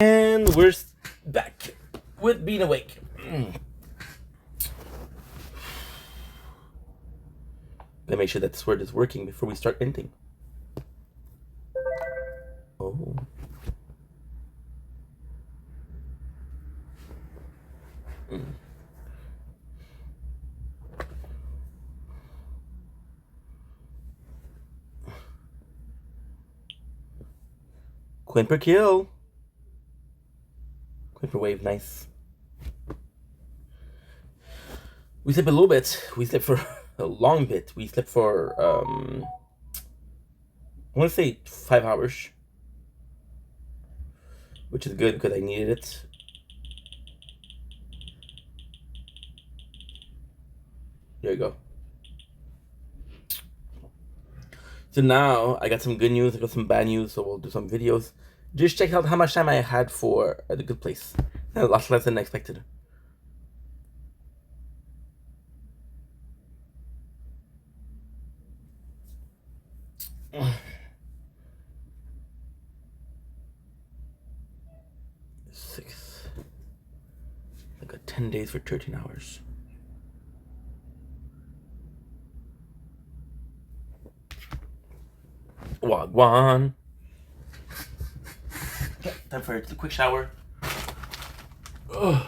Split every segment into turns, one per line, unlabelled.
And we're back with being awake. Gotta make sure that this word is working before we start ending. Oh. Quinn per kill. Quinn per wave, nice. We slept a little bit. We slept for a long bit. We slept for I want to say 5 hours, which is good because I needed it. There you go. So now I got some good news. I got some bad news. So we'll do some videos. Just check out how much time I had for The Good Place. A lot less than I expected. Six. I got 10 days for 13 hours. Wagwan. Okay, time for a quick shower. Ugh.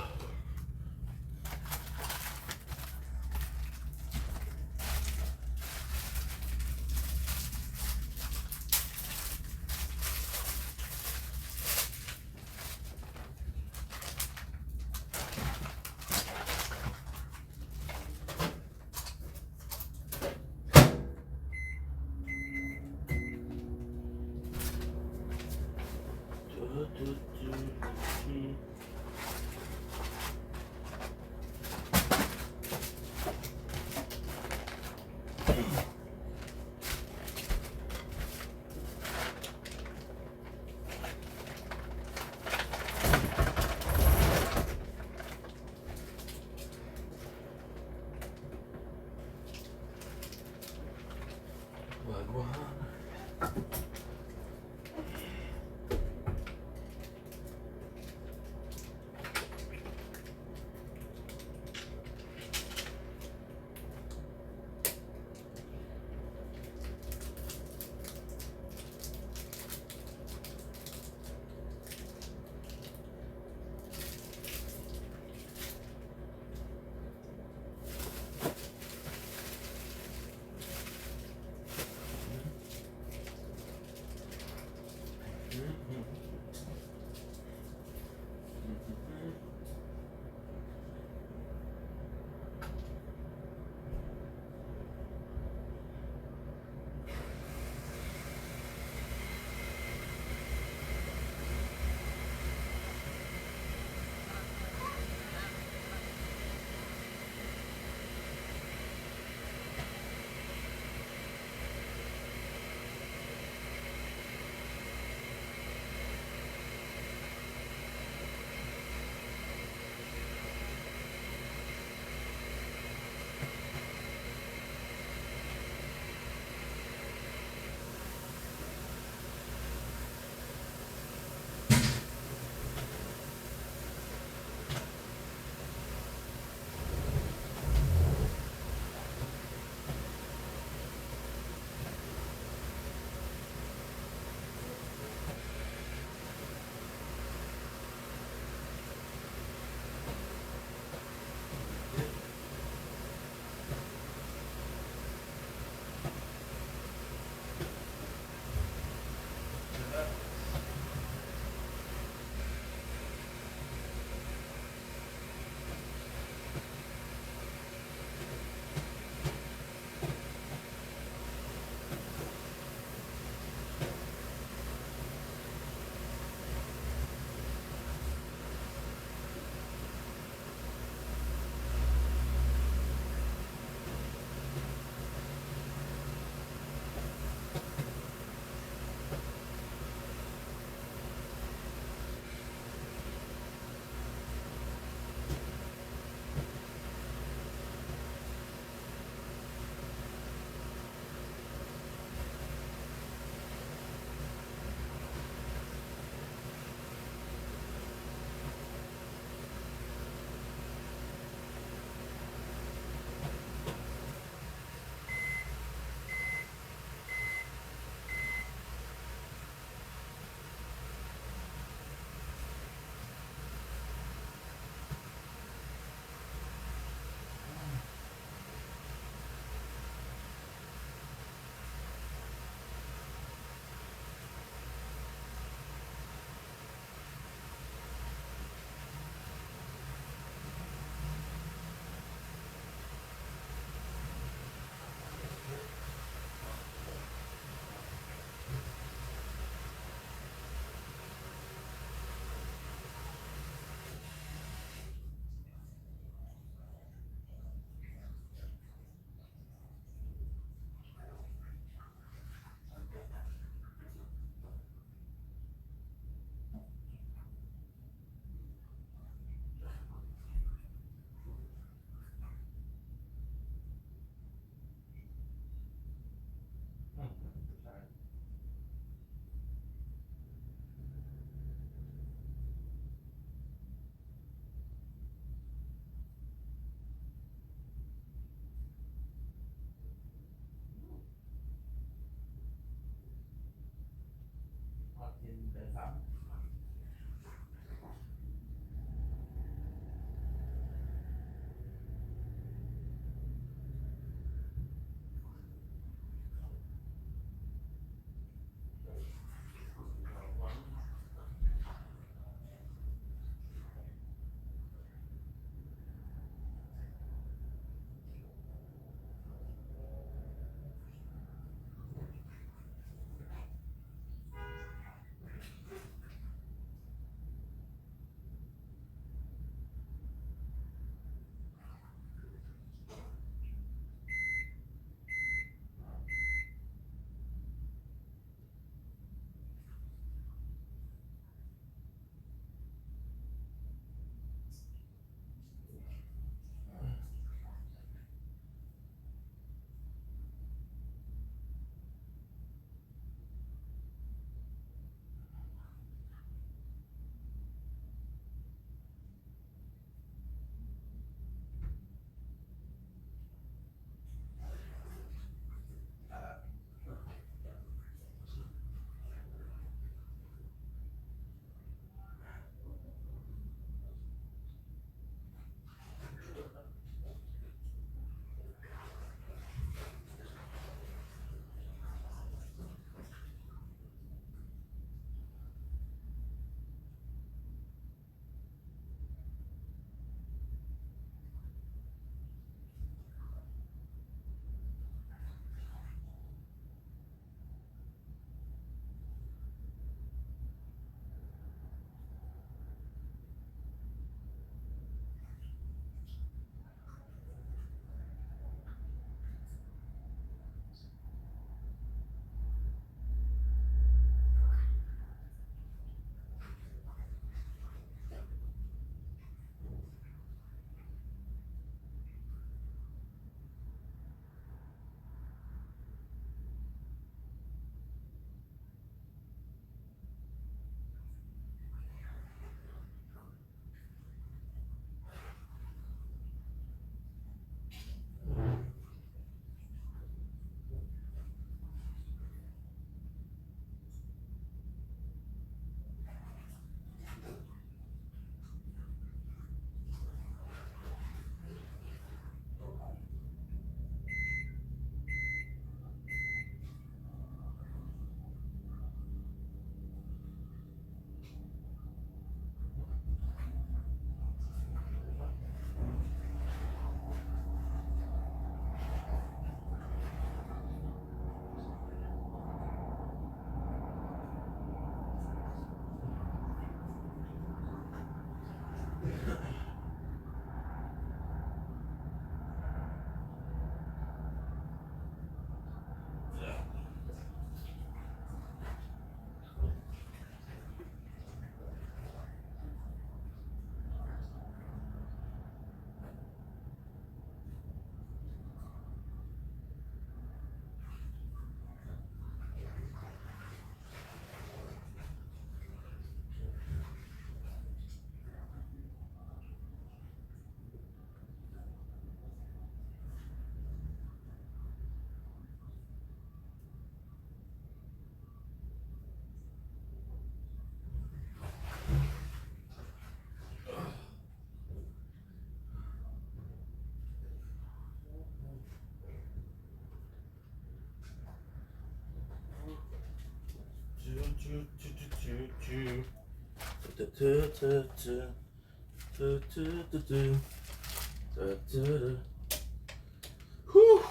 Whew.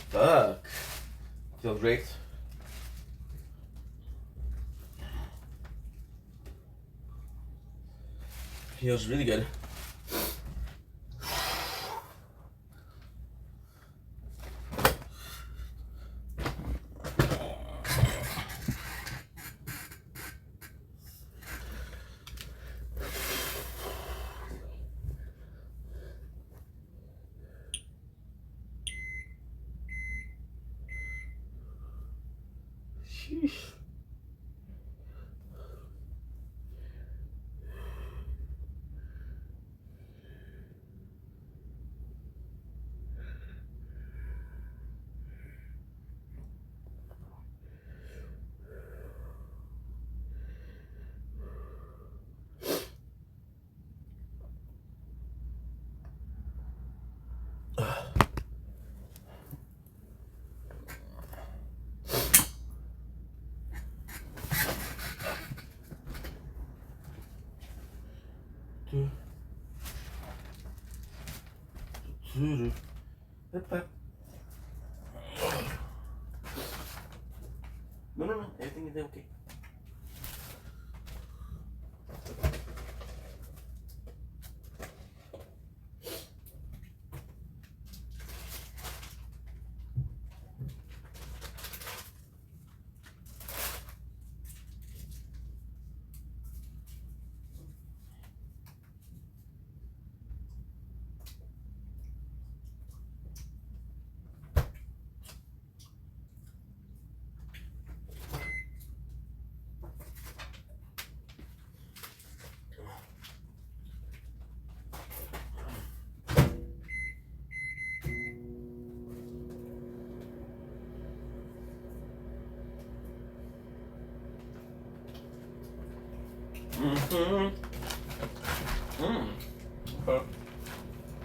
Fuck. Feels great. Feels really good. Sheesh. No, everything is okay.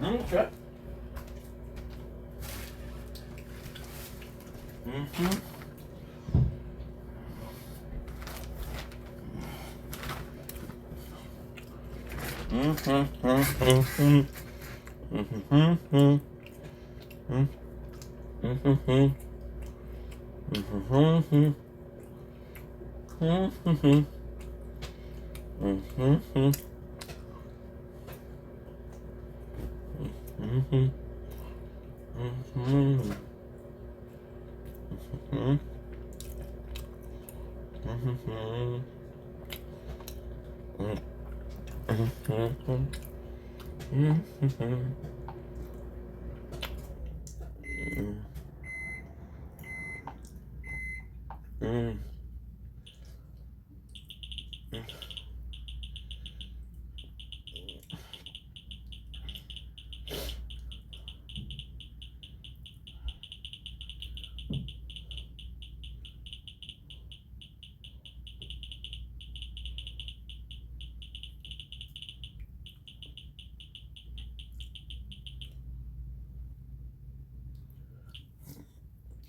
Okay. Okay.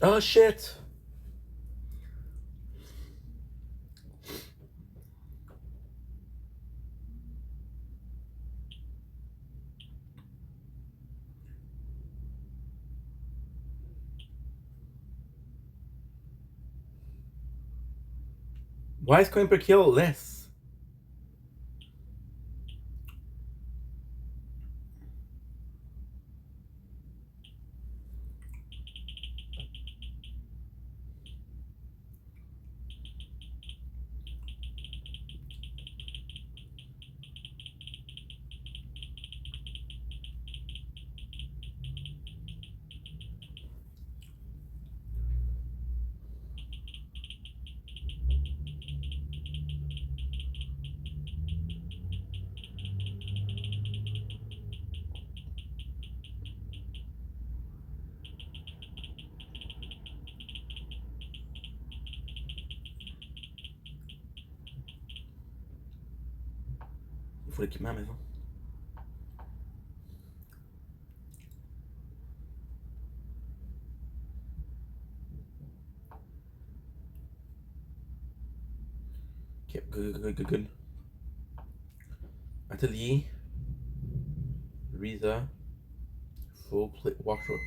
Oh shit. Why is coin per kill less? Il faut l'équipement à la maison. Okay, good. Atelier. Riza. Full plate walkthrough.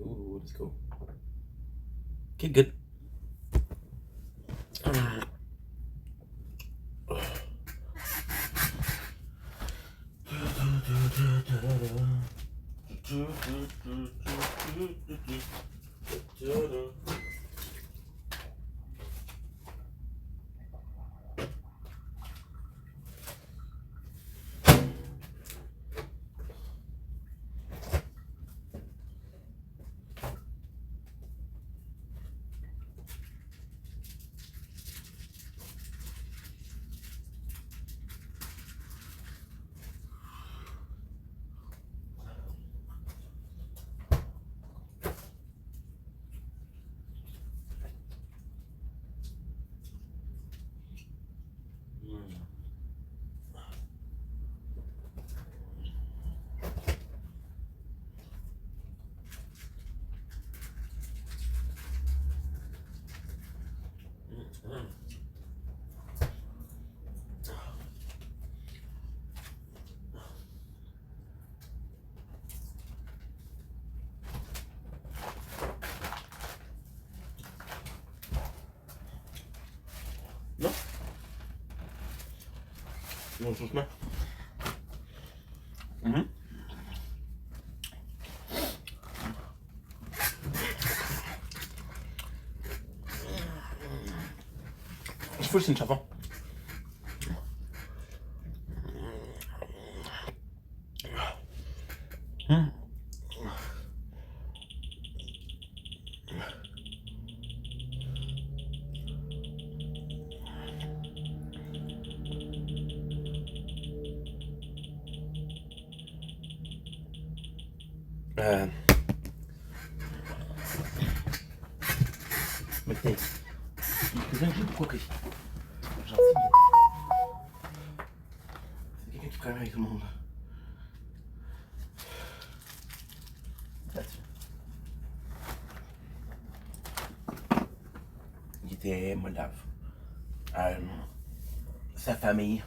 Ooh, let's go. Okay, good. You want some smell? Mm-hmm. Je trouve que c'est une chanson. Mais t'es quelqu'un que j'ai beaucoup apprécié. Gentil. C'est quelqu'un qui travaille avec tout le monde. Là-dessus. Il était moldave. Sa famille.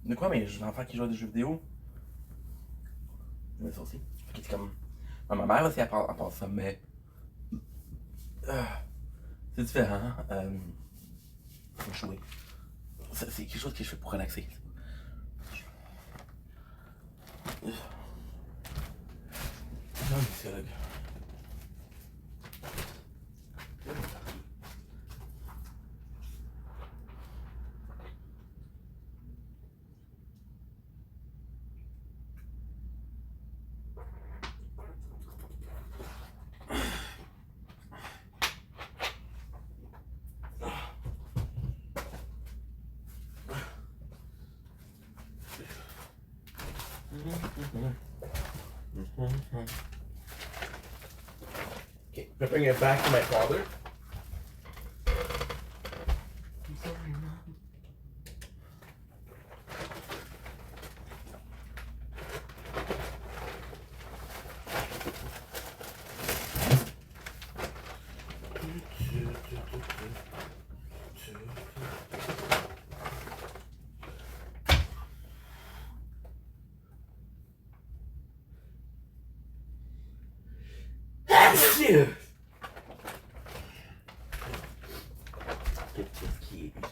De quoi, mais j'ai l'enfant qui joue à des jeux vidéo. Mais ça aussi. Fait que c'est comme. Ma mère aussi, elle part ça, mais. C'est différent. Jouer. C'est quelque chose que je fais pour relaxer. Non, psychologue. Okay, I'm bring it back to my father. I'm sorry, Mom. Shit. Qu'est-ce qui est évident?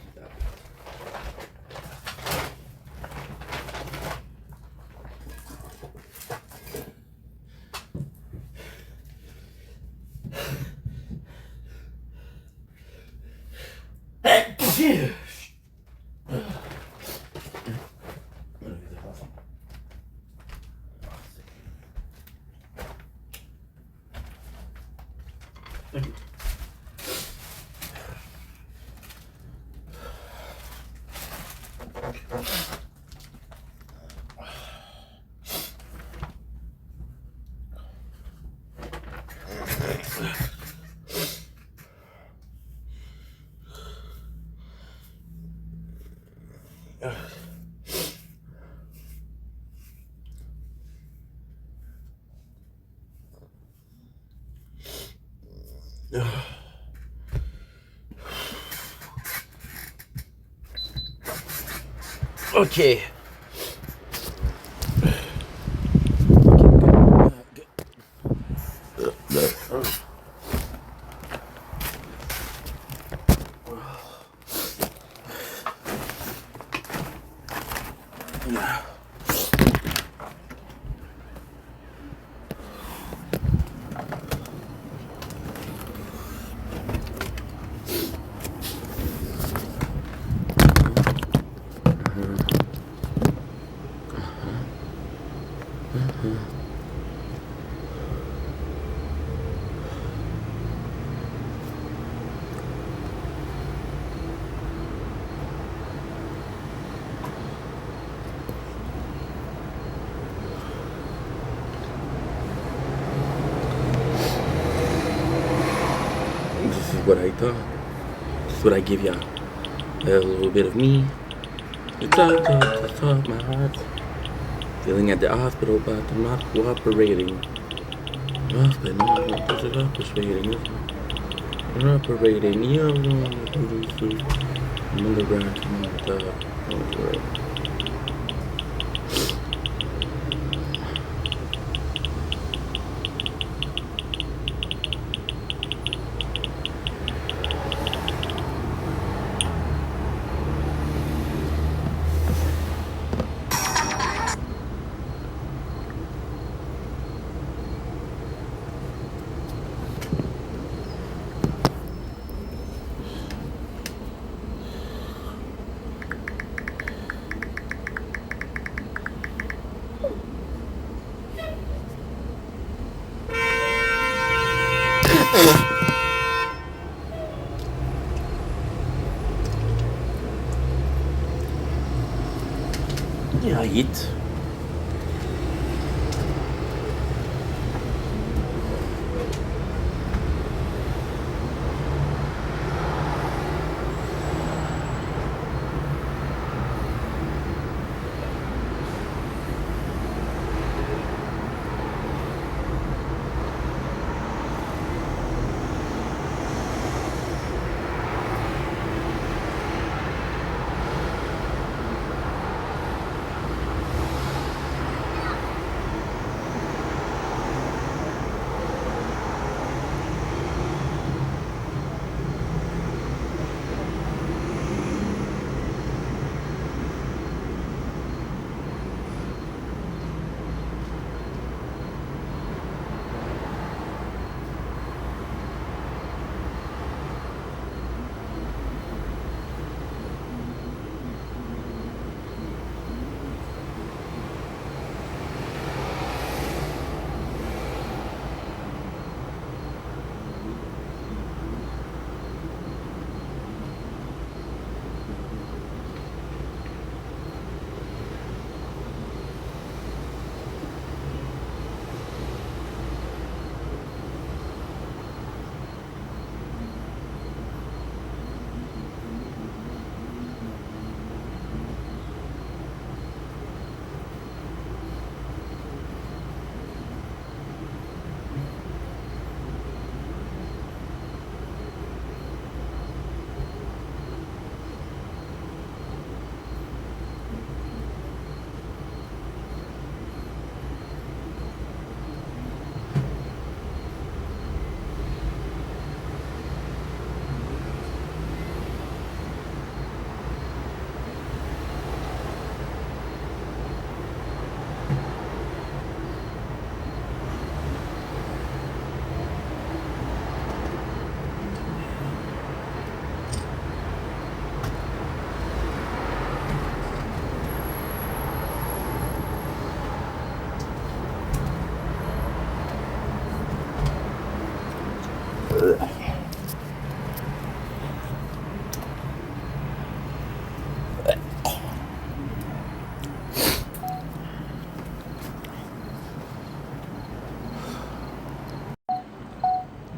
Okay. Yeah. This is what I thought. This is what I give y'all. A little bit of me. The talk, my heart. Feeling at the hospital, but I'm not cooperating. Hospital, I'm persuading. I'm operating. You know, I'm on the ground, I'm on the top. On the road. Right.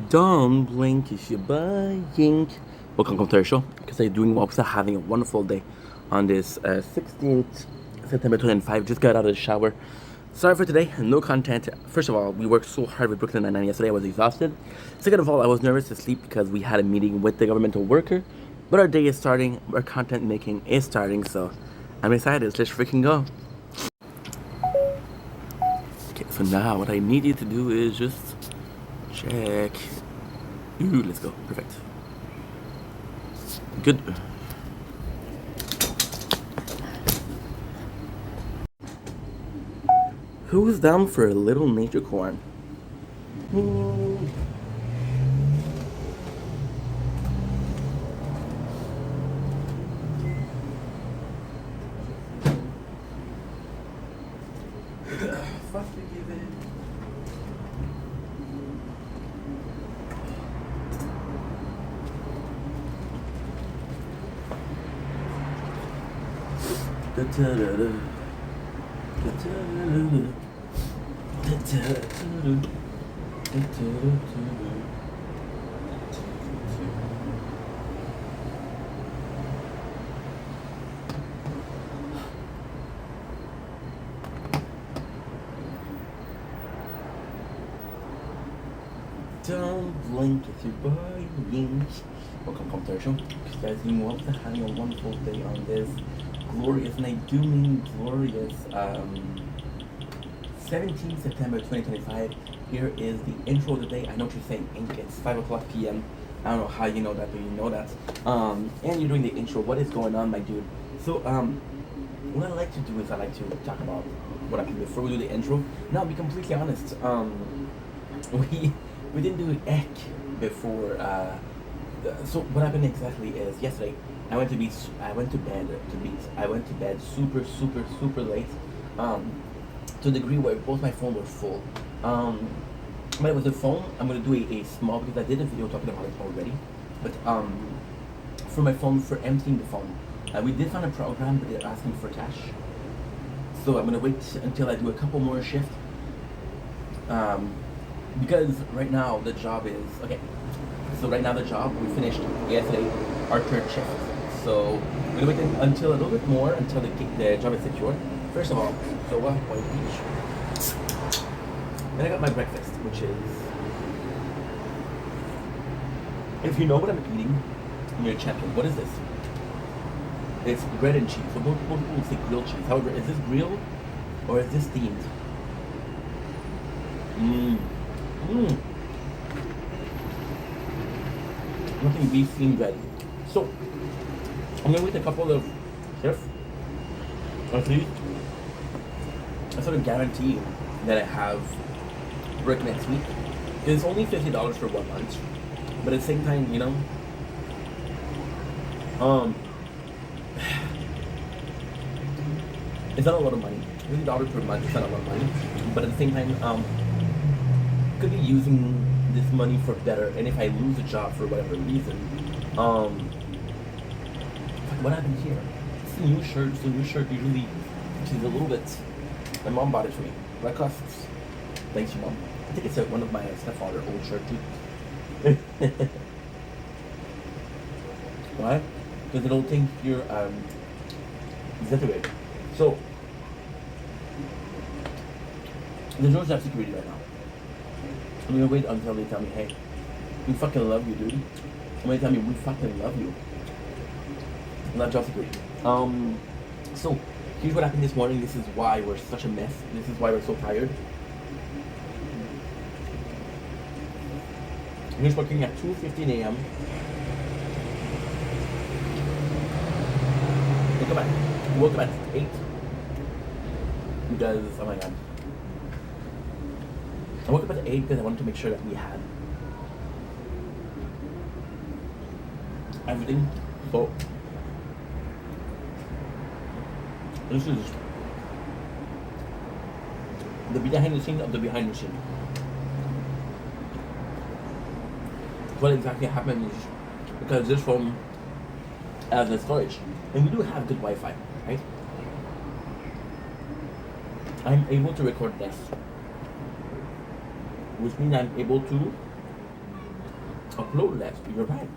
Don't blink if you're buying. Welcome to our show. Because I'm doing well, because I'm having a wonderful day on this 16th September 2025. Just got out of the shower. Sorry for today, no content. First of all, we worked so hard with Brooklyn Nine-Nine yesterday. I was exhausted. Second of all, I was nervous to sleep because we had a meeting with the governmental worker. But our day is starting. Our content making is starting. So I'm excited. Let's freaking go. Okay, so now what I need you to do is just check. Ooh, let's go. Perfect. Good. Who's down for a little nature corn? Don't blink if you're buying. Welcome to our show. Guys, you know, having a wonderful day on this glorious, and I do mean glorious, 17th September 2025. Here is the intro of the day. I know what you're saying, Ink. It's 5 o'clock p.m. I don't know how you know that, but you know that. And you're doing the intro. What is going on, my dude? So, what I like to do is I like to talk about what happened before we do the intro. Now, I'll be completely honest. We didn't do an egg before. So what happened exactly is yesterday I went to bed super late. To the degree where both my phone were full. But with the phone, I'm gonna do a small, because I did a video talking about it already. But for my phone, for emptying the phone, we did find a program, but they're asking for cash. So I'm gonna wait until I do a couple more shifts. Because right now the job is okay. So right now the job we finished yesterday our third shift. So we're gonna wait until a little bit more until the job is secured. First of all, so White Beach. Then I got my breakfast, which is, if you know what I'm eating, you're a champion. What is this? It's bread and cheese. So most people will say grilled cheese. However, is this grilled or is this steamed? Nothing beef steamed bread. So I'm gonna wait a couple of shifts. At least I sort of guarantee that I have work next week. It's only $50 for 1 lunch, but at the same time, you know, it's not a lot of money. $50 per month is not a lot of money, but at the same time, could be using this money for better. And if I lose a job for whatever reason, what happened here? It's a new shirt. It's a new shirt. Usually, she's a little bit. My mom bought it for me. What costs? Thanks, your mom. I think it's one of my stepfather's old shirt too. Why? Because they don't think you're exaggerated. So the George have security right now. I'm gonna wait until they tell me, hey, we fucking love you, dude. I'm gonna tell me we fucking love you. Not job security. So here's what happened this morning. This is why we're such a mess. This is why we're so tired. I'm just working at 2:15 a.m. Woke up at 8 because, oh my god. I woke up at 8 because I wanted to make sure that we had everything. So this is the behind the scenes of the behind the scenes. What exactly happened is because this phone has a storage, and we do have good Wi-Fi, right? I'm able to record this, which means I'm able to upload less. You're right.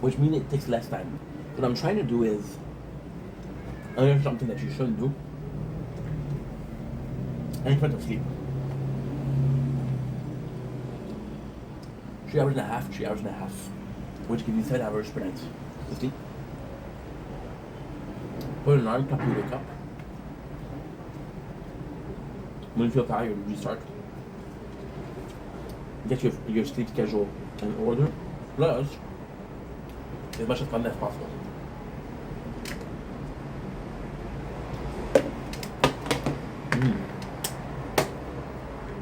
Which means it takes less time. What I'm trying to do is, and here's something that you shouldn't do, in front of sleep. 3 hours and a half, 3 hours and a half, which gives you 7 hours per night to sleep. Put an alarm clock to wake up. When you feel tired, restart. Get your sleep schedule in order, plus as much as fun as possible.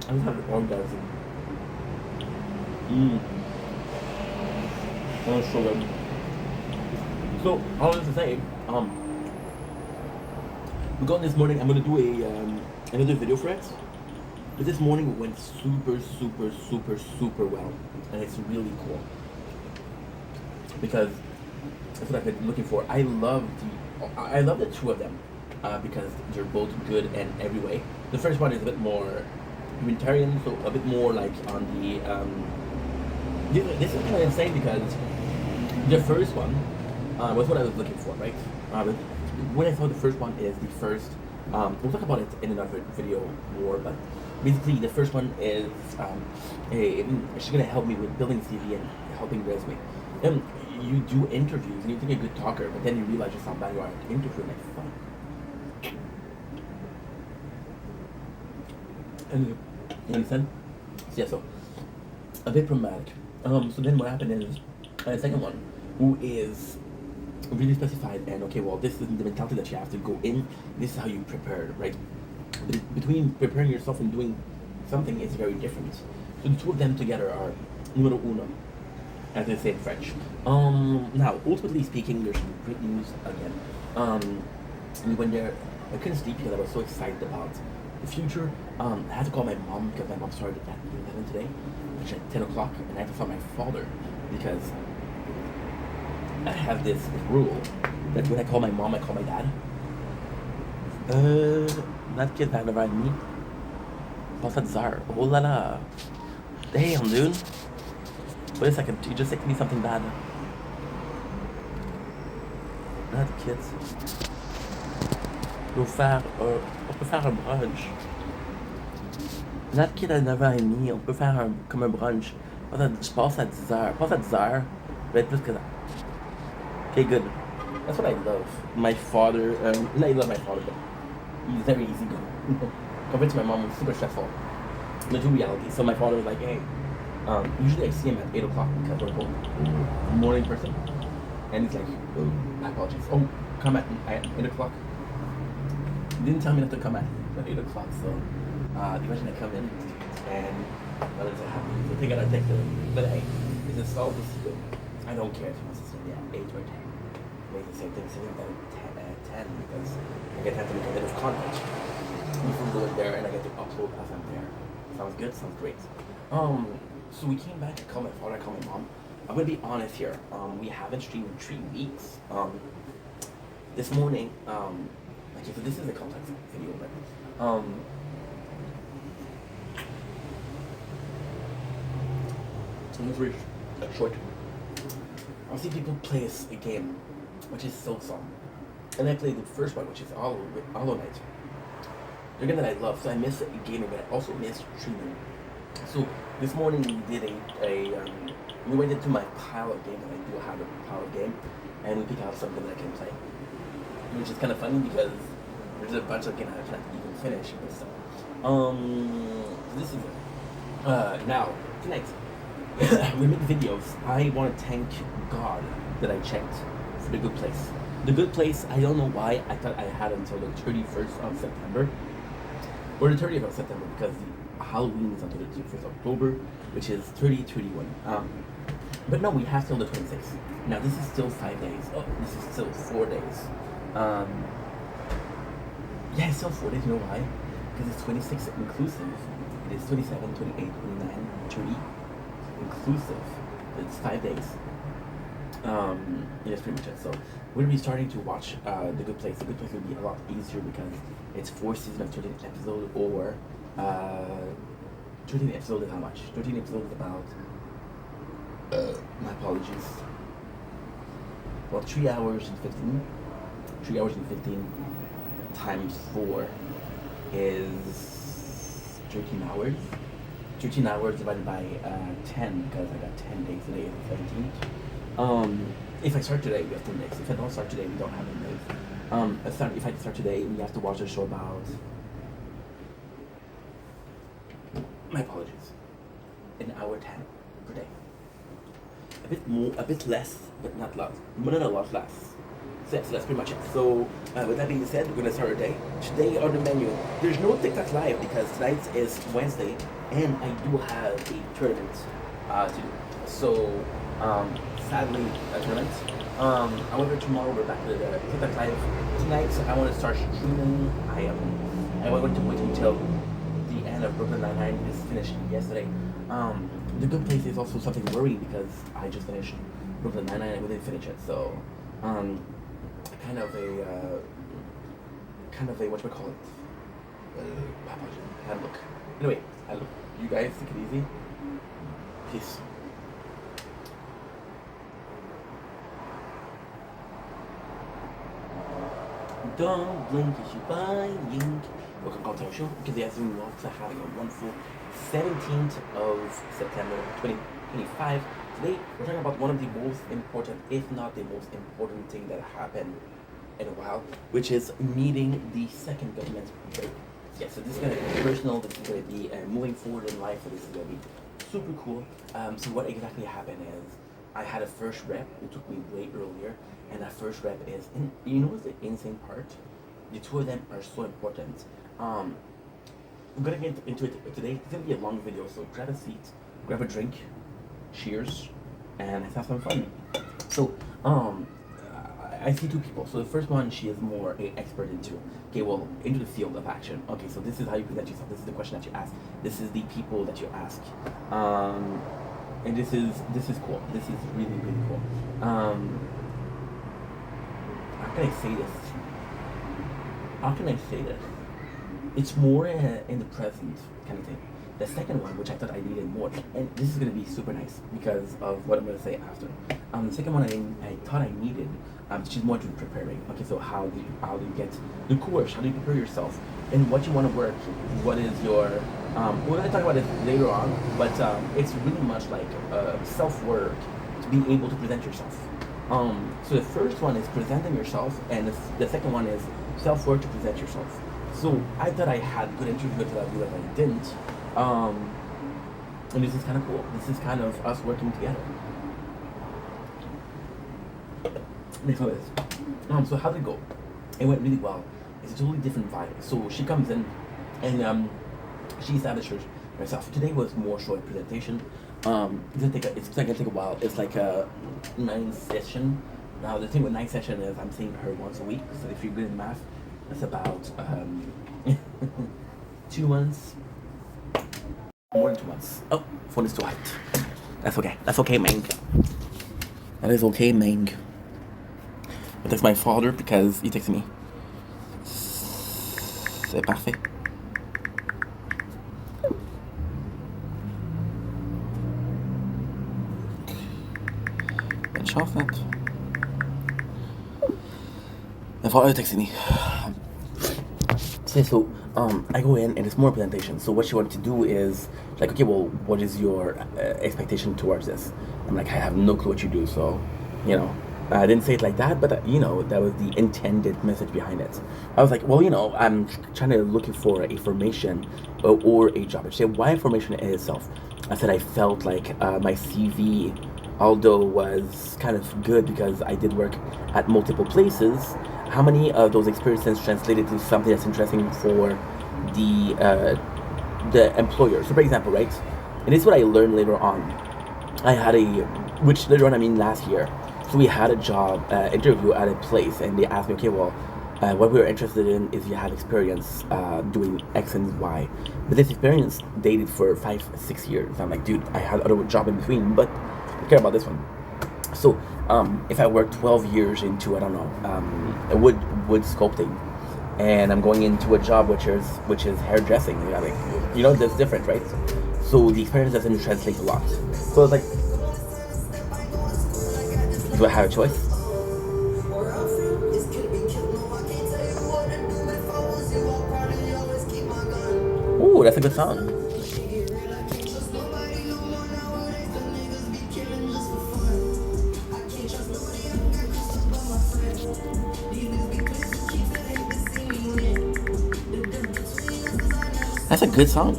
I just have an orgasm. Oh, so good. So, all this to say, we're going this morning. I'm gonna do another video for it. But this morning went super well, and it's really cool because that's what I've been looking for. I love the two of them because they're both good in every way. The first one is a bit more humanitarian, so a bit more like on the. This is kind of insane because the first one was what I was looking for, right? When I saw the first one is the first. We'll talk about it in another video more, but basically the first one is she's gonna help me with building CV and helping resume. And you do interviews and you think you're a good talker, but then you realize just how bad you are at interviewing. Like fuck. And you understand? So yeah, so a bit problematic. So then what happened is the second one, who is really specified and okay, well, this is the mentality that you have to go in. This is how you prepare, right? But between preparing yourself and doing something is very different. So the two of them together are numero uno, as they say in French. Now, ultimately speaking, there's some great news again. When I couldn't sleep because I was so excited about the future. I had to call my mom because my mom started at 11 today, which at 10 o'clock, and I had to call my father because I have this rule That when I call my mom, I call my dad. That kid had around me. Pas ça 10 heures. Oh la la. Damn, dude. Wait a second, you just said me something bad. Not kids. On peut faire un brunch. Notre kid à 9 ans et demi, on peut faire comme un brunch. Je passe à 10 heures. Passe à 10 heures, va être plus que ça. Okay, good. That's what I love. My father, I love my father, but he's very easy going. Compared to my mom, who's super stressful. The two reality. So my father was like, hey, usually I see him at 8 o'clock because we're both morning person. And he's like, oh, my apologies. Oh, come at 8 o'clock. He didn't tell me not to come at 8 o'clock, so imagine I come in and what is happening? So they gotta take the, but hey, it's a solve this good. I don't care if he wants to stay at 8 or 10. Make the same thing, sitting down at 10 because I get time to make a bit of content. From going there and I get to upload as I'm there. Sounds good? Sounds great. So we came back, I called my father, I called my mom. I'm gonna be honest here. We haven't streamed in 3 weeks. This morning, okay, so this is a context video, but it's very short. I've seen people play a game, which is Silksong, and I played the first one, which is Hollow Knight. The game that I love, so I miss gaming, but I also miss streaming. So this morning we did we went into my pile of games, and I do have a pile of game, and we picked out something that I can play, which is kind of funny because there's a bunch of games I can't even finish. But so, this is it. Now tonight we make videos. I want to thank God that I checked for The Good Place. The Good Place. I don't know why I thought I had until the 31st of September. Or the 30th of September, because the Halloween is until the 31st of October, which is 30/31. But no, we have till the 26th. Now this is still 5 days. Oh, this is still 4 days. Yeah, it's still 4 days. You know why? Because it's 26 inclusive. It is 27, 28, 29, 30 inclusive. It's 5 days. Yeah, that's pretty much it. So we're gonna be starting to watch The Good Place. The Good Place will be a lot easier because it's 4 seasons of 13 episodes, or 13 episodes is how much? 13 episodes is about my apologies. Well, 3 hours and 15. 3 hours and 15 times 4 is 13 hours. 13 hours divided by 10 because I got 10 days today is the 17th. If I start today, we have 10 days. If I don't start today, we don't have 10 days. If I start today, we have to watch a show about. My apologies. An hour 10 per day. A bit more, a bit less, but not a lot. But not a lot less. So yes, that's pretty much it. So with that being said, we're gonna start our day. Today on the menu, there's no TikTok live because tonight is Wednesday, and I do have a tournament to do. So sadly, a tournament. However, tomorrow we're back to the TikTok live. Tonight, I want to start streaming. I want to wait until the end of Brooklyn Nine-Nine is finished yesterday. The Good Place is also something worrying because I just finished Brooklyn Nine-Nine and we didn't finish it. So, kind of a what we call it? Handbook. Anyway, you guys take it easy. Peace. Don't blink as you buying. Welcome to our show. Good afternoon, welcome to having a wonderful 17th of September 2025. Today, we're talking about one of the most important, if not the most important thing that happened in a while, which is meeting the second government break. Yeah, so this is going to be personal, this is going to be moving forward in life, so this is going to be super cool. So what exactly happened is, I had a first rep, it took me way earlier, and that first rep is, and you know what's the insane part? The two of them are so important. I'm gonna get into it today. It's gonna be a long video, so grab a seat, grab a drink, cheers, and let's have some fun. So, I see two people. So the first one, she is more an expert into, into the field of action. Okay, so this is how you present yourself. This is the question that you ask. This is the people that you ask. And this is cool. This is really, really cool. how can I say this? How can I say this? It's more in the present kind of thing. The second one, which I thought I needed more, and this is gonna be super nice because of what I'm gonna say after. The second one I thought I needed, she's more to preparing. Okay, so how do you get the course? How do you prepare yourself? And what you want to work? What is your? We're gonna talk about it later on, but it's really much like self work to be able to present yourself. So the first one is presenting yourself, and the second one is self work to present yourself. So I thought I had good interviews that I realized I didn't. And this is kind of cool. This is kind of us working together. Next one is, so how did it go? It went really well. It's a totally different vibe. So she comes in, and she establishes herself. Today was more short presentation. It's gonna take a while. It's like a 9 session. Now the thing with 9 session is I'm seeing her once a week. So if you're good in math, that's about 2 months. More than 2 months. Oh, phone is too hot. That's okay. That's okay, Mang. That is okay, Mang. I text my father because he texted me. C'est parfait. Bonne chance, Nat. My father texted me. So I go in and it's more presentation. So what she wanted to do is like, okay, well, what is your expectation towards this? I'm like, I have no clue what you do. So, I didn't say it like that, but that was the intended message behind it. I was like, well, I'm trying to looking for a formation or a job. She said, why formation in itself? I said, I felt like my CV, although was kind of good because I did work at multiple places, how many of those experiences translated to something that's interesting for the employer? So, for example, right, and this is what I learned later on. I had which later on I mean last year. So we had a job interview at a place, and they asked me, okay, well, what we were interested in is you have experience doing X and Y. But this experience dated for 5-6 years. I'm like, dude, I had other job in between, but I care about this one. So if I work 12 years into, I don't know, wood sculpting, and I'm going into a job which is hairdressing, that's different, right? So the experience doesn't translate a lot. So it's like, do I have a choice? Ooh, that's a good song. That's a good song.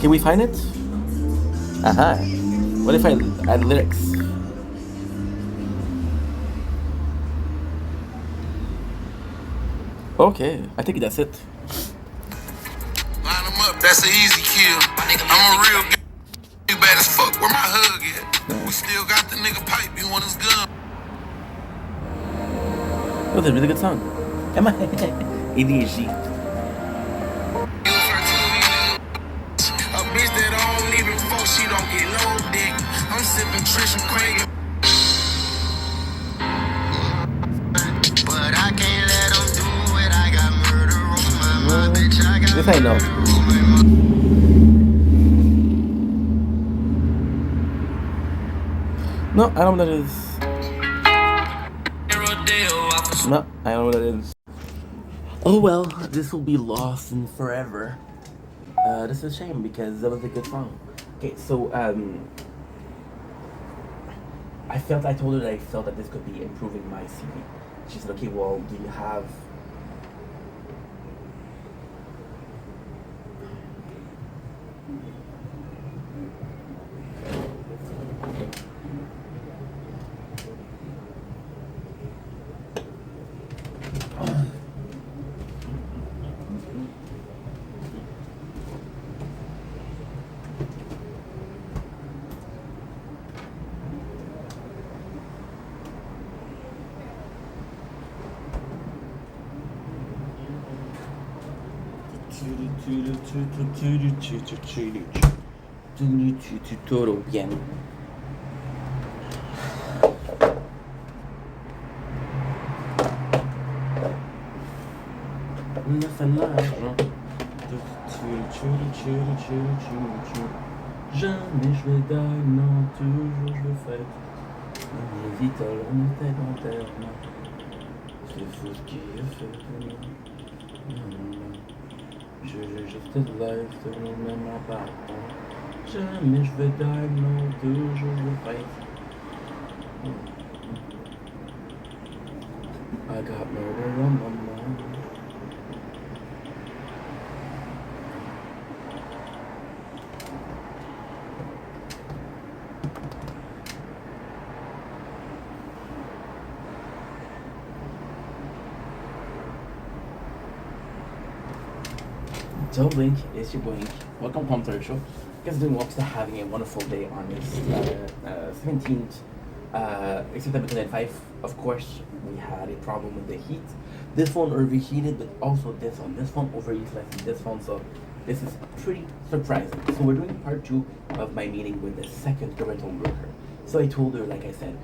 Can we find it? Uh-huh. What if I add lyrics? Okay, I think that's it.
Line them up, that's an easy kill. I'm a real g***. You bad as fuck, where my hug at? We still got the nigga pipe, you want his gun.
That was a really good song. Am I? ADHD.
A bitch that don't even fuck, she don't get no dick. I'm sipping Trish and Craig. But I can't let them do it. I got murder on my mind, bitch. I got
this I know. No, I don't know what that is. No, I don't know what that is. Oh well, this will be lost in forever. This is a shame because that was a good song. Okay, so I told her that I felt that this could be improving my CV. She said, okay, well, do you have todo bien. Nothing l'argent. Jamais je vais die, non, toujours je vais fight. On est vite, on était dans terre. C'est fou ce qui est fait pour nous. Je juste life, tout le monde m'aimera pas. Jamais je vais die, non, toujours je vais fight. I got murder on my mind. So Blink, it's your Blink. Welcome home to our show. You guys are doing well, still having a wonderful day on this 17th, September 2005. Of course, we had a problem with the heat. This phone overheated, but also this one. This phone overheated less than this phone, so this is pretty surprising. So we're doing part 2 of my meeting with the second rental broker. So I told her, like I said,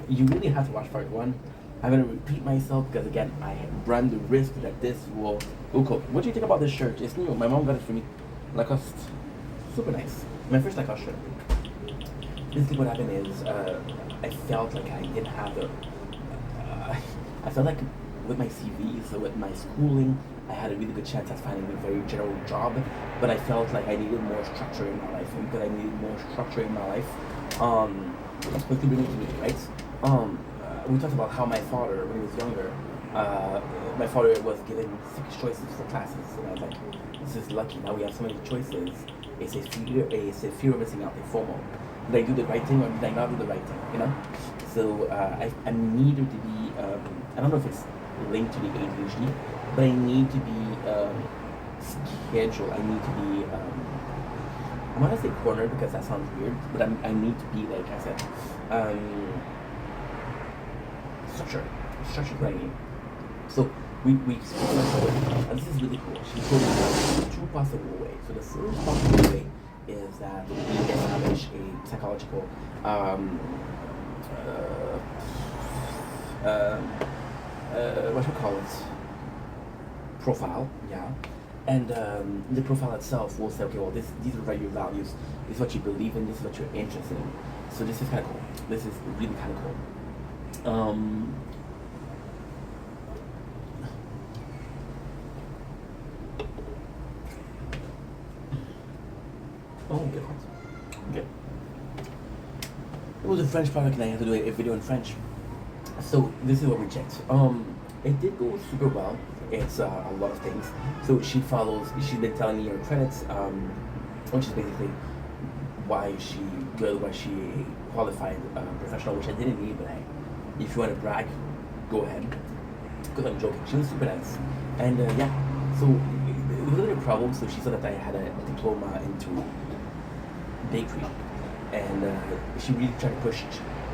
you really have to watch part 1. I'm gonna repeat myself because again, I run the risk that this will. Cool. What do you think about this shirt? It's new. My mom got it for me. Lacoste, super nice. My first Lacoste shirt. Basically, what happened is I felt like I didn't have the. I felt like with my CV, so with my schooling, I had a really good chance at finding a very general job, but I felt like I needed more structure in my life, and because I needed more structure in my life, quickly bring it to me, right? We talked about how my father, when he was younger, my father was given 6 choices for classes, and I was like, this is lucky, now we have so many choices. It's a fear of missing out, a FOMO. Did I do the right thing or did I not do the right thing, you know? So I need to be, I don't know if it's linked to the ADHD, but I need to be scheduled, I need to be, I want to say cornered because that sounds weird, but I need to be, like I said, structured what I need. So we and this is really cool. She told me 2 possible ways. So the first possible way is that we establish a psychological what you call it, profile, yeah. And the profile itself will say, okay, well, these are your values. This is what you believe in. This is what you're interested in. So this is kind of cool. This is really kind of cool. Okay. It was a French product and I had to do a video in French. So this is what we checked. It did go super well. It's a lot of things. So she's been telling me her credits, which is basically why she good, why she qualified professional, which I didn't need, but hey, if you want to brag, go ahead. Because I'm joking. She was super nice. And yeah, so it wasn't a problem. So she said that I had a diploma into bakery, and she really tried to push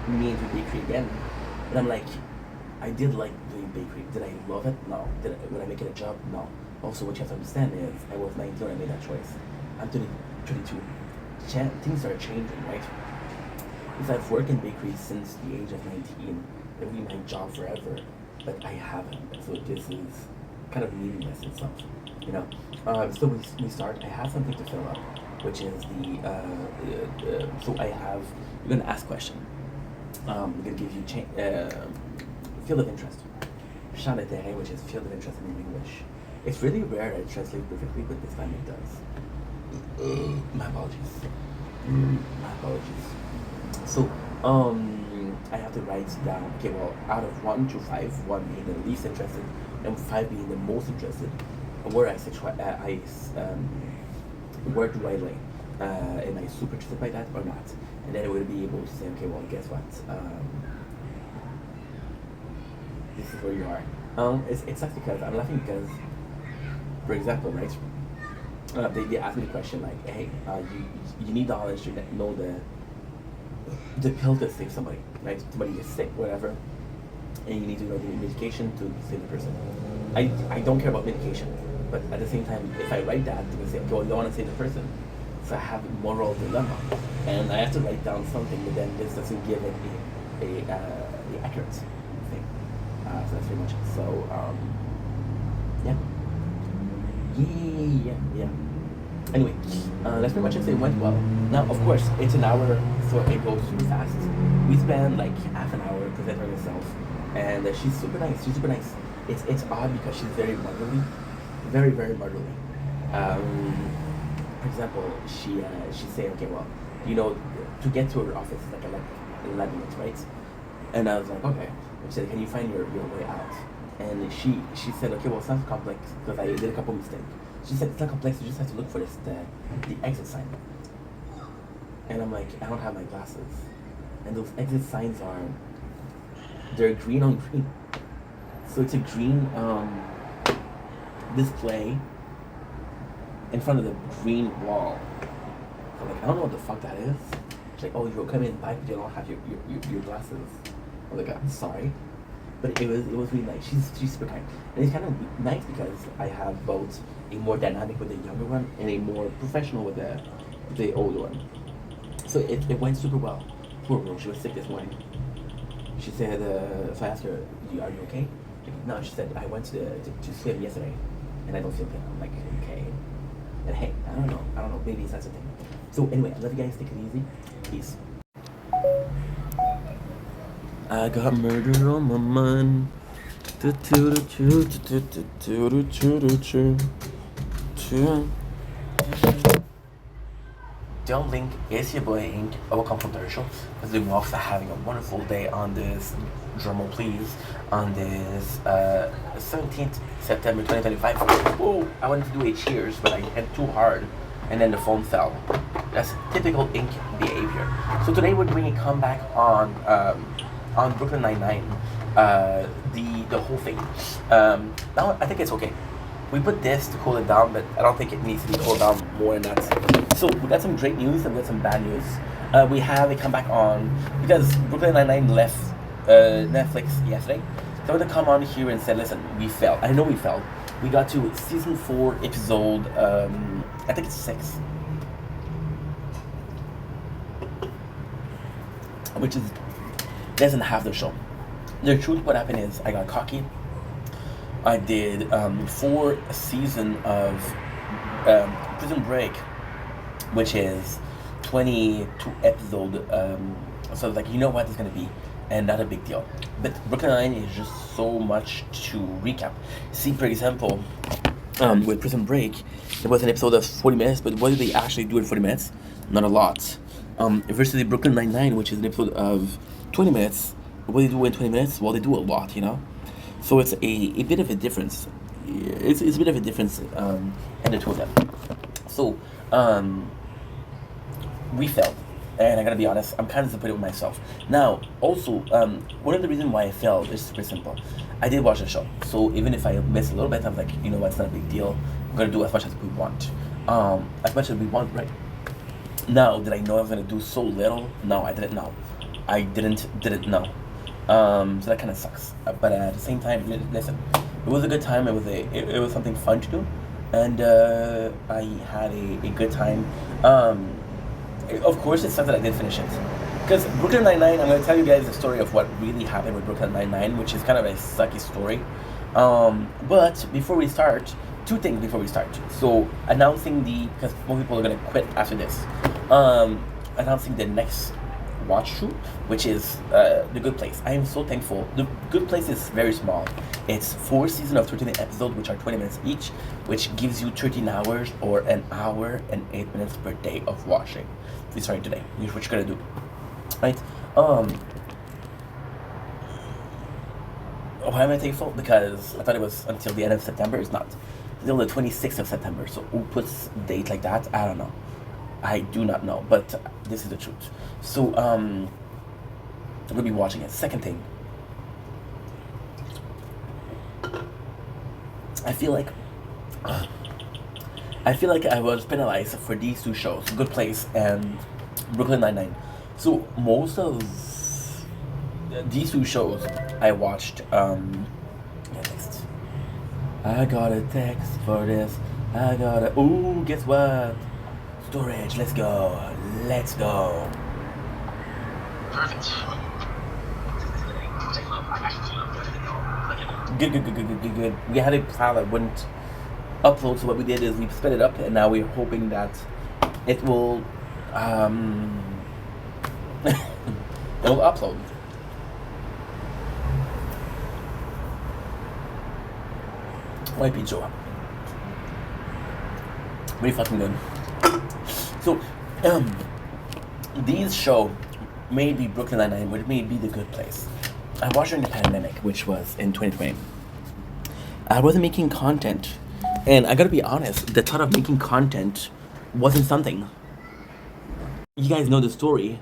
me into bakery again. And I'm like, I did like doing bakery. Did I love it? No. Would I make it a job? No. Also, what you have to understand is I was 19 when I made that choice. I'm 22. Things are changing, right? If I've worked in bakery since the age of 19, it would be my job forever, but I haven't. So this is kind of meaningless itself, you know? So we start, I have something to fill up, which is so you're gonna ask question. I'm gonna give you field of interest. Champ d'intérêt, which is field of interest in English. It's really rare that it translates perfectly, but this time it does. My apologies. My apologies. So, I have to write down, okay, well, out of 1 to 5, 1 being the least interested, and 5 being the most interested, where where do I lay? Am I super interested by that or not? And then I will be able to say, okay, well, guess what? This is where you are. It sucks because I'm laughing because, for example, right? They ask me the question like, hey, you need knowledge to know the pill to save somebody, right? Somebody is sick, whatever, and you need to know the medication to save the person. I don't care about medication, but at the same time, if I write that, they say, okay, well, you don't want to save the person. So I have a moral dilemma, and I have to write down something, but then this doesn't give it a accurate thing. So that's pretty much it. So Yeah. Yeah. Anyway, that's pretty much it. It went well. Now, of course, it's an hour, so it goes super fast. We spent like half an hour presenting herself, and she's super nice. She's super nice. It's odd because she's very motherly, very very motherly. For example, she's saying, okay, well, to get to her office is like 11 minutes, right? And I was like, okay. And she said, can you find your way out? And she said, okay, well, it's not complex because I did a couple mistakes. She said, it's not complex, you just have to look for the exit sign. And I'm like, I don't have my glasses. And those exit signs they're green on green. So it's a green display in front of the green wall. So I'm like, I don't know what the fuck that is. She's like, oh, you'll come in by, but you don't have your glasses. I was like, I'm sorry. But it was really nice. She's super kind. And it's kind of nice because I have both a more dynamic with the younger one and a more professional with the older one. So it went super well. Poor girl, she was sick this morning. She said, so I asked her, are you okay? No, she said, I went to swim yesterday and I don't feel good. I'm like, okay. And hey, I don't know, maybe it's that's the thing. So anyway, I love you guys, take it easy. Peace. I got murder on my mind. Don't Link is your boy Ink. Welcome from the show. As the walks are having a wonderful day on this drumroll please on this 17th September 2025. Oh, I wanted to do a cheers, but I hit too hard and then the phone fell. That's typical Ink behavior. So today we're doing a comeback on Brooklyn Nine-Nine, the whole thing. Now I think it's okay. We put this to cool it down, but I don't think it needs to be cooled down more than that. So we got some great news and we got some bad news. We have a comeback on, because Brooklyn Nine-Nine left Netflix yesterday. So I'm gonna come on here and say, listen, we failed. I know we failed. We got to season 4 episode, I think it's 6. Which is less than half the show. The truth, what happened is I got cocky. I did 4 seasons of Prison Break, which is 22 episodes. So I was like, you know what it's gonna be, and not a big deal. But Brooklyn Nine is just so much to recap. See, for example, with Prison Break, it was an episode of 40 minutes, but what did they actually do in 40 minutes? Not a lot. Versus the Brooklyn Nine-Nine, which is an episode of 20 minutes. What do they do in 20 minutes? Well, they do a lot, So it's a bit of a difference. It's a bit of a difference in the two of them. So, we failed. And I gotta be honest, I'm kind of disappointed with myself. Now, also, one of the reasons why I failed is super simple. I did watch the show. So even if I miss a little bit, I'm like, you know what, it's not a big deal. I'm gonna do as much as we want. Right? Now, did I know I was gonna do so little? No, I didn't know. I didn't know. So that kind of sucks. But at the same time, listen, it was a good time. It was something fun to do, and I had a good time. Of course, it sucks that I did finish it. Because Brooklyn Nine-Nine, I'm going to tell you guys the story of what really happened with Brooklyn Nine-Nine, which is kind of a sucky story. But before we start, 2 things before we start. So, announcing because most people are going to quit after this. Announcing the next watch through, which is The Good Place. I am so thankful. The Good Place is very small. It's 4 seasons of 13 episodes, which are 20 minutes each, which gives you 13 hours or an hour and 8 minutes per day of watching. If you're starting today, here's what you're gonna do, right? Why am I thankful? Because I thought it was until the end of September. It's not. It's until the 26th of September. So who puts date like that? I don't know. I do not know, but this is the truth. So, I'm gonna be watching it. Second thing, I feel like I was penalized for these 2 shows, Good Place and Brooklyn Nine-Nine. So most of these 2 shows I watched. Next. I got a text for this. Ooh, guess what? Storage. Let's go. Perfect. Good. We had a file that wouldn't upload, so what we did is we sped it up, and now we're hoping that it will it will upload. White pizza. Really fucking good. So, these show may be Brooklyn Nine-Nine, but it may be The Good Place. I watched during the pandemic, which was in 2020. I wasn't making content, and I gotta be honest, the thought of making content wasn't something. You guys know the story.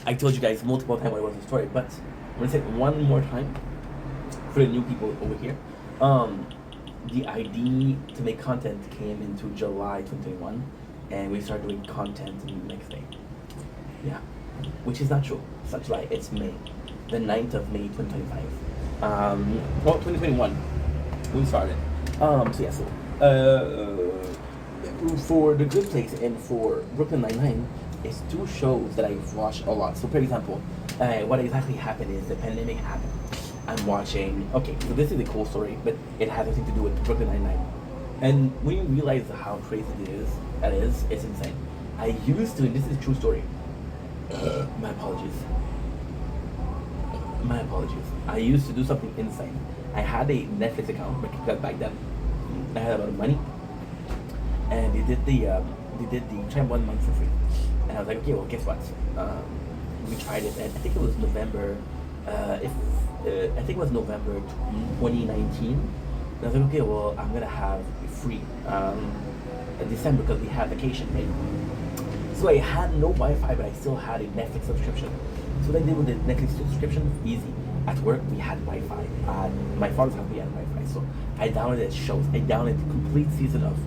I told you guys multiple times what was the story, but I'm gonna say it one more time for the new people over here. The idea to make content came into July 2021, and we started doing content the next day. Yeah, which is not true. It's not July, it's May. The 9th of May 2025. 2021. We started. For The Good Place and for Brooklyn Nine-Nine, it's two shows that I've watched a lot. So, for example, what exactly happened is the pandemic happened. I'm watching. Okay, so this is a cool story, but it has nothing to do with Brooklyn Nine-Nine. And when you realize how crazy that is, it's insane. I used to, and this is a true story. My apologies. I used to do something insane. I had a Netflix account because back then I had a lot of money, and they did try 1 month for free, and I was like, okay, well, guess what? We tried it, and I think it was November. I think it was November 2019. And I was like, okay, well, I'm gonna have free in December because we had vacation, right? So I had no Wi-Fi, but I still had a Netflix subscription. So what I did with the Netflix subscription, easy. At work, we had Wi-Fi. My father's house, we had Wi-Fi. So I downloaded shows. I downloaded the complete season of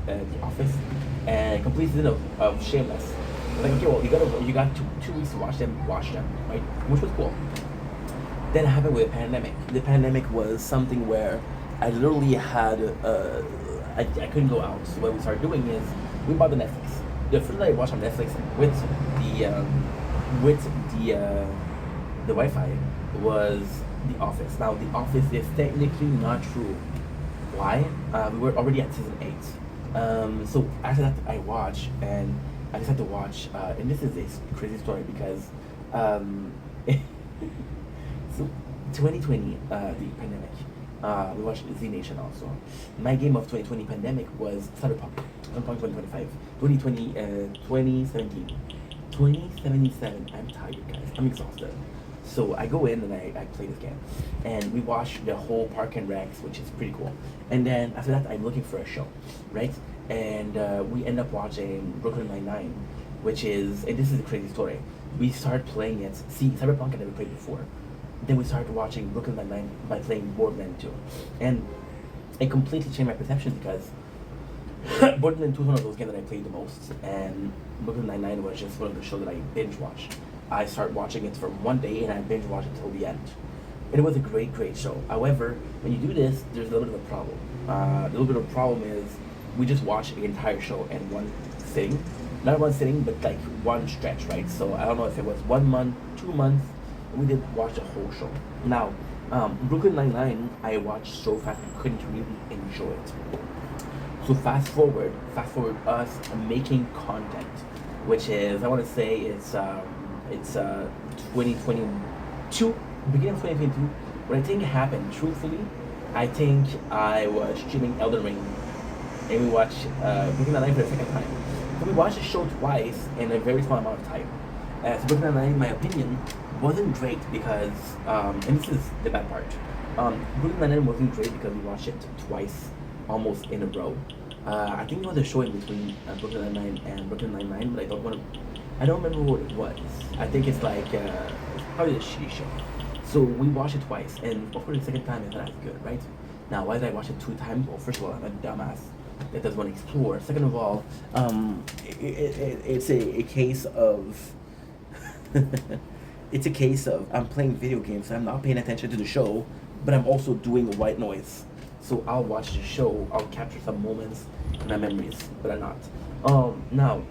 The Office and complete season of Shameless. I was like, okay, well, you got two weeks to watch them, right? Which was cool. Then it happened with the pandemic. The pandemic was something where I literally had, I couldn't go out. So what we started doing is, we bought the Netflix. The first that I watched on Netflix with the Wi-Fi was The Office. Now, The Office is technically not true. Why? We were already at season 8. So after that, I watched, and I decided to watch, and this is a crazy story because, so 2020, the pandemic, we watched Z Nation also. My game of 2020 pandemic was Cyberpunk 2025. 2017. 2077. I'm tired, guys. I'm exhausted. So I go in and I play this game. And we watch the whole Park and Recs, which is pretty cool. And then after that, I'm looking for a show, right? And we end up watching Brooklyn Nine-Nine, which is, and this is a crazy story. We started playing it. See, Cyberpunk I never played before. Then we started watching Brooklyn Nine-Nine by playing Borderlands 2. And it completely changed my perception because Borderlands 2 is one of those games that I played the most, and Brooklyn Nine-Nine was just one of the shows that I binge watched. I started watching it from one day and I binge watched it till the end. And it was a great show. However, when you do this, there's a little bit of a problem. The little bit of a problem is we just watched the entire show in one sitting. Not one sitting, but like one stretch, right? So I don't know if it was 1 month, 2 months, we did watch the whole show. Now, Brooklyn Nine-Nine, I watched so fast I couldn't really enjoy it. So fast forward us making content, which is, I want to say it's 2022, beginning of 2022. What I think happened, truthfully, I think I was streaming Elden Ring, and we watched Brooklyn Nine-Nine for the second time. So we watched the show twice in a very small amount of time. So Brooklyn Nine-Nine, in my opinion, wasn't great because, and this is the bad part, Brooklyn Nine-Nine wasn't great because we watched it twice, almost in a row. I think there was a show in between Brooklyn Nine-Nine and Brooklyn Nine-Nine, but I don't remember what it was. I think it's like, probably a shitty show. So we watched it twice, and of course the second time it's not as good, right? Now, why did I watch it 2 times? Well, first of all, I'm a dumbass that doesn't want to explore. Second of all, it's a case of it's a case of I'm playing video games and I'm not paying attention to the show, but I'm also doing white noise. So I'll watch the show, I'll capture some moments in my memories, but I'm not. Now,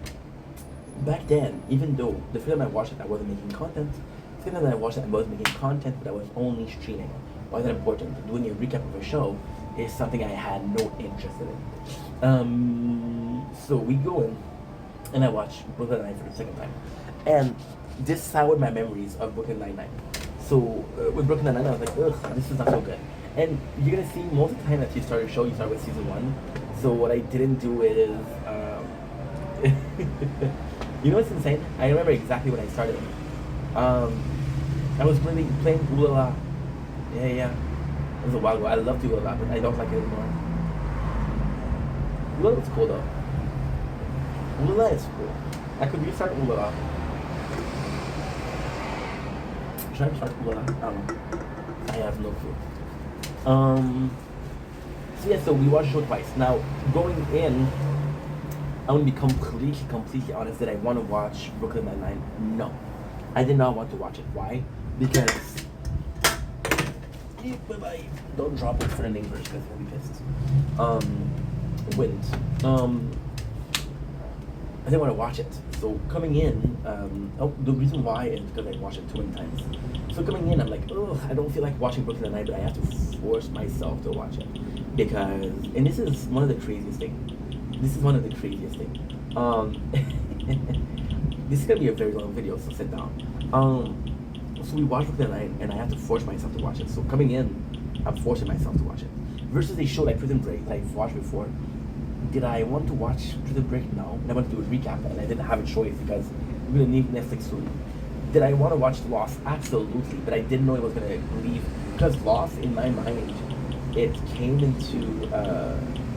back then, even though the first time I watched it, I wasn't making content. The second time I watched it, I was making content, but I was only streaming. why is that important? Doing a recap of a show is something I had no interest in. So we go in, and I watch Brooklyn Nine-Nine for the second time, and this soured my memories of Brooklyn Nine-Nine. So with Brooklyn Nine-Nine, I was like, ugh, this is not so good. And you're gonna see most of the time that you start a show, you start with season 1. So what I didn't do is, you know what's insane? I remember exactly when I started. I was playing Ooh La La. Yeah. It was a while ago. I loved Ooh La La, but I don't like it anymore. Ooh La La was cool though. Ooh La La is cool. I could restart Ooh La La. Should I restart Ooh La La? I don't know. I have no clue. So yeah, so we watched the show twice. Now, going in, I want to be completely honest that I want to watch Brooklyn Nine-Nine. No. I did not want to watch it. Why? Because... Don't drop it for the neighbors because they'll be pissed. Wind. I didn't want to watch it. So coming in, the reason why is because I watched it too many times. So coming in, I'm like, oh, I don't feel like watching Brooklyn Nine-Nine, but I have to force myself to watch it. Because, and this is one of the craziest things. This is gonna be a very long video, so sit down. So we watched Brooklyn Nine-Nine, and I have to force myself to watch it. So coming in, I'm forcing myself to watch it. Versus a show like Prison Break that I've watched before. Did I want to watch Prison Break? No. And I wanted to do a recap, and I didn't have a choice because we're gonna leave Netflix soon. Did I want to watch Lost? Absolutely, but I didn't know it was gonna leave because Lost, in my mind, it came into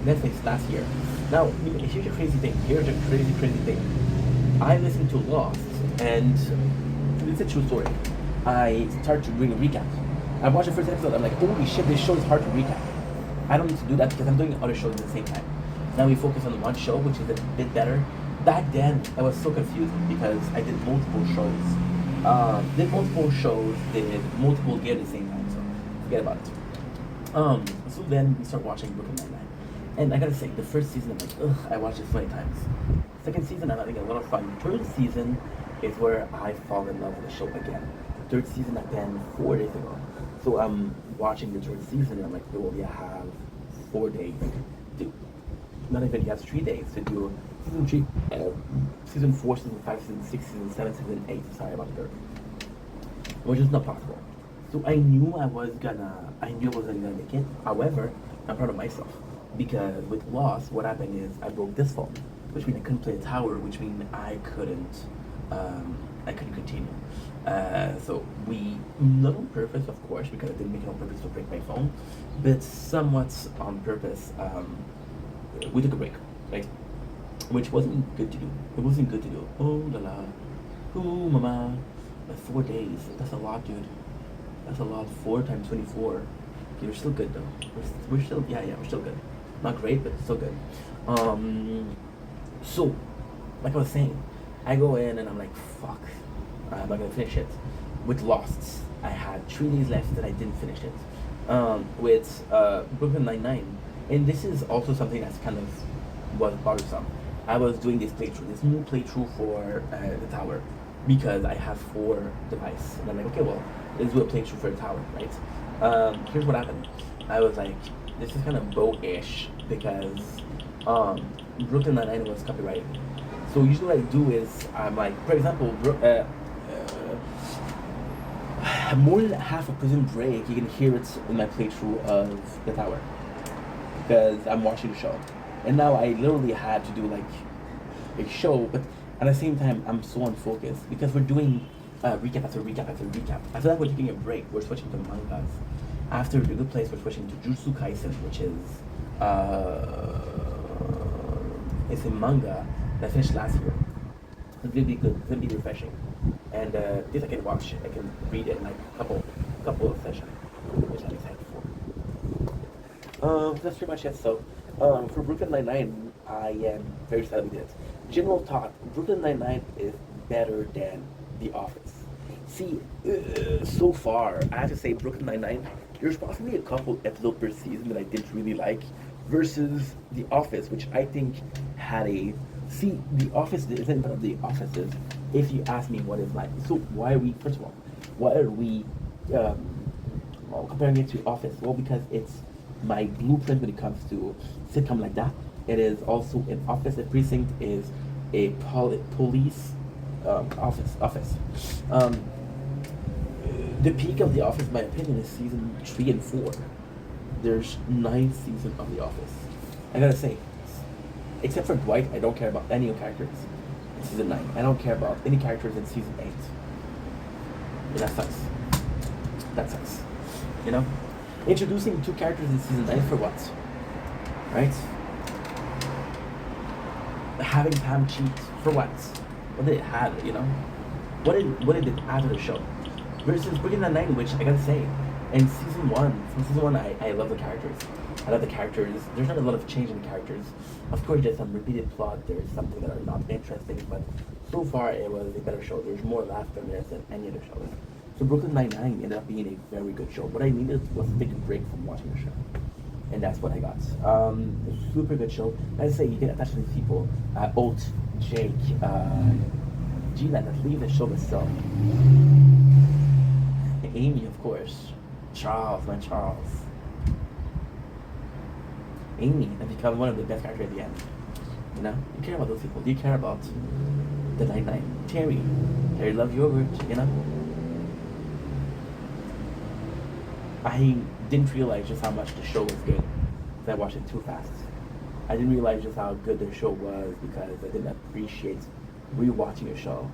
Netflix last year. Now, here's a crazy thing. Crazy thing. I listened to Lost, and it's a true story. I started to bring a recap. I watched the first episode. I'm like, holy shit, this show is hard to recap. I don't need to do that because I'm doing other shows at the same time. Now we focus on one show, which is a bit better. Back then, I was so confused because I did multiple shows. Did multiple games at the same time, so forget about it. So then we start watching Brooklyn Nine-Nine. And I gotta say, the first season, I'm like, ugh, I watched it so many times. Second season, I'm having a lot of fun. Third season is where I fall in love with the show again. Third season happened 4 days ago. So I'm watching the third season and I'm like, oh, you have 4 days to, not even, you have 3 days to do season 3, season 4, season 5, season 6, season 7, season 8, sorry about the third. Which is not possible. So I knew I wasn't gonna make it. However, I'm proud of myself. Because with Lost, what happened is I broke this phone, which means I couldn't play a tower, which means I couldn't continue. So we, not on purpose, of course, because I didn't make it on purpose to break my phone, but somewhat on purpose, we took a break, right? Which wasn't good to do. It wasn't good to do. Oh la la, oh mama, but 4 days, that's a lot, dude. That's a lot. 4 times 24. Okay, we're still good though. We're still, yeah, we're still good. Not great, but still good. So, like I was saying, I go in and I'm like, fuck, I'm not gonna finish it. With Lost, I had 3 days left and I didn't finish it. With Brooklyn Nine-Nine, and this is also something that's kind of was bothersome. I was doing this new playthrough for the tower, because I have 4 devices. And I'm like, okay, well, let's do a playthrough for the tower, right? Here's what happened. I was like, this is kind of bow-ish, because Brooklyn Nine-Nine was copyrighted. So usually what I do is, I'm like, for example, more than half of Prison Break, you can hear it in my playthrough of the tower, because I'm watching the show. And now I literally had to do like a show, but at the same time, I'm so unfocused, because we're doing recap after recap after recap. I feel like we're taking a break. We're switching to mangas. After The Good Place, we're switching to Jujutsu Kaisen, which is it's a manga that finished last year. It's really good. It's gonna be refreshing, and this I can watch. I can read it in like a couple of sessions, which I'm excited for. That's pretty much it. So, for Brooklyn Nine-Nine, I am very excited with it. General thought: Brooklyn Nine-Nine is better than The Office. See, so far, I have to say, Brooklyn Nine-Nine, there's possibly a couple episodes per season that I didn't really like, versus The Office, which I think had a... See, The Office isn't one of the offices, if you ask me what it's like. So why are we, first of all, why are we comparing it to Office? Well, because it's my blueprint when it comes to sitcom like that. It is also an Office. A precinct is a police office. Um, the peak of The Office, in my opinion, is season 3 and 4. There's 9 seasons of The Office. I gotta say, except for Dwight, I don't care about any of the characters in season 9. I don't care about any characters in season 8. And that sucks. That sucks. You know? Introducing 2 characters in season 9 for what? Right? Having Pam cheat for what? What did it add, you know? What did it add to the show? Versus Brooklyn Nine-Nine, which I gotta say, in from season one, I love the characters. I love the characters. There's not a lot of change in the characters. Of course, there's some repeated plot. There's something that are not interesting, but so far it was a better show. There's more laughter in there than any other show. So Brooklyn Nine-Nine ended up being a very good show. What I needed was to take a break from watching the show. And that's what I got. A super good show. As I say, you get attached to these people. Oat, Jake, Gina that leave the show itself. Amy, of course. Charles. Amy has become one of the best characters at the end. You know? You care about those people. You care about the Nine-Nine. Terry loves yogurt, you know? I didn't realize just how much the show was good because I watched it too fast. I didn't realize just how good the show was because I didn't appreciate rewatching a show.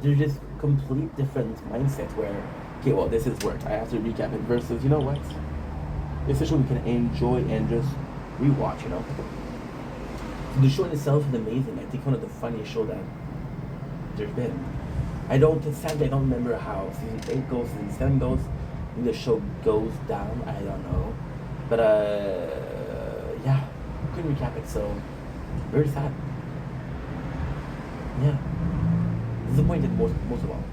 There's just complete different mindset where, okay, well, this is work. I have to recap it versus, you know what? It's a show we can enjoy and just rewatch, you know? So the show in itself is amazing. I think one of the funniest shows that there's been. Sadly, I don't remember how season 8 goes, season 7 goes. Maybe the show goes down, I don't know. But, yeah, couldn't recap it, so very sad. Yeah. Disappointed most of all.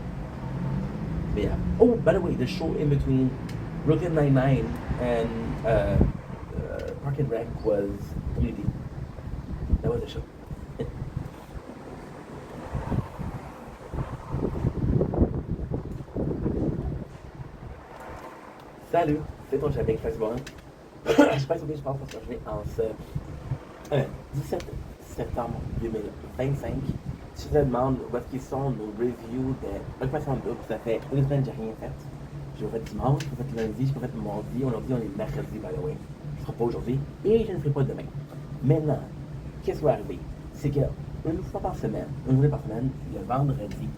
But yeah. Oh, by the way, the show in between Brooklyn Nine-Nine and Park and Rec was Community. That was the show. Salut, c'est ton Jamaique Facebook. Je sais pas si je parle parce que je vais en ce 17 septembre 2025. Si je te demande où est-ce qu'ils sont nos reviews de Occupation Double, ça fait une semaine que j'ai rien fait. J'ai fait dimanche, j'ai fait lundi, j'ai fait mardi, aujourd'hui on est mercredi by the way. Je ne ferai pas aujourd'hui et je ne ferai pas demain. Maintenant, qu'est-ce qui va arriver? C'est que une journée par semaine, le vendredi,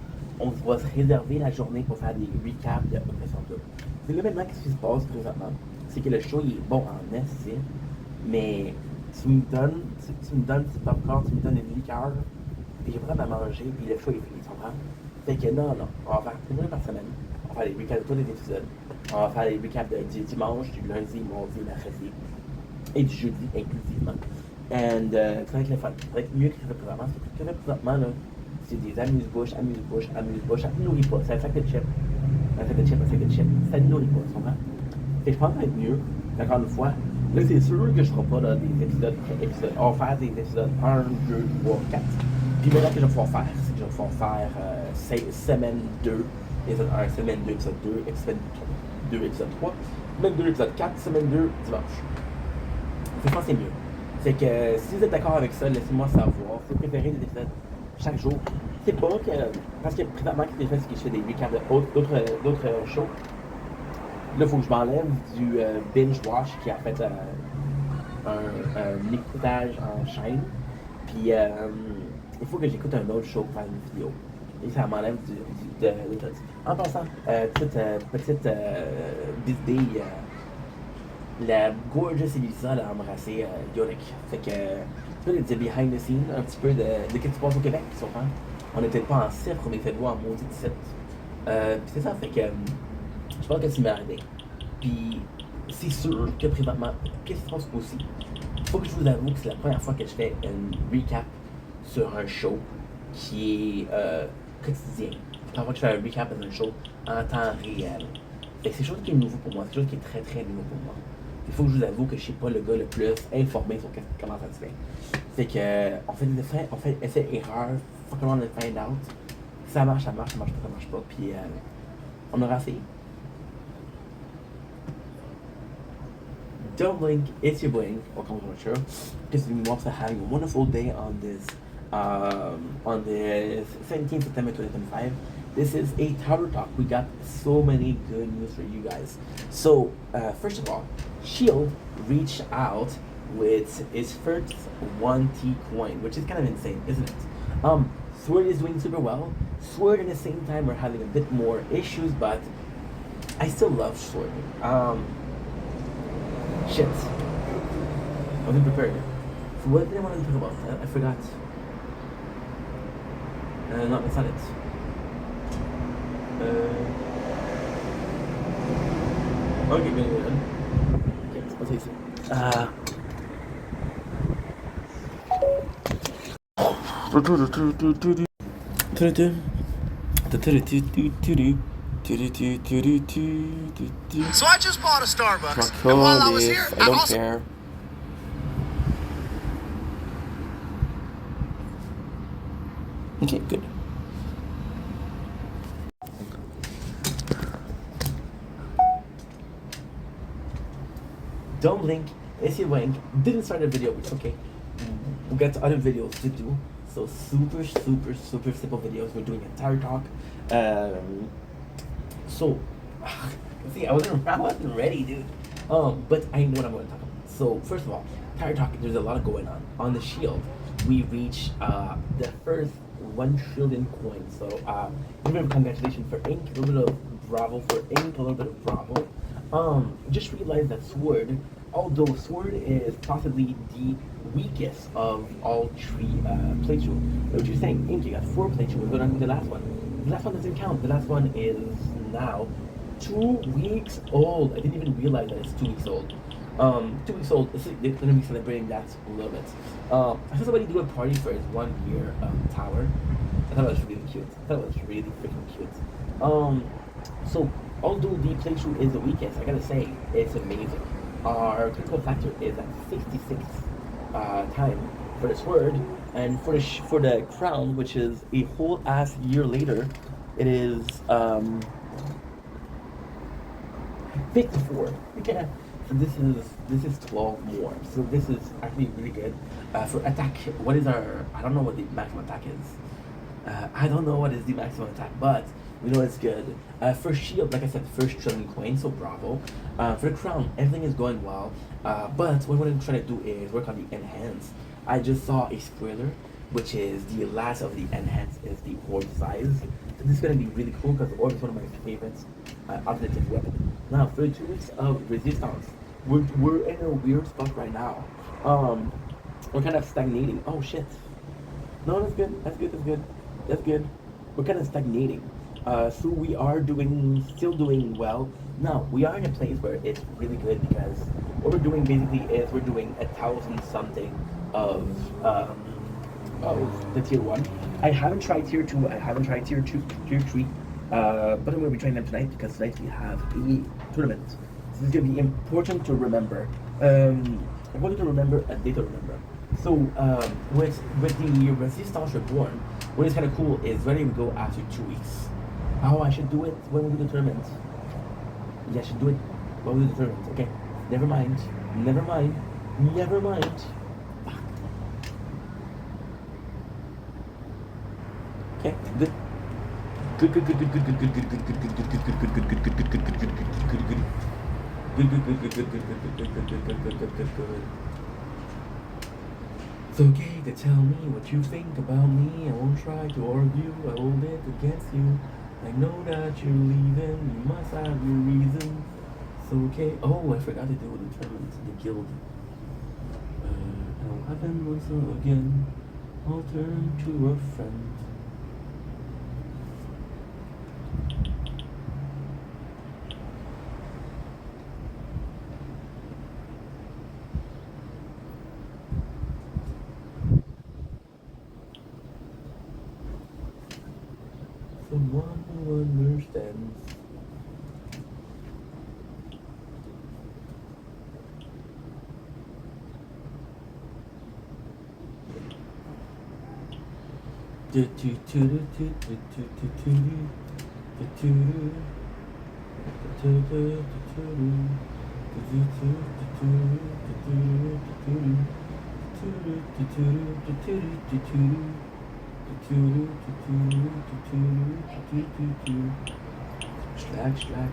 on va se réserver la journée pour faire des recaps de Occupation Double. C'est là maintenant qu'est-ce qui se passe présentement. C'est que le show il est bon en estime, mais tu me donnes du popcorn, tu me donnes une liqueur, puis j'ai vraiment à manger, puis le show est fini, tu comprends? Fait que non, on va faire une journée par semaine. On va faire les recaps de tous les épisodes. On va faire les recaps du dimanche, du lundi, mardi, mercredi, et du jeudi inclusivement. And ça va être le fun. Ça va être mieux que ce que je fais présentement. Ce que je fais présentement, là, c'est des amuse-bouches. Ça ne nourrit pas. C'est un sac de chips. Ça ne nourrit pas, tu comprends? Fait que je pense que ça va être mieux. Encore une fois, là, c'est sûr que je ne ferai pas là, des épisodes. On va faire des épisodes 1, 2, 3, 4. Puis maintenant que je vais pouvoir faire, c'est que je vais pouvoir faire semaine 2, épisode 1, semaine 2, épisode 2, épisode 2, épisode 3, semaine 2, épisode 4, semaine 2, dimanche. Je pense que c'est mieux. Fait que si vous êtes d'accord avec ça, laissez-moi savoir. Si vous préférez des épisodes chaque jour, c'est pas que. Parce que présentement, ce que je fais, c'est que je fais des recaps d'autres shows. Là, il faut que je m'enlève du binge watch qui a fait un écoutage en chaîne. Puis il faut que j'écoute un autre show pour faire une vidéo. Et ça m'enlève de En passant, petite idée, la gorgeous Elisa a embrassé Yorick. Fait que un petit peu de behind the scenes, un petit peu de ce qui se passe au Québec, tu comprends? On n'était pas en cifre, mais fait voir en maudit site. Puis c'est ça, fait que je pense que c'est merdé. Puis c'est sûr que présentement, qu'est-ce qui se passe aussi? Il faut que je vous avoue que c'est la première fois que je fais une recap sur un show qui est quotidien. C'est la première fois que je fais un recap dans un show en temps réel. Fait que c'est quelque chose qui est nouveau pour moi, c'est quelque chose qui est très très nouveau pour moi. Il faut que je vous avoue que je ne suis pas le gars le plus informé sur comment ça se fait. Fait que on fait essai-erreur, fuck around and find out. Ça marche pas. Puis on aura essayé. Don't blink, it's your blink. Welcome to the show. Because we also having a wonderful day on this 17th September 2025. This is a Tower Talk. We got so many good news for you guys. So, first of all, Shield reached out with its first 1T coin, which is kind of insane, isn't it? Sword is doing super well. Sword, at the same time, are having a bit more issues, but I still love Sword. Shit. I wasn't prepared. So what did I want to talk about? I forgot. No, it's not it. Okay, good. Okay, what's it say?
So I just bought a Starbucks.
And
while I was here,
I don't care. Okay, good. Don't blink, it's your wank. Didn't start a video, but okay. We got other videos to do. So super simple videos. We're doing a Tower Talk. So see, I wasn't ready, dude. But I know what I'm going to talk about. So first of all, Tower Talk. There's a lot going on. On the Shield, we reached the first 1 trillion coin. So a little bit of congratulations for Ink, a little bit of bravo for Ink, a little bit of bravo. Just realized that Sword, although Sword is possibly the weakest of all 3 playthrough. What you're saying, Ink, you got 4 playthrough. We're going on with the last one. The last one doesn't count. The last one is now 2 weeks old. I didn't even realize that it's 2 weeks old. 2 weeks old. They're gonna be celebrating that a little bit. I saw somebody do a party for his 1 year tower. I thought it was really cute. I thought it was really freaking cute. So although the playthrough is the weakest, I gotta say it's amazing. Our critical factor is at 66 time for the Sword, and for the Crown, which is a whole ass year later, it is 54. Okay. So this is 12 more. So this is actually really good. For attack, what is our? I don't know what the maximum attack is. I don't know what is the maximum attack, but we know it's good. For Shield, like I said, first trillion coin, so bravo. For the Crown, everything is going well. But what I'm trying to do is work on the enhance. I just saw a spoiler, which is the last of the enhance is the orb size. So this is gonna be really cool because the orb is one of my favorite alternative weapon. Now for the 2 weeks of resistance, we're in a weird spot right now. We're kind of stagnating. Oh shit. No, that's good. That's good. We're kind of stagnating. So we are still doing well. Now we are in a place where it's really good because what we're doing basically is we're doing 1,000 something of the tier 1. I haven't tried tier 2. I haven't tried tier 3. But I'm going to be trying them tonight because tonight we have a tournament. This is going to be important to remember. I wanted to remember a day to remember. So with the Resistance Reborn, what is kind of cool is ready to go after 2 weeks. Oh, I should do it when we do the tournament. Yeah, I should do it when we do the tournament. Okay, never mind. Okay, good. It's okay to tell me what you think about me. I won't try to argue. I hold it against you. I know that you're leaving. You must have your reasons. It's okay. Oh, I forgot to do the tournament, the guild. I'll happen once again. I'll turn to a friend. Someone who understands.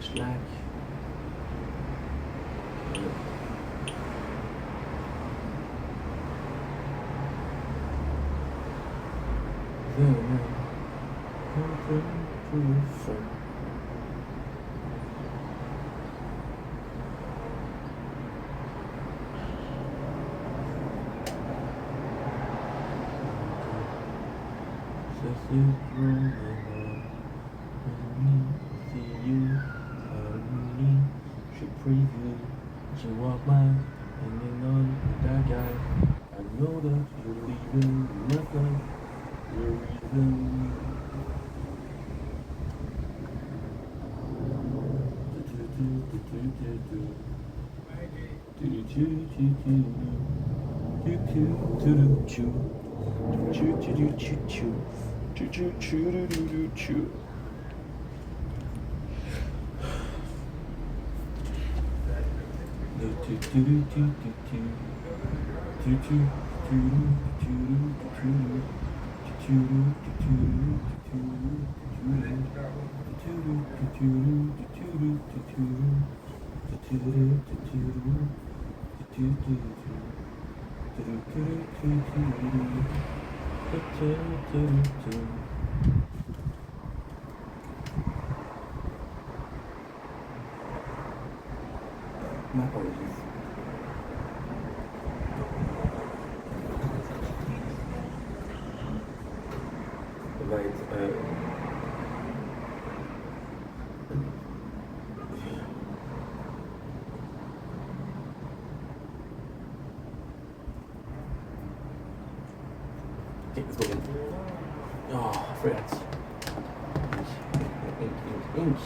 Slack. See you, she preview, she walk mine, and then on that guy. I know that you're leaving, nothing, you're reason. My apologies. Right, okay, let's go again. Oh, I forgot. Ink.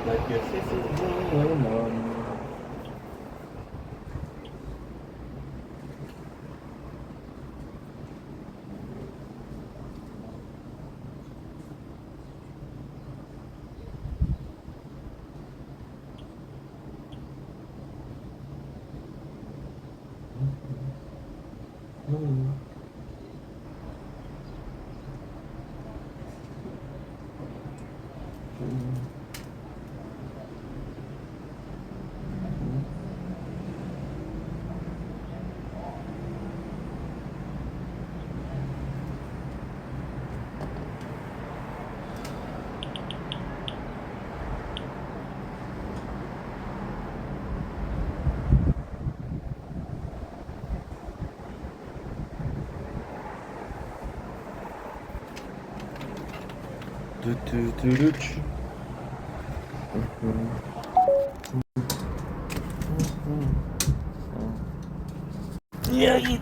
Like your sister's going on. Yeah, eat.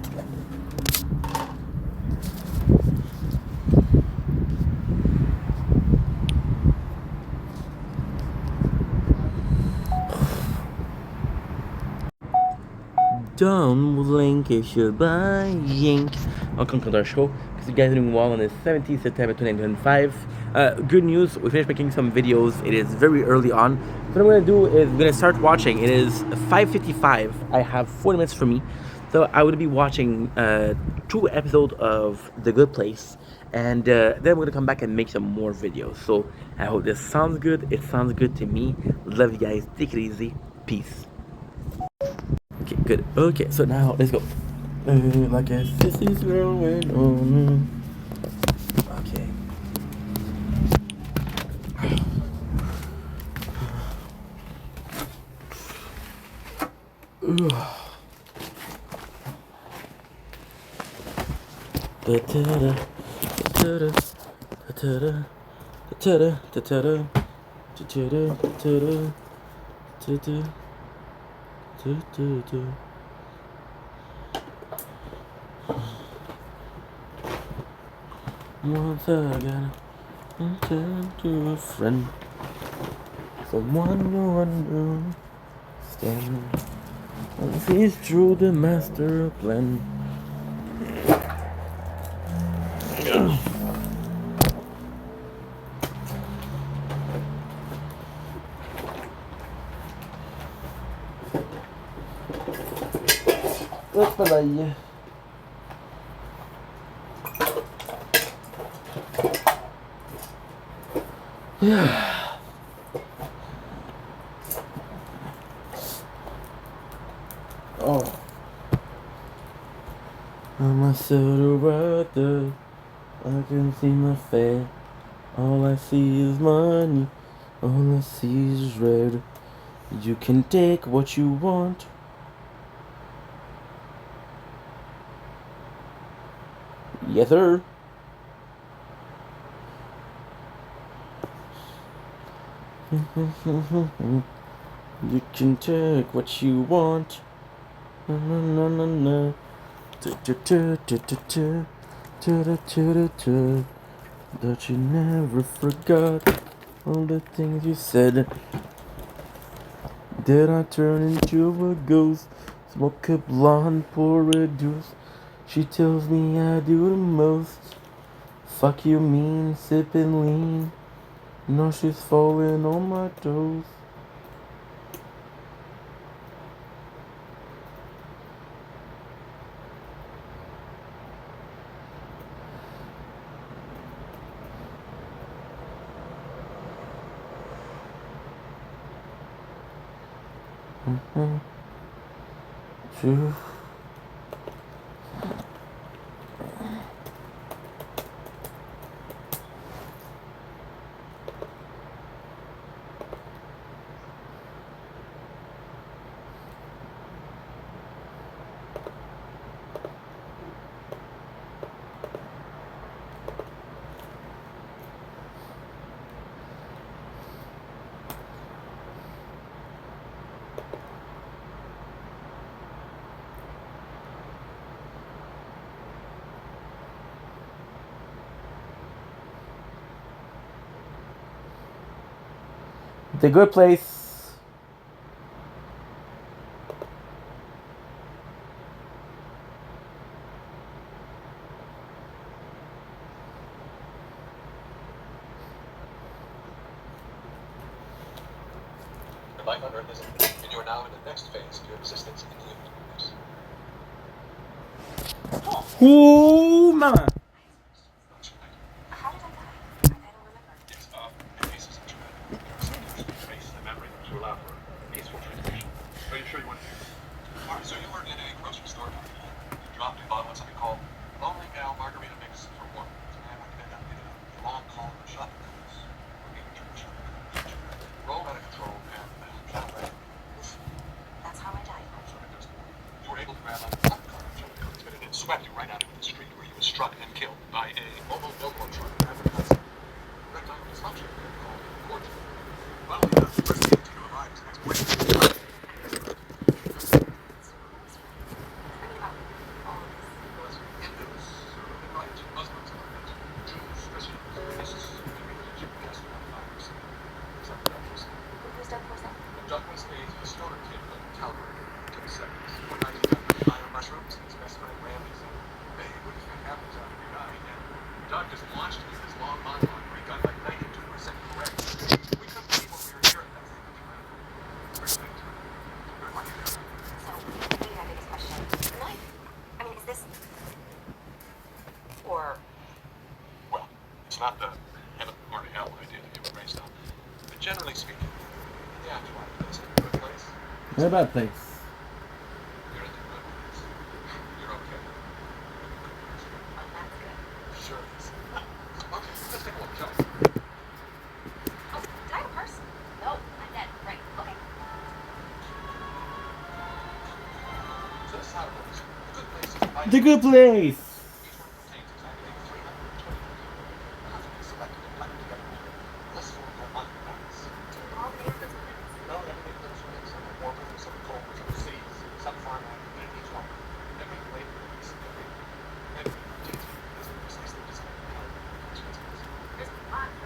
Dumb Lancashire by Yank. I'll conclude our show because you guys are doing well on the 17th September 2025. Good news, we finished making some videos. It is very early on. What I'm gonna do is I'm gonna start watching. It is 5:55. I have 40 minutes for me. So I would be watching 2 episodes of The Good Place, and then we're gonna come back and make some more videos. So I hope this sounds good. It sounds good to me. Love you guys. Take it easy. Peace. Okay, good. Okay, so now let's go. Like a sissy's going on. Okay. Once again. and turn to a friend. Someone you understand. If he's true, the master plan. Hoppa. Oh. I'm a silhouette. I can see my face. All I see is money. All I see is red. You can take what you want. Yes, sir. You can take what you want. Na na na na. That you never forgot all the things you said. Did I turn into a ghost? Smoke a blonde, pour a deuce. She tells me I do the most. Fuck you mean, sippin' lean. Now she's falling on my toes. True. The Good Place.
Your life on Earth is ended, and you are now in the next phase of your existence in the universe.
Ooh, mama.
How did I die? I don't remember.
It's in cases of traumatic trace the memory to allow for a peaceful transition. Are you sure you want to do this? Alright, so you were in a grocery store. You dropped a bottle of something called Lonely Gal Margarita Mix for one. And when you ended up getting a long call from the shop, rolled out of control and shot away.
That's how I died.
You were able to grab a cop car and it swept you right out into the street where you were struck and killed by a mobile billboard truck advertising rectangle dysfunction called Fortune. Well, the first thing to arrive is next week. Doug was a stoner kid from Calgary in the 70s. One night he got high on mushrooms and his best friend Ramsey said, "Hey, what do you think happens after you die?" And Doug just launched into this long monologue where he got like 92% correct. We couldn't believe what we were hearing. That's the great thing. Good luck.
So, maybe my biggest question. Life? I mean, is this... Or...
Well, it's not the heaven or hell idea that you were raised on. But generally speaking, the afterlife is a good place.
What about place?
You're in the good place. You're okay.
that's good.
Sure it is. Okay, let's take a look, shall we?
Oh, did I have a purse? No, I'm dead. Right, okay.
So this is how it works. The good place is a
The Good Place.
Each one contains exactly 320 carefully selected and blended together blissful harmonic notes.
All the neighborhoods were nice.
No, everything lives in some are warmer, some are colder, some are cities, some farmland, and each one. Every flavor is every detail is precisely designed to help.
There's a lot of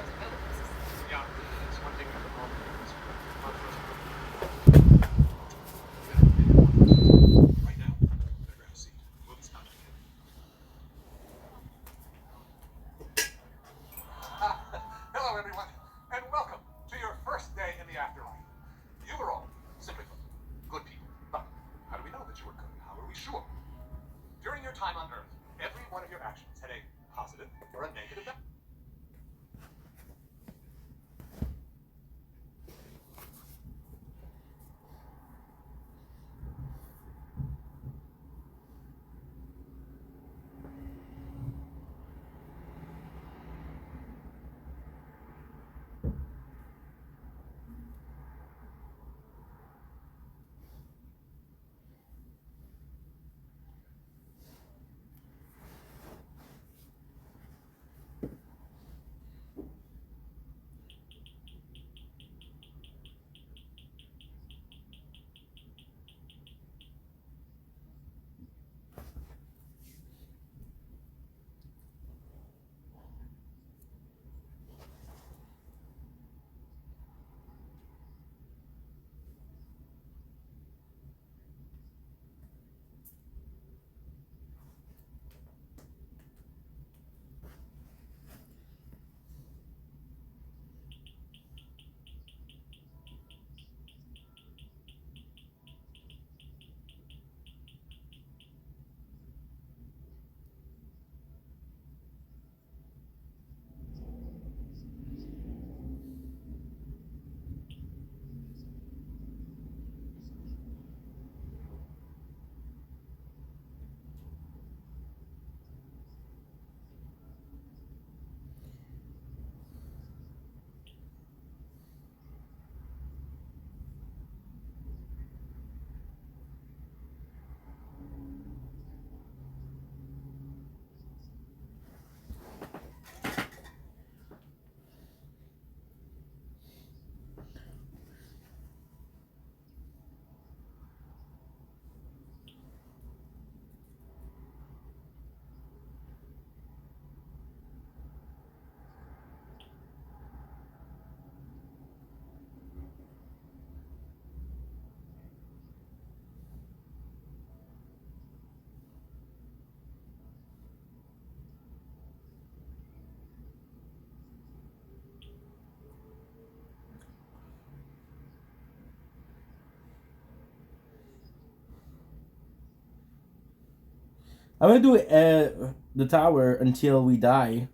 I'm gonna do the tower until we die.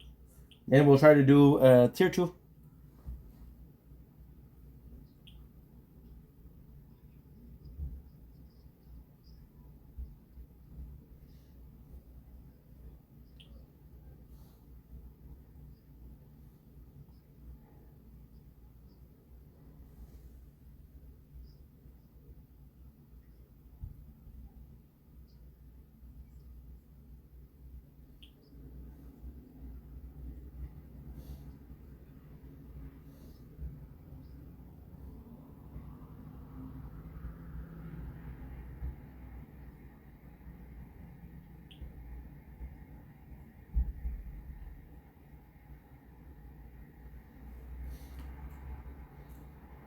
Then we'll try to do tier 2.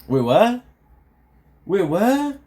Wait, what? Wait, what?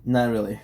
Not really.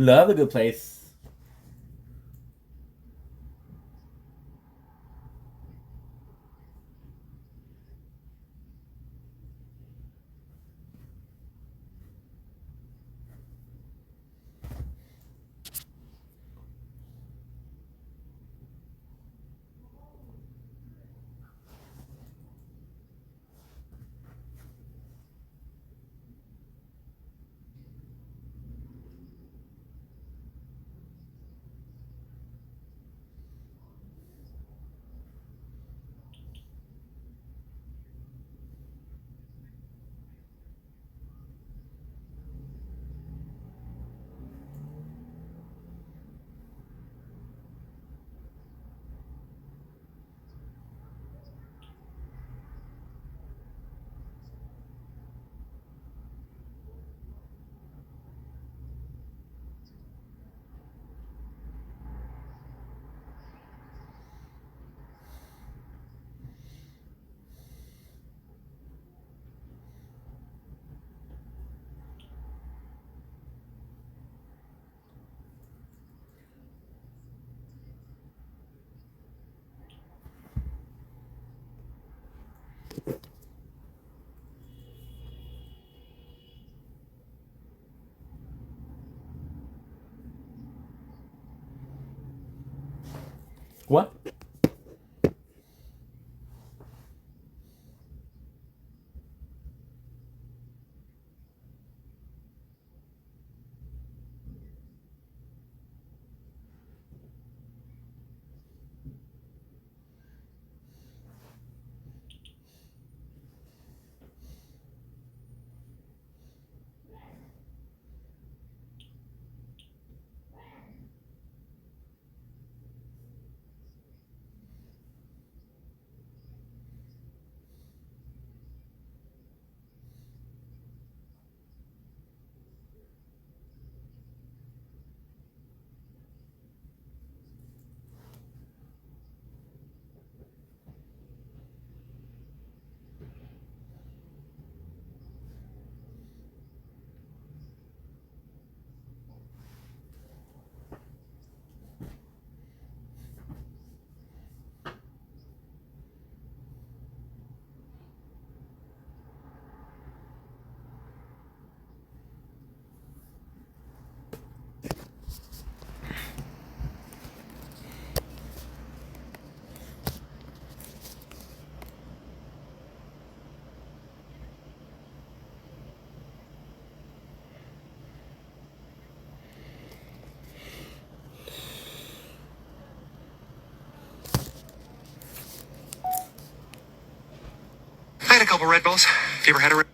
Love The Good Place.
couple Red Bulls? Have you ever had a Red Bull?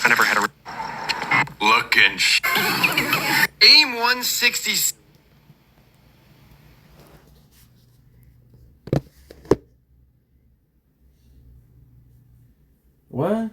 I never had a
Looking
AIM 160.
What?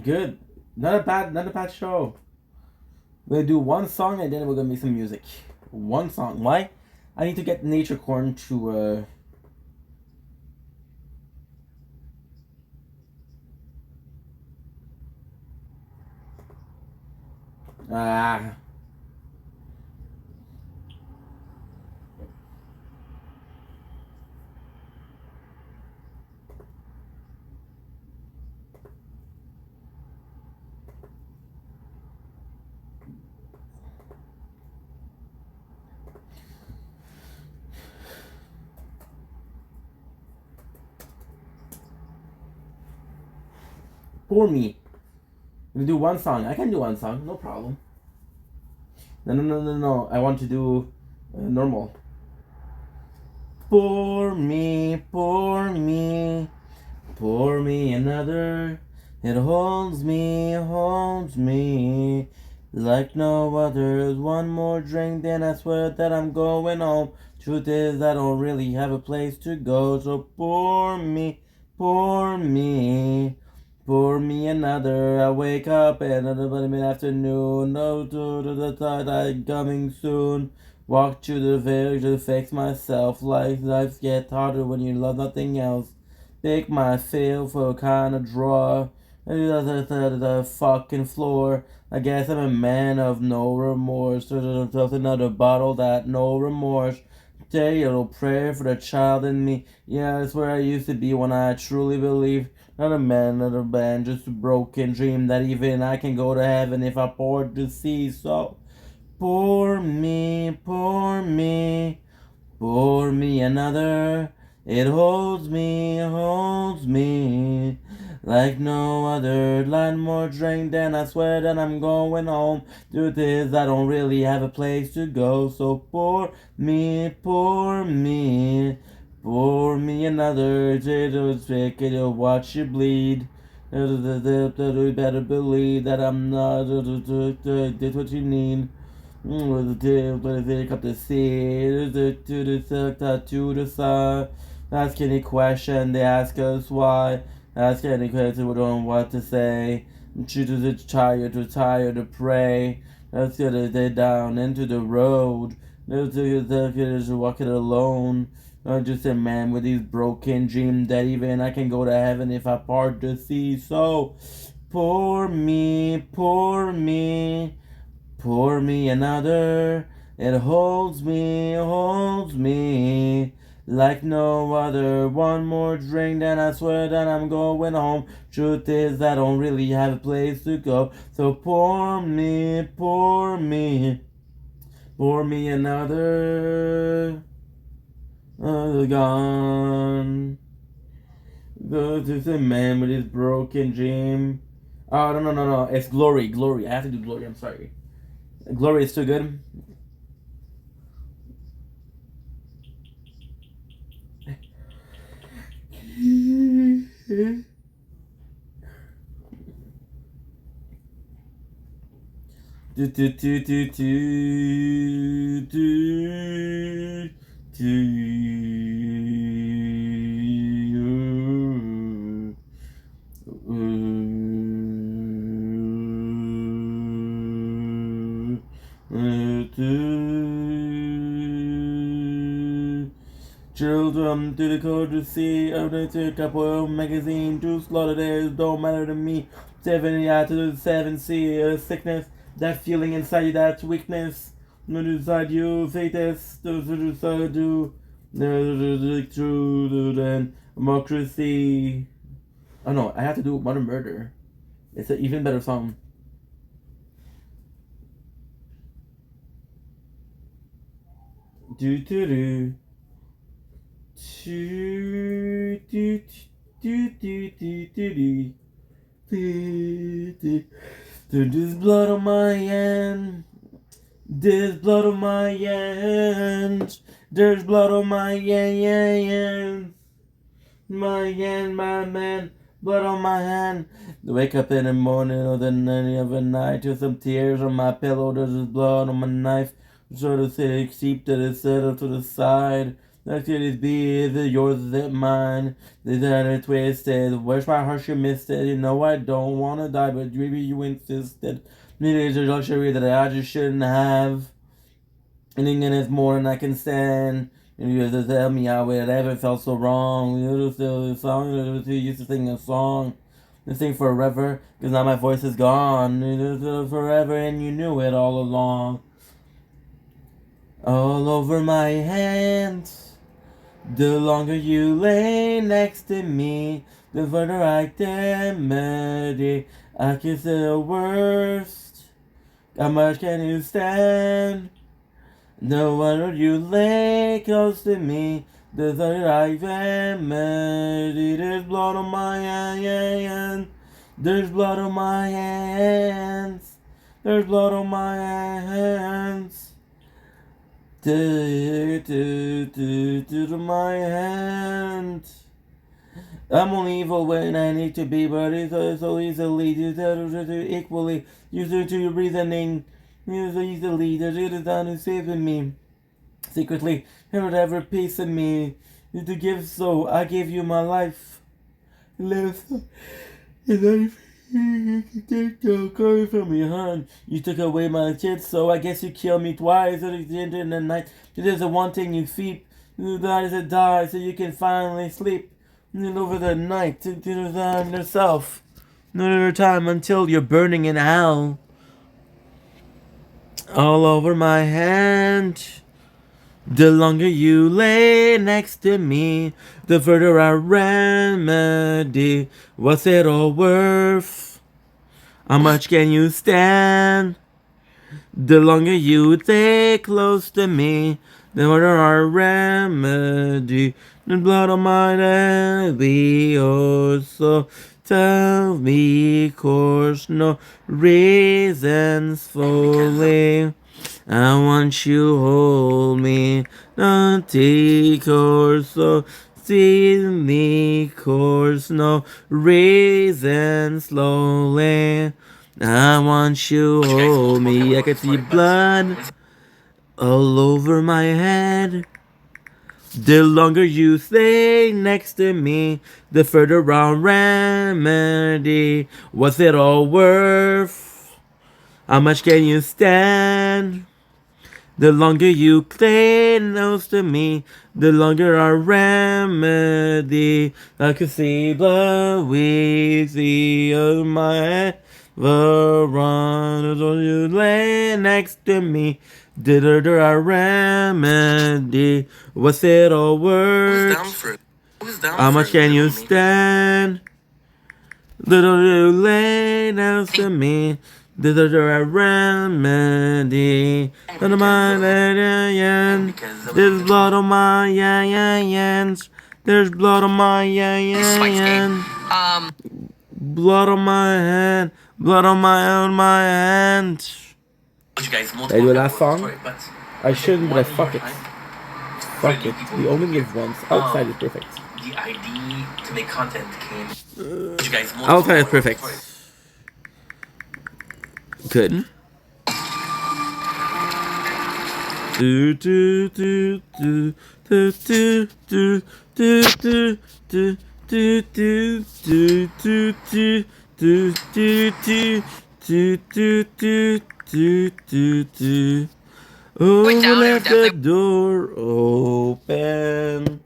Good. Not a bad show. We're gonna do one song and then we're gonna make some music. One song. Why? I need to get Nature Corn to for me. I'm gonna do one song. I can do one song, no problem. No. I want to do normal. Pour me another. It holds me like no other. One more drink, then I swear that I'm going home. Truth is, I don't really have a place to go. So pour me another. I wake up at another mid-afternoon. No to the thought I'm coming soon. Walk to the village to fix myself. Life gets harder when you love nothing else. Pick my fill for a kind of draw. The fucking floor. I guess I'm a man of no remorse. There's another bottle that no remorse. Say a little prayer for the child in me. Yeah, that's where I used to be when I truly believed. Not a man, not a band, just a broken dream that even I can go to heaven if I poured the sea. So pour me another. It holds me like no other. Line more drink, then I swear that I'm going home. Truth is, I don't really have a place to go. So pour me another. Just pick it, you'll watch you bleed. You better believe that I'm not. That's what you need. Up the sea, to the side. Ask any question, they ask us why. Ask any question, we don't know what to say. Choose tired to pray. Let's get it down into the road. Let's walk it alone. I'm just a man with these broken dreams that even I can go to heaven if I part the sea. So pour me another. It holds me like no other. One more drink, then I swear that I'm going home. Truth is, I don't really have a place to go. So pour me another. Gone. There's a man with his broken dream. Oh, no. It's Glory. I have to do Glory. I'm sorry. Glory is too good. Children to the code to see, to a couple magazine, to slaughter theirs, don't matter to me. 7 to the 7C, sickness, that feeling inside you, that weakness. No inside you, fetus, those who do, true, then democracy. Oh no, I have to do Modern Murder. It's an even better song. Do. There's blood on my hand. There's blood on my hands. There's blood on my hands. My hand, my man. Blood on my hand. Wake up in the morning or the night of a night to some tears on my pillow. There's blood on my knife. Sort of say keep to the settle to the side. That could it be? Is it yours? Is it mine? Is it twisted? Where's my heart? You missed it. You know I don't wanna die, but maybe you insisted. Maybe it's a luxury that I just shouldn't have. And then it's more than I can stand. And you just tell me how it ever felt so wrong. You used to song, you used to sing a song. You sing forever, cause now my voice is gone. You used forever and you knew it all along. All over my hands. The longer you lay next to me, the further I remedy. I can say the worst. How much can you stand? The longer you lay close to me, the further I remedy. There's blood on my hands. There's blood on my hands. There's blood on my hands. To my hand. I'm only evil when I need to be, but it's so easily equally used to your reasoning. So easily that it is down and saving me. Secretly, every piece of me to give, so I gave you my life. Live life. Coming from your hand, you took away my kids, so I guess you killed me twice at the end of the night. There's the one thing you feed, you die to die, so you can finally sleep. And over the night, to yourself, another time until you're burning in hell. All over my hand. The longer you lay next to me, the further I remedy. What's it all worth? How much can you stand? The longer you stay close to me, the further I remedy. The blood on my head be also. Tell me, course, no reasons fully. I want you hold me, not take or so. See me course, no reason slowly. I want you hold me. I can see blood all over my head. The longer you stay next to me, the further I'll remedy. What's it all worth? How much can you stand? The longer you stay close to me, the longer our remedy. I can see blood, we see of my head. The run, as you lay next to me, did our remedy. What's it all worth? How much can you stand? Little you lay next to me. This is a remedy. Blood on my hands. There's blood on my hands. There's blood on my hands. Blood on my hand. Blood on my hand. I do that song. I shouldn't, but I fuck it. Fuck it. We only live once. Outside is perfect.
The idea to make content came.
Outside is perfect. Good. Do do do do do do do do do do do do do do do do. Oh, let the door open.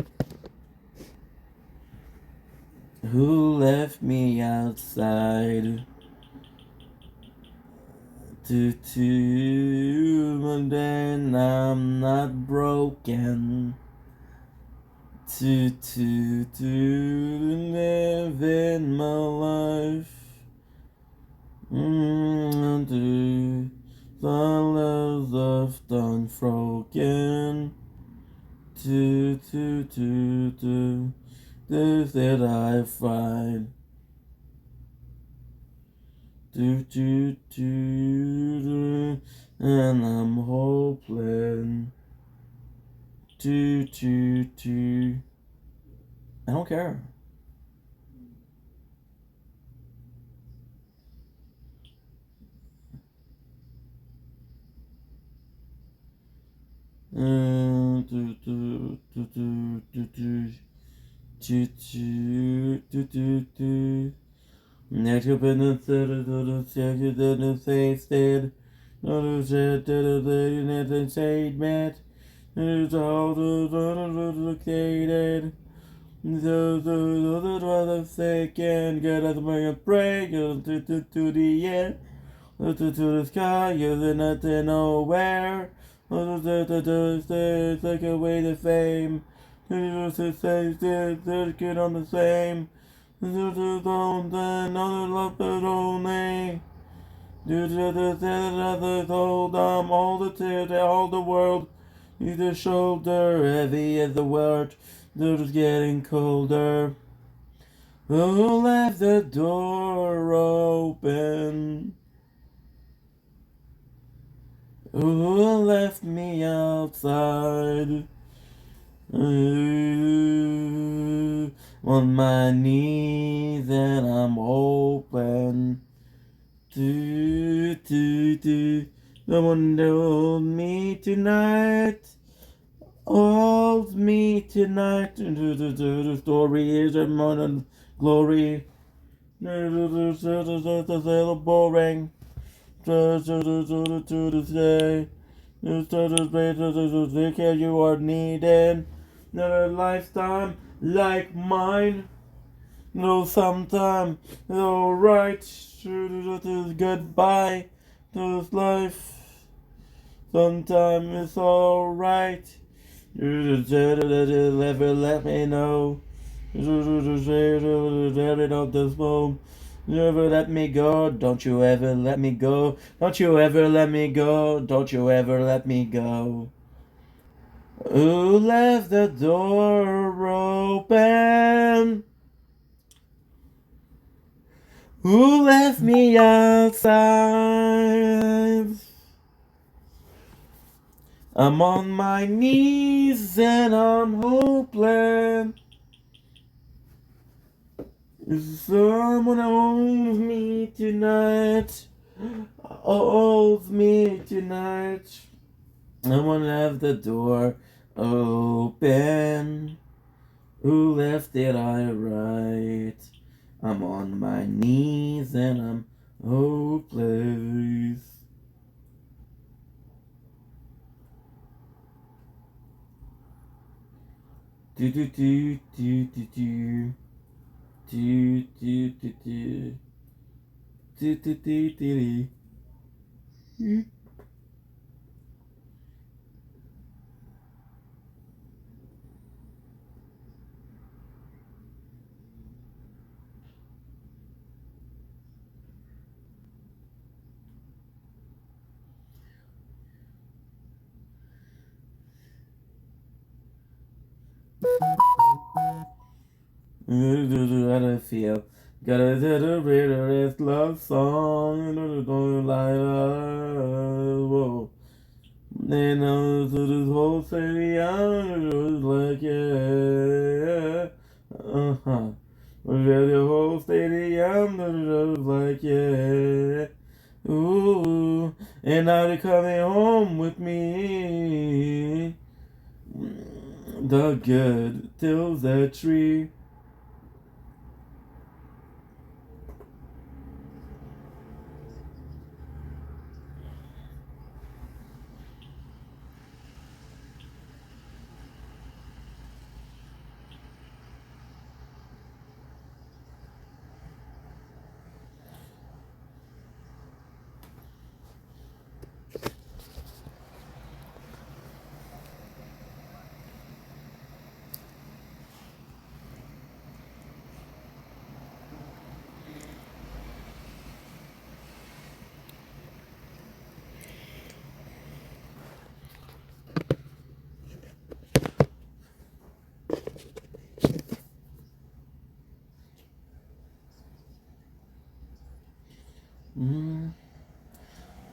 Who left me outside? But then I'm not broken. To live in my life. To the left unbroken. To this that I find. And I'm hoping. I don't care. Next up in the city, the second the safe said, no, the said, the said, met, it's all the located. The other second, get us bring a break to the end, to the sky, you're nothing nowhere. Take away the fame. Get on the same. Another love but only. Hold all the world. Either shoulder heavy as the world. It's getting colder. Who left the door open? Who left me outside? On my knees and I'm open. Someone hold me tonight. Hold me tonight. The story is a morning glory. The boring. To say. You are needed. Another lifetime like mine. No, sometime it's alright. Goodbye to this life. Sometime it's alright. Never let me know. Of this home. Never let me go. Don't you ever let me go. Don't you ever let me go. Don't you ever let me go. Who left the door open? Who left me outside? I'm on my knees and I'm hopeless. Is someone holds me tonight? Holds me tonight. Someone left the door open. Who left it I right? I'm on my knees and I'm hopeless. Do do do do do do do do do do do do do do. How do I feel? Gotta celebrate this love song. Don't light up. Whoa. Then to this whole city, I'm like, yeah. The whole stadium, like, yeah. Ooh. And now they're coming home with me. The good tills that tree.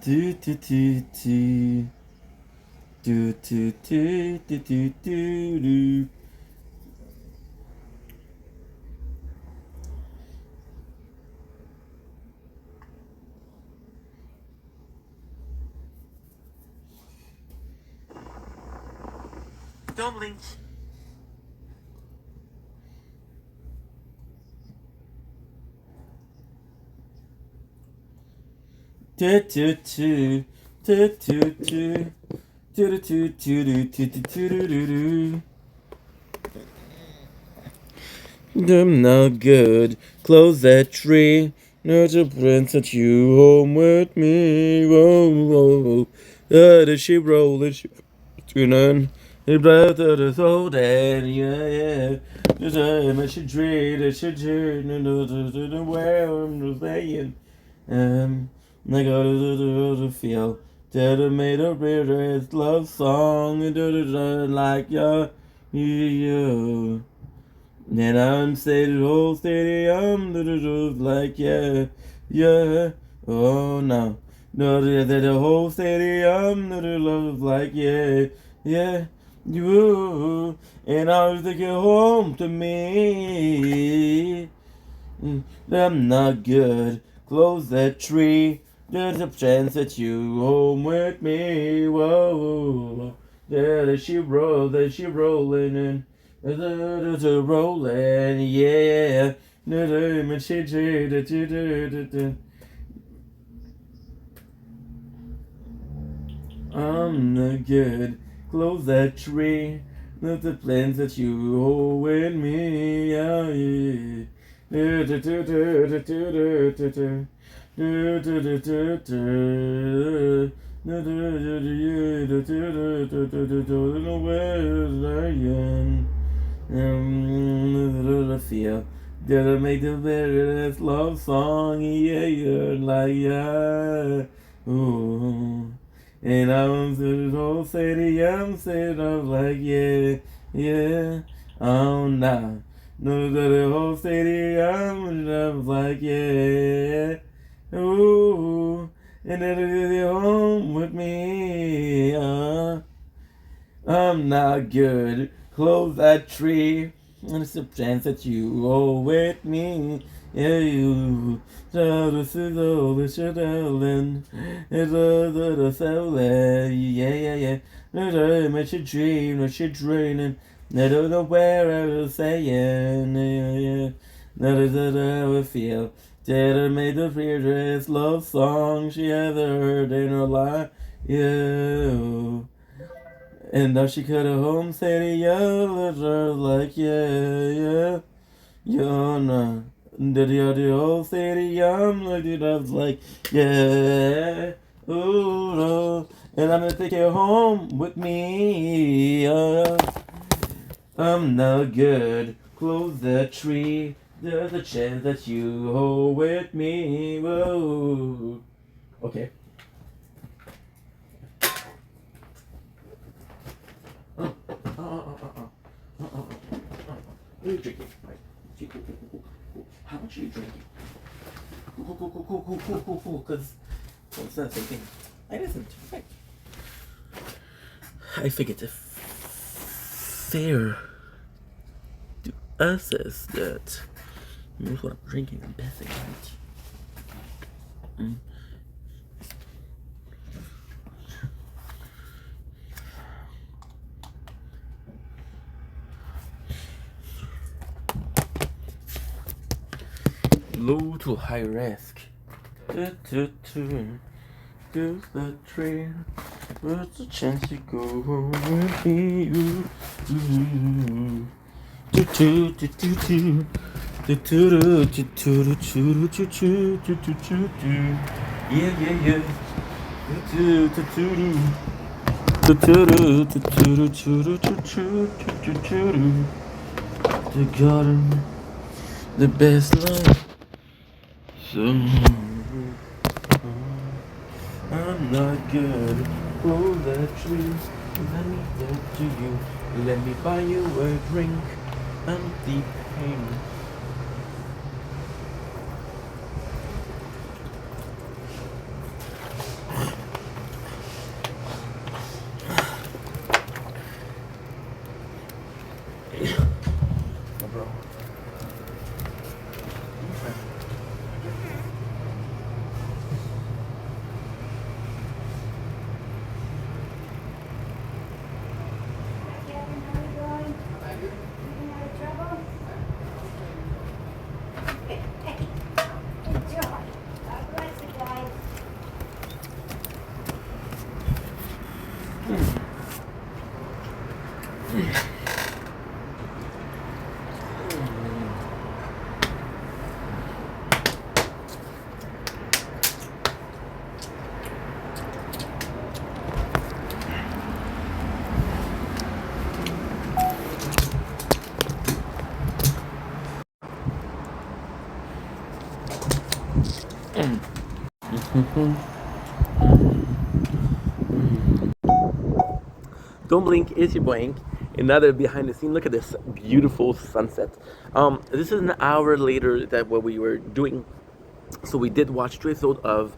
Do do do do do do do do do do.
Don't blink.
I'm not good. Close that tree. Nurture prince that you home with me. Whoa, whoa, whoa. The ship roll, the ship turning. The breath of the soul, and yeah. The time I should dream, I should turn into where I'm saying. I got to feel that I made a real love song and like you. And I'm saying the whole stadium, like yeah. Oh no, the whole stadium, love like yeah. You and I was thinking home to me. I'm not good. Close that tree. There's a chance that you home with me. Whoa, there she roll, there she rolling and. There's a rolling, yeah. I'm not good. Close that tree. Not the plans that you hold with me. Yeah, yeah. Feel did I make the very love song? Yeah, you're like yeah. Ooh. And I'm the whole city, I'm sitting up like yeah. Oh nah. No, the whole city, I'm up like yeah. Ooh. And then you're home with me. I'm not good. Close that tree. And it's a chance that you go with me. Yeah, you. This is all the shadowland. It's all the selling. Yeah. I should dream, I should dream. I don't know where I was saying. Yeah. That is how I feel. Did I made the weirdest love song she ever heard in her life? Yeah. And now she cut her home city, like yeah. You're not. The whole city, like it was like yeah. Ooh, no. And I'm gonna take you home with me. I'm not good. Close that tree. There's a chance that you hold with me. Whoa. Okay. What are you drinking? How much are you drinking? Cool. Because it's not the same thing. I listen to right. I think it's fair to assess that. Here's what I'm drinking. I'm passing right. Low to high risk. There's the train. What's the chance you go home with me? Yeah. The garden, the best love. So I'm not good. Pull that tree. Let me talk to you. Let me buy you a drink. I'm deep pain. Bro. Don't blink, it's your blank. Another behind the scene. Look at this beautiful sunset. This is an hour later than what we were doing. So we did watch 2 episodes of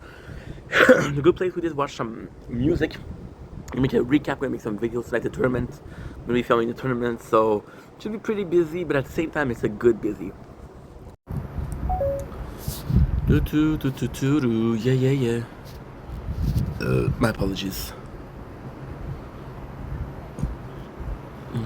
The Good Place. We did watch some music. We make a recap. We're gonna make some videos like the tournament. We're gonna be filming the tournament, so it should be pretty busy. But at the same time, it's a good busy. Yeah. My apologies. No.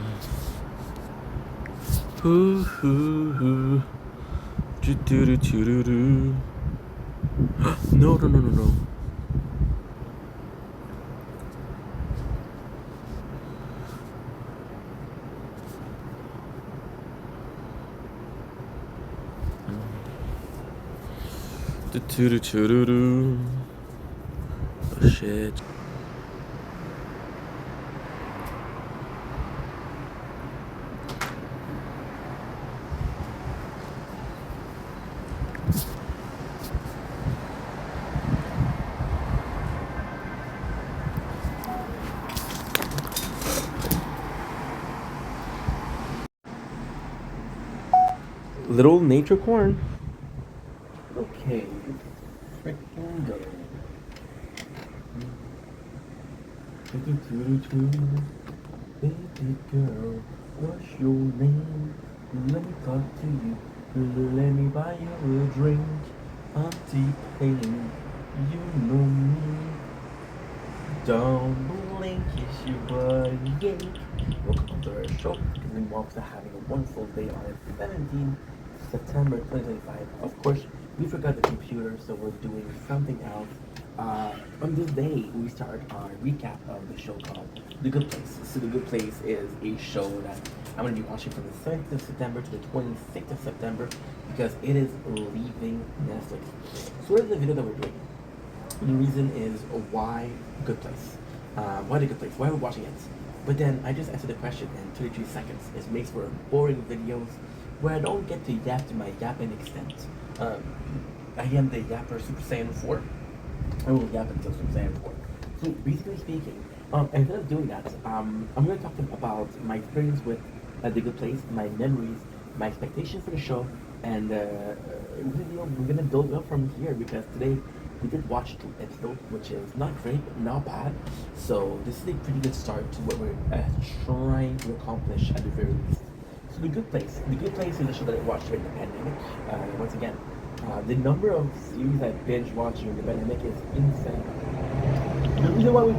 Oh shit. Little nature corn. Okay, freaking go. Baby girl, what's your name? Let me talk to you. Let me buy you a drink. I'm T-Pain. You know me. Don't blink, it's your buddy Yank. Welcome to our show. And Walks are having a wonderful day on the 17th September 2025. Of course, we forgot the computer, so we're doing something else. On this day, we start our recap of the show called The Good Place. So The Good Place is a show that I'm going to be watching from the 7th of September to the 26th of September because it is leaving Netflix. So what is the video that we're doing? The reason is why Good Place. Why The Good Place? Why are we watching it? But then I just answered the question in 33 seconds. It makes for boring videos where I don't get to yap to my yapping extent. I am the yapper Super Saiyan 4. I will yap until Super Saiyan 4. So basically speaking, instead of doing that, I'm going to talk about my experience with The Good Place, my memories, my expectations for the show, and we're going to build up from here because today we did watch 2 episodes, which is not great, but not bad. So this is a pretty good start to what we're trying to accomplish at the very least. So The Good Place. The Good Place is a show that I watched during the pandemic. Once again, the number of series I binge watched during the pandemic is insane. The reason why we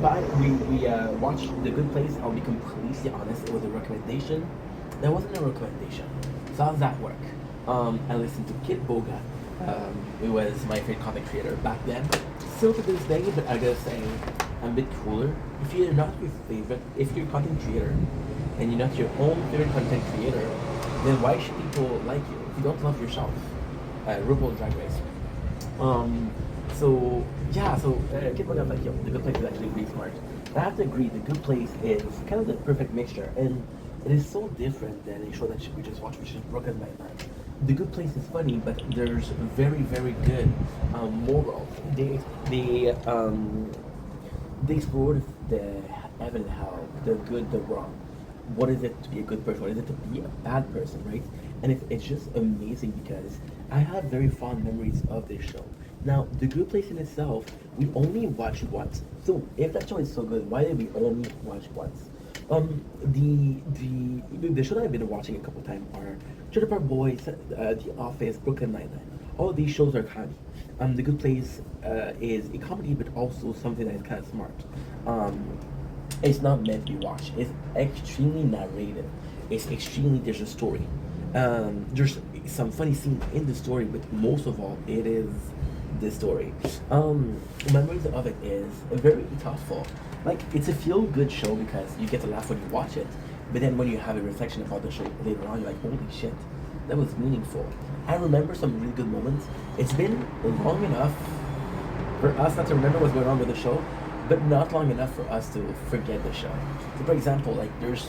watched The Good Place, I'll be completely honest, it was a recommendation. That wasn't a recommendation. So how does that work? I listened to Kid Boga. It was my favorite content creator back then. Still to this day, but I gotta say, I'm a bit cooler. If you're not your favorite, if you're a content creator, and you're not your own favorite content creator, then why should people like you if you don't love yourself? RuPaul's Drag Race. Kid Boga was like, yo, The Good Place is actually really smart. I have to agree, The Good Place is kind of the perfect mixture, and it is so different than a show that we just watched, which is Brooklyn Nine-Nine. The Good Place is funny, but there's very, very good morals. They explore the heaven and hell, the good, the wrong. What is it to be a good person? What is it to be a bad person, right? And it's just amazing because I have very fond memories of this show. Now, The Good Place in itself, we only watched once. So if that show is so good, why did we only watch once? The show that I've been watching a couple times are Trailer Park Boys, The Office, Brooklyn Nine-Nine. All of these shows are comedy. The Good Place is a comedy, but also something that is kind of smart. It's not meant to be watched. It's extremely narrative. There's a story. There's some funny scenes in the story, but most of all, it is the story. Memories of it is very thoughtful. Like, it's a feel-good show because you get to laugh when you watch it, But then when you have a reflection about the show later on, you're like, holy shit, that was meaningful. I remember some really good moments. It's been long enough for us not to remember what's going on with the show, but not long enough for us to forget the show. So, for example, like there's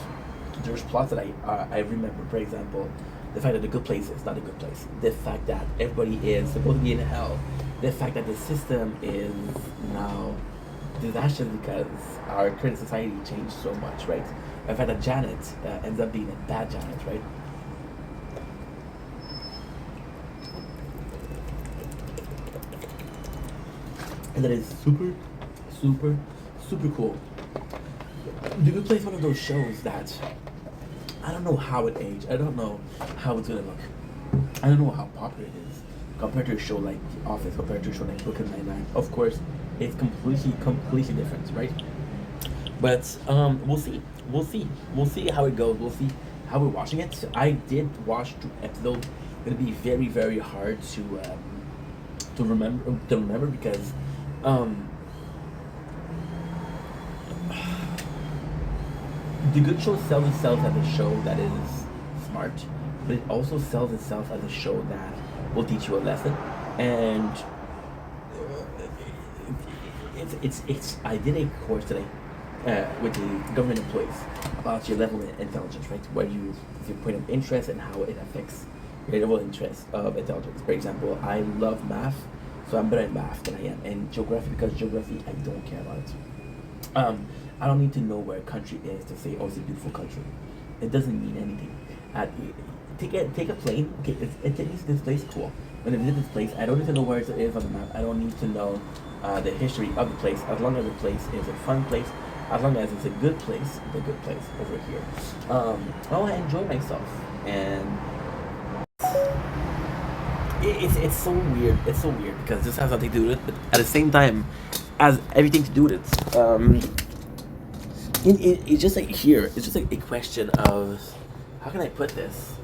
plots that I remember. For example, the fact that the good place is not a good place. The fact that everybody is supposed to be in hell. The fact that the system is now disastrous because our current society changed so much, right? The fact that Janet ends up being a bad Janet, right? And that is super, super, super cool. The Good Place is one of those shows that I don't know how it aged. I don't know how it's gonna look. I don't know how popular it is compared to a show like The Office, compared to a show like Brooklyn Nine-Nine. Of course, it's completely different, right? But we'll see. We'll see how it goes. We'll see how we're watching it. I did watch 2 episodes. It'll be very, very hard to remember because The Good Show sells itself as a show that is smart, but it also sells itself as a show that will teach you a lesson. And it's I did a course today with the government employees about your level of intelligence, right? Where you your point of interest and how it affects your level of interest of intelligence. For example, I love math, so I'm better at math than I am in geography because geography I don't care about it. I don't need to know where a country is to say, oh, it's a beautiful country. It doesn't mean anything. Take a plane. Okay, this place is cool. When I visit this place, I don't need to know where it is on the map. I don't need to know the history of the place. As long as the place is a fun place, as long as it's a good place, the good place over here. I enjoy myself, and it's so weird. It's so weird because this has nothing to do with it, but at the same time, has everything to do with it. It's just like here. It's just like a question of how can I put this?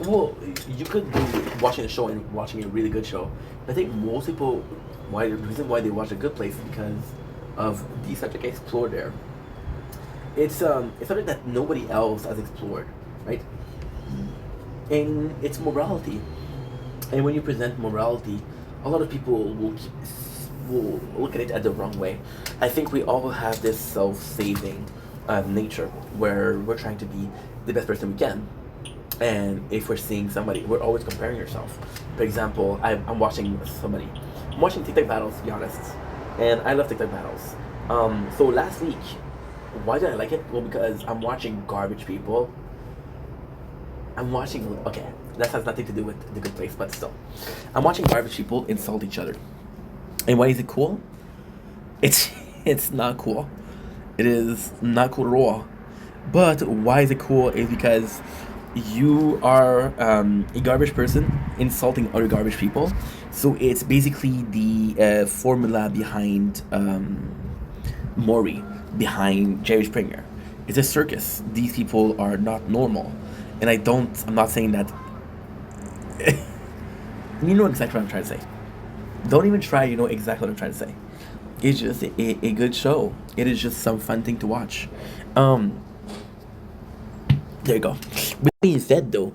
Well, you could be watching a show and watching a really good show. I think most people, the reason why they watch A Good Place is because of the subject explored there. It's something that nobody else has explored, right? And it's morality. And when you present morality, a lot of people will look at it at the wrong way. I think we all have this self-saving nature where we're trying to be the best person we can. And if we're seeing somebody, we're always comparing yourself. For example, I'm watching somebody. I'm watching TikTok battles, to be honest. And I love TikTok battles. So last week, why did I like it? Well, because I'm watching garbage people. Okay, that has nothing to do with The Good Place, but still. I'm watching garbage people insult each other. And why is it cool? It's not cool. It is not cool at all. But why is it cool is because you are a garbage person insulting other garbage people. So it's basically the formula behind Maury, behind Jerry Springer. It's a circus. These people are not normal. And I'm not saying that. You know exactly what I'm trying to say. Don't even try, you know exactly what I'm trying to say. It's just a good show. It is just some fun thing to watch. There you go. With that being said, though,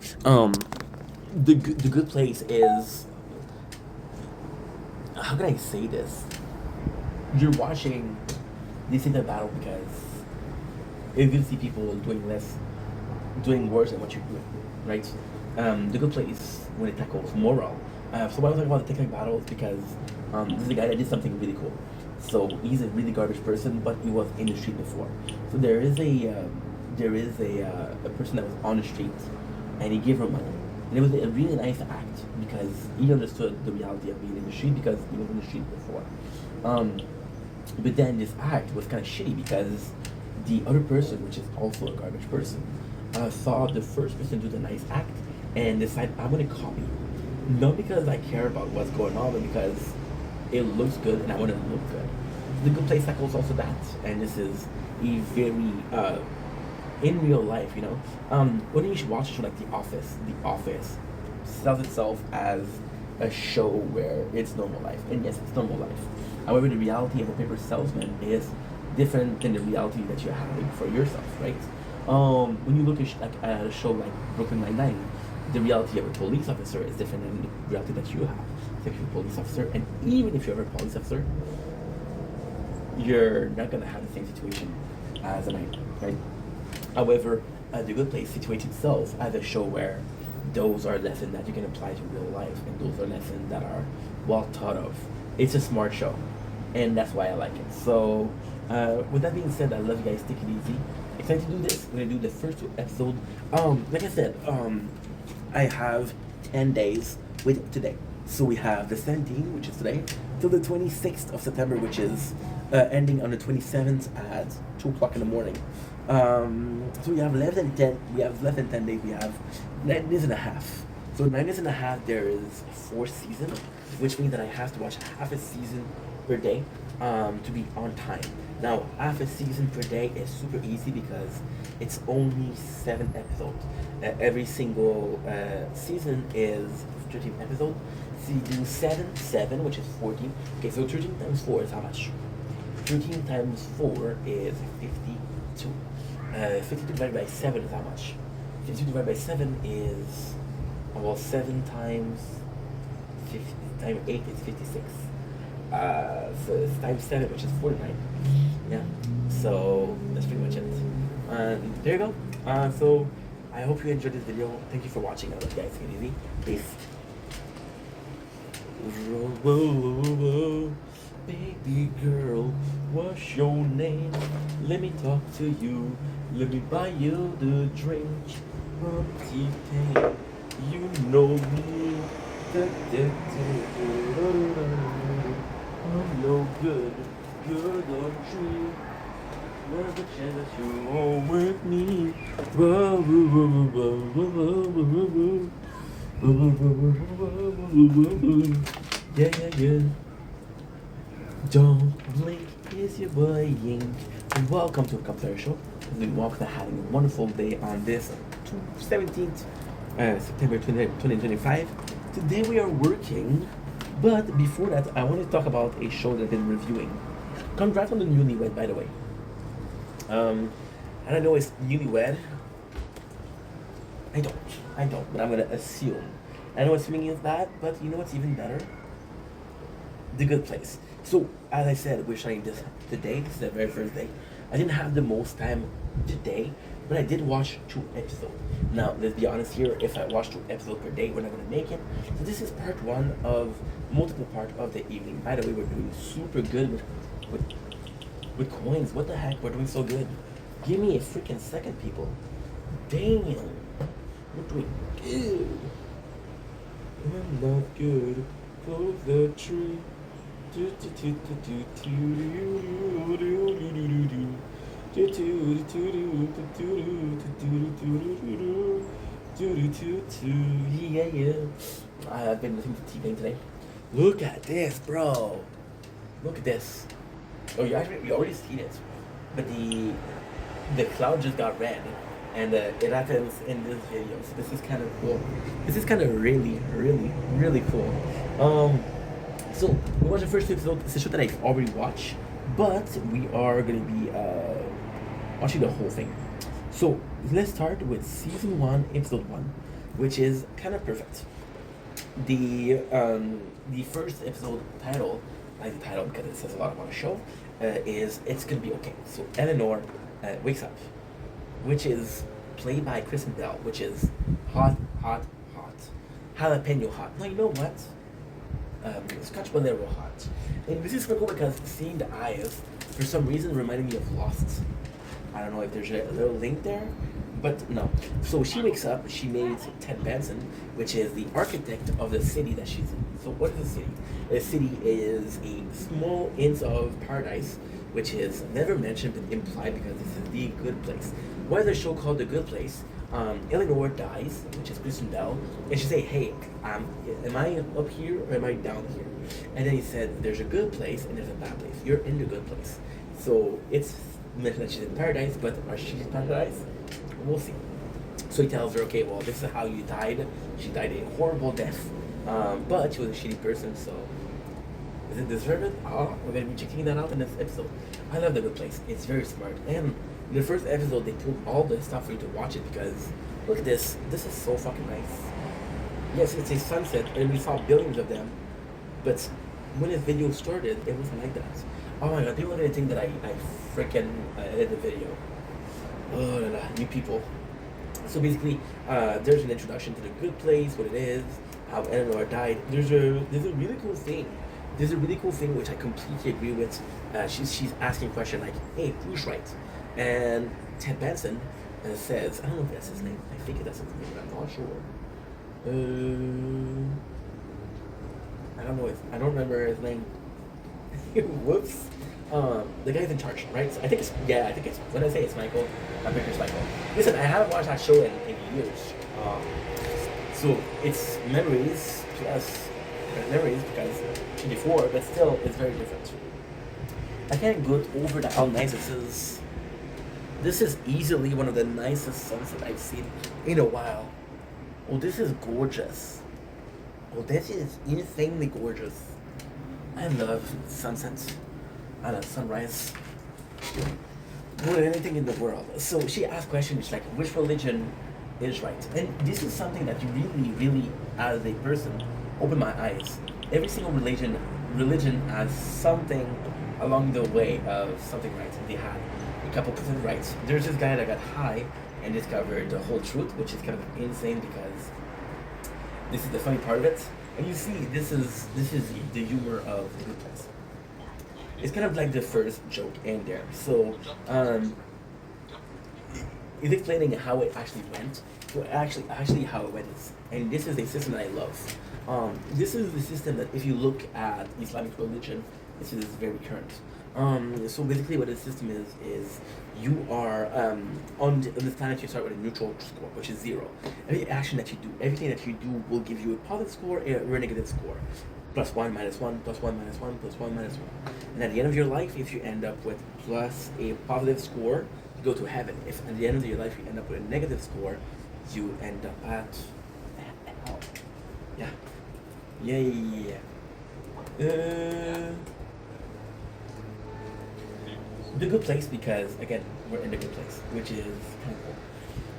the Good Place is, how can I say this? You're watching these things battle because you can see people doing worse than what you're doing, right? The Good Place, when it tackles moral. So why was I talking about the TikTok battles? Because this is a guy that did something really cool. So he's a really garbage person, but he was in the street before. So there is a person that was on the street, and he gave her money. And it was a really nice act because he understood the reality of being in the street because he was in the street before. But then this act was kind of shitty because the other person, which is also a garbage person, saw the first person do the nice act and decided, I'm going to copy you. Not because I care about what's going on, but because it looks good and I want to look good. The Good Place tackles also that, and this is a very in real life, you know. When you should watch a show like The Office sells itself as a show where it's normal life, and yes, it's normal life. However, the reality of a paper salesman is different than the reality that you're having for yourself, right? When you look at a show like Brooklyn Nine-Nine, the reality of a police officer is different than the reality that you have. If you're a police officer, and even if you're a police officer, you're not gonna have the same situation as a knight, right? However, The Good Place situates itself as a show where those are lessons that you can apply to real life, and those are lessons that are well thought of. It's a smart show, and that's why I like it. So, with that being said, I love you guys. Take it easy. Excited to do this. We're gonna do the first episode. Like I said, I have 10 days with today. So we have the 17th, which is today, till the 26th of September, which is ending on the 27th at 2 o'clock in the morning. So we have less than 10. We have less than 10 days. We have 9 days and a half. So 9 days and a half. There is 4 seasons, which means that I have to watch half a season per day to be on time. Now, half a season per day is super easy because it's only 7 episodes. Every single season is 13 episodes. So you do 7, which is 14. Okay, so 13 times 4 is how much? 13 times 4 is 52. 52 divided by 7 is how much? 52 divided by 7 is, well, 7 times 50 times 8 is 56. So it's times 7, which is 49. Yeah, so that's pretty much it. There you go. So I hope you enjoyed this video. Thank you for watching. I love you guys. Take it easy. Peace. Whoa, whoa, whoa, whoa. Baby girl, what's your name? Let me talk to you. Let me buy you the drink. T-Pain, you know me. I'm no good, good or true. Where's the chance that you home with me? Whoa, whoa, whoa, whoa, whoa, whoa, whoa, whoa. Yeah, yeah, yeah. Don't blink, it's your boy Yink. And welcome to a Computer Show. We walk having a wonderful day on this 17th September 2025. Today we are working, but before that, I want to talk about a show that I've been reviewing. Congrats on the Newlywed, by the way. I don't know, it's Newlywed. I don't, but I'm gonna assume. I know assuming is bad, but you know what's even better? The Good Place. So, as I said, we're showing this today. This is the very first day. I didn't have the most time today, but I did watch 2 episodes. Now, let's be honest here. If I watch 2 episodes per day, we're not gonna make it. So this is part 1 of multiple part of the evening. By the way, we're doing super good with coins. What the heck? We're doing so good. Give me a freaking second, people. Damn. We're doing good. I'm not good. Close the tree. Yeah. I've been listening to T-Pain today. Look at this, bro. Look at this. Oh, you already seen it, but the cloud just got red, and it happens in this video. So this is kind of cool. This is kind of really cool. So we watched the first episode. It's a show that I've already watched, but we are gonna be watching the whole thing. So let's start with season 1, episode 1, which is kind of perfect. The first episode title, I like the title because it says a lot about the show, is It's Gonna Be Okay. So Eleanor wakes up, which is played by Kristen Bell, which is hot, jalapeno hot. Now you know what? Scotch Bolero hot. And this is super cool because seeing the eyes, for some reason, reminded me of Lost. I don't know if there's a little link there, but no. So she wakes up, she meets Ted Benson, which is the architect of the city that she's in. So what is the city? The city is a small inch of paradise, which is never mentioned but implied because this is the good place. Why is the show called The Good Place? Eleanor dies, which is Kristen Bell, and she say, hey, am I up here or am I down here? And then he said, there's a good place and there's a bad place. You're in the good place. So it's mentioned that she's in paradise, but are she in paradise? We'll see. So he tells her, okay, well, this is how you died. She died a horrible death, but she was a shitty person, so does it deserve it? Oh, we're going to be checking that out in this episode. I love The Good Place. It's very smart. And in the first episode, they put all the stuff for you to watch it because look at this. This is so fucking nice. Yes, it's a sunset, and we saw billions of them. But when this video started, it wasn't like that. Oh my god, people are gonna think that I freaking edited the video. Oh la la, you people. So basically, there's an introduction to The Good Place, what it is, how Eleanor died. There's a really cool thing. There's a really cool thing which I completely agree with. She's asking a question like, hey, who's right? And Ted Benson says, I don't know if that's his name. I think that's his name, but I'm not sure. I don't remember his name. Whoops. The guy's in charge, right? So I think it's when I say it's Michael, I'm pretty sure it's Michael. Listen, I haven't watched that show in years. So it's memories plus memories because 24, but still it's very different. I can't go over how nice this is. This is easily one of the nicest sunsets I've seen in a while. Oh, this is gorgeous. Oh, this is insanely gorgeous. I love sunsets. I love sunrise. More than anything in the world. So she asked questions like, which religion is right? And this is something that really, really, as a person, opened my eyes. Every single religion has something along the way of something right. They had a couple percent rights. There's this guy that got high and discovered the whole truth, which is kind of insane because this is the funny part of it. And you see, this is the humor of The Good Place. It's kind of like the first joke in there. So, it's explaining how it actually went. So actually how it went is, and this is a system that I love. This is the system that if you look at Islamic religion, this is very current. So basically what the system is you are, on this planet you start with a neutral score, which is 0. Every action that you do, everything that you do will give you a positive score or a negative score. +1, -1, +1, -1, +1, -1. And at the end of your life, if you end up with plus a positive score, you go to heaven. If at the end of your life you end up with a negative score, you end up at hell. Yeah. The Good Place because again we're in The Good Place, which is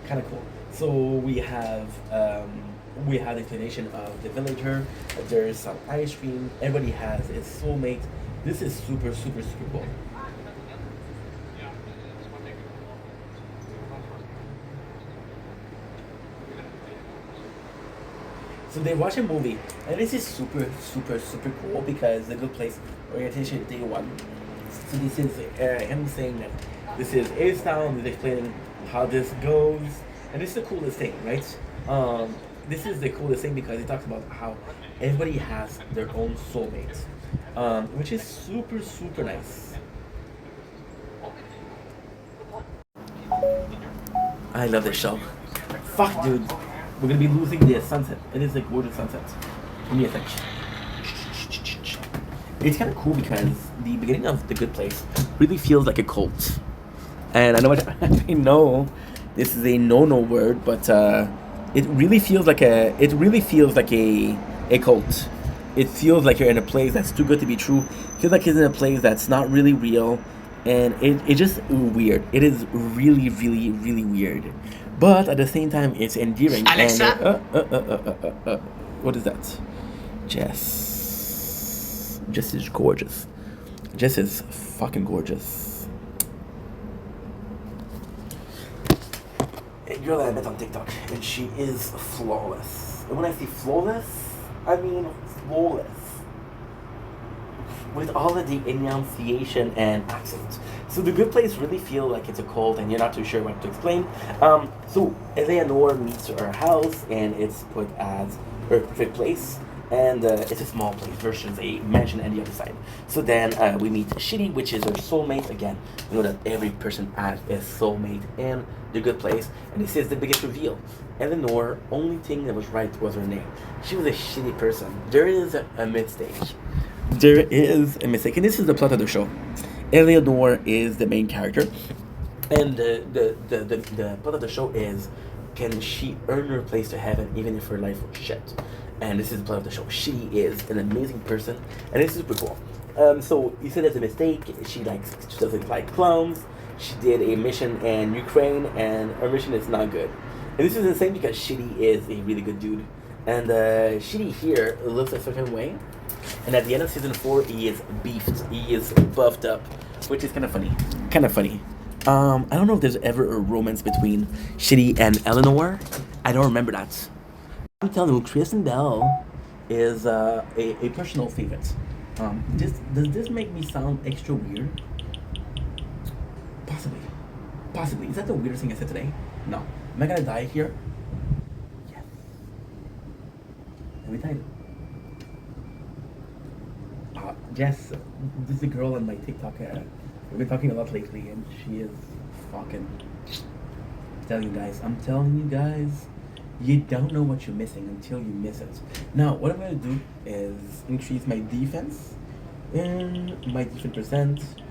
kind of cool. So we have the explanation of the villager. There's some ice cream. Everybody has its soulmate. This is super cool. So they watch a movie, and this is super cool because The Good Place orientation day 1. So this is him saying that this is his town. He's explaining how this goes, and this is the coolest thing, right? This is the coolest thing because he talks about how everybody has their own soulmate, which is super nice. I love this show. Fuck, dude. We're gonna be losing the sunset. It is a gorgeous sunset. Give me a sec. It's kind of cool because the beginning of The Good Place really feels like a cult. And I know this is a no word, but it really feels like a cult. It feels like you're in a place that's too good to be true. It feels like you're in a place that's not really real, and it's just weird. It is really weird, but at the same time, it's endearing.
Alexa?
And, what is that? Jess is gorgeous. Jess is fucking gorgeous. A girl that I met on TikTok, and she is flawless. And when I say flawless, I mean flawless. With all of the enunciation and accent. So The Good Place really feel like it's a cult and you're not too sure what to explain. So Eleanor meets her house and it's put as her perfect place. And it's a small place versus a mansion on the other side. So then we meet Shitty, which is her soulmate. Again, you know that every person has a soulmate in The Good Place. And this is the biggest reveal. Eleanor, only thing that was right was her name. She was a shitty person. There is a mid-stage. There is a mistake, and this is the plot of the show. Eleanor is the main character, and the plot of the show is, can she earn her place to heaven even if her life was shit? And this is the plot of the show. She is an amazing person, and it's super cool. So you said there's a mistake. She doesn't like clones. She did a mission in Ukraine, and her mission is not good. And this is insane because Shitty is a really good dude, and Shitty here looks a certain way, and at the end of season 4, he is beefed. He is buffed up, which is kind of funny. Kind of funny. I don't know if there's ever a romance between Shitty and Eleanor. I don't remember that. I'm telling you, Kristen Bell is a personal favorite. Does this make me sound extra weird? Possibly. Possibly. Is that the weirdest thing I said today? No. Am I gonna die here? Yes. Every time. Jess, this is a girl on my TikTok. We've been talking a lot lately, and she is fucking. I'm telling you guys, you don't know what you're missing until you miss it. Now, what I'm gonna do is increase my defense and my defense percent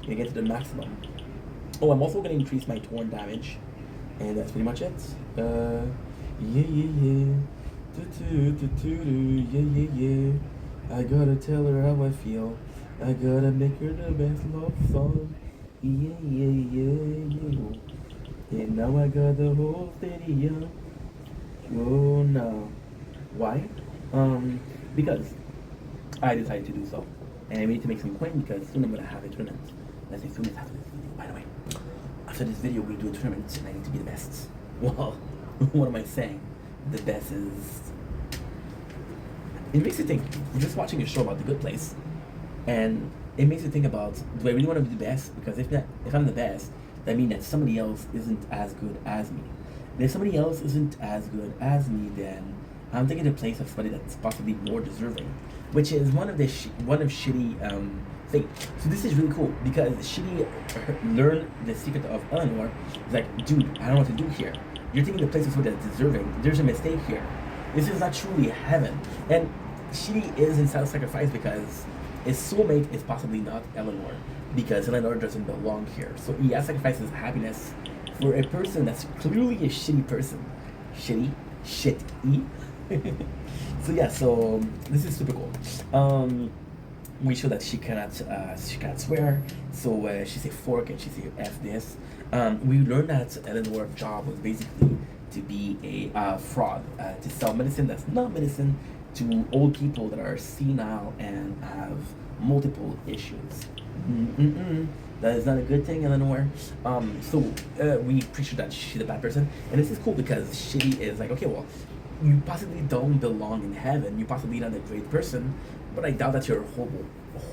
and get to the maximum. Oh, I'm also gonna increase my torn damage, and that's pretty much it. Yeah. Yeah. I gotta tell her how I feel. I gotta make her the best love song. Yeah. And now I got the whole video. Oh no. Why? Because I decided to do so. And I need to make some coin because soon I'm gonna have a tournament. Let's say soon as after this video, by the way. After this video we do a tournament and I need to be the best. Well, what am I saying? The best is... It makes you think. You're just watching a show about The Good Place, and it makes you think about, do I really want to be the best? Because if I'm the best, that means that somebody else isn't as good as me. And if somebody else isn't as good as me, then I'm taking the place of somebody that's possibly more deserving, which is one of Shitty thing. So this is really cool because Shitty learned the secret of Eleanor. It's like, dude, I don't know what to do here. You're taking the place of somebody that's deserving. There's a mistake here. This is not truly heaven. And Shitty is in self-sacrifice because his soulmate is possibly not Eleanor, because Eleanor doesn't belong here. So he has sacrificed his happiness for a person that's clearly a shitty person. Shitty. So this is super cool. We show that she cannot swear, so she say fork and she say F this. We learned that Eleanor's job was basically to be a fraud, to sell medicine that's not medicine to old people that are senile and have multiple issues. That is not a good thing, Eleanor. We appreciate that she's a bad person, and this is cool because Shitty is like, okay, well, you possibly don't belong in heaven. You possibly not a great person, but I doubt that you're a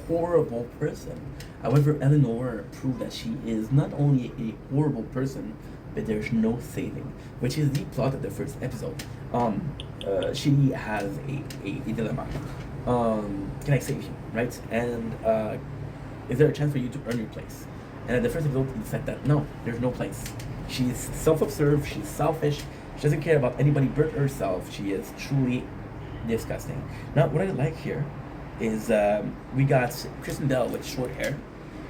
horrible person. However, Eleanor proved that she is not only a horrible person, but there's no saving, which is the plot of the first episode. She has a dilemma. Can I save you, right? And is there a chance for you to earn your place? And at the first episode, he said that no, there's no place. She's self-absorbed, she's selfish, she doesn't care about anybody but herself. She is truly disgusting. Now, what I like here is we got Kristen Bell with short hair,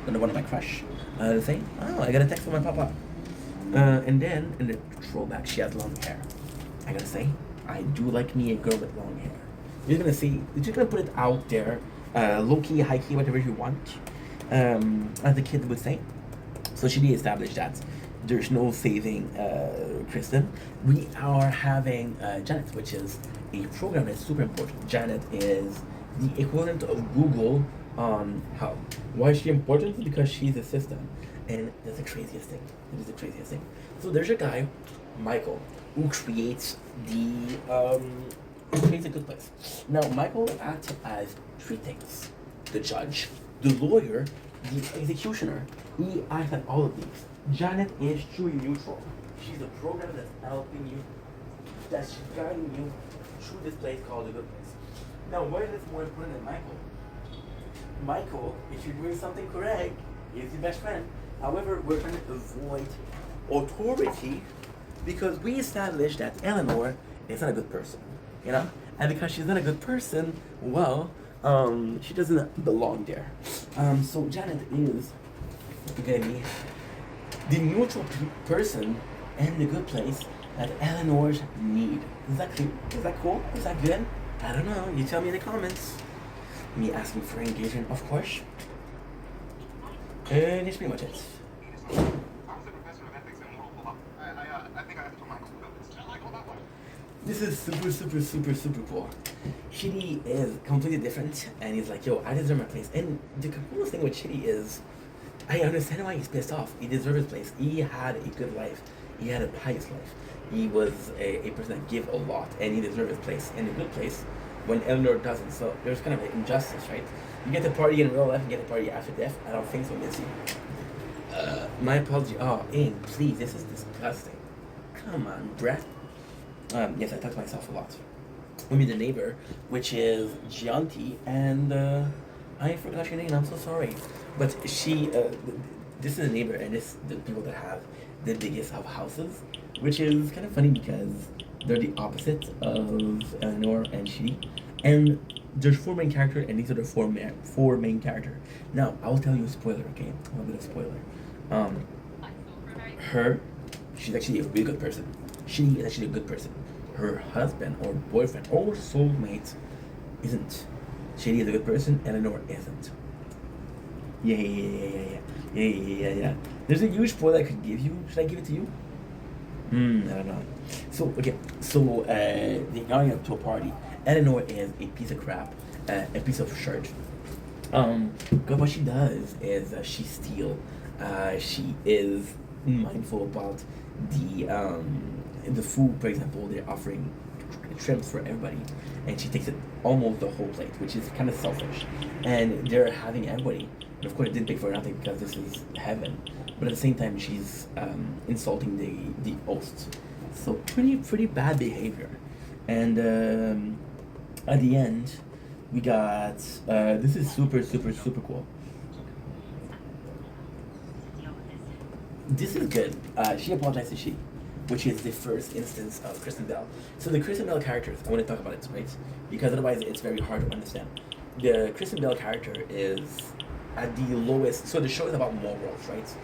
another one of my crush, saying, oh, I got a text from my papa. And then in the throwback, she has long hair. I gotta say, I do like me a girl with long hair. You're just gonna put it out there, low key, high key, whatever you want, as the kids would say. So she established that there's no saving Kristen. We are having Janet, which is a program that's super important. Janet is the equivalent of Google on health. Why is she important? Because she's a system. And that's the craziest thing. It is the craziest thing. So there's a guy, Michael, who creates a Good Place. Now, Michael acts as three things: the judge, the lawyer, the executioner. He acts at all of these. Janet is truly neutral. She's a program that's helping you, that's guiding you through this place called the Good Place. Now, why is this more important than Michael? Michael, if you're doing something correct, is your best friend. However, we're trying to avoid authority because we established that Eleanor is not a good person, you know? And because she's not a good person, well, she doesn't belong there. So Janet is gonna be the neutral person and the good place that Eleanor's need. Is that cool? Is that good? I don't know. You tell me in the comments. me asking for engagement, of course. And that's pretty much it.
I was a professor of ethics and moral philosophy. I think I have to my school about this. I go that way.
This is super cool. Shitty is completely different, and he's like, yo, I deserve my place. And the coolest thing with Shitty is, I understand why he's pissed off. He deserves his place. He had a good life. He had a pious life. He was a person that gave a lot, and he deserved his place. And a good place when Eleanor doesn't. So there's kind of an injustice, right? You get to party in real life, you get to party after death. I don't think so, Missy. My apology. Oh, Aang, please, this is disgusting. Come on, Brett. Yes, I talk to myself a lot. We meet the neighbor, which is Gianti, and I forgot your name. I'm so sorry, but she. This is a neighbor, and this the people that have the biggest of houses, which is kind of funny because they're the opposite of Eleanor and she, and there's four main characters, and these are the four main characters. Now, I will tell you a spoiler, okay? A little bit of spoiler. Her, she's actually a really good person. She is actually a good person. Her husband or boyfriend or soulmate isn't. Shady is a good person, Eleanor isn't. Yeah. There's a huge spoiler I could give you. Should I give it to you? I don't know. So, okay. So, they're going up to a party. Eleanor is a piece of crap, a piece of shirt. But what she does is she steals. She is mindful about the food, for example. They're offering shrimps for everybody, and she takes it almost the whole plate, which is kind of selfish. And they're having everybody. And of course, it didn't pay for nothing because this is heaven. But at the same time, she's insulting the hosts. So pretty bad behavior. And at the end, we got this is super cool. This is good. She apologized to she, which is the first instance of Kristen Bell. So the Kristen Bell characters, I want to talk about it, right? Because otherwise it's very hard to understand. The Kristen Bell character is at the lowest. So the show is about morals, right?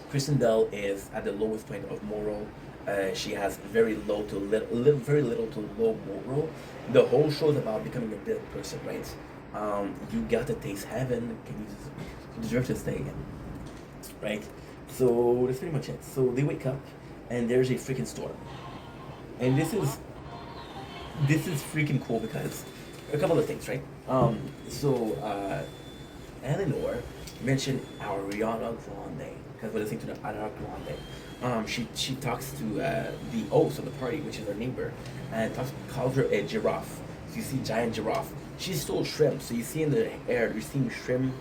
Kristen Bell is at the lowest point of moral. She has very little to low moral. The whole show is about becoming a better person, right? You got to taste heaven. You deserve to stay in, right? So that's pretty much it. So they wake up, and there's a freaking storm, and this is freaking cool because a couple of things, right? Eleanor mentioned Ariana Grande because we're listening to the Ariana Grande. She talks to the host of the party, which is her neighbor, and calls her a giraffe. So you see giant giraffe. She stole shrimp, so you see in the air, you're seeing shrimp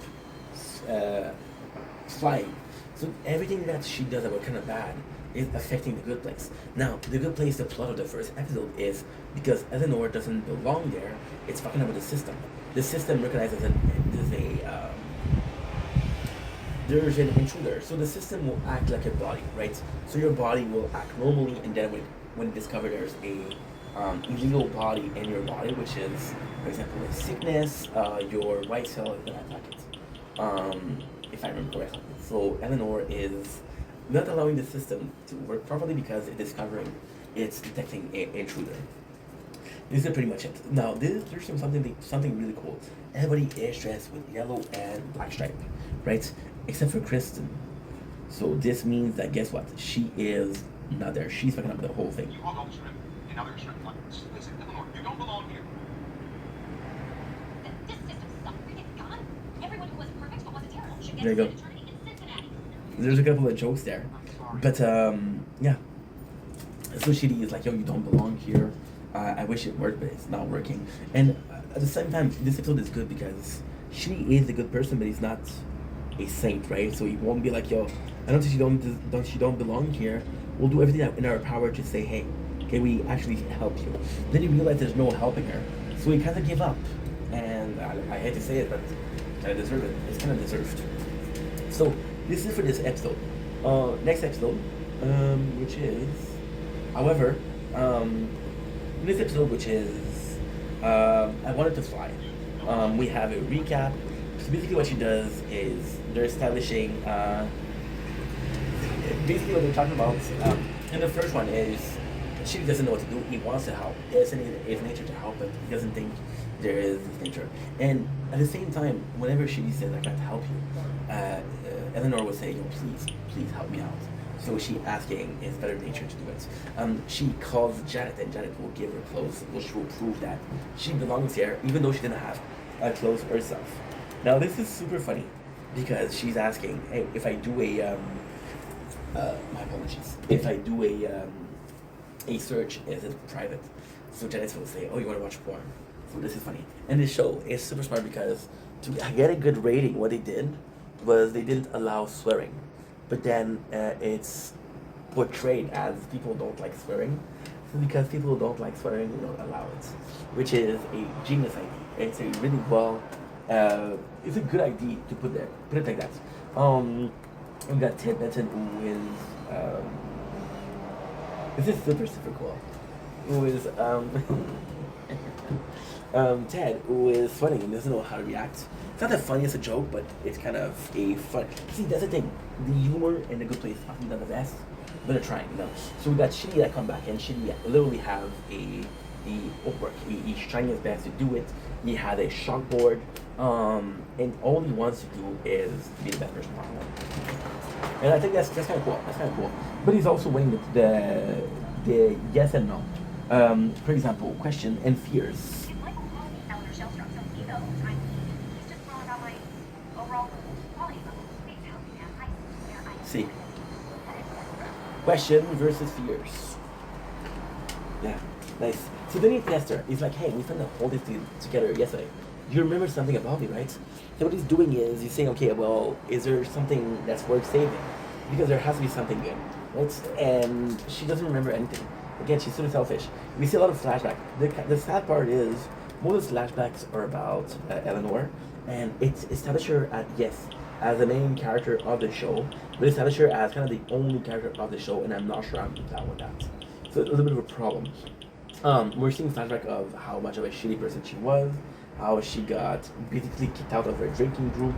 flying. So everything that she does that was kind of bad is affecting the good place. Now, the good place, the plot of the first episode is because Eleanor doesn't belong there, it's fucking up with the system. The system recognizes that there's an intruder. So the system will act like your body, right? So your body will act normally, and then when it discovers there's a illegal body in your body, which is, for example, a sickness, your white cell is gonna attack it. If I remember correctly. So Eleanor is not allowing the system to work properly because it's detecting an intruder. This is pretty much it. Now, there's something really cool. Everybody is dressed with yellow and black stripe, right? Except for Kristen. So this means that, guess what? She is not there. She's fucking up the whole thing.
You hog all the shrimp, and now they're shrimp. Like, listen, Eleanor, you don't belong here.
This system sucks. It's gone. Everyone who wasn't perfect but wasn't terrible should get
There you go.
to eternity in Cincinnati.
There's a couple of jokes there. But, yeah. So Shitty is like, yo, you don't belong here. I wish it worked, but it's not working. And at the same time, this episode is good because Shitty is a good person, but he's not a saint, right? So he won't be like, yo, I don't think you don't belong here. We'll do everything in our power to say, hey, can we actually help you? Then you realize there's no helping her. So he kind of give up. And I hate to say it, but I deserve it. It's kind of deserved. So this is for this episode. Next episode, which is, however, this episode, which is, I Wanted to Fly. We have a recap. So basically what she does is they're establishing, basically what they're talking about, and the first one is Shitty doesn't know what to do. He wants to help. It's in his nature to help, but he doesn't think there is this nature. And at the same time, whenever Shitty says, "I can't help you," Eleanor will say, please help me out." So she asking his better nature to do it. She calls Janet, and Janet will give her clothes, which will prove that she belongs here, even though she didn't have clothes herself. Now this is super funny because she's asking, "Hey, if I do a my apologies. If I do a search, is it private?" So Janet will say, "Oh, you want to watch porn?" So this is funny. And this show is super smart because to get a good rating, what they did was they didn't allow swearing, but then it's portrayed as people don't like swearing. So because people don't like swearing, we don't allow it, which is a genius idea. It's a really well. It's a good idea to put there. Put it like that. We got Ted Benson, who is this is super cool. Who is Ted, who is sweating and doesn't know how to react. It's not that funny as a joke, but it's kind of a fun. See, that's the thing. The humor and the good place haven't done the best, but they're trying. So we got Shitty that come back, and Shitty literally have the artwork. He's trying his best to do it. He had a chalkboard, and all he wants to do is be the best person possible. And I think that's kind of cool. That's kind of cool. But he's also winning the yes and no. For example, question and fears.
If Michael called me Eleanor Shellstrom, so he knows he's just wrong about my overall quality level. Please help me, man. I swear I
See. Question versus fears. Yeah, nice. So then he tests her. He's like, "Hey, we found the whole thing together yesterday. You remember something about me, right?" So what he's doing is he's saying, "Okay, well, is there something that's worth saving? Because there has to be something good, right?" And she doesn't remember anything. Again, she's sort of selfish. We see a lot of flashback. The sad part is most of the flashbacks are about Eleanor, and it's established her as the main character of the show, but established her as kind of the only character of the show, and I'm not sure I'm down with that. So it's a little bit of a problem. We're seeing flashback of how much of a shitty person she was, how she got basically kicked out of her drinking group.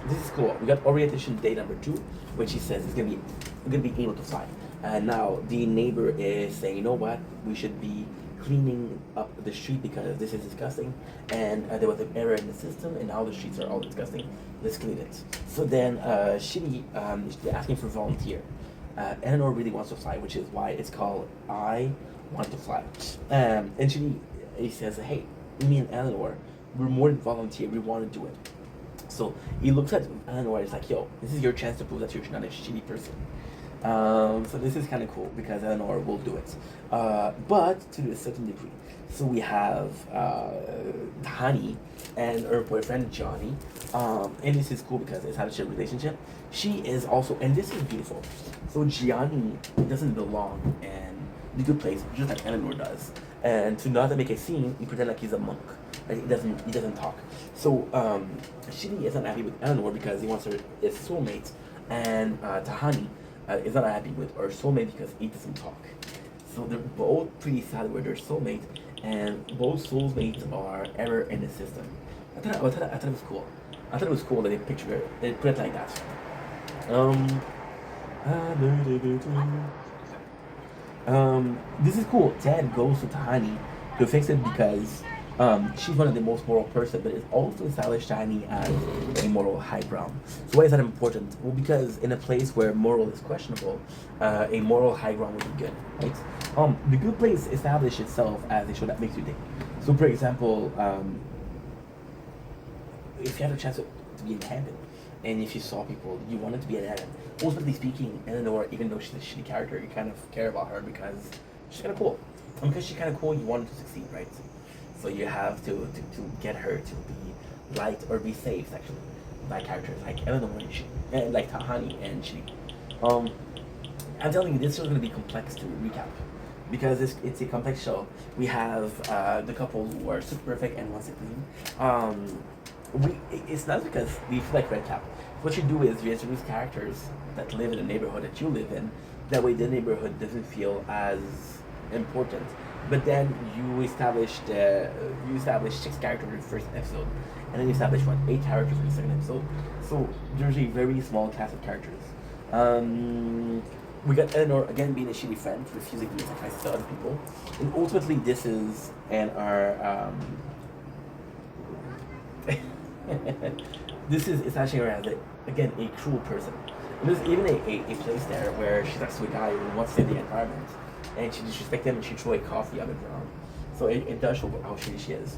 This is cool. We got orientation day number 2, when she says it's gonna be able to fly. And now the neighbor is saying, "You know what? We should be cleaning up the street because this is disgusting, and there was an error in the system, and now the streets are all disgusting. Let's clean it." So then Shitty they're asking for volunteer. Eleanor really wants to fly, which is why it's called I Want to Fly. And Shitty he says, "Hey, me and Eleanor, we're more than volunteer. We want to do it." So he looks at Eleanor and is like, "Yo, this is your chance to prove that you're not a shitty person." So this is kind of cool because Eleanor will do it, but to a certain degree. So we have Tahani and her boyfriend Johnny, and this is cool because it's a relationship. She is also, and this is beautiful. So Gianni doesn't belong in the good place, just like Eleanor does. And to not make a scene, he pretend like he's a monk. Like he doesn't talk. So Shitty isn't happy with Eleanor because he wants her his soulmate, and Tahani is not happy with her soulmate because he doesn't talk. So they're both pretty sad with their soulmate, and both soulmates are error in the system. I thought it was cool. I thought it was cool that they pictured it, they put it like that. This is cool. Ted goes to Tahani to fix it because she's one of the most moral person, but it's also established Tahani as a moral high ground. So why is that important? Well, because in a place where moral is questionable, a moral high ground would be good, right? The good place established itself as a show that makes you think. So, for example, if you had a chance to be in heaven, and if you saw people you wanted to be in heaven, ultimately speaking, Eleanor, even though she's a shitty character, you kind of care about her because she's kind of cool. And because she's kind of cool, you want her to succeed, right? So you have to get her to be liked or be saved, actually, by characters like Eleanor and like Tahani and Shitty. I'm telling you, this is going to be complex to recap because it's a complex show. We have the couple who are super perfect and wants to clean. It's not because we feel like Red Cap. What you do is you introduce characters that live in the neighborhood that you live in. That way, the neighborhood doesn't feel as important. But then you establish 6 characters in the first episode, and then you establish 8 characters in the second episode. So there's a very small cast of characters. we got Eleanor again being a shitty friend, refusing to be sacrificed to other people, and ultimately this is and our this is essentially her as again a cruel person. And there's even a place there where she talks to a guy who wants to save the environment, and she disrespects him and she throw a coffee on the ground. So it does show how shitty she is.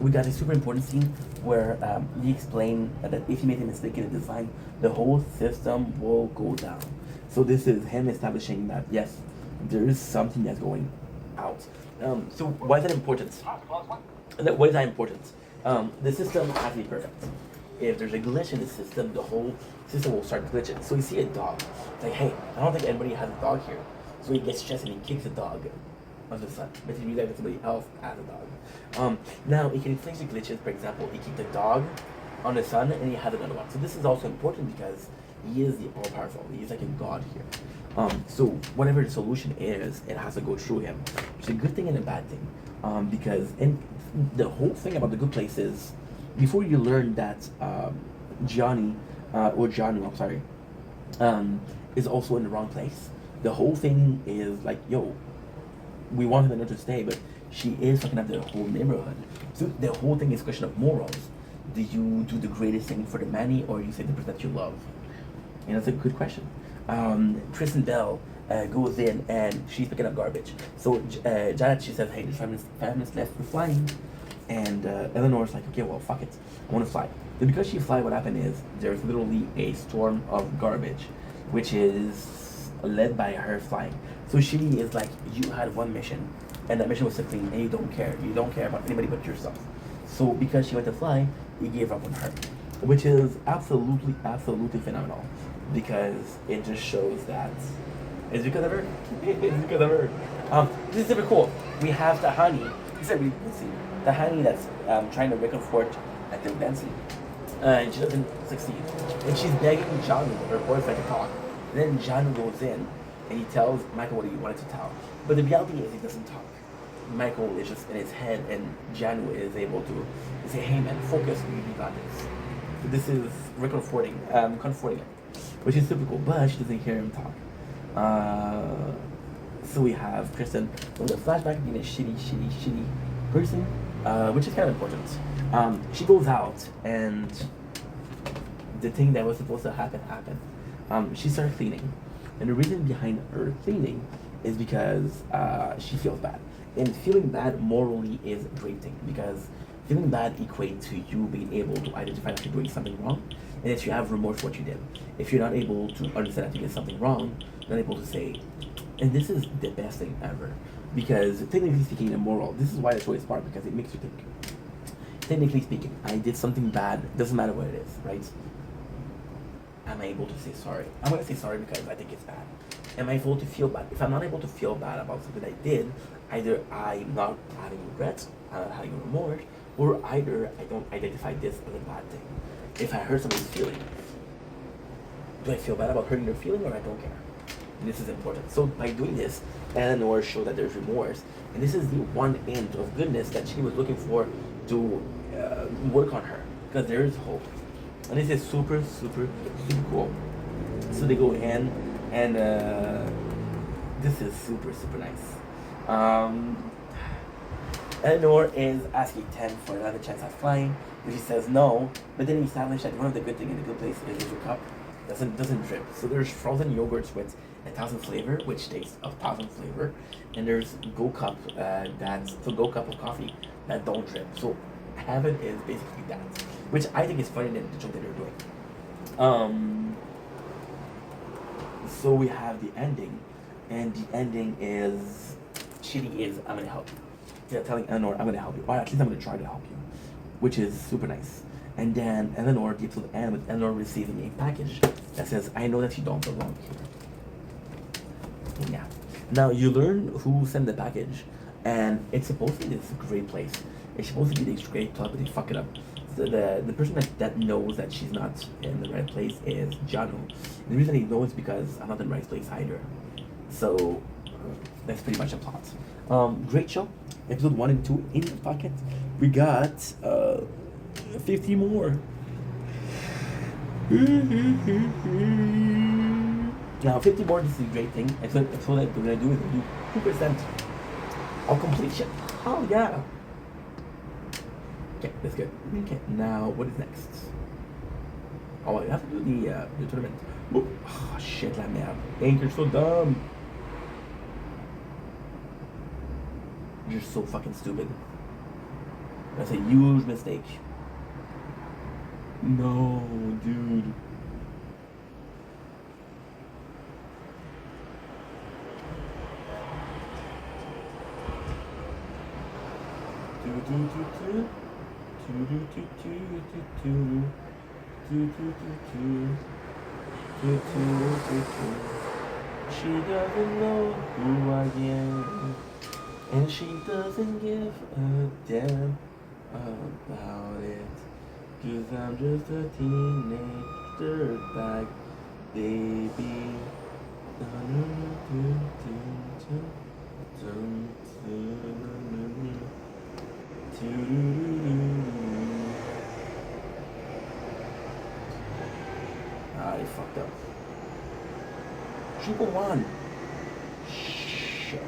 We got a super important scene where he explained that if you make a mistake in the design, the whole system will go down. So this is him establishing that yes, there is something that's going out. So why is that important? Why is that important? The system has to be perfect. If there's a glitch in the system, the whole system will start glitching. So you see a dog. It's like, hey, I don't think anybody has a dog here. So he gets stressed and he kicks the dog on the sun. But he realizes that somebody else has a dog. Now, he can inflict the glitches. For example, he kicked the dog on the sun and he has another one. So this is also important because he is the all-powerful. He's like a god here. So whatever the solution is, it has to go through him. It's a good thing and a bad thing. Because the whole thing about the good place is, before you learn that Johnny, is also in the wrong place, the whole thing is like, yo, we want her to stay, but she is fucking up the whole neighborhood. So the whole thing is a question of morals. Do you do the greatest thing for the many, or you save the person that you love? And that's a good question. Kristen Bell goes in and she's picking up garbage. So Janet, she says, hey, there's 5 minutes left for flying. And Eleanor's like, okay, well, fuck it, I want to fly. But because she fly, what happened is there's literally a storm of garbage, which is led by her flying. So she is like, you had one mission, and that mission was to clean, and you don't care. You don't care about anybody but yourself. So because she went to fly, you gave up on her, which is absolutely, absolutely phenomenal, because it just shows that it's because of her. It's because of her. This is super cool. We have Tahani. This is a really cool scene. Tahani that's trying to reconfort at the Benson, and she doesn't succeed. And she's begging Janu, her boyfriend, to talk. And then Janu goes in and he tells Michael what he wanted to tell. But the reality is he doesn't talk. Michael is just in his head, and Janu is able to say, hey man, focus, you got this. So this is comforting him, which is typical, but she doesn't hear him talk. So we have Kristen from the flashback being a shitty person, which is kind of important. She goes out, and the thing that was supposed to happen happened. She started cleaning, and the reason behind her cleaning is because she feels bad. And feeling bad morally is a great thing, because feeling bad equates to you being able to identify that you're doing something wrong, and that you have remorse for what you did. If you're not able to understand that you did something wrong, you're not able to say, and this is the best thing ever, because technically speaking, immoral, this is why the show is smart, because it makes you think. Technically speaking, I did something bad, doesn't matter what it is, right? Am I able to say sorry? I'm going to say sorry because I think it's bad. Am I able to feel bad? If I'm not able to feel bad about something I did, either I'm not having regrets, I'm not having remorse, or either I don't identify this as a bad thing. If I hurt somebody's feeling, do I feel bad about hurting their feeling, or I don't care? And this is important. So by doing this, Eleanor showed that there's remorse, and this is the one end of goodness that she was looking for to work on her, because there is hope. And this is super cool. So they go in, and this is super nice. Eleanor is asking Ten for another chance at flying, but she says no. But then we establish that one of the good things in the good place is the cup doesn't drip. So there's frozen yogurts with 1,000 flavor, which tastes of 1,000 flavor, and there's Go Cup that's the Go Cup of coffee that don't drip. So heaven is basically that, which I think is funny than the joke that they're doing. So we have the ending, and the ending is Chidi is, I'm gonna help you. Yeah, telling Eleanor, I'm gonna help you, or at least I'm gonna try to help you, which is super nice. And then Eleanor gets to the end with Eleanor receiving a package that says, I know that you don't belong here. Yeah. Now you learn who sent the package, and it's supposed to be this great place. It's supposed to be this great club, but they fuck it up. So the person that knows that she's not in the right place is Janu. The reason he knows is because I'm not in the right place either. So that's pretty much a plot. Great show. Episode 1 and 2 in the pocket. We got 50 more. And Now 50 boards is a great thing. And so what they're gonna do is they do 2% of completion. Oh yeah. Okay, that's good. Okay, now what is next? Oh, I have to do the tournament. Oh shit, la merde. Hank, you're so dumb. You're so fucking stupid. That's a huge mistake. No, dude. She doesn't know who I am, and she doesn't give a damn about it. 'Cause I'm just a teenage dirtbag baby. I fucked up. Triple one. Shit.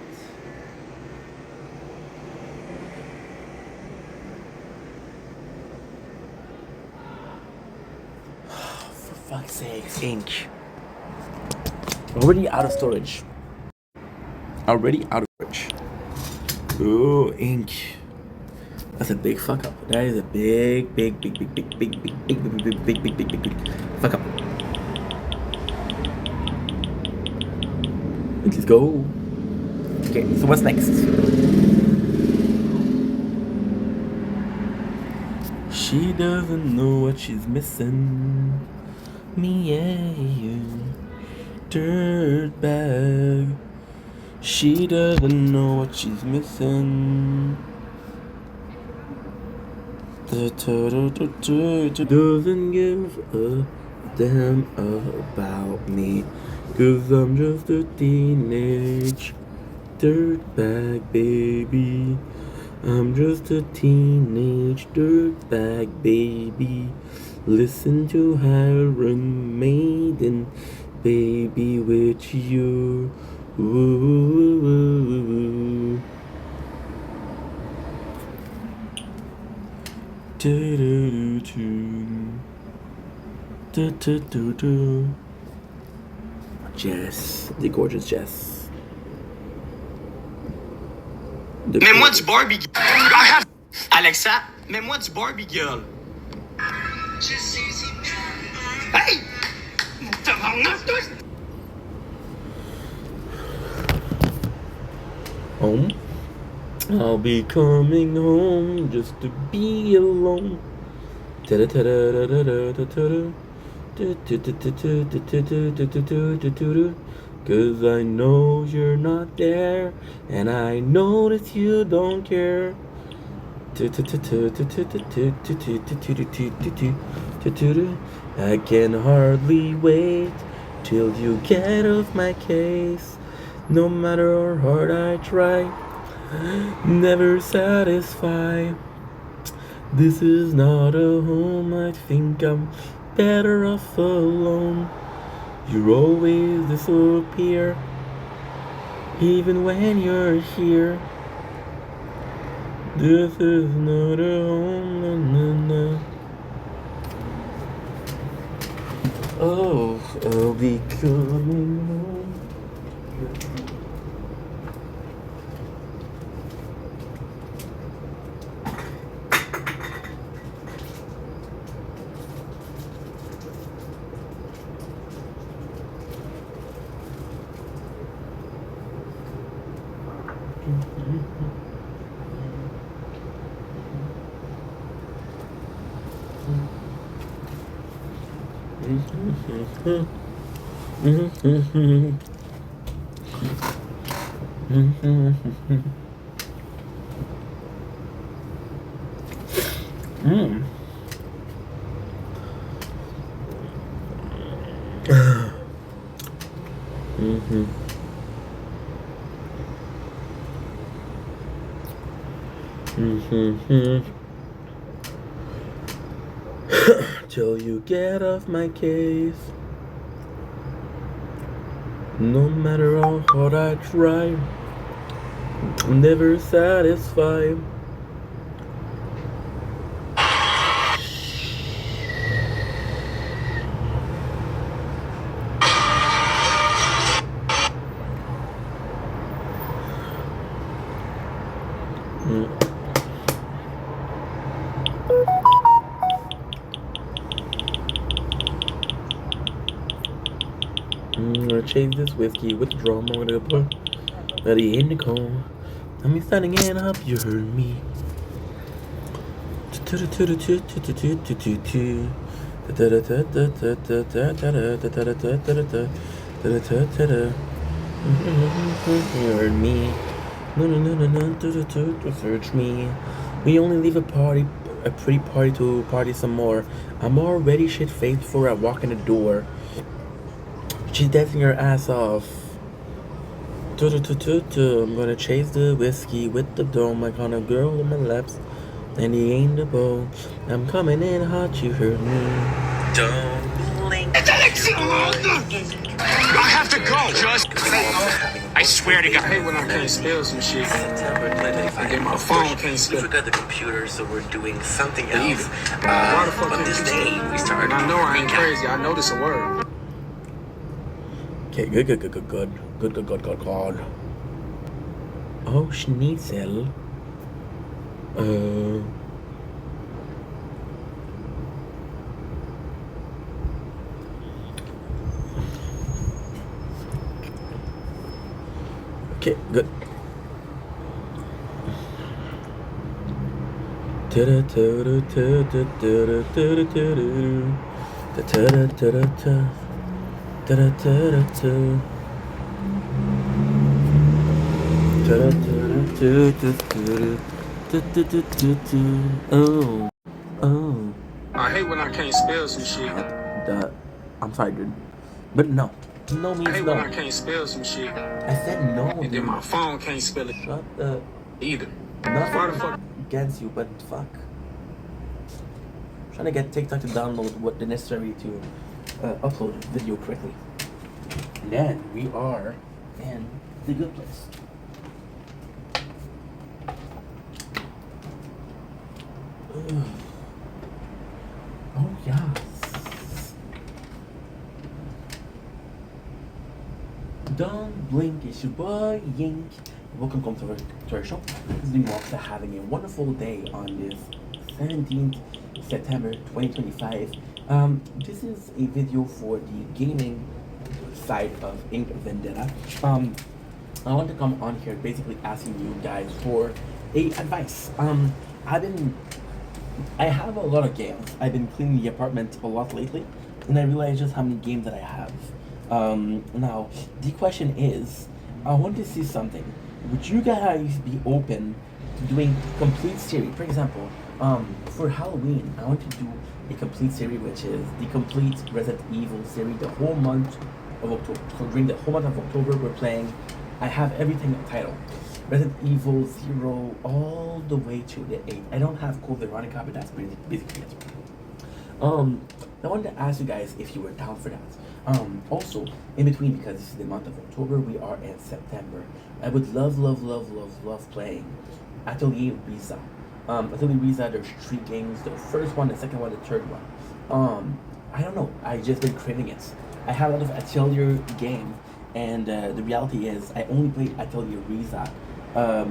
For fuck's sake, ink. Already out of storage. Already out of storage. Oh, ink. That's a big fuck up. That is a big fuck up. Let's go. Okay, so what's next? She doesn't know what she's missing. Me, yeah, dirtbag. She doesn't know what she's missing. Doesn't give a damn about me, 'cause I'm just a teenage dirtbag baby. I'm just a teenage dirtbag baby. Listen to Iron Maiden, baby, with you. Ooh. Jess, the gorgeous Jess.
Mets-moi du Barbie. Alexa, mets-moi du Barbie Girl. Hey!
Home? I'll be coming home just to be alone. Cause I know you're not there, and I know that you don't care. I can hardly wait till you get off my case. No matter how hard I try, never satisfied. This is not a home, I think I'm better off alone. You always disappear, even when you're here. This is not a home, na, na, na. Oh, I'll be coming home. Till you get off my case. No matter how hard I try, I'm never satisfied. I'm gonna chase this whiskey with the drum. I'm gonna put Betty in the cone. I'm standing in up, you heard me. You heard me. No, search me. We only leave a pretty party to party some more. I'm already shit faced before I walk in the door. She's dancing her ass off. I'm gonna chase the whiskey with the dome. I got a girl on my laps, and he ain't the bow. I'm coming in hot, you heard me.
Don't blink.
I have to go, just. I swear to God.
I hate when I can't spell some shit.
September 2025.
And then my phone can't
We
spell.
forgot the computer, so we're doing something else.
Why the fuck
On
can't
this
you
day,
spell?
we started.
And I know I ain't crazy. I know this a word.
Okay, good. Oh, Schnitzel. Okay, good. Oh.
I hate when I can't spell some shit.
I'm sorry, dude. But no. No
I
means
hate
no.
when I can't spell some shit.
I said no,
And
dude.
then my phone can't spell it
Shut the...
either. Why the
Nothing
fuck?
against you, but fuck. I'm trying to get TikTok to download what the necessary to upload video correctly. And then we are in the good place. Ugh. Oh yes. Don't blink, it's your boy Yink. Welcome to our show. This is Mark having a wonderful day on this 17th September 2025. This is a video for the gaming side of Ink Vendetta. I want to come on here basically asking you guys for advice. I have a lot of games. I've been cleaning the apartment a lot lately, and I realized just how many games that I have. Now, the question is, I want to see something. Would you guys be open to doing complete series? For example, for Halloween, I want to do a complete series, which is the complete Resident Evil series, the whole month of October. So during the whole month of October, we're playing. I have everything titled Resident Evil 0 all the way to the 8. I don't have Code Veronica, but that's basically it. I wanted to ask you guys if you were down for that. Also, in between, because this is the month of October, we are in September. I would love playing Atelier Riza. Atelier Riza, there's 3 games. The first one, the second one, the third one. I don't know. I just been craving it. I have a lot of Atelier game, and the reality is I only played Atelier Riza at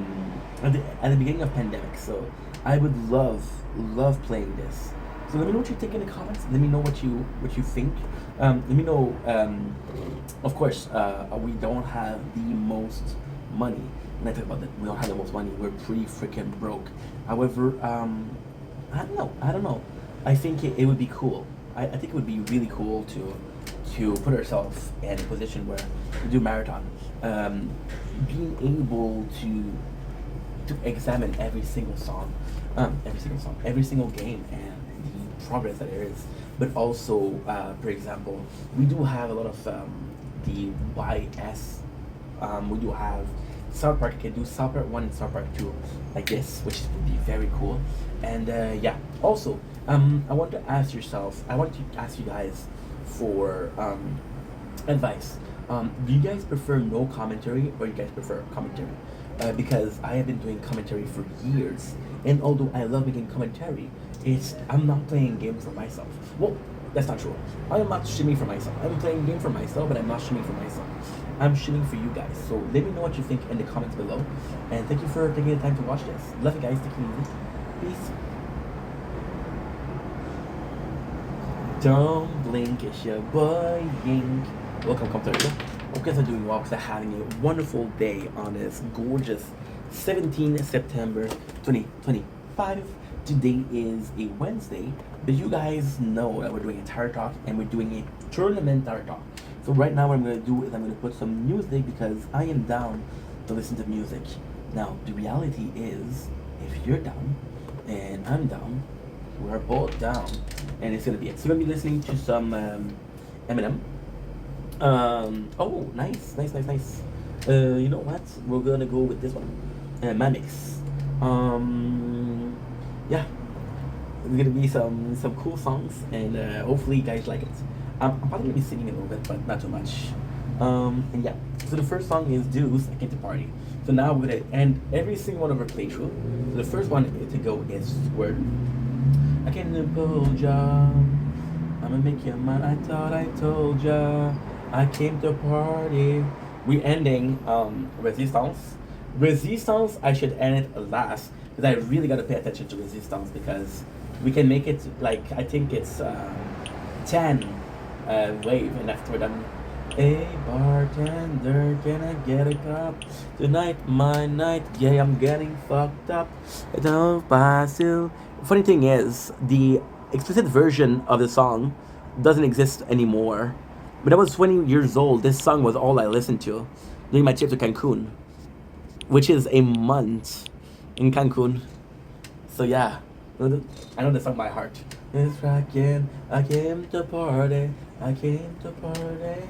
the beginning of pandemic. So I would love playing this. So let me know what you think in the comments. Let me know what you think. Let me know. Of course, we don't have the most money. When I talk about that, we don't have the most money. We're pretty freaking broke. However, I don't know. I think it would be cool. I think it would be really cool to put ourselves in a position where we do marathon. Being able to examine every single song, every single game, and the progress that there is. But also, for example, we do have a lot of the YS. We do have South Park. I can do South Park 1 and South Park 2 like this, which would be very cool. And yeah, also, I want to ask you guys for advice Do you guys prefer no commentary or you guys prefer commentary? Because I have been doing commentary for years, and although I love making commentary, I'm not playing game for myself. Well, that's not true. I am not streaming for myself. I'm playing game for myself, but I'm not streaming for myself. I'm streaming for you guys. So let me know what you think in the comments below, and thank you for taking the time to watch this. Love you guys. Take it easy. Peace. Don't blink, it's your boy Yink. Welcome, come to the Hope you guys are doing well because they're having a wonderful day on this gorgeous 17 September 2025. Today is a Wednesday, but you guys know that we're doing a tarot talk and we're doing a tournament tarot talk. So right now what I'm going to do is I'm going to put some music because I am down to listen to music. Now, the reality is, if you're down and I'm down, we're both down, and it's gonna be it. So we're gonna be listening to some Eminem. Oh, nice. You know what? We're gonna go with this one, Mamix. Yeah, it's gonna be some cool songs, and hopefully you guys like it. I'm probably gonna be singing a little bit, but not too much. And yeah, so the first song is Deuce, I Came to Party. So now we're gonna end every single one of our playthrough. So the first one to go is Word. I came to pull ya, I'ma make you mine. I thought I told ya, I came to party. We ending Resistance. Resistance, I should end it last because I really gotta pay attention to Resistance because we can make it like, I think it's 10 wave, and after we're done. Hey bartender, can I get a cup? Tonight my night, yeah, I'm getting fucked up. Don't pass you. Funny thing is, the explicit version of the song doesn't exist anymore. When I was 20 years old, this song was all I listened to during my trip to Cancun, which is a month in Cancun. So yeah, I know the song by heart. It's rockin', I came to party, I came to party.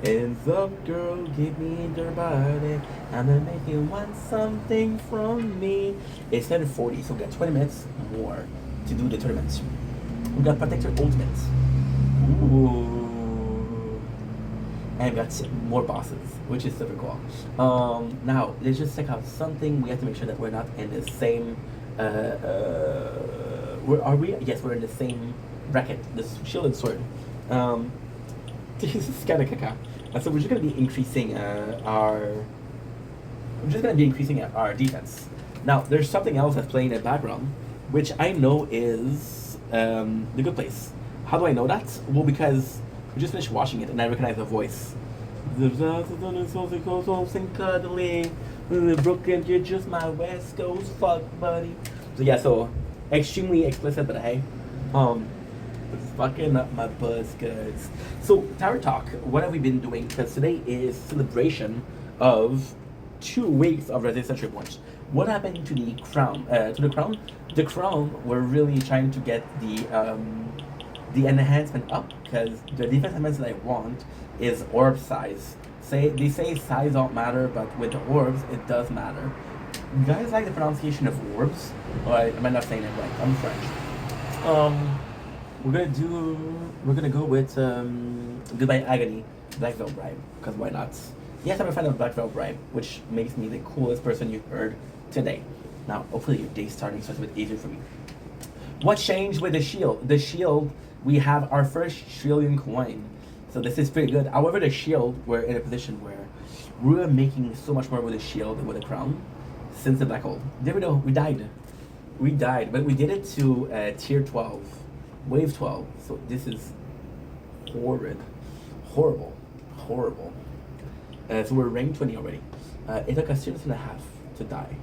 Hands up, girl, give me their body. I'ma make you want something from me. It's 7:40, so we got 20 minutes more to do the tournament. We got Protector Ultimate. Ooh. And we got more bosses, which is super cool. Now, let's just check out something. We have to make sure that we're not in the same... are we? Yes, we're in the same bracket. This shield and sword. This is kind of caca. So we're just gonna be increasing our defense. Now there's something else that's playing in the background, which I know is The Good Place. How do I know that? Well, because we just finished watching it and I recognize the voice. Cuddly, Brooklyn, you're just my West Coast fuck buddy. So yeah, so extremely explicit, but hey, it's fucking up my buzz, guys. So Tarot Talk, what have we been doing? Because today is celebration of 2 weeks of Resistance Reborn. What happened to the crown? The crown, we're really trying to get the enhancement up because the defense enhancement that I want is orb size. They say size don't matter, but with the orbs it does matter. You guys like the pronunciation of orbs? Or am I not saying it right? I'm French. We're gonna go with Goodbye Agony, Black Veil Bribe, because why not? Yes, I'm a fan of Black Veil Bribe, which makes me the coolest person you've heard today. Now, hopefully your day starting starts a bit easier for me. What changed with the shield? The shield, we have our first trillion coin. So this is pretty good. However, the shield, we're in a position where we're making so much more with the shield than with the crown since the black hole. There we go, we died. We died, but we did it to tier 12, wave 12. So this is horrid, horrible. So we're rank 20 already. It took us 2 minutes and a half to die.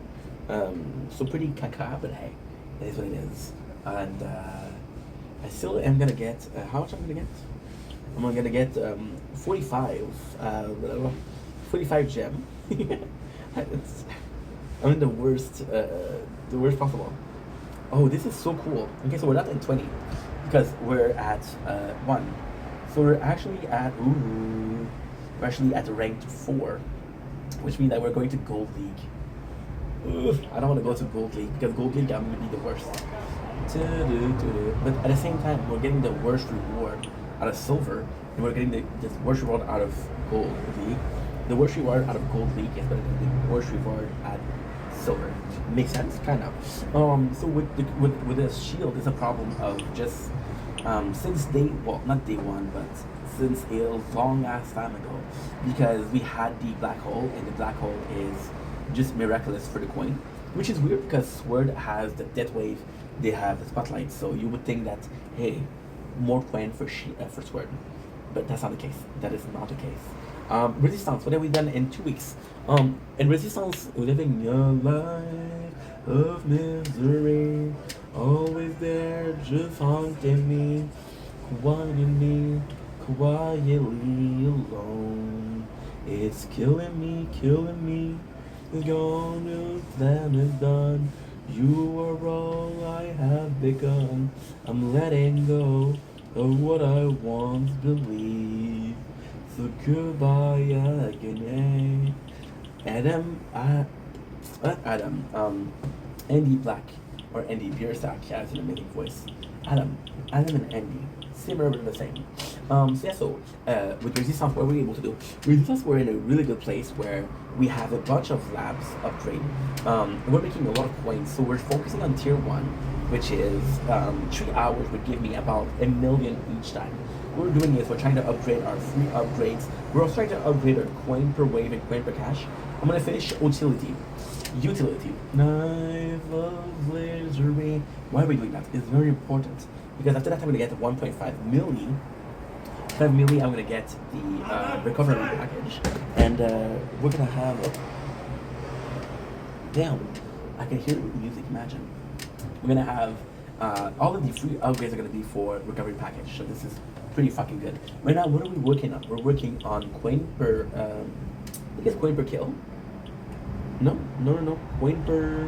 So pretty caca, but hey, that is what it is. And I still am gonna get, how much I'm gonna get? I'm gonna get 45 gem. I'm in the worst possible. Oh, this is so cool. Okay, so we're not at 20 because we're at 1. So we're actually at ranked 4, which means that we're going to Gold League. Ugh, I don't want to go to Gold League because Gold League I'm gonna be the worst. But at the same time, we're getting the worst reward out of silver, and we're getting this worst reward out of gold league. The worst reward out of gold league is better than the worst reward at silver. Makes sense, kind of. So with this shield, there's a problem of just since not day one, but since a long ass time ago, because we had the black hole, and the black hole is just miraculous for the coin, which is weird because Sword has the death wave, they have the spotlight, so you would think that hey, more coin for Sword, but that's not the case. That is not the case. Resistance, what have we done in 2 weeks? In Resistance, living your life of misery, always there, just haunting me, quietly alone. It's killing me. It's gone, then it's done. You are all I have begun. I'm letting go of what I once believed. So goodbye again. Andy Black, or Andy Biersack has an amazing voice. Adam and Andy, similar but the same. With Resistance, what we're able to do, Resistance, we're in a really good place where we have a bunch of labs upgrade. We're making a lot of coins, so we're focusing on tier 1, which is 3 hours would give me about 1 million each time. What we're doing is we're trying to upgrade our free upgrades. We're also trying to upgrade our coin per wave and coin per cash. I'm gonna finish utility. Knife of Lasery. Why are we doing that? It's very important because after that I'm gonna get 1.5 milli. 5 milli, I'm gonna get the recovery package, and we're gonna have. Damn, I can hear music. Imagine. We're gonna have all of the free upgrades are gonna be for recovery package. So this is pretty fucking good. Right now, what are we working on? We're working on coin per. I guess coin per kill. No. Coin per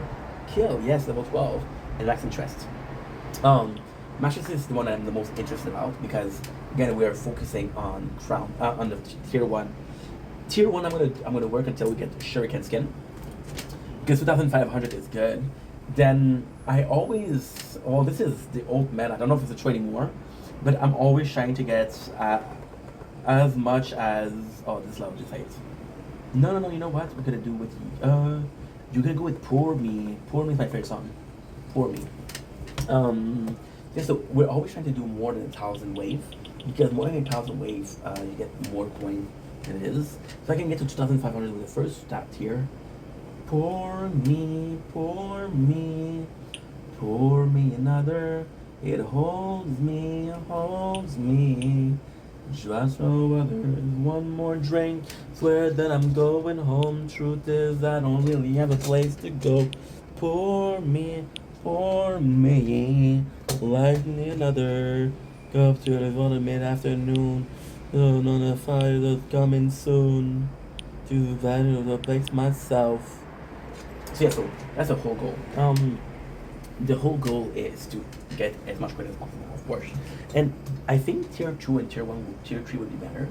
kill. Yes, level 12 and max interest. Matches is the one that I'm the most interested about because again we are focusing on crown on the tier 1. Tier 1 I'm gonna work until we get Shuriken skin because 2,500 is good. Then I always this is the old meta. I don't know if it's true anymore, but I'm always trying to get as much as this level just hates. No, you know what we're gonna do with you're gonna go with Poor Me. Poor Me is my favorite song. Poor Me. So we're always trying to do more than 1,000 wave because more than 1,000 wave you get more coin than it is. So I can get to 2,500 with the first stat tier. Pour me another. It holds me. Just no others. One more drink. Swear that I'm going home. Truth is I don't really have a place to go. Pour me. Like another cup to the on mid-afternoon. On the fire that's coming soon. To value the place myself. So that's the whole goal. The whole goal is to get as much credit as possible, of course. And I think tier 2 and tier 3 would be better.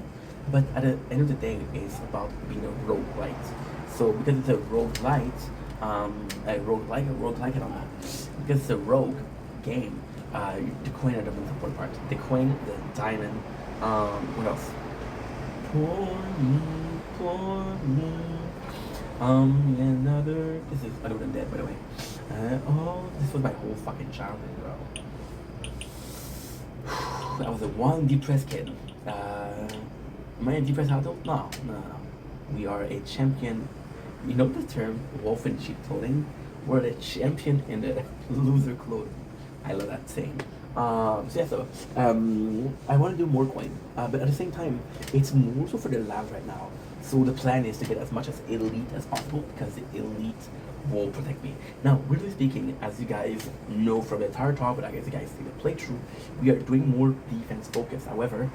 But at the end of the day, it's about being a roguelite. So because it's a roguelite, I don't know. Because it's a rogue game, the coin are the most important part. The coin, the diamond, what else? Pour me. Another. This is Other Than Dead, by the way. This was my whole fucking childhood, bro. I was a one depressed kid. Am I a depressed adult? No. We are a champion. You know the term wolf in sheep clothing? We're the champion in the loser clothing. I love that saying. I want to do more coin, but at the same time, it's more so for the labs right now. So the plan is to get as much as elite as possible because the elite will protect me. Now, really speaking, as you guys know from the entire talk, but I guess you guys see the playthrough, we are doing more defense focus. However,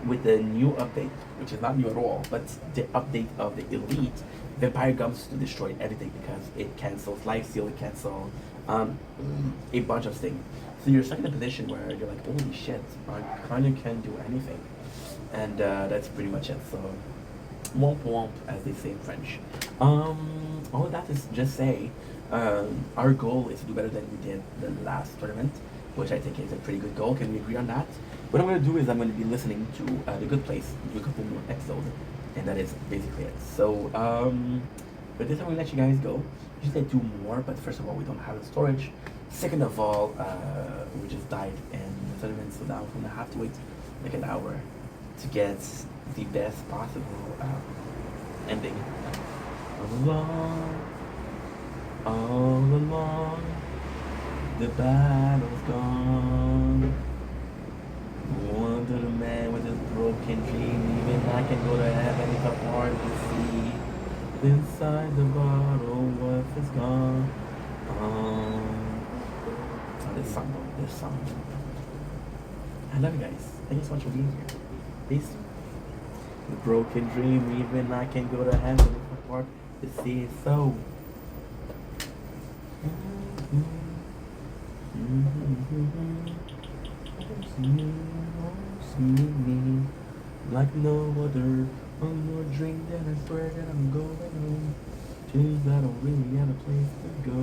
with the new update, which is not new at all, but the update of the elite, Vampire comes to destroy everything because it cancels lifesteal, it cancels a bunch of things. So you're stuck in a position where you're like, holy shit, I kind of can't do anything. And that's pretty much it. So, womp womp, as they say in French. All of that is just say, our goal is to do better than we did the last tournament, which I think is a pretty good goal. Can we agree on that? what I'm gonna do is I'm gonna be listening to The Good Place, do a couple more episodes, and that is basically it. So, but this I'm gonna let you guys go. Usually I do more, but first of all, we don't have the storage. Second of all, we just died in the tournament, so now I'm gonna have to wait like an hour to get the best possible ending. All along, the battle's gone. Wonder the man with his broken dream, even I can go to heaven if I part to see. Inside the bottle, what is gone? This song. I love you guys. Thank you so much for being here. Peace. The broken dream, even I can go to heaven if I part to see it so. See me like no other. One more drink, then I swear that I'm going home. Tunes I don't really have a place to go.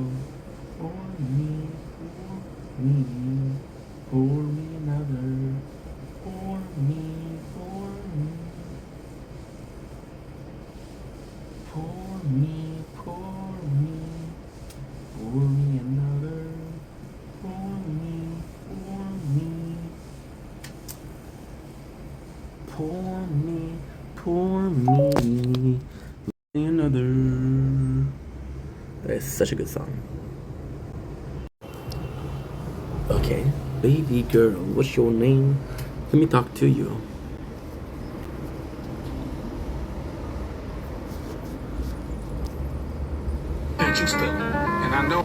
For me, pour me another. For me, pour me. Pour me, pour me. Pour me another. Pour me, pour me. Pour me, pour me. Another. That is such a good song. Okay, baby girl, what's your name? Let me talk to you.
And I know.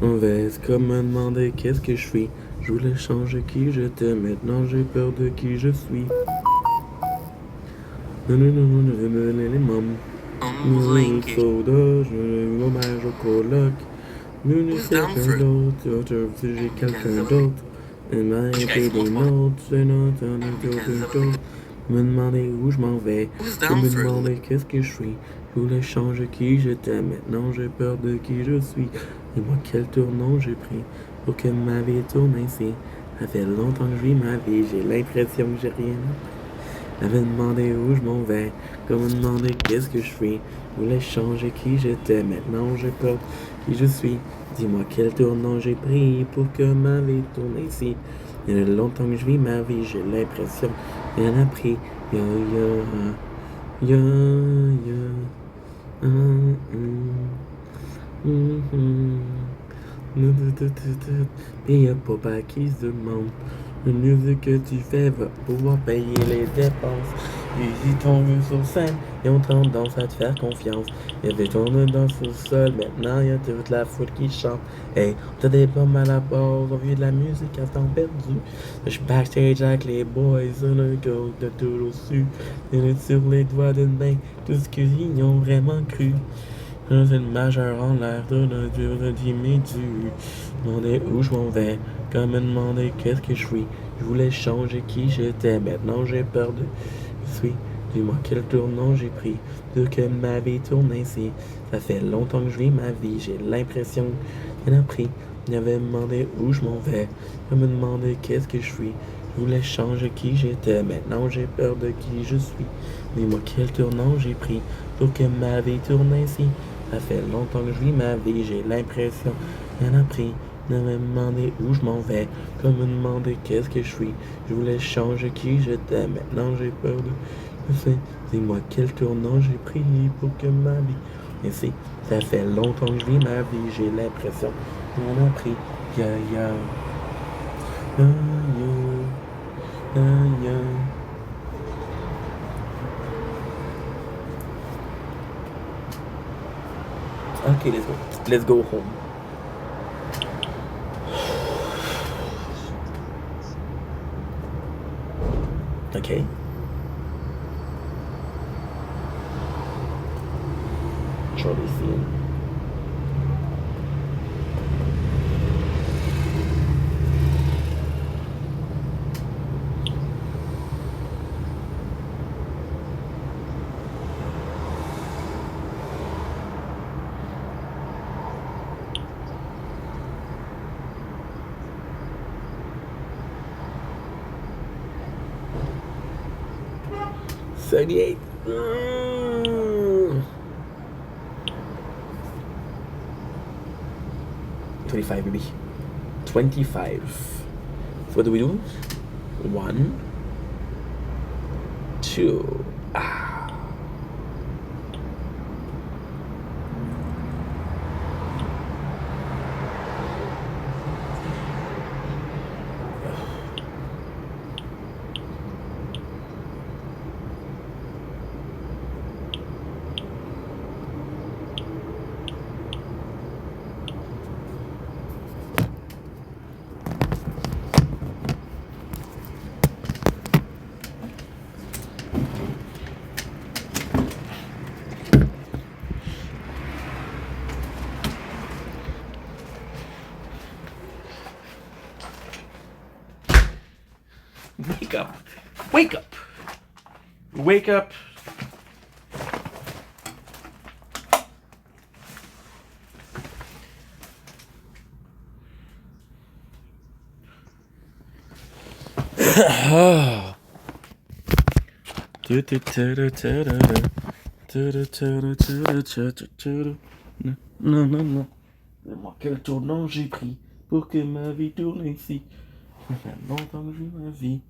Mauvaise comme me demander qu'est-ce que je suis. Je voulais changer qui j'étais, maintenant j'ai peur de qui je suis. Non, non, non, non, non, non, les mômes. Nous, soda, je veux l'hommage au coloc. Nous, nous, quelqu'un d'autre, j'ai quelqu'un d'autre. Il m'a été des notes, c'est notre d'autre. Me demander où je m'en vais, me demander qu'est-ce que je suis. Je voulais changer qui j'étais, maintenant j'ai peur de qui je suis. Dis-moi quel tournant j'ai pris pour que ma vie tourne ainsi. Ça fait longtemps que je vis ma vie, j'ai l'impression que j'ai rien appris. Elle me demandé où je m'en vais, comme me demander qu'est-ce que je suis. Je voulais changer qui j'étais, maintenant j'ai peur de qui je suis. Dis-moi quel tournant j'ai pris pour que ma vie tourne ainsi. Il y a longtemps que je vis ma vie, j'ai l'impression que rien appris. Ya ya ya ya. Et y'a papa qui se demande le mieux que tu fais va pouvoir payer les dépenses. Ils y tombent sur scène et ont tendance à te faire confiance. Y'avait tourné dans le sous-sol, maintenant y'a toute la foule qui chante. Hey, t'as des pommes à la porte, on vit de la musique à temps perdu. Je suis backstage avec les boys, on a go de tout au-dessus. Et sur les doigts d'une main, tout ce qu'ils y ont vraiment cru. C'est le majeur en l'air de la dure de diminuer. Demander où je m'en vais, comme me demander qu'est-ce que je suis. Je voulais changer qui j'étais, maintenant j'ai peur de je suis. Dis-moi quel tournant j'ai pris, de que ma vie tourne ainsi. Ça fait longtemps que je vis ma vie, j'ai l'impression qu'il a pris. Il avait demandé où je m'en vais, comme me demander qu'est-ce que je suis. Je voulais changer qui j'étais, maintenant j'ai peur de qui je suis. Dis-moi quel tournant j'ai pris, pour que ma vie tourne ainsi. Ça fait longtemps que je vis ma vie, j'ai l'impression qu'il a pris. Il m'avait demandé où je m'en vais, comme me demander qu'est-ce que je suis. Je voulais changer qui j'étais, maintenant j'ai peur de je sais. Dis-moi quel tournant j'ai pris pour que ma vie ainsi. Ça fait longtemps que je vis ma vie, j'ai l'impression qu'on a pris. Ya ya ya ya ya ya. Ok, Okay, let's go. Let's go home. Okay. Trolley scene. $78. 25, baby. 25. So what do we do? 1, 2. Wake up. Wake up. Wake up. Non. Moi, quel tournant j'ai pris pour que ma vie tourne ici. Ça fait longtemps que je vis ma vie.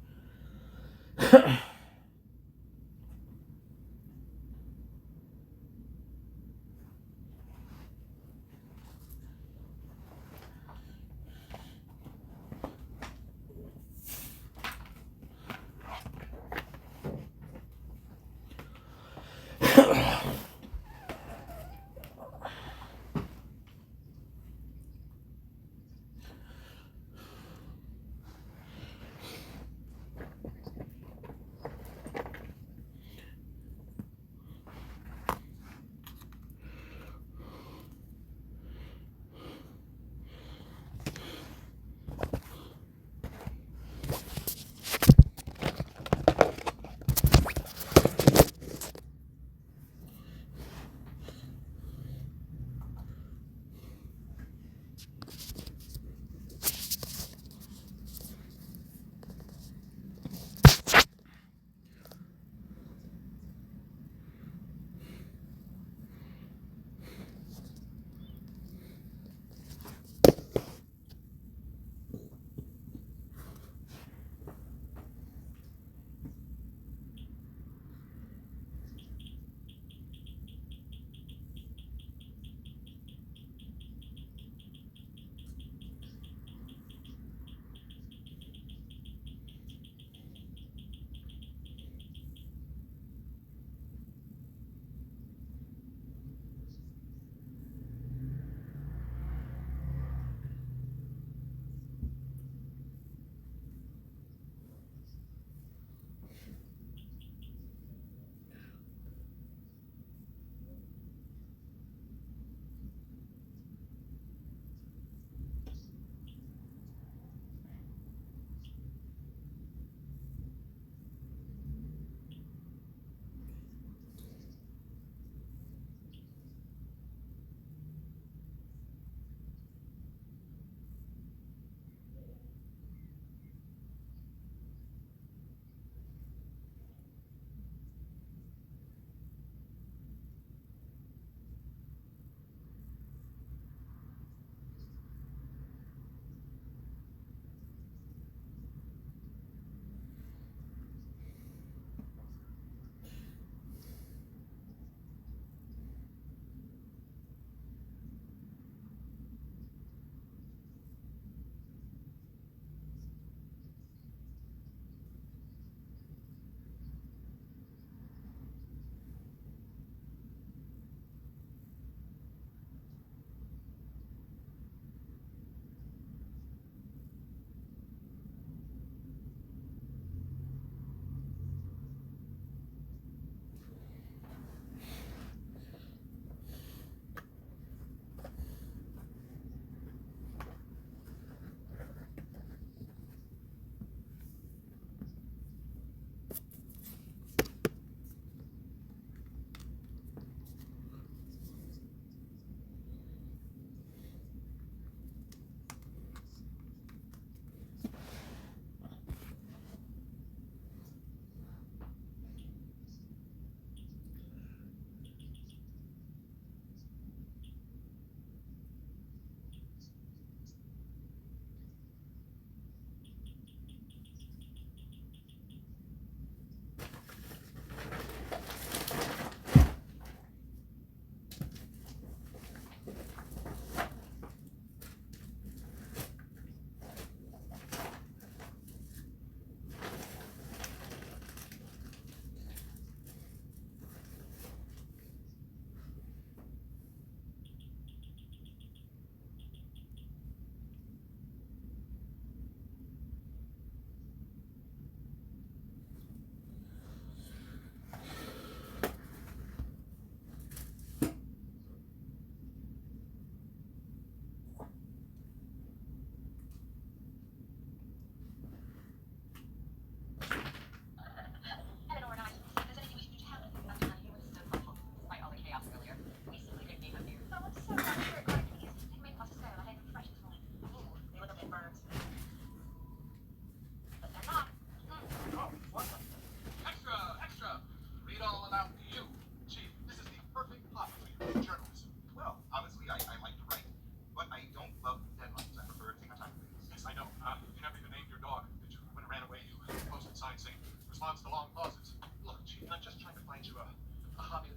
response to long pauses. Look, Chief, I'm just trying to find you a hobby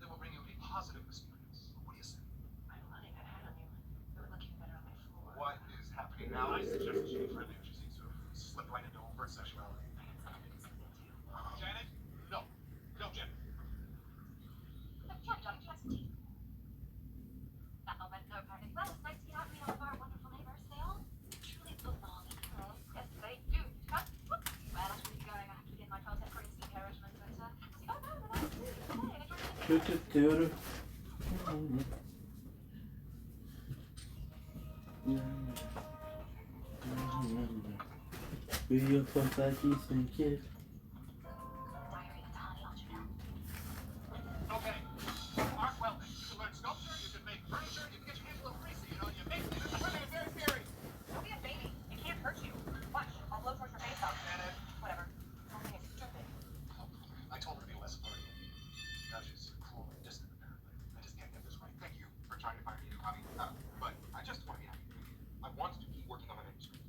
that will bring you a positive experience. What do you say?
I don't want that hat on you. It would look even better on my floor.
What is happening now? I suggest she friendly. She seems to have slipped right into overt sexuality.
I had something to say too.
Janet? No. No, Janet.
Sure, Johnny, have some tea. Oh, but no, perfect. Well, it's nice to get out and meet all of our wonderful neighbors. They all truly belong in the world. Yes, they do. But, well, I should be going. I have to begin my content for instant encouragement. But, see, oh, no, that's good. Okay, enjoy the
Oui, papa qui s'inquiète.
diary of Tani Algernon.
Okay. Art welding. You can learn sculpture, you can make furniture, you can get your hands a little greasy, you know, you make things. Women are very scary.
Don't be a baby. It can't hurt you. Watch, I'll blow towards your face out.
Janet.
Whatever. Something is stupid.
I told her to be less flirty. Now she's cruel and distant, apparently. I just can't get this right. Thank you for trying to find me a new hobby. But I just want to be happy. I want to keep working on my manuscript.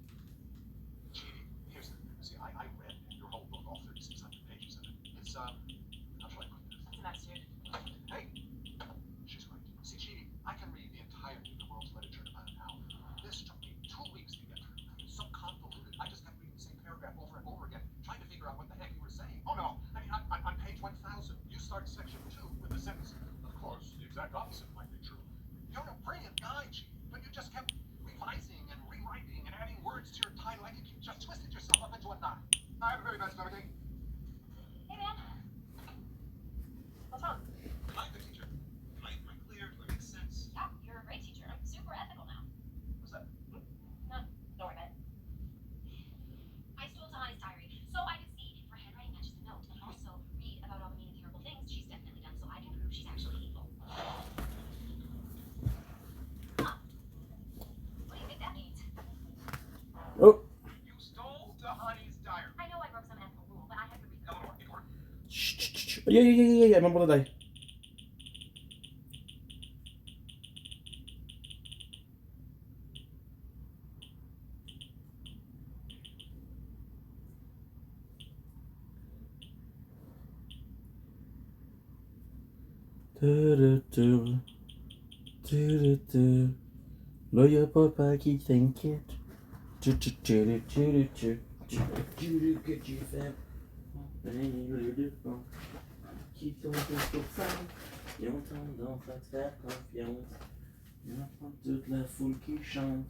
Chidi, here's the thing. See, I read your whole book, all 3,600 pages of it. It's, how shall I put this?
It's an attitude.
Hey, she's right. See, Chidi, I can read the entirety of the world's literature in about an hour. This took me 2 weeks to get through. It's so convoluted. I just kept reading the same paragraph over and over again, trying to figure out what the heck you were saying. Oh no, I mean, on page 1,000, you start section 2 with the sentence, of course, the exact opposite might be true. You're a brilliant guy, Chidi, but you just kept revising and rewriting and adding words to your title. I think you just twisted yourself up into a knot. I have a very bad stomach ache.
Hey, man. What's wrong?
I'm the teacher. Am I clear? Do I make sense?
Yeah, you're a great teacher. I'm super ethical now.
What's that?
No, don't worry about it. I stole Tahani's diary, so I could see if her handwriting matches the note, and also read about all the mean and terrible things she's definitely done, so I can prove she's actually evil. Huh. What do you think that means?
Oh,
You stole Tahani's diary.
I know I broke some ethical rule, but I had to read the
Eleanor, ignore it.
yeah, I'm gonna die. Là, y'a papa qui t'inquiète. Que tu fais. Qui t'ont fait pour ça. Ils ont tendance à te faire confiance. Ils entendent toute la foule qui chante.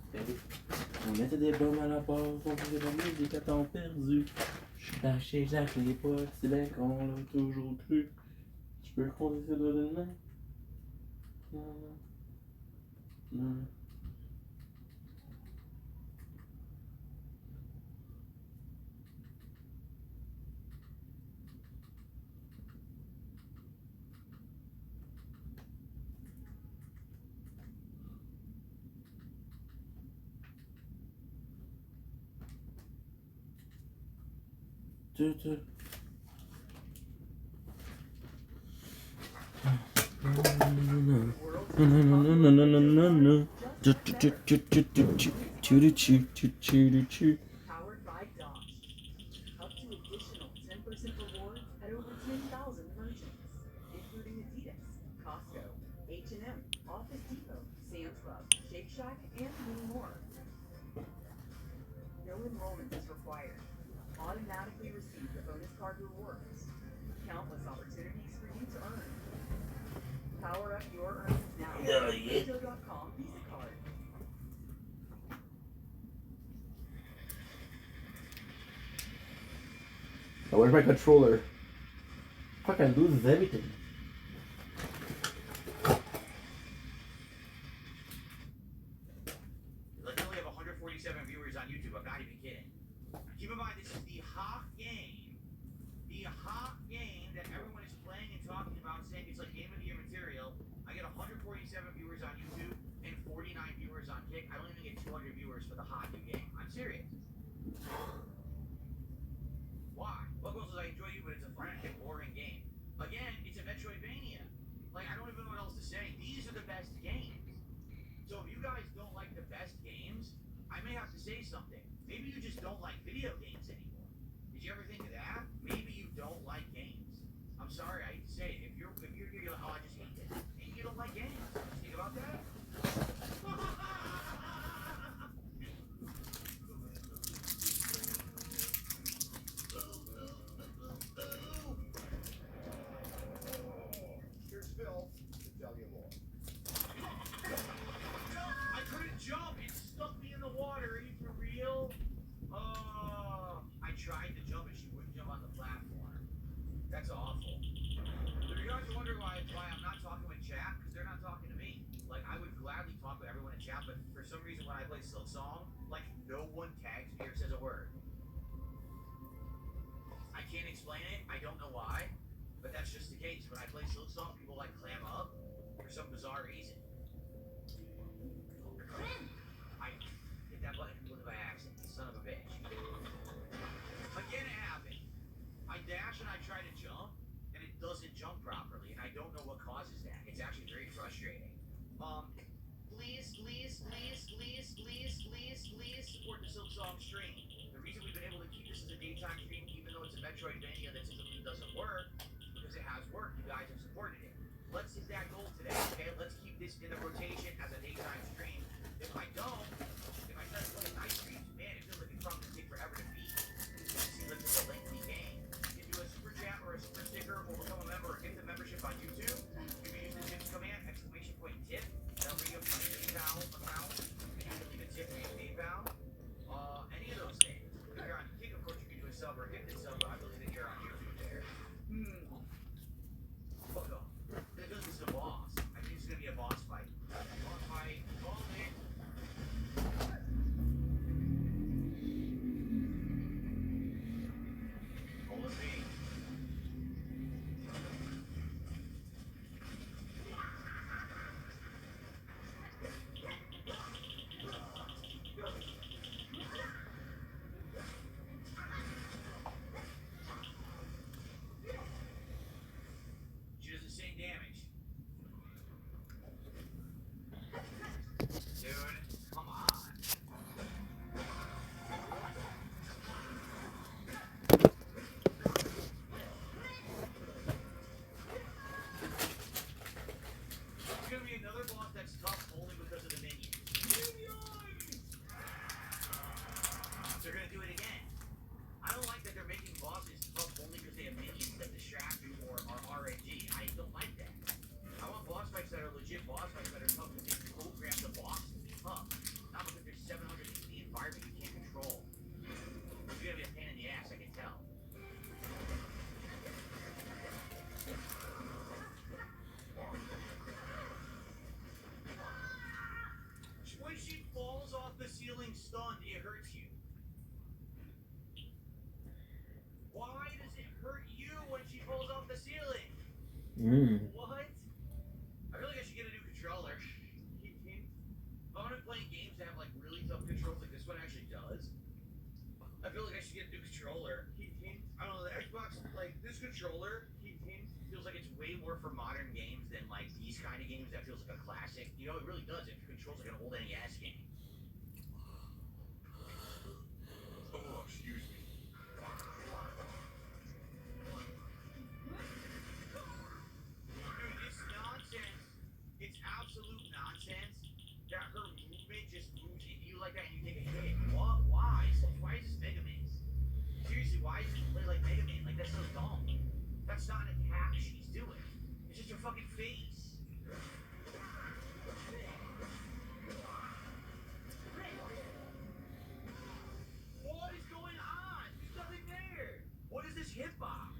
On mettait des bombes à la porte, on faisait de la musique à temps perdu. J'suis lâché Jacques les potes, c'est bien qu'on l'a toujours cru. Je peux compter sur le doigt de main. Non.
Powered by Dosh. Up to additional 10% rewards at over 10,000 merchants, including Adidas, Costco, H&M, Office Depot, Sam's Club, Shake Shack, and many more. No enrollment is required. Automatically receive the bonus card rewards. Countless opportunities for you to earn. Power up your earnings now. Crypto.com Visa card.
Oh, where's my controller? Fuck, I lose everything.
Let's only have 147 viewers on YouTube. I'm not even kidding. Keep in mind, this is the hot game. The hot game that everyone is playing and talking about, saying it's like game of the year material. I get 147 viewers on YouTube and 49 viewers on Kick. I don't even get 200 viewers for the hot new game. I'm serious. Why? Locals says I enjoy you, but it's a frantic, boring game. Again, it's a Metroidvania. Like, I don't even know what else to say. These are the best games. So if you guys don't like the best games, I may have to say something. Maybe you just don't like video games anymore. Did you ever think of that? Maybe Silksong, like no one tags me or says a word. I can't explain it. I don't know why, but that's just the case. When I play Silksong, people like clam up for some bizarre reason. I hit that button by accident, son of a bitch. Again, it happened. I dash and I try to jump, and it doesn't jump properly, and I don't know what causes that. It's actually very frustrating. Please support the Silksong stream. The reason we've been able to keep this as a daytime stream, even though it's a Metroidvania that typically doesn't work, because it has worked. You guys have supported it. Let's hit that goal today, okay? Let's keep this in the rotation as a daytime stream. If I don't, if I start playing night streams, man, it feels like it's probably going to take forever to beat. It seems like it's a lengthy game. You can do a super chat or a super sticker or become a member or get the membership on YouTube. You can use the tips command, !tip. That'll bring you up to my PayPal account. And you can leave a tip for your PayPal. Any of those things. If you're on Kick, of course, you can do a sub or a gifted sub, but I believe that you're on YouTube there. Fuck off. It feels like this is a boss. I think it's going to be a boss fight. Boss fight. All in. Hold us be. She does the same damage. Dude, come on. It's gonna be another boss that's tough only because of the minions. They're gonna do it again. I don't like that they're making bosses tough only because they have minions that distract you or are RNG. I don't like that. I want boss fights that are legit boss fights that are tough because they program the boss to be tough. Not because there's 700 in the environment you can't control. It's gonna be a pain in the ass, I can tell. When she falls off the ceiling stunned, it hurts you. Why does it hurt you when she falls off the ceiling? What? I feel like I should get a new controller. If I'm gonna play games that have like really tough controls like this one actually does, I feel like I should get a new controller. I don't know, the Xbox, like this controller feels like it's way more for modern games than like these kind of games that feels like a classic. You know, it really does. It controls like an old NES game.
Oh, excuse me.
Dude, it's nonsense. It's absolute nonsense that her movement just moves into you like that and you take a hit. What? Why? Why is this Mega Man? Seriously, why does she play like Mega Man? Like, that's so dumb. That's not an attack she's doing. It's just her fucking face. What is going on? There's nothing there. What is this hitbox?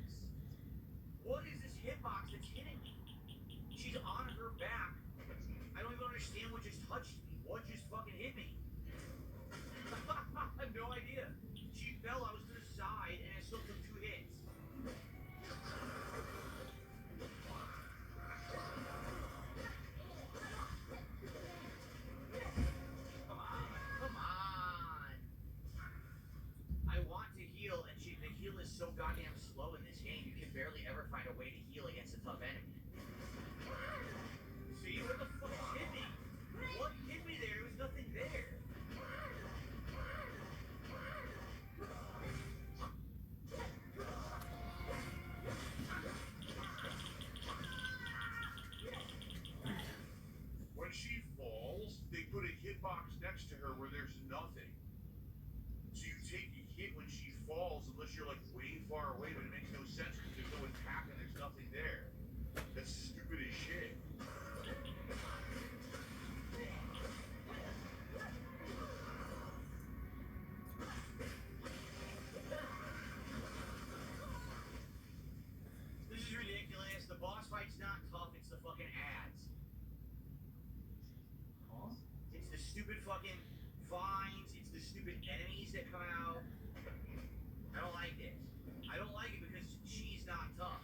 What is this hitbox that's hitting me? She's on her back. I don't even understand what just touched me. What just fucking hit me? I have no idea. She fell, I was to the side, and I still took 2 hits. Come on. Come on. I want to heal, and the heal is so goddamn slow in this game. You can barely ever find a way to heal against a tough enemy. See, what the fuck hit me? What hit me there? There was nothing there.
When she falls, they put a hitbox next to her where there's nothing. So you take a hit when she falls unless you're like way far away, but it makes no sense because there's no attack and there's nothing there. That's stupid as shit.
This is ridiculous. The boss fight's not tough, it's the fucking ads. Huh? It's the stupid fucking finds, it's the stupid enemies that come out. I don't like this. I don't like it because she's not tough.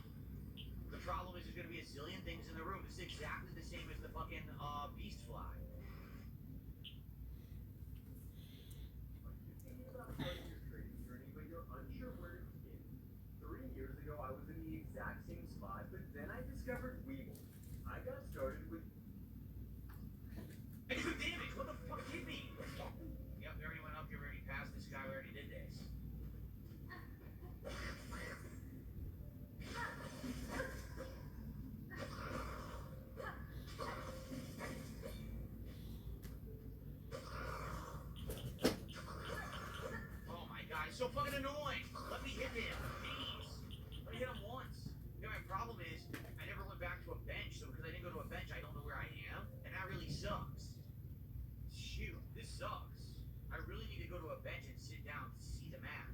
The problem is there's gonna be a zillion things in the room. This is exactly the same as the fucking beast fly.
But you're unsure where to begin. 3 years ago, I was in the exact same spot, but then I discovered Weeble. I got started with.
Hey, good damage! What the fuck hit me? Yep, we already went up here, we already passed this guy, we already did this. Oh my god, he's so fucking annoying! Let me hit him, please! Let me hit him once. Yeah, my problem is, I never went back to a bench, so because I didn't go to a bench, I don't know where I am, and that really sucks. Shoot, this sucks. I really need to go to a bench and sit down to see the map.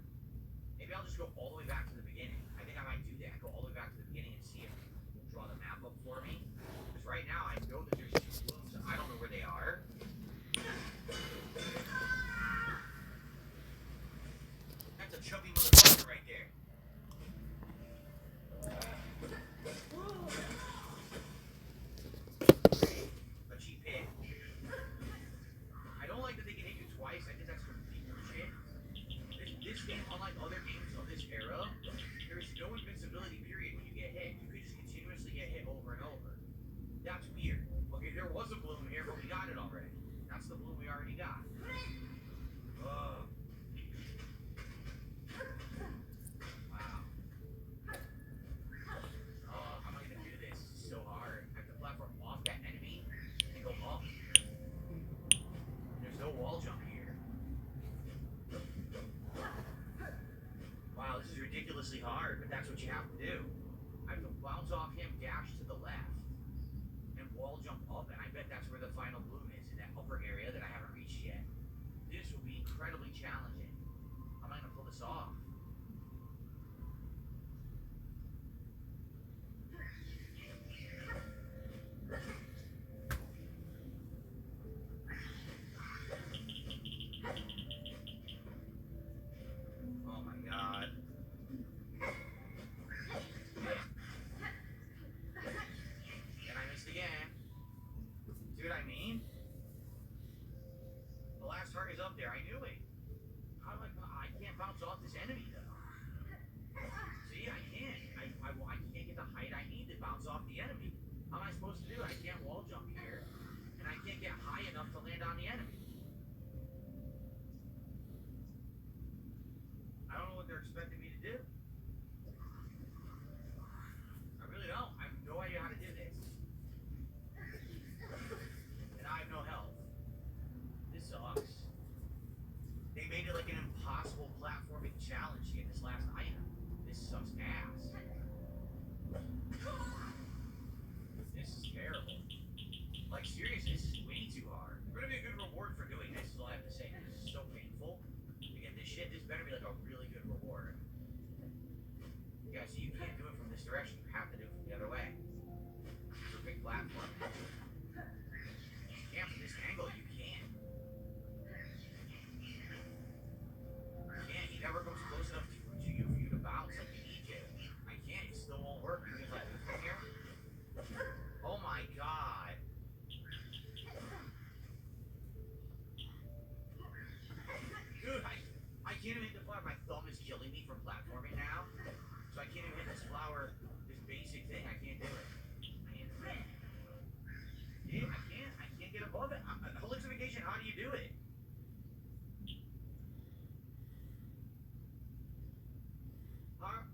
Maybe I'll just go all the way back to the beginning. I think I might do that. Go all the way back to the beginning and see if draw the map up for me. Because right now I know that there's two blooms and I don't know where they are. That's a chubby motherfucker right there. A cheap hit. I don't like that they can hit you twice. I think that's complete bullshit. This game, unlike other games of this era, there is no invincibility period when you get hit. You could just continuously get hit over and over. That's weird. Okay, there was a bloom here, but we got it already. That's the bloom we already got. Wow. How am I gonna do this? It's so hard. I have to platform off that enemy and go up. There's no wall jump here. Wow, this is ridiculously hard, but that's what you have to do. I have to bounce off him, dash to the left, and wall jump up, and I bet that's where the final bloom is, in that upper area that I haven't reached yet. This will be incredibly challenging. How am I gonna pull this off? Oh my god. And I missed again. See what I mean? The last target's up there. I knew it. How do I can't bounce off this enemy though. See, I can't. I can't get the height I need to bounce off the enemy. How am I supposed to do it? I can't wall jump here. And I can't get high enough to land on the enemy. I don't know what they're expecting me to do. I really don't. I have no idea how to do this. And I have no health. This sucks. They made it like an impossible platforming challenge to get this last item. This sucks ass. This is terrible. Like seriously, this is way too hard. There's gonna be a good reward for doing this, is all I have to say. This is so painful. To get this shit, this better be like a really good reward. Yeah, so you can't do it from this direction. You have to do it from the other way. It's a big platform. Yeah, from this angle, you can't. You can't. He never comes close enough to you for you to bounce like you need to. I can't. It still won't work. You can like move from here. Oh my god. Dude, I can't even hit the flower. My thumb is killing me from platforming now. So I can't even hit this flower, this basic thing. I can't do it. I can't do it. Dude, I can't get above it. Hallucination, how do you do it?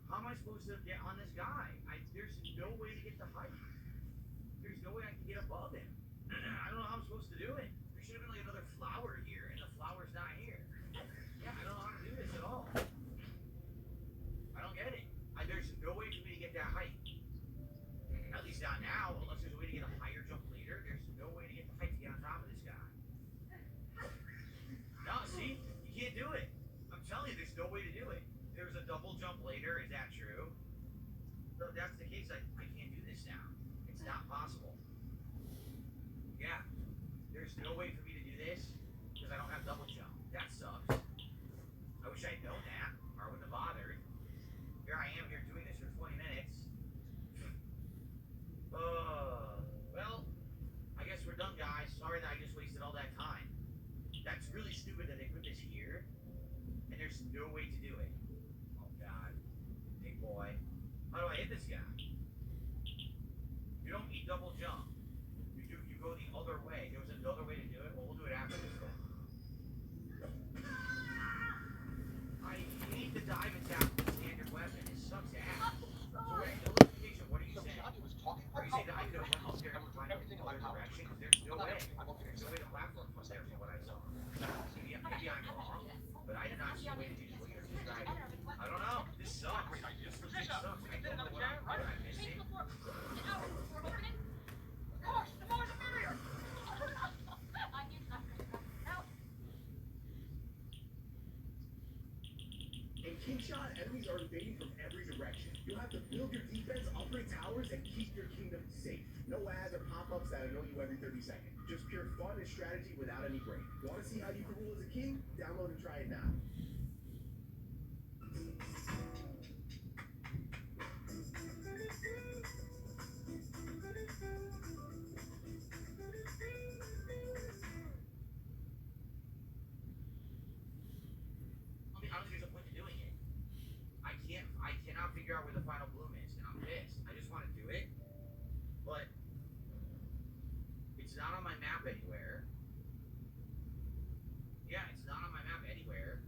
How am I supposed to get on this guy? There's no way to get the height. There's no way I can get above him. I don't know how I'm supposed to do it. There should have been like another flower here, and the flower's not here. Yeah, I don't know how to do this at all. I don't get it. There's no way for me to get that height. At least not now, unless there's a way to get a higher jump later. There's no way to get the height to get on top of this guy. No, see? You can't do it. I'm telling you, there's no way to do it. There's a double jump later, is that true? So if that's the case, I can't do this now. It's not possible. Yeah. There's no way for me to do this because I don't have double jump. How do I hit this guy? You don't eat double jump. You go the other way. There was another way to do it. Well, we'll do it after this then. I hate the dive attack with the standard weapon. It sucks ass. So wait, notification, what are you saying? Are you saying that I could have went up there and find everything in other direction? Because there's no way. There's no way the platform from there from what I saw. So yeah, maybe I'm wrong, but I did not see a way to do what you're describing. I don't know. This sucks. This sucks. I don't know what I'm missing.
In Kingshot, enemies are invading from every direction. You'll have to build your defense, upgrade towers, and keep your kingdom safe. No ads or pop-ups that annoy you every 30 seconds. Just pure fun and strategy without any break. Want to see how you can rule as a king? Download and try it now.
I don't think there's a point to doing it. I cannot figure out where the final bloom is, and I'm pissed. I just want to do it, but it's not on my map anywhere. Yeah, it's not on my map anywhere.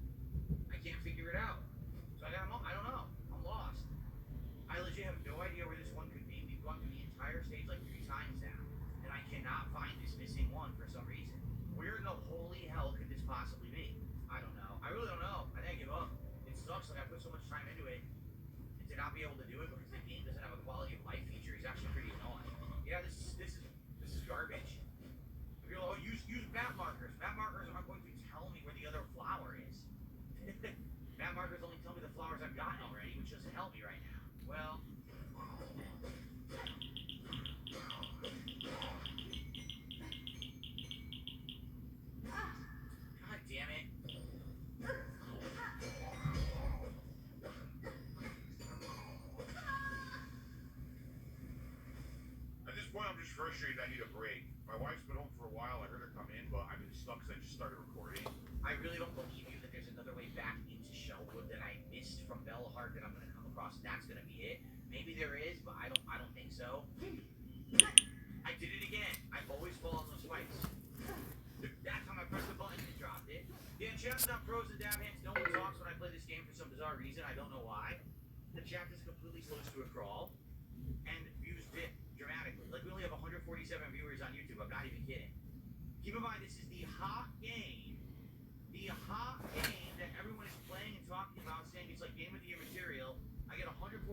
I can't figure it out. So I don't know. I'm lost. I legit have no idea where this one could be. We've gone through the entire stage like 3 times now, and I cannot find this missing one for some reason. Where in the holy hell could this possibly be? I don't know. I really don't know. I think I give up. It sucks. Like I put so much time into it, and to not be able to do it because the game doesn't have a quality of life feature is actually pretty annoying. Yeah, this is garbage. If you're like, oh, use map markers. Map markers aren't going to tell me where the other flower is. Map markers only tell me the flowers I've gotten already, which doesn't help me right now. Well. God damn it.
At this point, I'm just frustrated. I need a break. My wife's been home for a while. I heard her come in, but I've been stuck since I just started recording.
I really don't believe you that there's another way back into Shellwood that I missed from Bellheart that I'm gonna come across. That's gonna be it. Maybe there is, but I don't think so. I did it again. I've always fallen those fights. That time I pressed the button and it dropped it. Yeah, chat's not pros and dab hands. No one talks when I play this game for some bizarre reason. I don't know why. The chat just completely slows to a crawl, and views dip dramatically. Like we only have 147 viewers on YouTube. I'm not even kidding. Keep in mind, this is the hot game. The hot game that everyone is playing and talking about, saying it's like Game of the Year material. I get 147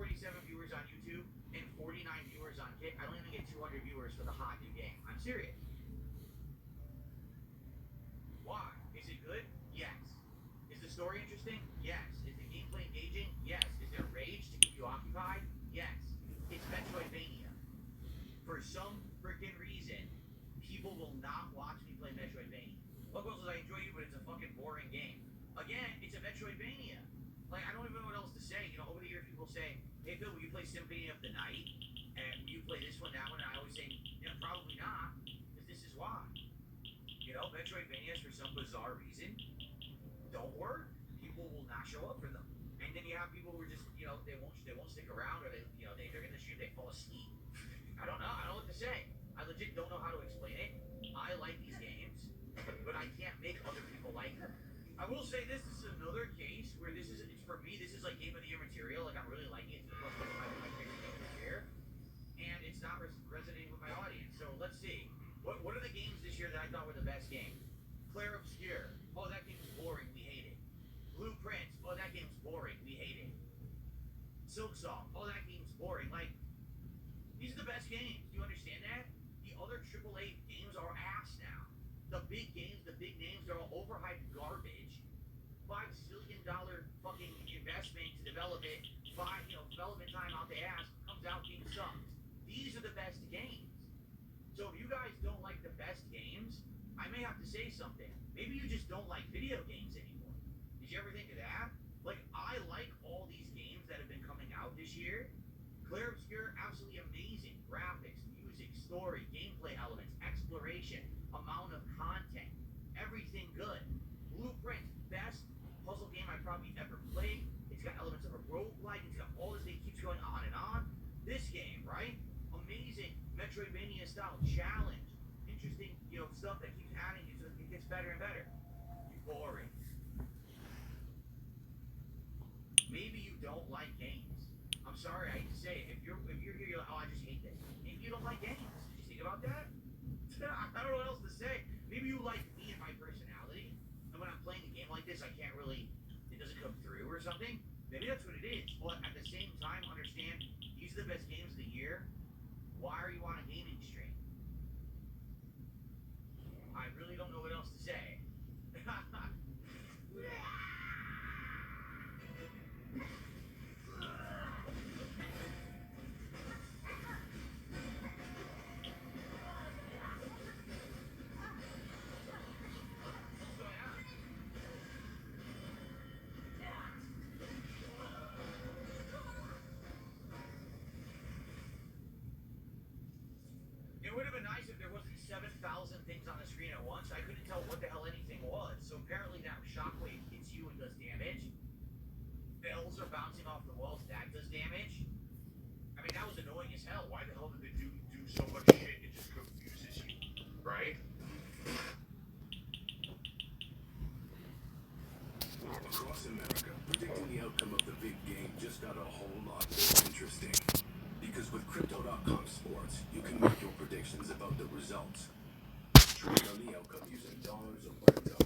viewers on YouTube and 49 viewers on Kick. I don't even get 200 viewers for the hot new game. I'm serious. Why? Is it good? Yes. Is the story interesting? Yes. Is the gameplay engaging? Yes. Is there rage to keep you occupied? Yes. It's Metroidvania. For some freaking reason, people will not watch me play Metroidvania. What goes is I enjoy you, but it's a fucking boring game. Again, it's a Metroidvania. Like, I don't even know what else to say. You know, over the years, people say, hey, Phil, will you play Symphony of the Night? And will you play this one, that one? And I always say, yeah, probably not, because this is why. You know, Metroidvanias, for some bizarre reason, don't work. People will not show up for them. And then you have people who are just, you know, they won't stick around, or they're in the stream, they fall asleep. I don't know what to say. I legit don't know how to explain it. I like these games, but I can't make other people like them. I will say this is another case where for me, this is like Game of the Year material. Like, I'm really liking it. It's the plus my favorite game of the year. And it's not resonating with my audience. So let's see. What are the games this year that I thought were the best games? Clair Obscur. Oh, that game's boring. We hate it. Blueprints. Oh, that game's boring. We hate it. Silksong. Oh, that game's boring. Like, these are the best games. Do you understand that? The other AAA games are ass now. The big games, the big names, they're all overhyped garbage. $5 zillion fucking investment to develop it. Development time out the ass, comes out being sucked. These are the best games. So if you guys don't like the best games, I may have to say something. Maybe you just don't like video games anymore. Did you ever think of that? Like, I like all these games that have been coming out this year. Clair Obscur, absolutely amazing. Graphics, music, story, gameplay elements, exploration, amount of content, everything good. Blueprint, best puzzle game I've probably ever played. It's got elements of a roguelike. It's got all this. It keeps going on and on. lifestyle challenge. Interesting, stuff that keeps adding you so it gets better and better. Boring. Maybe you don't like games. I'm sorry, I hate to say it. If you're here, you're like, oh, I just hate this. Maybe you don't like games. Did you think about that? I don't know what else to say. Maybe you like me and my personality, and when I'm playing a game like this, it doesn't come through or something. Maybe that's what it is. But at the same time, understand these are the best games of the year. Why are you on a gaming stream? I really don't know what else to say. It would have been nice if there wasn't 7,000 things on the screen at once. I couldn't tell what the hell anything was. So apparently that shockwave hits you and does damage. Bells are bouncing off the walls. That does damage. I mean, that was annoying as hell.
Why the hell did they do so much shit? It just confuses you, right?
Across America, predicting the outcome of the big game just got a whole lot more interesting. Because with Crypto.com Sports, you can make your predictions about the results. Trade on the outcome using dollars or crypto.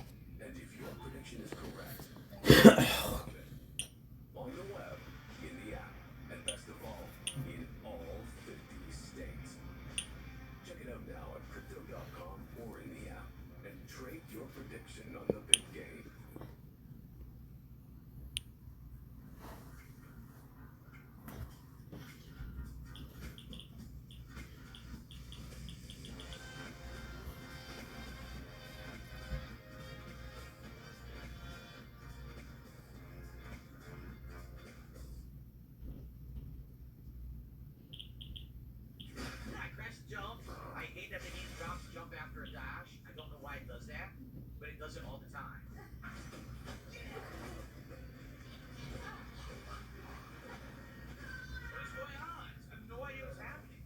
And if your prediction is correct, on the web, in the app, and best of all, in all 50 states. Check it out now at Crypto.com or in the app, and trade your prediction on the big game.
I press jump. I hate that the game drops jump after a dash. I don't know why it does that, but it does it all the time. What is going on? I have no idea what's happening.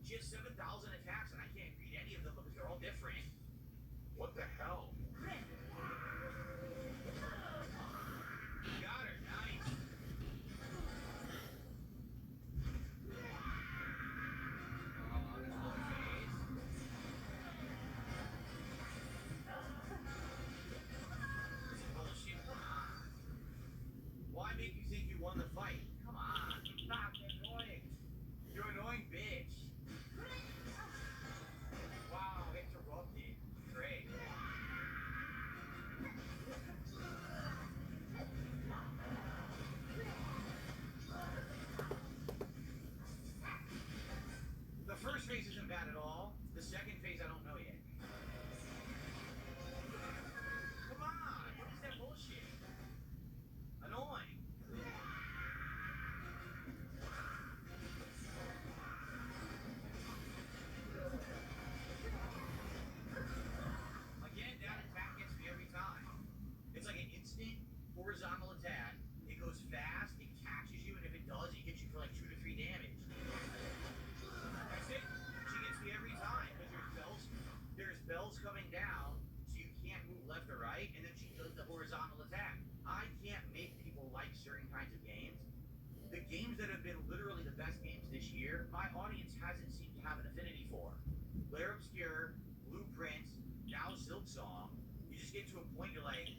She has 7,000 attacks and I can't read any of them because they're all different.
What the hell?
Got her. Nice. Bullshit. Come on. Why make you think you won the fight? Come on. Stop. You're annoying. You're annoying, bitch. Wow, interrupted. Great. The first phase isn't bad at all. The second phase, I don't know yet. Come on, what is that bullshit? Annoying. Again, that attack gets me every time. It's like an instant horizontal attack. It goes fast, it catches you, and if it does, it hits you for like 2 to 3 damage. That's it. She gets me every time because there's bells coming down, so you can't move left or right, and then she does the horizontal attack. I can't make people like certain kinds of games. The games that have been literally the best games this year, my audience hasn't seemed to have an affinity for. Lair Obscure, Blueprints, now Silksong. You just get to a point you're like,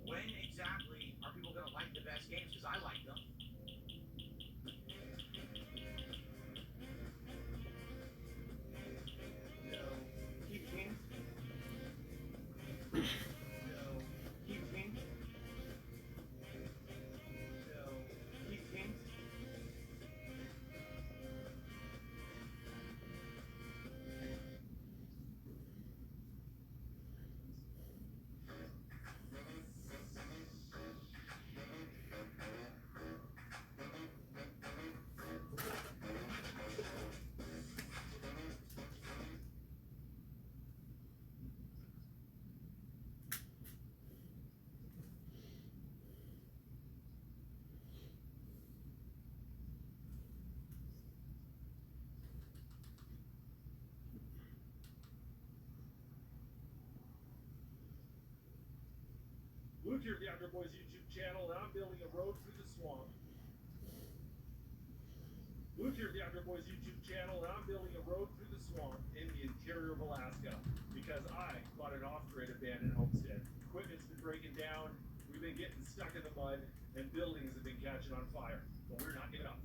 when exactly are people going to like the best games? Because I like them. Keep king. Keep king. Keep king.
Luke here at the Outdoor Boys YouTube channel, and I'm building a road through the swamp. Luke here at the Outdoor Boys YouTube channel, and I'm building a road through the swamp in the interior of Alaska because I bought an off-grid abandoned homestead. Equipment's been breaking down, we've been getting stuck in the mud, and buildings have been catching on fire. But we're not giving up.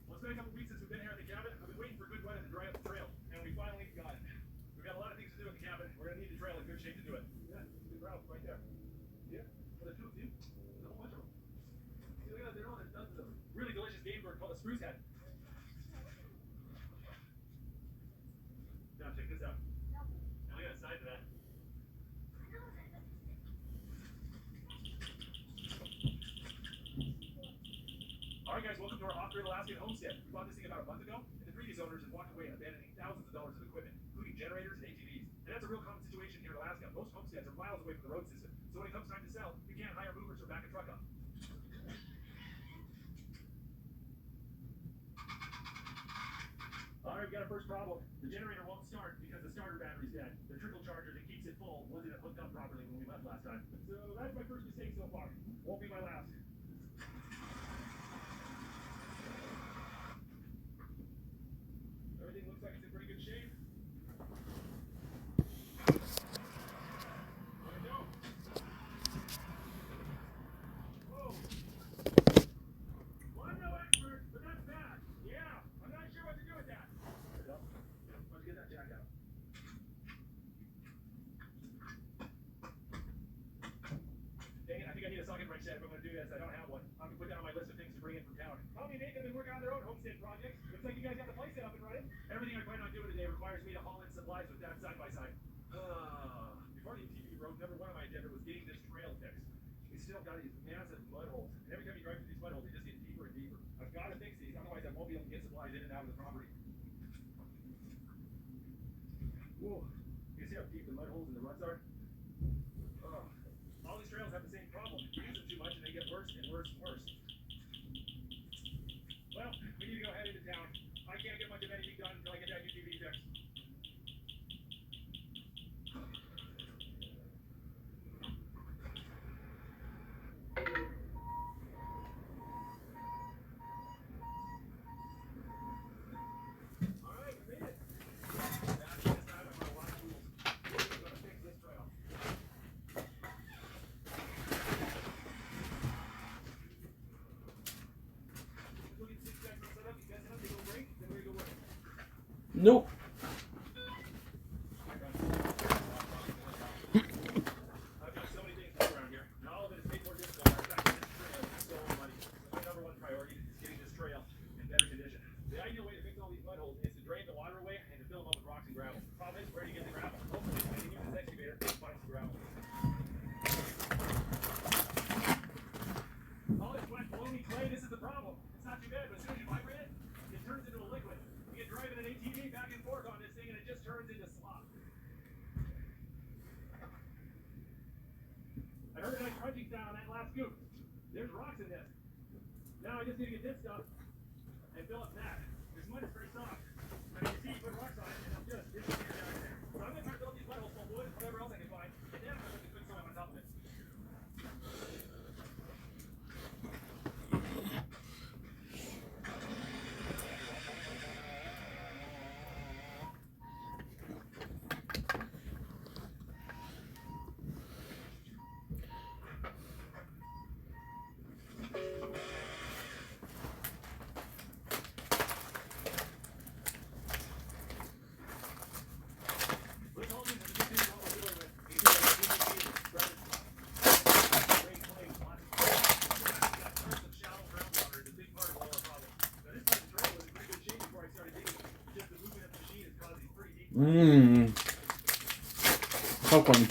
Well, it's been a couple weeks since we've been here at the cabin. I've been waiting for good weather to dry up the trail, and we finally got it. We've got a lot of things to do at the cabin. We're gonna need the trail in good shape to do it. Yeah, good route right there. Yeah, well, there's two of you. There's a whole bunch of them. See, look at that, there's dozens of them. Really delicious game bird called a spruce head. Now check this out. Now look at the size of that. Alright guys, welcome to our off-grid Alaskan homestead. We bought this thing about a month ago, and the previous owners had walked away abandoning thousands of dollars of equipment, including generators and ATVs. And that's a real common situation here in Alaska. Most homesteads are miles away from the road system, so when it comes time to sell, we can't hire movers or back a truck up. Alright, we got our first problem. The generator won't start because the starter battery's dead. The trickle charger that keeps it full wasn't hooked up properly when we left last time. So that's my first mistake so far. Won't be my last. Everything looks like it's in pretty good shape. There we go. Whoa. Well, I'm no expert, but that's bad. Yeah, I'm not sure what to do with that. There we go. Let's get that jack out. Dang it, I think I need a socket wrench set if I'm going to do this. I don't have one. I'm going to put that on my list of things to bring in from town. Tommy and Nathan have been working on their own homestead projects. Looks like you guys got the place set up and running. Everything I plan on doing today requires me to haul in supplies with that side by side. Before the ATV broke, number one on my agenda was getting this trail fixed. We still got these massive mud holes. And every time you drive through these mud holes, they just get deeper and deeper. I've got to fix these, otherwise I won't be able to get supplies in and out of the property. Whoa. You see how deep the mud holes and the ruts are? All these trails have the same problem. You use them too much and they get worse and worse and worse. Well, we need to go head into town. I can't get much of anything done until I get that UTV fixed. Alright, we made it. That's this time I'm gonna watch tools. We're gonna fix this trail. Look at 6 seconds set up. You guys have to go break, then we're gonna go work.
Nope.
I've got so many things to do around here, and all of it is made more difficult by the fact that this trail is so muddy. My number one priority is getting this trail in better condition. The ideal way to fix all these mud holes is to drain the water away and to fill them up with rocks and gravel. The problem is, where do you get the gravel? Hopefully, I can use this excavator to find some gravel. All this wet, loamy clay, this is the problem. It's not too bad, but as soon as you vibrate it, it turns into a liquid. You get driving an ATV back and forth on this thing, and it just turns into slop. I heard a nice crunching sound on that last scoop. There's rocks in this. Now I just need to get this stuff and fill up that. This mud is very soft. I mean, you see, you put rocks on it, and it'll just disappear down in there. So I'm going to try to fill up these mud holes full of wood, whatever else I can find, and then I'm going to put the good soil on top of it. This whole thing has a big thing what we're dealing with. You see, like, great clay, lots of clay. We've got tons of shallow groundwater. It's a big part of all our problems. Now, this part of the trail was in pretty good shape before I started digging. Just the movement of the machine has caused these pretty deep.
Popcorn.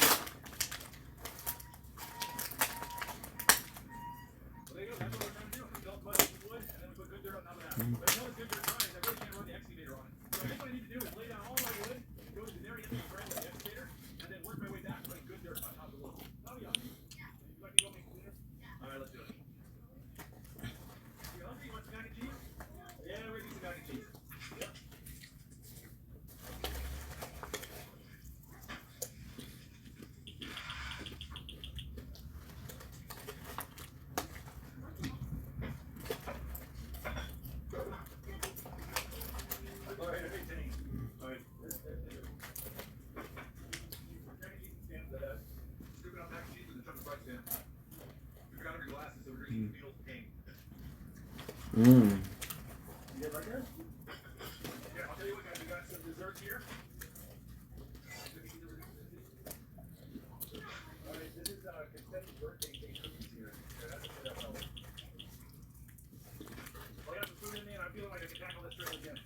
Well, there you go. That's what we're trying to do. We fill up mud with wood, and then we put good dirt on top of that. But until this good dirt dries, I really can't run the excavator on it. So I think what I need to do is lay down all my wood, go to the very end of the trail with the excavator, and then work my way back, putting good dirt on top of the wood. Oh, yeah. You like me to go make some dinner? All right, let's do it. You hungry? You want some mac and cheese? Yeah, we're gonna do some mac and cheese. Yep.
Mm.
You good right there? Yeah, I'll tell you what, guys, we got some desserts here. All right, this is Consent's birthday cake cookies here. Yeah, that's all. Well, I got some food in me, and I'm feeling like I can tackle this trail again.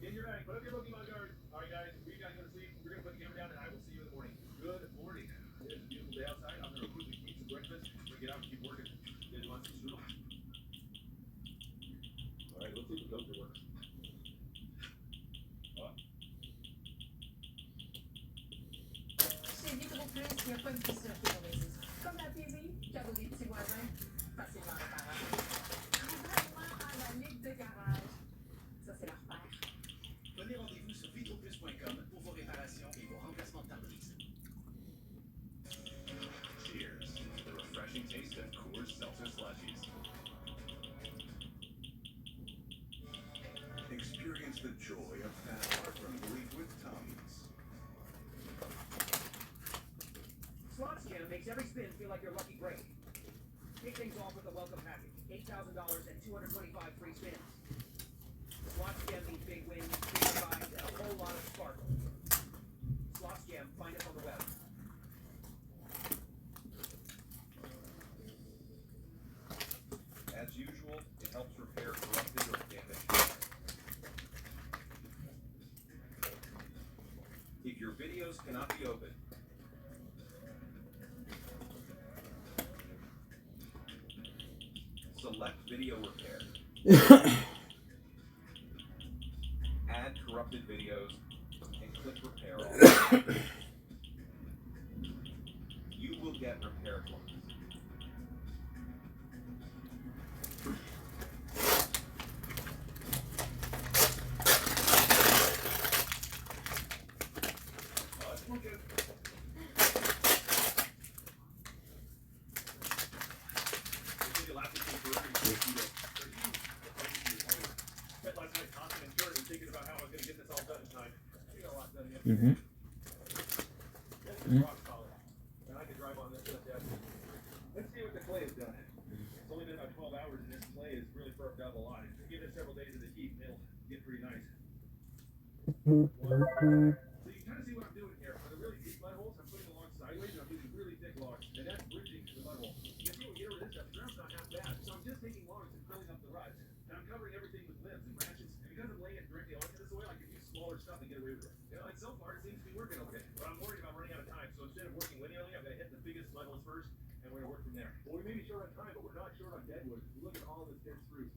Get your bag. Put up your Pokemon cards. All right, guys. We guys go to sleep. We're gonna put the camera down, and I will see you in the morning. Good morning. It's a beautiful day outside. I'm gonna quickly eat some breakfast. We get out and keep working. You guys want some strudel? All right. Let's see if the toaster works.
Chez Vidroplus, il n'y a pas de question qui est mauvaise. Comme la TV, cadeau des petits voisins, facilement réparable. Complètement à la ligue de garage. Ça, c'est leur père.
Prenez rendez-vous sur vidroplus.com pour vos réparations et vos remplacements de pare-brise.
Cheers to the refreshing taste of Coors Seltzer Slushies. Experience the joy of fast heartburn relief with Tums.
Slots Jam makes every spin feel like your lucky break. Kick things off with a welcome package. $8,000 and 225 free spins. Slots Jam means big wins, big buys, and a whole lot of sparkle. Slots Jam, find us on the web.
As usual, it helps repair corrupted or damaged data. If your videos cannot be opened, select video repair. Add corrupted videos and click repair all. You will get repair coins.
Mm-hmm.
And I could drive on this stuff yet. Let's see what the clay has done. It's only been about 12 hours, and this clay has really firmed up a lot. Give it several days of the heat, and it'll get pretty nice. So you kind of see what I'm doing here. For the really deep mud holes, I'm putting the logs sideways, and I'm using really thick logs, and that's bridging the mud hole. You can see what we get rid of this stuff. The ground's not half bad, so I'm just taking logs and filling up the ruts, and I'm covering everything with limbs and branches. And because I'm laying it directly onto the soil, I can use smaller stuff and get away with it. You know, and so far it seems to be working okay. But I'm worried about running out of time, so instead of working linearly, I'm going to hit the biggest mud holes first, and we're going to work from there. Well, we may be short on time, but we're not short on deadwood. Look at all this dead spruce.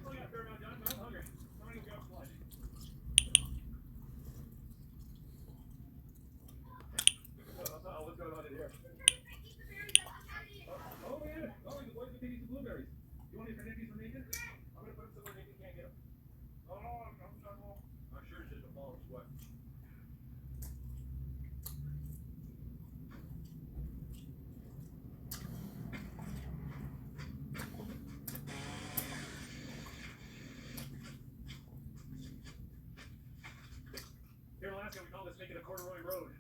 Well, yeah, fair amount done, but I'm hungry. I'm going to go grab some lunch. What's going on in here? Oh, yeah. Oh, the boys are taking some blueberries. You want me to get these for Nathan? I'm going to put them somewhere Nathan can't get them. Oh, I'm sure it's just a ball of sweat. Here in Alaska, we call this making a corduroy road.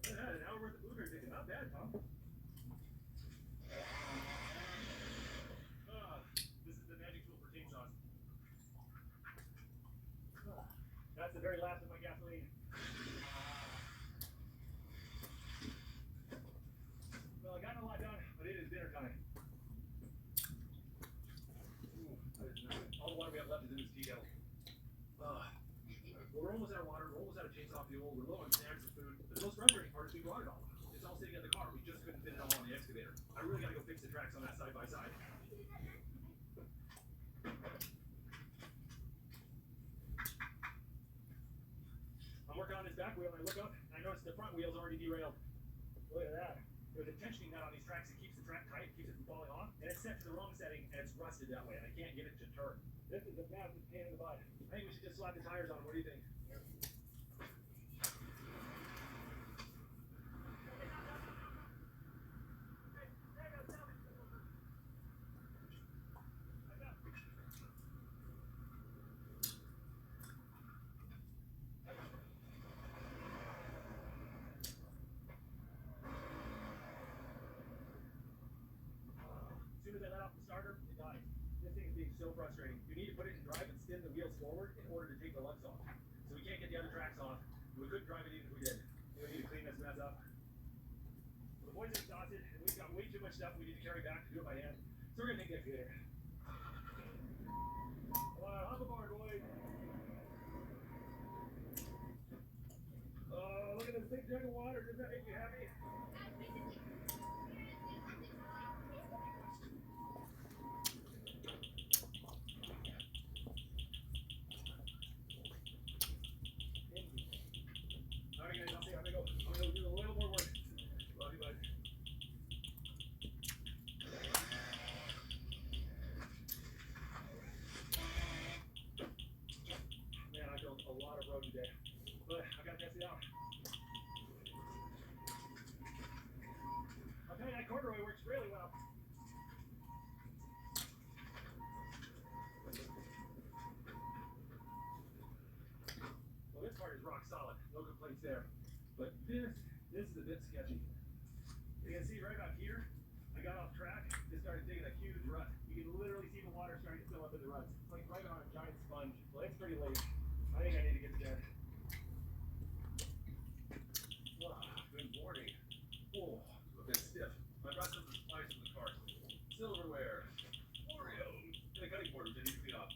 Yeah, an hour worth of blueberry picking. Not bad, Tom. This is the magic
very last of my gasoline. Well, I got a lot done, but it is dinner time. Ooh, that is nice. All the water we have left is in this tea kettle. We're almost out of water. We're almost out of chainsaw fuel. We're low on snacks and food. But the most frustrating part is we brought it all. It's all sitting in the car. We just couldn't fit it all on the excavator. I really got to go fix the tracks on that side by side. I'm working on this back wheel and I look up and I notice the front wheel's already derailed. Look at that. There's a tensioning nut on these tracks that keeps the track tight, keeps it from falling off, and it's set to the wrong setting and it's rusted that way and I can't get it to turn. This is a massive pain in the butt. I think we should just slap the tires on. What do you think? As soon as I let off the starter, it died. This thing is being so frustrating. You need to put it in drive and spin the wheels forward in order to take the lugs off. So we can't get the other tracks off. We couldn't drive it even if we did. We need to clean this mess up. The boys are exhausted, and we've got way too much stuff we need to carry back to do it by hand. So we're gonna take the excavator. Come on, hop aboard, boys. Look at this big jug of water. Does that make you happy? Alright guys, I'll see how they go. I'm gonna do a little more work. Love you, bud. Man, I built a lot of road today, but I gotta test it out. I'll tell you, that corduroy works really well. Well, this part is rock solid. No complaints there. But this is a bit sketchy. You can see right up here, I got off track. It started digging a huge rut. You can literally see the water starting to fill up in the ruts. It's like right on a giant sponge. Well, it's pretty late. I think I need to get to bed.
Good morning. Oh, a bit stiff. I brought some supplies from the car. Silverware, Oreos, and a cutting board which I need to clean up.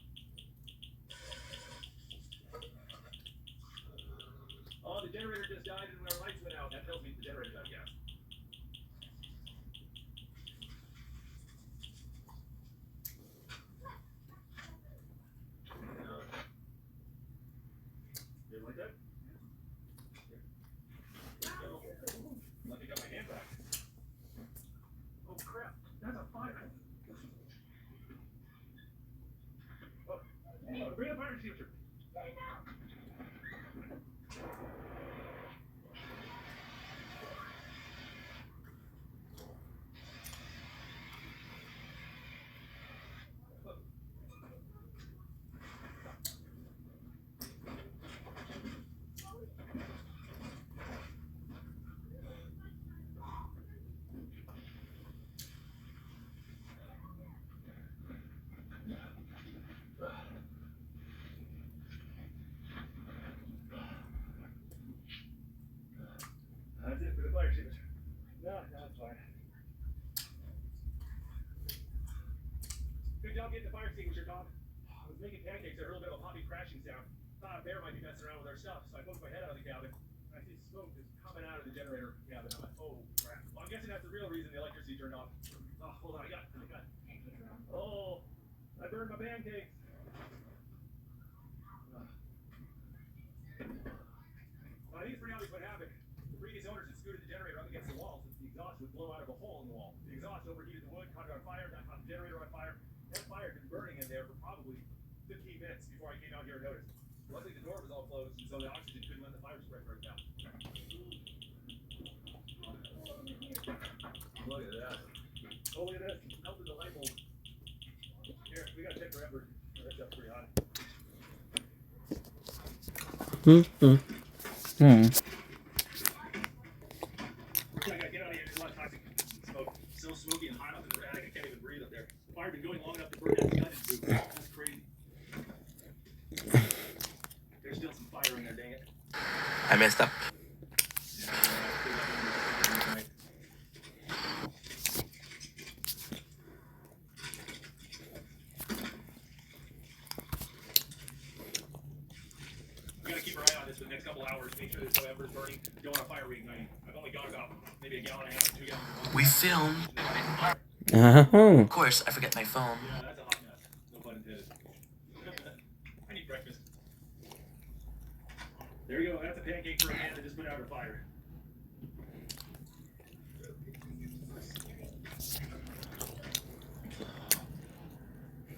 Oh, the generator just died and our lights went out. That tells me the generator's out of gas. You like that? Let me get my hand back. Oh crap, that's a fire. Oh, bring a fire extinguisher. That's it for the fire extinguisher. No, it's fine. Good job getting the fire extinguisher, Tom. I was making pancakes. I heard a little bit of a poppy crashing sound. Thought a bear might be messing around with our stuff, so I poked my head out of the cabin. I see smoke just coming out of the generator cabin. I'm like, oh crap. Well, I'm guessing that's the real reason the electricity turned off. Oh, hold on, I got it. Oh, I burned my pancakes. Well, I think it's pretty obvious what happened. The previous owners had scooted the generator up against the wall since the exhaust would blow out of a hole in the wall. The exhaust overheated the wood, caught it on fire, that caught the generator on fire. That fire had been burning in there for probably 15 minutes before I came out here and noticed. Luckily the door was all closed, and so the oxygen couldn't let the fire spread right down. Look at that. Oh, look at this. Melted the light bulb. Here, we gotta check forever. That stuff's pretty hot. I gotta get out of here. There's a lot of toxic smoke. So smoky and hot up in the attic. I can't even breathe up there. The fire's been going long enough to burn that gun into. That's crazy. There's still some fire in there.
I messed up.
We gotta keep our eye on this for the next couple hours. Make sure there's no embers burning. Don't want a fire reigniting. I've only got about maybe a gallon and a half, 2 gallons of water.
We film.
Uh-huh.
Of course, I forget my phone.
Yeah, that's a hot mess. No pun intended. I need breakfast. There you go. That's a pancake for a man that just put out a fire.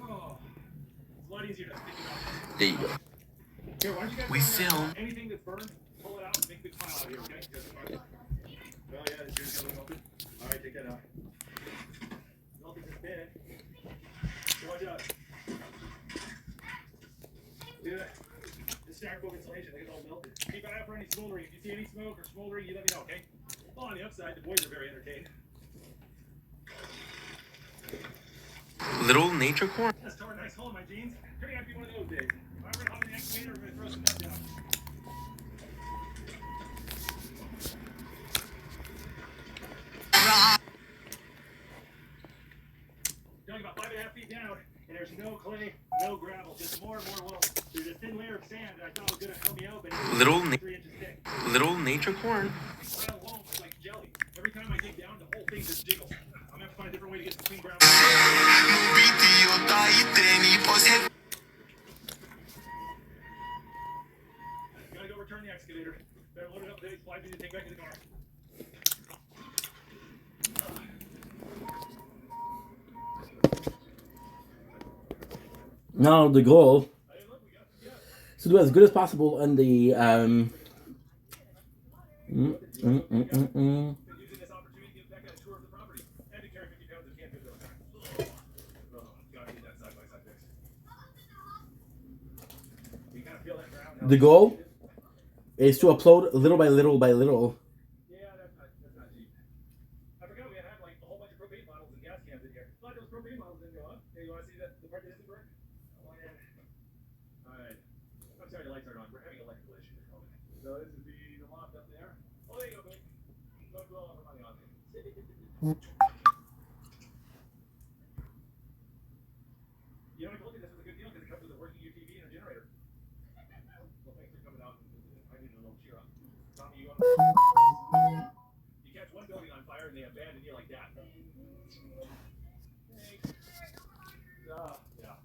Oh, it's a lot easier to stick it out.
There you go.
Here, why don't you guys
We
go in there?
film.
Anything that's burned, pull it out and make a big pile out here, okay? Oh yeah, this here's gonna melted. All right, take that out. Melted this bit. Watch out. Do that. This styrofoam insulation, they get all melted. Keep an eye out for any smoldering. If you see any smoke or smoldering, you let me know, okay? Well, on the upside, the boys are very entertained.
Little nature corn.
Just tore a nice hole in my jeans. Turning out to be one of those days. If I were to hop in the excavator, I'm gonna throw some nuts out. Going about 5.5 feet down, and there's no clay, no gravel, just more and more loam. There's a thin layer of sand that I thought was gonna help me out, but it's
Little
3 inches thick.
Little nature corn.
Brown loam is like jelly. Every time I dig down, the whole thing just jiggles. I'm gonna have to find a different way to get some clean gravel. Gotta go return the excavator. Better load it up with any supplies we need to take back to the car.
Now the goal is to do as good as possible on the
Using this opportunity to give Becca a tour of the property and to carry 50 pounds of canned goods over time. Oh, gotta get that side-by-side fix. You kind of feel that ground now.
The goal is to upload little by little by little.
Yeah, that's not cheap. I forgot we had like a whole bunch of propane bottles and gas cans in here. Thought those propane bottles didn't go up. Hey, you want to see the part that isn't burnt? Alright. I'm sorry the lights aren't on. We're having electrical issues. So this is the loft up there. Oh, there you go, babe. Don't blow all our money on it. You know, I told you this was a good deal because it comes with a working UTV and a generator. Well, thanks for coming out. I need a little cheer up. Tommy, you catch one building on fire and they abandon you like that. Thanks. Yeah.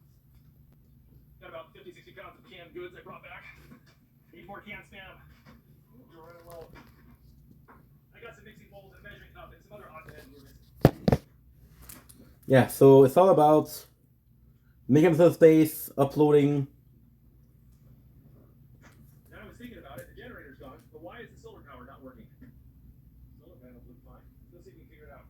Got about 50, 60 pounds of canned goods I brought back. Need more canned spam. We're running low. I got some mixing bowls and a measuring cup and some other odds and ends we're missing.
Yeah, so it's all about making some space, uploading.
Now I was thinking about it, the generator's gone, but why is the solar power not working? Solar panels look fine. Let's see if we can figure it out.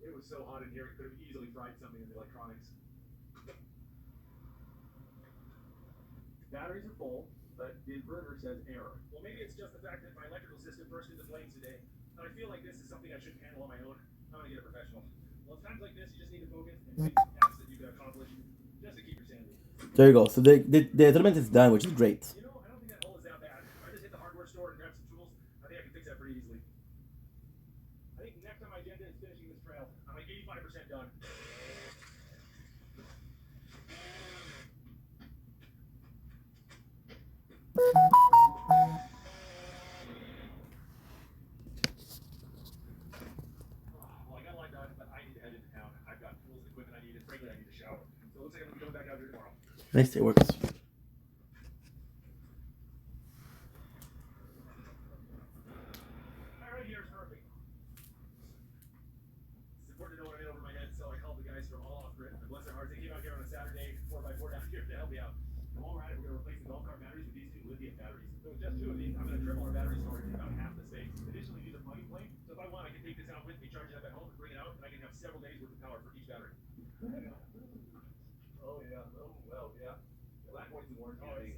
It was so hot in here, it could have easily fried something in the electronics. Batteries are full, but the inverter says error. Well, maybe it's just the fact that my electrical system burst into flames today. And I feel like this is something I shouldn't handle on my own. I'm gonna get a professional. Well, at times like this, you just need to focus and take the tasks that you can accomplish just to keep your sanity.
There you go. So the tournament is done, which is great.
You know, I don't think that hole is that bad. If I just hit the hardware store and grab some tools, I think I can fix that pretty easily. I think next on my agenda is finishing this trail. I'm like 85% done. Well, I got a lot done, but I need to head into town. I've got tools and equipment I need, and frankly, I need to shower. So it looks like I'm going to be coming back out here tomorrow.
Nice, it works.
Right here is perfect. It's important to know what I'm in over my head, so I called the guys from All Off Grid. Bless their hearts, they came out here on a Saturday, 4x4 down here to help me out. And while we're at it, we're going to replace the golf cart batteries with these new lithium batteries. So with just 2 of these, I'm going to triple our battery storage in about half the space. Additionally, these are plug and play, so if I want, I can take this out with me, charge it up at home, and bring it out, and I can have several days worth of power for each battery. Oh yeah, oh well, yeah. Black Boys and warranty.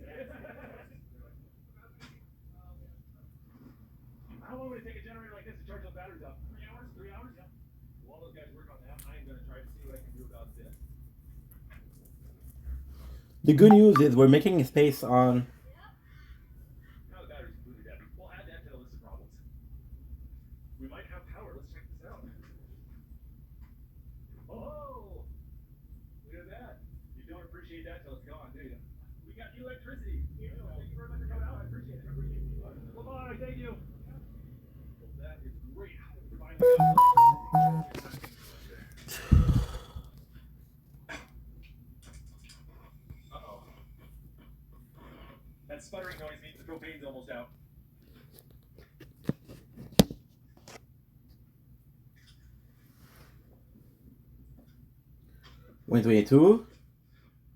How long would it take a generator like this to charge those batteries up? 3 hours? 3 hours? Yeah. While those guys work on that, I am going to try to see what I can do about this.
The good news is we're making space on.
Now the battery's completely dead. We'll add that to the list of problems. We might have power. Let's check this out. Oh, look at that. You don't appreciate that till it's gone, do you? We got electricity. Thank you very much for coming out. I appreciate it. Bye-bye. Thank you. Well, that is great. Finally got Uh-oh. That sputtering noise means the propane's almost out.
2022.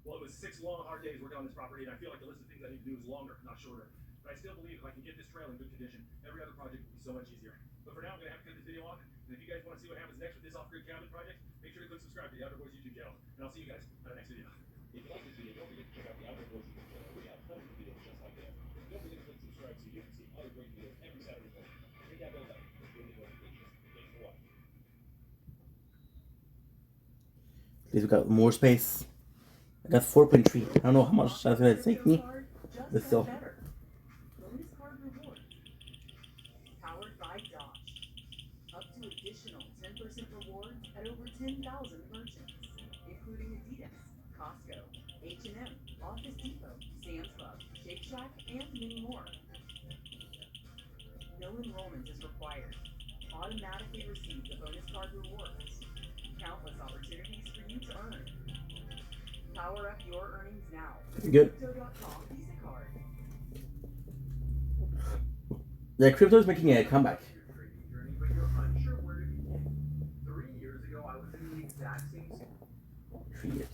Well, it was 6 long, hard days working on this property, and I feel like the list of things I need to do is longer, not shorter. But I still believe if I can get this trail in good condition, every other project will be so much easier. But for now, I'm going to have to cut this video off. And if you guys want to see what happens next with this off-grid cabin project, make sure to click subscribe to the Outdoor Boys YouTube channel. And I'll see you guys on the next video. If you like this video, don't forget to check out the Outdoor Boys YouTube channel. We have tons of videos just like this. Don't forget to click subscribe so you can see other great videos every Saturday morning. Hit that bell button for daily notifications. Thanks for watching.
At least we got more space. I got 4.3. I don't know how much that's gonna take me, but still.
Bonus card reward. Powered by Dosh. Up to additional 10% rewards at over 10,000 merchants, including Adidas, Costco, H&M, Office Depot, Sam's Club, Shake Shack, and many more. No enrollment is required. Automatically receive the bonus card rewards. Countless opportunities for you to earn. Power up your earnings now.
Good.
Crypto.com Visa card.
Yeah, crypto is making a comeback.
But you're unsure where to begin. 3 years ago, I was in the exact same
3 years.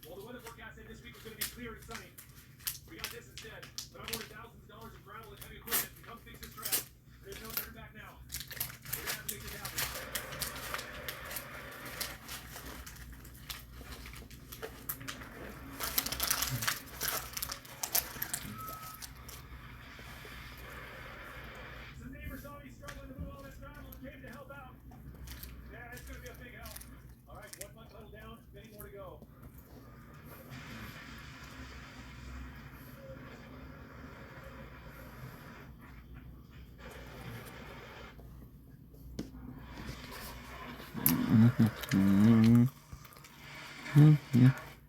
Well, the weather forecast said this week was going to be clear and sunny. We got this instead. But I've ordered thousands of dollars of gravel and heavy equipment to come fix this trail. There's no turning back now. We're going to have to make this happen. Some neighbors saw me struggling to move all this gravel and came to help out. Yeah, it's going to be a big help. All right, 1 month settled down, many more to go.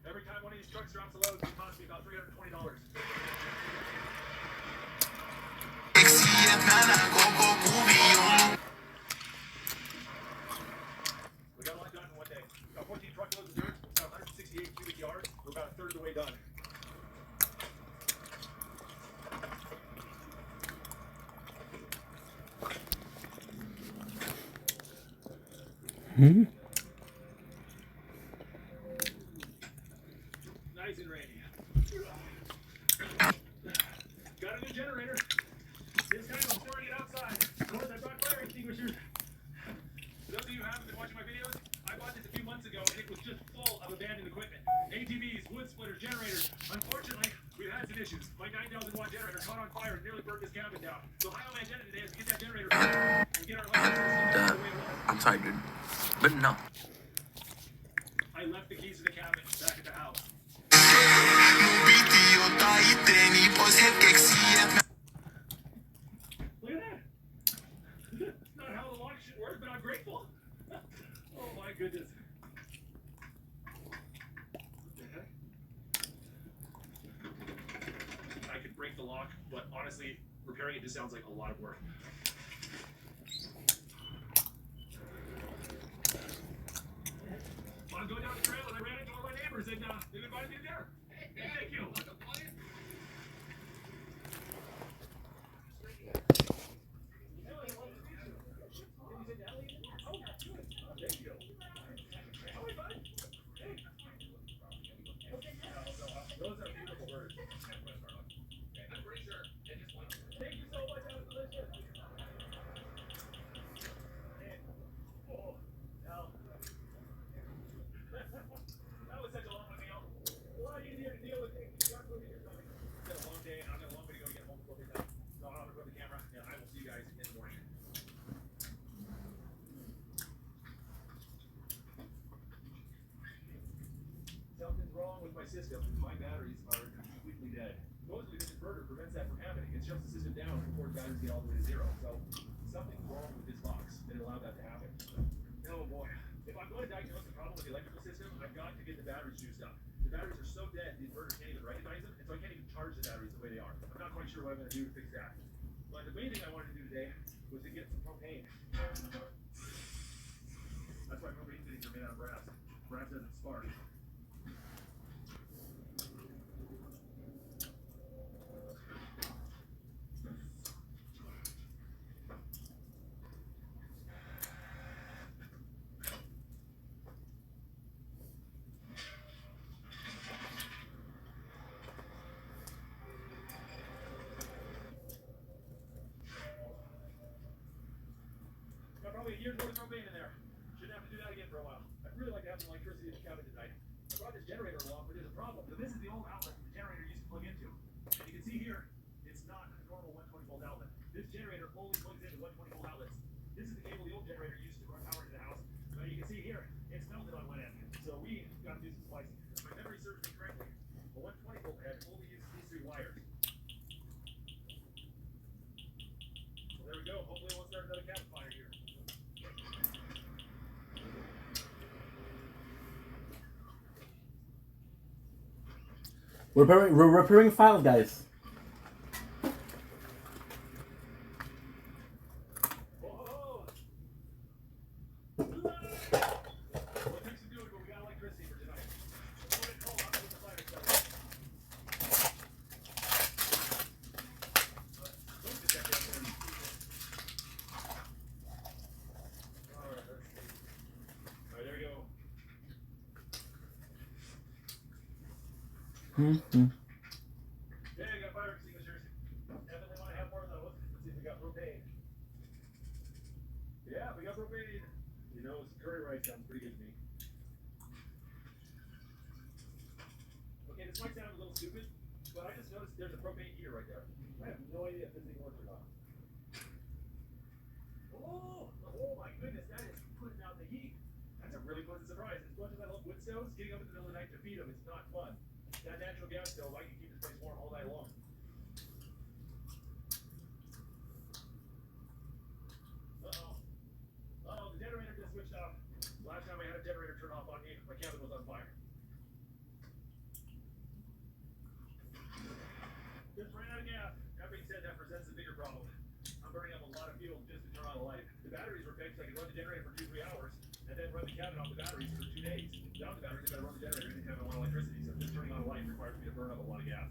Every time one of these trucks drops a load, it costs me about $320. We got a lot done in one day. We got 14 truckloads of dirt, about 168 cubic yards. We're about a third of the way done. Nice and rainy. Got a new generator. This time I'm storing it outside. Of course, I brought fire extinguishers. For those of you who haven't been watching my videos, I bought this a few months ago and it was just full of abandoned equipment. ATVs, wood splitters, generators. Unfortunately, we've had some issues. My 9,000 watt generator caught on fire and nearly burned this cabin down. So high on my agenda today is to get that generator and get our electricity the way it was.
I'm sorry, dude. But no.
I left the keys to the cabin back at the house. Look at that. It's not how the lock should work, but I'm grateful. Oh my goodness. What the heck? I could break the lock, but honestly, repairing it just sounds like a lot of work. I was going down the trail and I ran into one of my neighbors and they invited me to dinner. Hey, thank you. Those are beautiful words. I'm pretty sure. Thank system, my batteries are completely dead. Supposedly this inverter prevents that from happening. It shuts the system down before the batteries get all the way to zero. So something's wrong with this box that allowed that to happen. Oh boy. If I'm going to diagnose the problem with the electrical system, I've got to get the batteries juiced up. The batteries are so dead, the inverter can't even recognize them, and so I can't even charge the batteries the way they are. I'm not quite sure what I'm going to do to fix that. But the main thing I wanted to do today was to get some propane. That's why propane fittings are made out of brass. Brass doesn't spark. Got probably a year's worth of propane in there. Shouldn't have to do that again for a while. I'd really like to have some electricity in the cabin tonight. I brought this generator along, but there's a problem. So this is the old outlet the generator used to plug into. And you can see here, it's not a normal 120 volt outlet. This generator only plugs into 120 volt outlets. This is the cable the old generator used to run power to the house. But you can see here, it's melted on one end. So we got to do some splicing. If my memory serves me correctly, a 120 volt head only uses these three wires. So there we go. Hopefully it won't start another cabin fire here.
We're repairing files, guys.
Whoa! Well, it takes some doing, but we got electricity for tonight. Go ahead and call out with the fire starter. Don't get that down there. Alright, let's see. Alright, there we go. Yeah, I got fire extinguishers. Definitely want to have more of those. Let's see if we got propane. Yeah, we got propane. You know, curry rice sounds pretty good to me. Okay, this might sound a little stupid, but I just noticed there's a propane heater right there. I have no idea if this thing works or not. Oh my goodness, that is putting out the heat. That's a really pleasant surprise. As much as I love wood stoves, getting up in the middle of the night to feed them is not fun. That natural gas stove, I can keep this place warm all night long. Uh-oh, the generator just switched off. Last time I had a generator turn off on me, my cabin was on fire. Just ran out of gas. That being said, that presents a bigger problem. I'm burning up a lot of fuel just to turn on a light. The batteries were fixed, I could run the generator for 2-3 hours, and then run the cabin off the batteries for 2 days. Without the batteries, I gotta run the generator and have a lot of electricity, so just turning on a light requires me to burn up a lot of gas.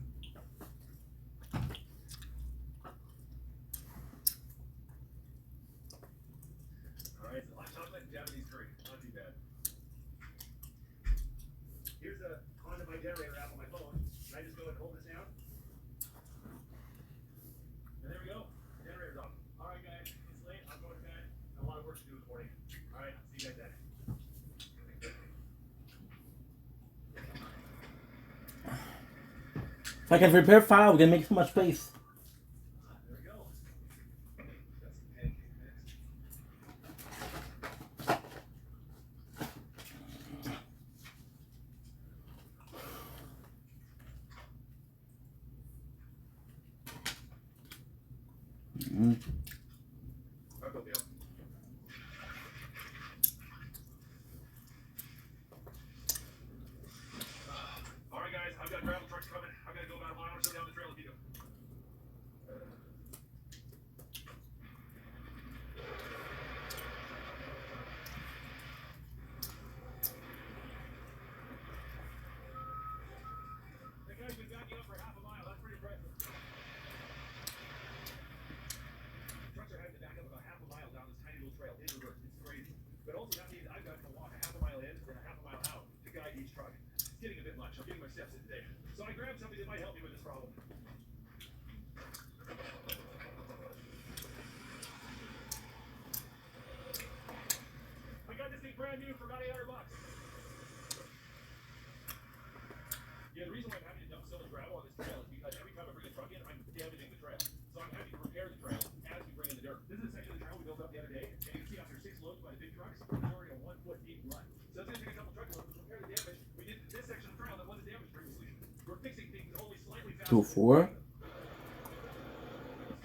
Alright, so hot chocolate and Japanese curry. Not too bad. Here's a onto my generator app on my phone. Can I just go and hold this down? And there we go. Generator's off. Alright guys, it's late. I'm going to bed. I have a lot of work to do in the morning. Alright, see you guys then.
If I can repair file, we can make so much space.
There we go. Got some pancake mix. Taco Bell. Alright guys, I've got gravel trucks coming. I've got to go about a mile or so down the trail with you. The guy's been backing up for half a mile. That's pretty impressive. Trucks are having to back up about half a mile down this tiny little trail in reverse. It's crazy. But also that means I've got to walk a half a mile in and a half a mile out to guide each truck. It's getting a bit much. I'm getting my steps in today. So I grabbed something that might help me with this problem. I got this thing brand new for about $800. Yeah, the reason why I'm having to dump so much gravel on this trail is because every time I bring a truck in, I'm damaging the trail. So I'm having to repair the trail as we bring in the dirt. This is a section of the trail we built up the other day, and you can see after 6 loads by the big trucks, there's already a 1 foot deep rut. So it's going to take a couple truckloads to repair the damage we did to this section of trail that wasn't damaged previously. fixing things only slightly faster.
2-4.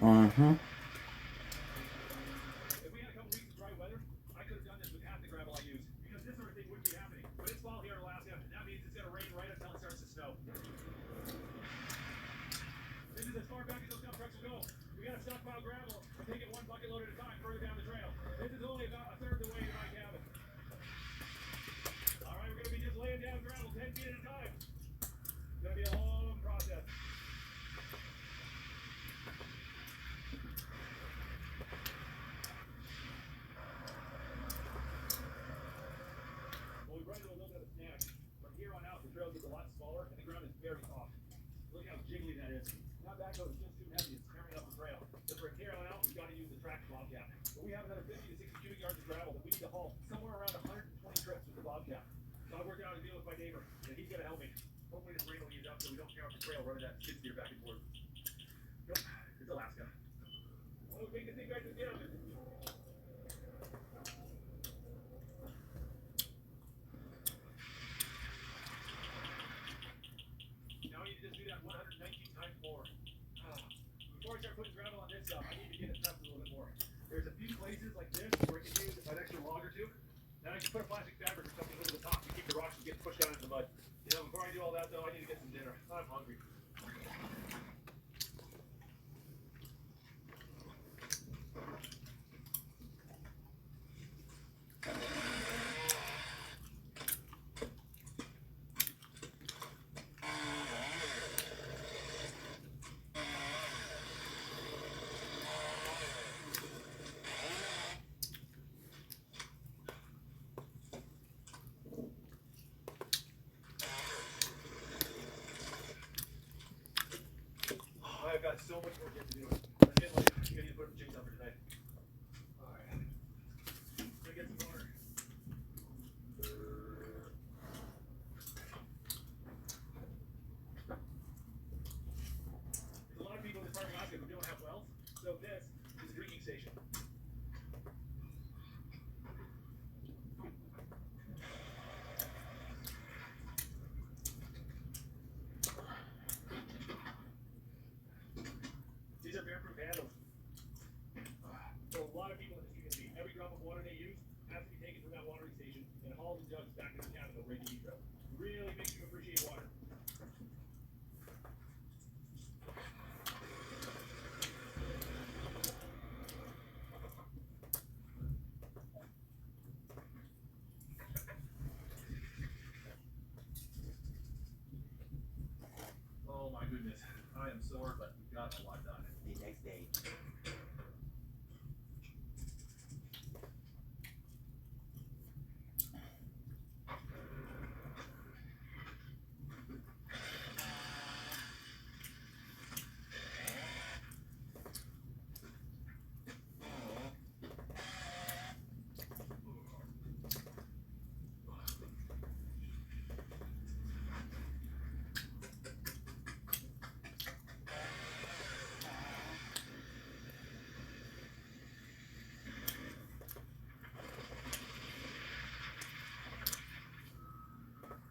Uh-huh.
If we had a couple weeks of dry weather, I could have done this with half the gravel I use. Because this sort of thing wouldn't be happening. But it's fall here in Alaska, and that means it's going to rain right until it starts to snow. This is as far back as those dump trucks will go. We got to stockpile gravel and take it one bucket load at a time further down the trail. This is only about a third of the way to my cabin. All right, we're going to be just laying down gravel 10 feet at a time. It's going to be a long process. Well, we run into a little bit of a snag. From here on out, the trail gets a lot smaller, and the ground is very soft. Look how jiggly that is. That backhoe is just too heavy. It's tearing up the trail. So for here on out, we've got to use the track Bobcat. But we have another 50 to 60 cubic yards of gravel that we need to haul somewhere around 120 trips with the Bobcat. So I worked out a deal with my neighbor, and he's going to help me. Hopefully this rain will ease up so we don't tear up the trail running that skid steer back and forth. Nope, it's Alaska. Well, we can think right to get on it. Now I need to just do that 119 times more. Before I start putting gravel on this stuff, I need to get it prepped a little bit more. There's a few places like this where I can use an extra log or two. Then I can put a plastic fabric or something over the top to keep the rocks from getting pushed down into the mud. You know, before I do all that though, I need to get some dinner. I'm hungry. I've got so much more yet to do. Let's get late. You need to put up the jigs up for today. Alright. Let me get some water. There's a lot of people in this part of Alaska who don't have wells, so this is a drinking station. These are bear-proof handles. So a lot of people in this community, every drop of water they use has to be taken from that watering station and hauled in jugs back to the cabin over Randy Trail. Really makes you appreciate water. Oh my goodness, I am sore, but we got a lot done. The next day.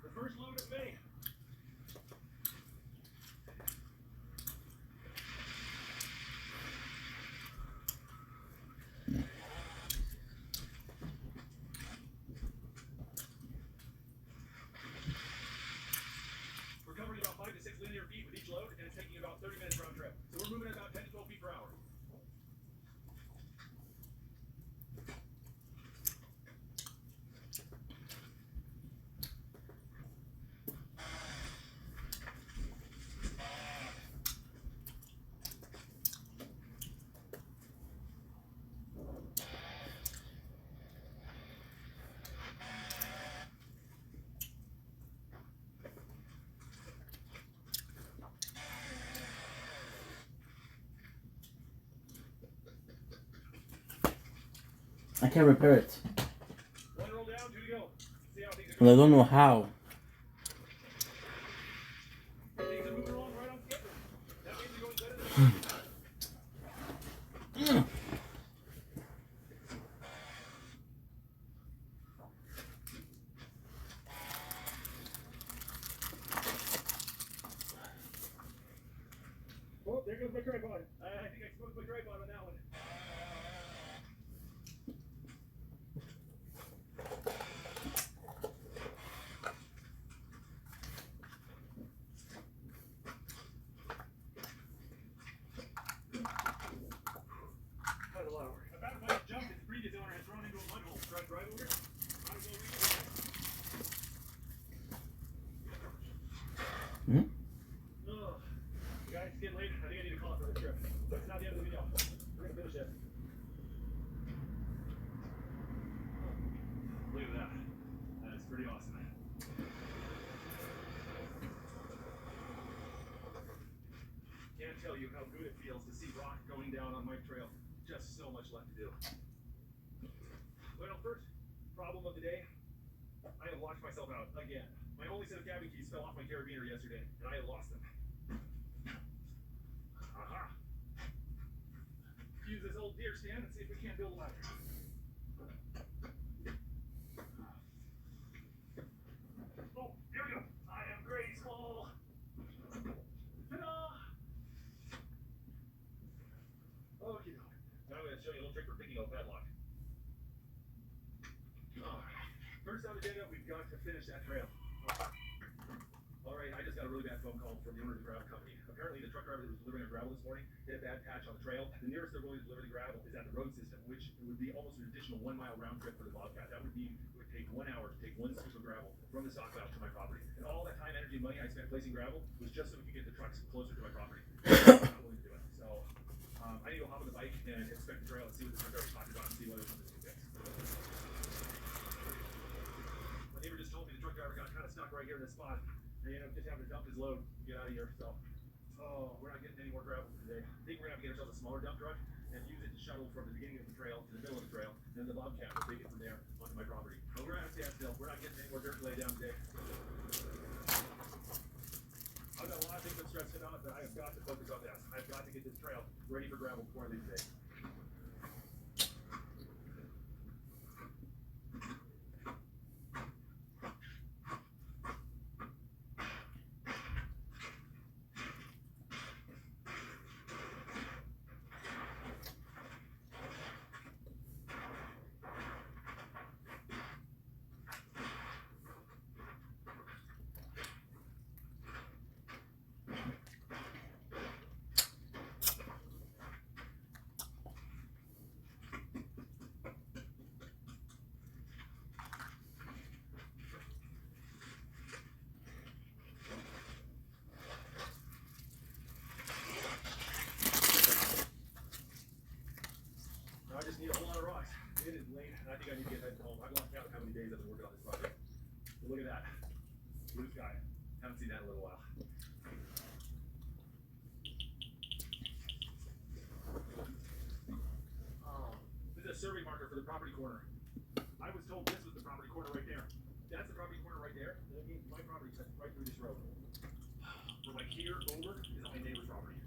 The first load of May. We're covering about 5 to 6 linear feet with each load, and it's taking about 30 minutes round trip. So we're moving at about 10 to 12 feet per hour.
I can't repair it.
One roll down, 2 to go. See how things are
Well, I
going.
don't know how.
Things are moving along right on schedule. That means they're going better than Oh, there goes my tripod. I think I smoked my tripod on that one. That's a lot of work. I found a bunch of junk that the previous owner had thrown into a mud hole. Try to drive over it. Might as well leave it.
Hmm?
Oh, guys, it's getting late. I think I need to call it for the trip. But it's not the end of the video. We're gonna finish it. Look at that. That's pretty awesome. Can't tell you how good it feels to see rock going down on my trail. Just so much left to do. Well, first problem of the day. I have locked myself out again. My only set of cabin keys fell off my carabiner yesterday, and I have lost them. Aha! Use this old deer stand and see if we can't build a ladder. Oh, here we go. I am graceful. Ta-da! Okay, now I'm going to show you a little trick for picking a padlock. First on the agenda, we've got to finish that trail. Alright, I just got a really bad phone call from the owner of the gravel company. Apparently the truck driver that was delivering our gravel this morning hit a bad patch on the trail. The nearest they're going to deliver the gravel is at the road system, which would be almost an additional 1 mile round trip for the Bobcat. That would mean it would take 1 hour to take 1 scoop of gravel from the stockpile to my property. And all that time, energy, and money I spent placing gravel was just so we could get the trucks closer to my property. I'm not willing to do it. So I need to go hop on the bike and inspect the trail and see what the truck driver's talking about and see whether something's fixed. My neighbor just told me the truck driver got kind of stuck right here in this spot. And he ended up just having to dump his load and get out of here. So, we're not getting any more gravel today. I think we're going to have to get ourselves a smaller dump truck and use it to shuttle from the beginning of the trail to the middle of the trail. And then the Bobcat will take it from there onto my property. But we're going to stand still. We're not getting any more dirt to lay down today. I've got a lot of things I'm stressing out, but I have got to focus on this. I've got to get this trail ready for gravel before I leave today. I just need a whole lot of rocks. It is late, and I think I need to get heading home. I've lost count of how many days I've been working on this project. But look at that. Blue sky. Haven't seen that in a little while. This is a survey marker for the property corner. I was told this was the property corner right there. That's the property corner right there. That means my property cuts right through this road. From like here over is my neighbor's property.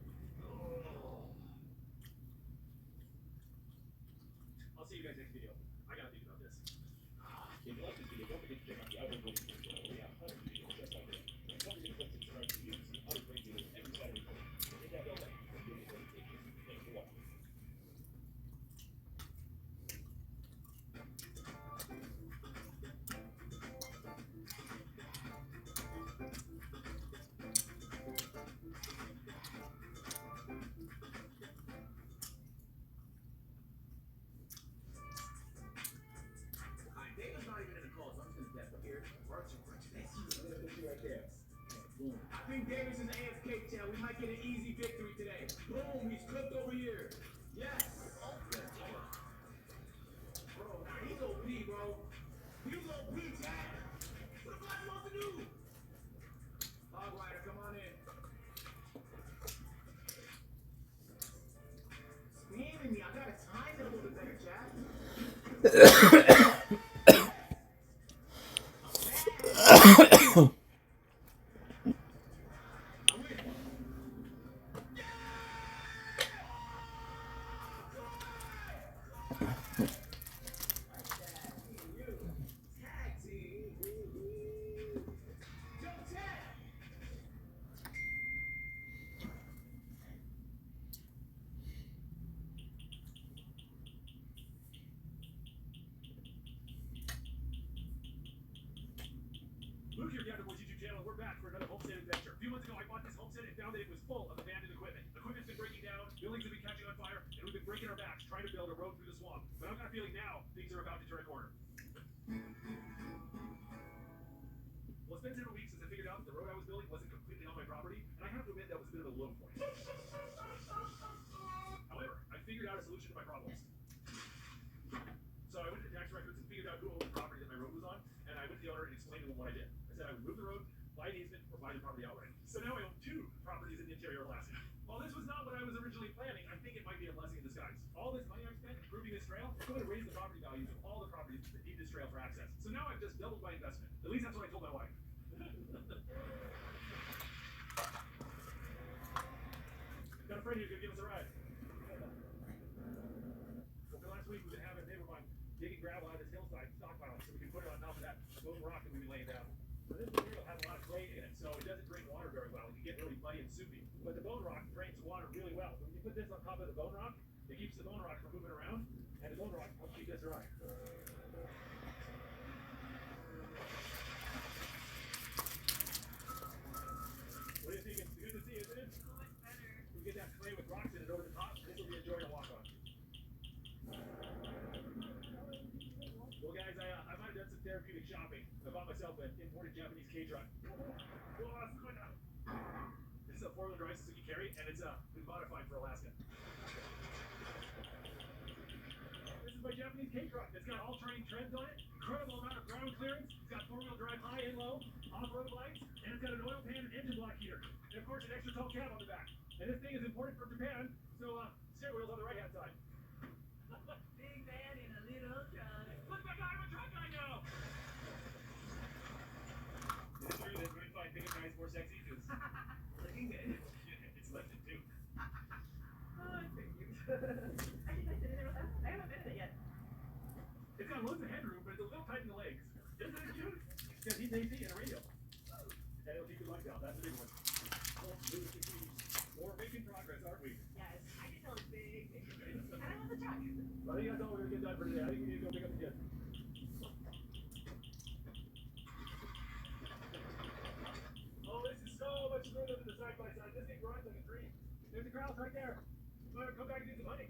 I'll see you guys next video. I gotta think about this. If you like this video, don't forget to check out the other videos. We have hundreds of videos just like this. And don't forget to click subscribe to the videos. Other great videos every Saturday morning. Hit that bell button for video notifications. Thanks for watching. David's not even in the call, so I'm just gonna step up here. Right there. Boom. I think Davis is AFK, Chad. We might get an easy victory today. Boom, he's cooked over here. Yes. Bro, nah, he's OP, bro. He's OP, Chad. What the fuck supposed to do? Hog Rider, come on in. Spamming me. I gotta time it a little bit better, Chad. Luke here, Gander Boys YouTube channel, and we're back for another homestead adventure. A few months ago, I bought this homestead and found that it was full of abandoned equipment. Equipment's been breaking down, buildings have been catching on fire, and we've been breaking our backs trying to build a road through the swamp. But I've got a feeling now things are about to turn a corner. Well, it's been several weeks since I figured out that the road I was building wasn't completely on my property, and I have to admit that was a bit of a low point. However, I figured out a solution to my problems. So I went to tax records and figured out who owned the property that my road was on, and I went to the owner and explained to him what I did. I said I would move the road, buy an easement, or buy the property outright. So now I own 2 properties in the interior of Alaska. While this was not what I was originally planning, I think it might be a blessing in disguise. All this money I've spent improving this trail is going to raise the property values of all the properties that need this trail for access. So now I've just doubled my investment. At least that's what I told my wife. Got a friend who's going to give us a ride. Well, for the last week, we've been having a neighbor of mine digging gravel out of this hillside stockpile so we can put it on top of that bone rock that we've been laying down. Now, this material has a lot of clay in it, so it doesn't drain water very well. It can get really muddy and soupy. But the bone rock drains water really well. So when you put this on top of the bone rock, it keeps the bone rock from moving around, and the bone rock helps keep this dry. What do you think? It's good to see, isn't it? So much better. We get that clay with rocks in it over the top. This will be a joy to walk on. Well, guys, I might have done some therapeutic shopping. I bought myself an imported Japanese K-Truck. This is a 4-wheel drive Suzuki Carry, and it's been modified for Alaska. This is my Japanese K-Truck. It's got all-terrain treads on it, incredible amount of ground clearance. It's got 4-wheel drive high and low, off-road lights, and it's got an oil pan and engine block heater. And of course, an extra tall cab on the back. And this thing is imported from Japan, so steering wheel's on the right-hand side. Big man in a little truck. Look, my guy in a truck, I know! It's true that women find bigger guys more sexy because looking good. It's lifted too. Oh, it's very cute. I haven't been in it yet. It's got loads of headroom, but it's a little tight in the legs. Isn't it cute? It's got heat AC and a radio. And it'll keep your legs out. That's a big one. We're making progress, aren't we?
Yes, I can tell it's big. And I love the truck.
Well, I think that's all we're going to get done for today. I think we need to go pick up the kids. Oh, this is so much smoother than the side-by-side. This thing runs like a dream. There's the crowds right there. Come back and do some hunting.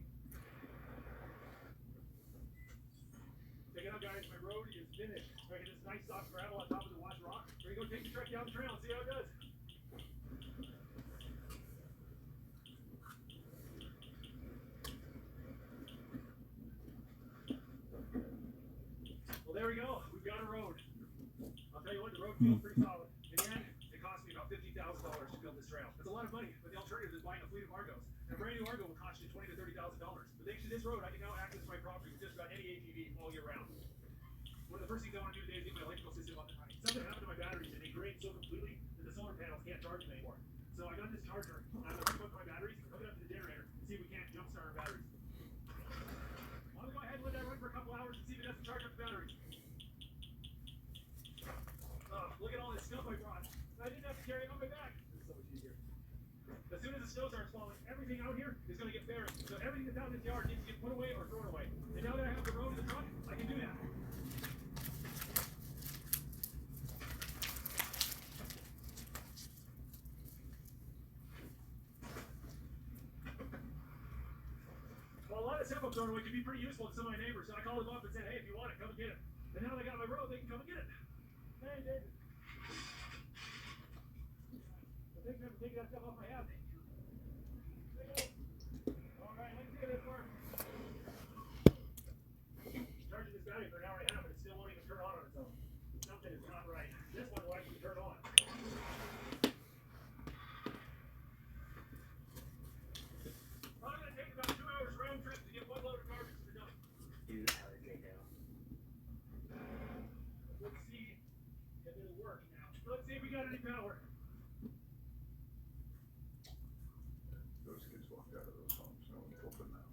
Check it out, guys. My road is finished. I get this nice soft gravel on top of the washed rock. We're going to go take the trek down the trail and see how it does. Well, there we go. We've got a road. I'll tell you what, the road feels pretty solid. In the end, it cost me about $50,000 to build this trail. That's a lot of money, but the alternative is buying a fleet of Argos. And a brand new Argo will cost you $20,000 to $30,000. But thanks to this road, I can now access my property with just about any ATV all year round. One of the first things I want to do today is get my electrical system up and running. Something happened to my batteries, and they drained so completely that the solar panels can't charge them anymore. So I got this charger. I'm going to hook up my batteries, hook it up to the generator, and see if we can't jumpstart our batteries. I'm going to go ahead and let that run for a couple hours and see if it doesn't charge up the batteries. Look at all this stuff I brought. I didn't have to carry it on my back. This is so much easier. As soon as the snow starts falling, everything out here is going to get buried. So everything that's out in this yard needs to get put away or thrown away. And now that I have the road and the truck, I can do that. Well, a lot of stuff I'm throwing away can be pretty useful to some of my neighbors. So I called them up and said, hey, if you want it, come and get it. And now that I got my road, they can come and get it. Hey, David. Thanks for taking that stuff off my house. Alright, let's see this work. Charging this battery for an hour and a half and it still won't even turn on its own. Something is not right. This one will actually turn on. Probably going to take about 2 hours round trip to get one load of garbage to the dump.
Dude, how did they go?
Let's see if it'll work now. Let's see if we got any power.
Those kids walked out of those homes. No one told them now.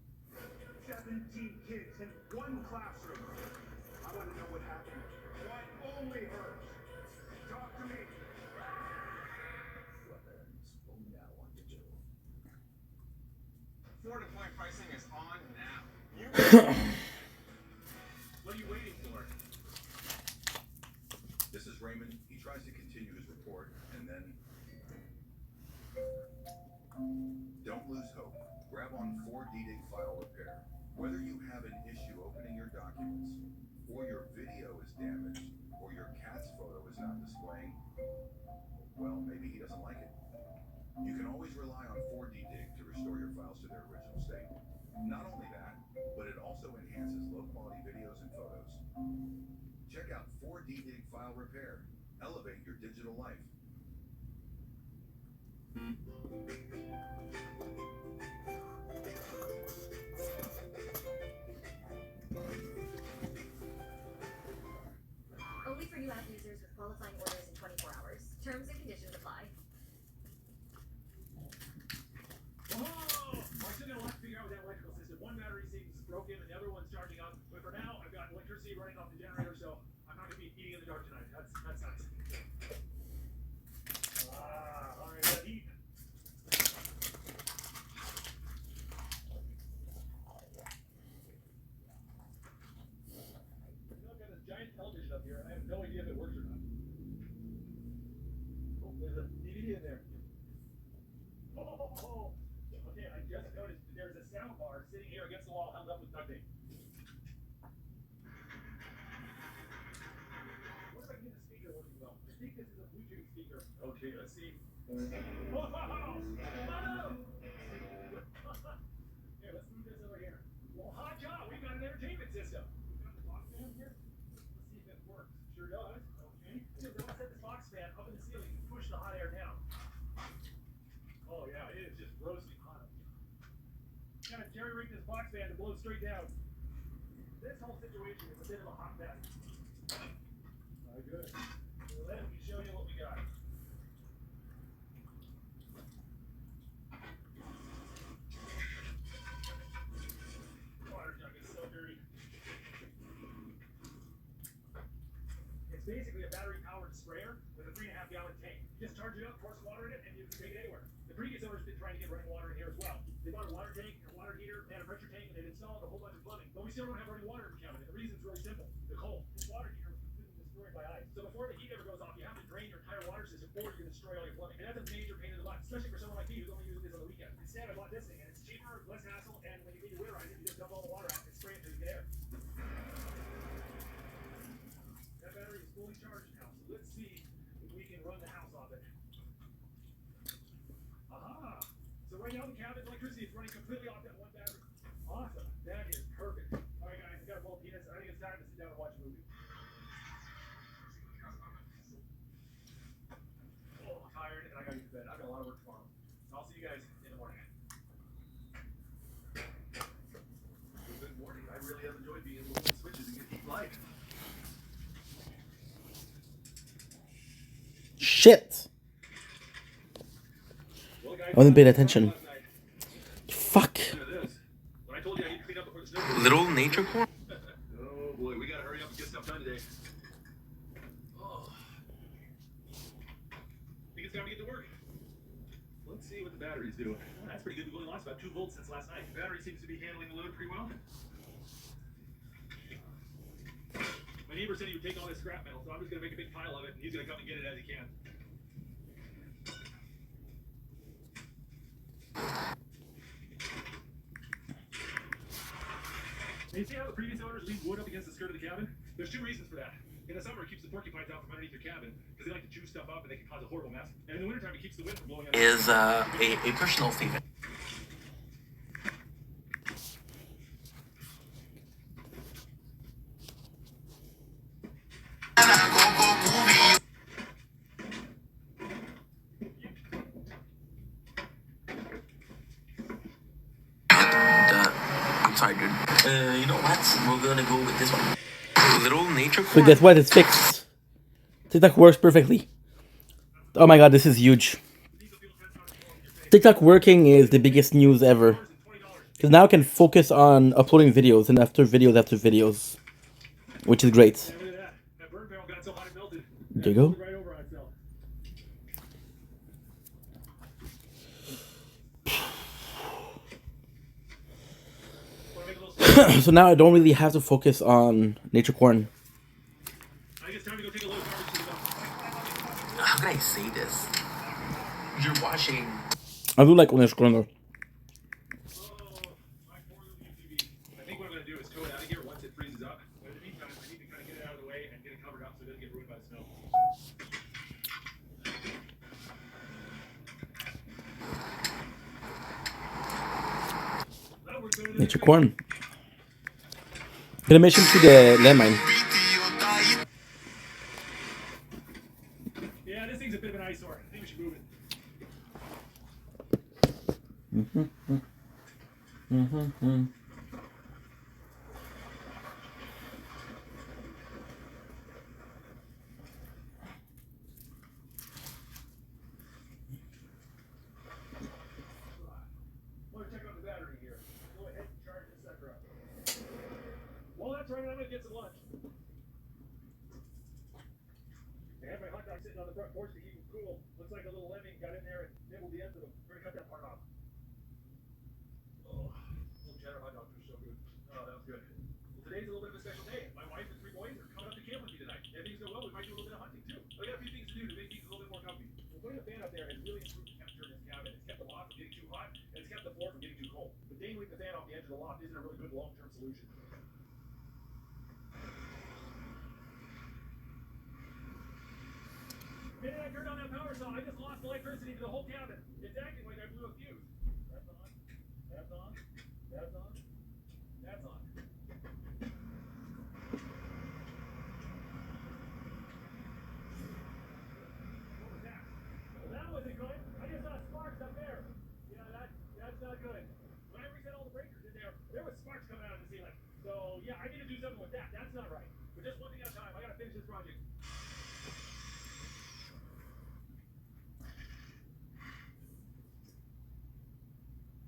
17 kids in one classroom. I want to know what happened. What only hurts. Talk to me.
Weapons only now on digital.
For deployment pricing is on now.
What are you waiting for?
This is Raymond. He tries to Don't lose hope. Grab on 4DDIG File Repair. Whether you have an issue opening your documents, or your video is damaged, or your cat's photo is not displaying, well, maybe he doesn't like it. You can always rely on 4DDIG to restore your files to their original state. Not only that, but it also enhances low-quality videos and photos. Check out 4DDIG File Repair. Elevate your digital life.
Only for new app users with qualifying orders in 24 hours. Terms and conditions apply.
Oh! I still got a lot to figure out with that electrical system. One battery seems broken and the other one's charging up. But for now, I've got electricity running off the generator, so I'm not going to be eating in the dark tonight. That's nice. Alright, that heat. I've got this giant television up here, and I have no idea if it works or not. Oh, there's a DVD in there. Oh. Okay, I just noticed that there's a sound bar sitting here against the wall held up with duct tape. What if I get the speaker working well? I think this is a Bluetooth speaker. Okay, let's see. Whoa! Here, let's move this over here. Well, hot job! We've got an entertainment system. We've got the box fan here. Let's see if it works. Sure does. Okay. So they want to set this box fan up in the ceiling and push the hot air down. Oh yeah, it is just roasting hot. Gotta jerry-rig this box fan to blow straight down. This whole situation is a bit of a hot mess. Good. So let me show you what we got. Water jug is so dirty. It's basically a battery-powered sprayer with a 3.5-gallon tank. You just charge it up, pour some water in it, and you can take it anywhere. The previous owner's been trying to get running water in here as well. They bought a water tank, a water heater, and a pressure tank, and they've installed a whole bunch of plumbing. But we still don't have running water in the cabin, and the reason's really simple. The cold. This water heater was completely destroyed by ice. So before the heat ever goes off, you have to drain your entire water system, or you're going to destroy all your plumbing. And that's a major pain in the butt, especially for someone like me who's only using this on the weekend. Instead, I bought this thing, and it's cheaper, less hassle, and when you need to winterize it, you just dump all the water out and spray it through the air. That battery is fully charged now, so let's see if we can run the house off it. Aha! So right now the cabin's electricity is running completely off that one battery. Awesome. That is perfect. Alright guys, I got a bowl of peanuts. I think it's time to sit down and watch a movie. Oh, I'm tired and I gotta get to bed. I've got a lot of work tomorrow. I'll see you guys in the morning. Good morning. I really have enjoyed being able to flip switches and get heat light.
Shit! I wasn't paying attention. Fuck.
Little nature corn?
Oh boy, we gotta hurry up and get stuff done today. Oh. Think it's time to get to work. Let's see what the batteries do. Oh, that's pretty good. We've only lost about 2 volts since last night. The battery seems to be handling the load pretty well. My neighbor said he would take all this scrap metal, so I'm just gonna make a big pile of it, and he's gonna come and get it as he can. And you see how the previous owners leave wood up against the skirt of the cabin? There's 2 reasons for that. In the summer, it keeps the porcupines out from underneath your cabin, because they like to chew stuff up and they can cause a horrible mess. And in the wintertime, it keeps the wind from blowing out.
Is a personal favorite. I'm sorry, dude. You know what? We're gonna go with this one. Little nature
So
corn.
guess what? It's fixed. TikTok works perfectly. Oh my god, this is huge. TikTok working is the biggest news ever. Because now I can focus on uploading videos and after videos. Which is great. There you go. So now I don't really have to focus on nature corn.
How can I say this? You're watching.
I do like nature corn though. Nature corn. Get a mission to the landmine.
Yeah, this thing's a bit of an eyesore. I think we should move it. Want to check out the battery here. Go ahead and charge the sucker up. Well, that's right. I'm going to get some lunch. I have my hot dog sitting on the front porch to keep them cool. Looks like a little lemming got in there and nibbled the ends of them. We're going to cut that part off. Oh, little cheddar hot dogs are so good. Oh, that was good. Well, today's a little bit of a special day. My wife and 3 boys are coming up to camp with me tonight. If things go well, we might do a little bit of hunting too. We got a few things to do to make things a little bit more comfy. Well, putting a fan up there has really improved the temperature in this cabin. It's kept the loft from getting too hot, and it's kept the floor from getting too cold. But dangling the fan off the edge of the loft isn't a really good long-term solution. The minute I turned on that power saw, I just lost electricity to the whole cabin. It's acting like I blew a fuse. That's on. That's on. That's on. That's on. What was that? Well, that wasn't good. I just saw sparks up there. Yeah, that's not good. When I reset all the breakers in there was sparks coming out of the ceiling. So, yeah, I need to do something with that. That's not right. But just one thing at a time. I gotta finish this project.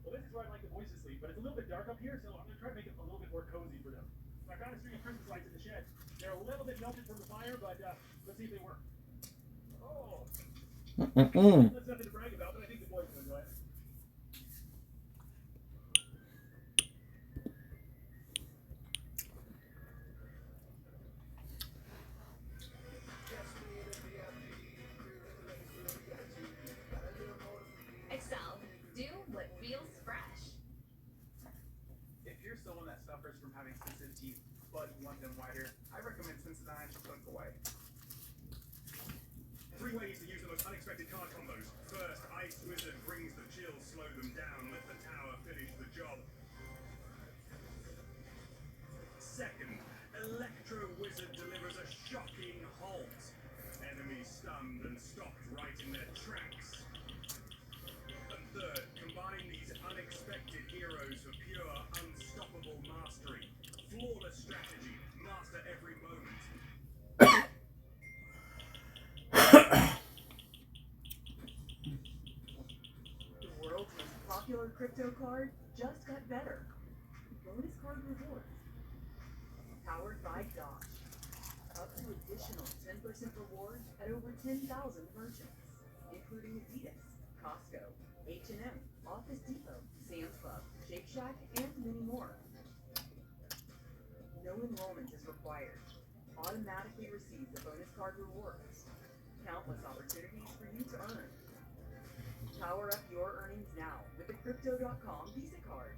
Well, this is where I'd like the boys to sleep, but it's a little bit dark up here, so I'm going to try to make it a little bit more cozy for them. I found a string of Christmas lights in the shed. They're a little bit melted from the fire, but let's see if they work. Oh! That's nothing to brag about, but I think the boys will enjoy it.
Excel, do what feels fresh.
If you're someone that suffers from having sensitive teeth but you want them whiter, I recommend Sensodyne Clunk Away.
3 ways to use the most unexpected card combos. First, Ice Wizard brings the chills, slow them down, let the tower finish the job. Second, Electro Wizard delivers a shocking halt. Enemies stunned and stopped right in their tracks. And third, combine these unexpected heroes for pure, unstoppable mastery. Flawless strategy, master every moment.
The world's most popular crypto card just got better. Bonus Card Rewards. Powered by Dosh. Up to additional 10% rewards at over 10,000 merchants, including Adidas, Costco, H&M, Office Depot, Sam's Club, Shake Shack, and many more. No enrollment is required. Automatically receive the bonus card rewards. Countless opportunities for you to earn. Power up your earnings now with the Crypto.com Visa card.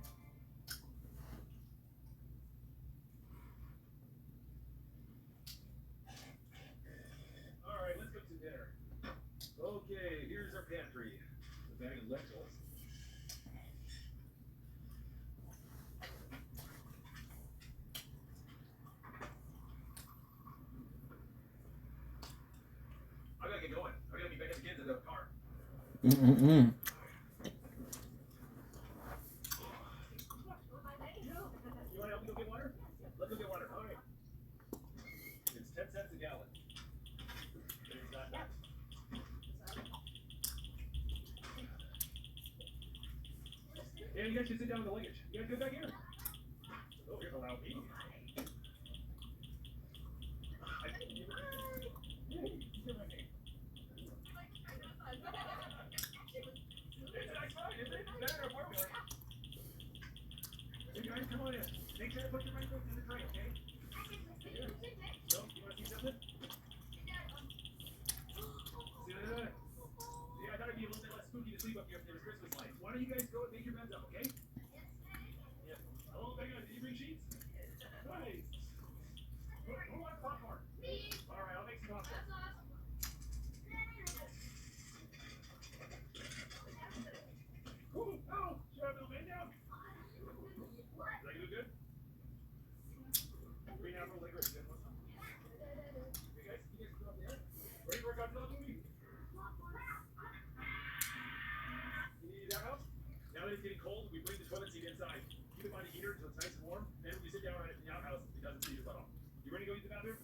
Alright, let's cook some dinner. Okay, here's our pantry. A bag of lentils. I gotta get going. I gotta be back at the kids at the car.
Mm-mm-mm.
You want to help me go get water? Let's go get water. All right. It's 10 cents a gallon. It's not that. Yeah, you guys can sit down with the luggage. You guys good back here? Oh, here's a loud meeting. Hey, you get my name. It's a nice ride, isn't it? Better than our apartment. Hey guys, come on in. Make sure to put your raincoats in the tray, okay? Here. No, you want to see something? See that? Yeah, I thought it'd be a little bit less spooky to sleep up here if there was Christmas lights. Why don't you guys go and make your beds up, okay? Yeah. Hello, Becca. Did you bring sheets? Nice. Who wants popcorn? Me. All right, I'll make some popcorn. Ooh, oh, should I have the man down? Afro Lake Ridge. Hey guys, you guys come up there. Ready for a Godzilla movie? You need that house? Now that it's getting cold, we bring the toilet seat inside. Keep it by the heater until it's nice and warm. Then when you sit down on it in the outhouse, it doesn't freeze your butt off. You ready to go use the bathroom?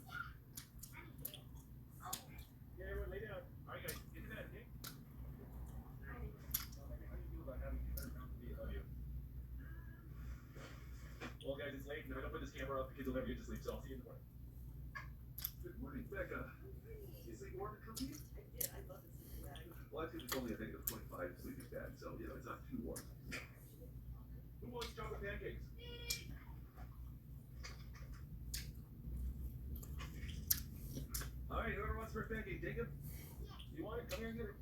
Yeah, everyone lay down. All right, guys, get to bed, okay? How do you feel about having better time to be above you? Well, guys, it's late. If I don't put this camera up, the kids will never get to sleep, so I'll see you in the morning.
Good morning, Becca. You say you ordered for me?
I did. I love the sleeping bag.
Well, that's because it's only a negative 25 sleeping bag, so, you know, it's not too warm.
Who wants chocolate pancakes? All right, whoever wants first pancake, Jacob. You want it? Come here and get it.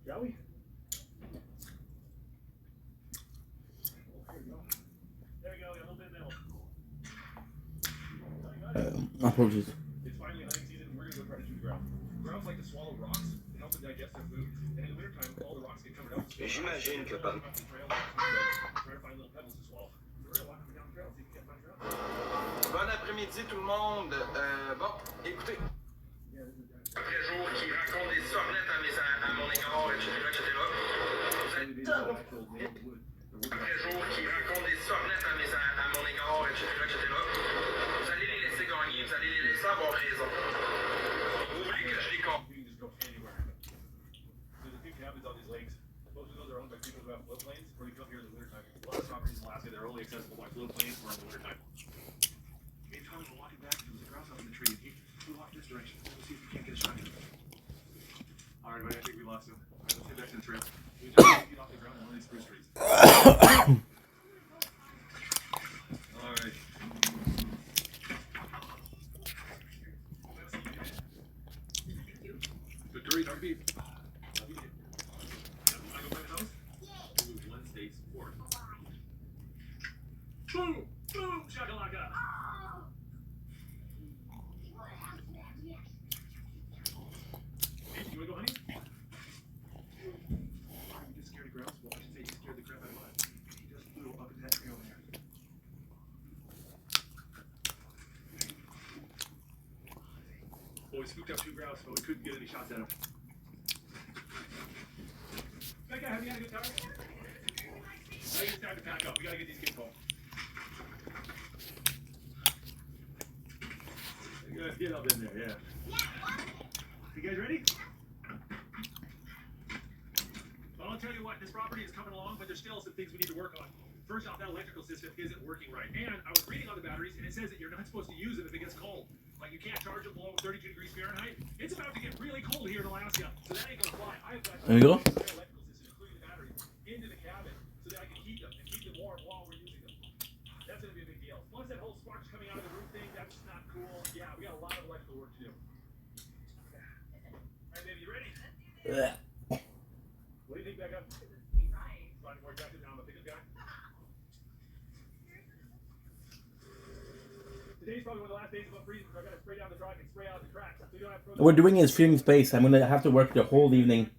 Shall we? There we go. Got a little bit of milk.
Apologies.
It's finally hunting season. We're gonna go try to shoot grouse. Grouse like to swallow rocks and help them digest their food. And in the wintertime, all the rocks get covered up.
J'imagine que pas.
Try to find little pebbles to swallow. We're gonna walk down the trail, see if we can find grouse.
Bon après-midi tout le monde. Bon, écoutez. Après jour qui raconte des sornettes à mon égard, etc., etc. Après jour qui raconte des sornettes à mon égard, etc., etc. Vous allez les laisser gagner, vous allez les laisser avoir raison. Vous voulez que je les compte?
You can just go anywhere. There's a few cabins on these lakes. Most of those are owned by people who have floatplanes, or you come here in the wintertime. A lot of properties in Alaska, they're only accessible by floatplanes or in the wintertime.
Hey, Tom, we're walking back. There was a grouse up in the tree. We walk this direction. We'll see if we can't get a shot at him.
All right, buddy, I think we lost him. All right, let's get back to the trail. We just need to get off the ground on one of these spruce trees. All right. Victory, dark beef. Love you. Want to go play the house? Move one state support. Boom! Boom! Shakalaka! Hey, you want to go hunting?
You just scared of grouse? Well, I should say you scared the crap out of us. He just flew up in that tree over there.
Well, we spooked up two grouse, but we couldn't get any shots at them. Becca, have you had a good time? I think it's time to pack up. We gotta get these kids home. Good, get up in there, yeah. You guys ready? Well, I'll tell you what, this property is coming along, but there's still some things we need to work on. First off, that electrical system isn't working right. And I was reading on the batteries, and it says that you're not supposed to use them if it gets cold. Like, you can't charge them below 32 degrees Fahrenheit. It's about to get really cold here in Alaska, so that ain't gonna fly. I've got
There you go.
electrical system, including the batteries, into the cabin so that I can heat them and keep them warm while we're using them. That's gonna be a big deal. Plus, that whole sparks coming out of the roof thing, that's just not cool. Yeah, we got a lot of electrical work to do. All right, baby, you ready? What do you think, Becca? Finding more attractive now, I'm a pickup guy. Today's probably one of the last days above freezing, so I gotta spray down the truck and spray out the cracks. So you don't have to
What we're doing is freeing space. I'm gonna have to work the whole evening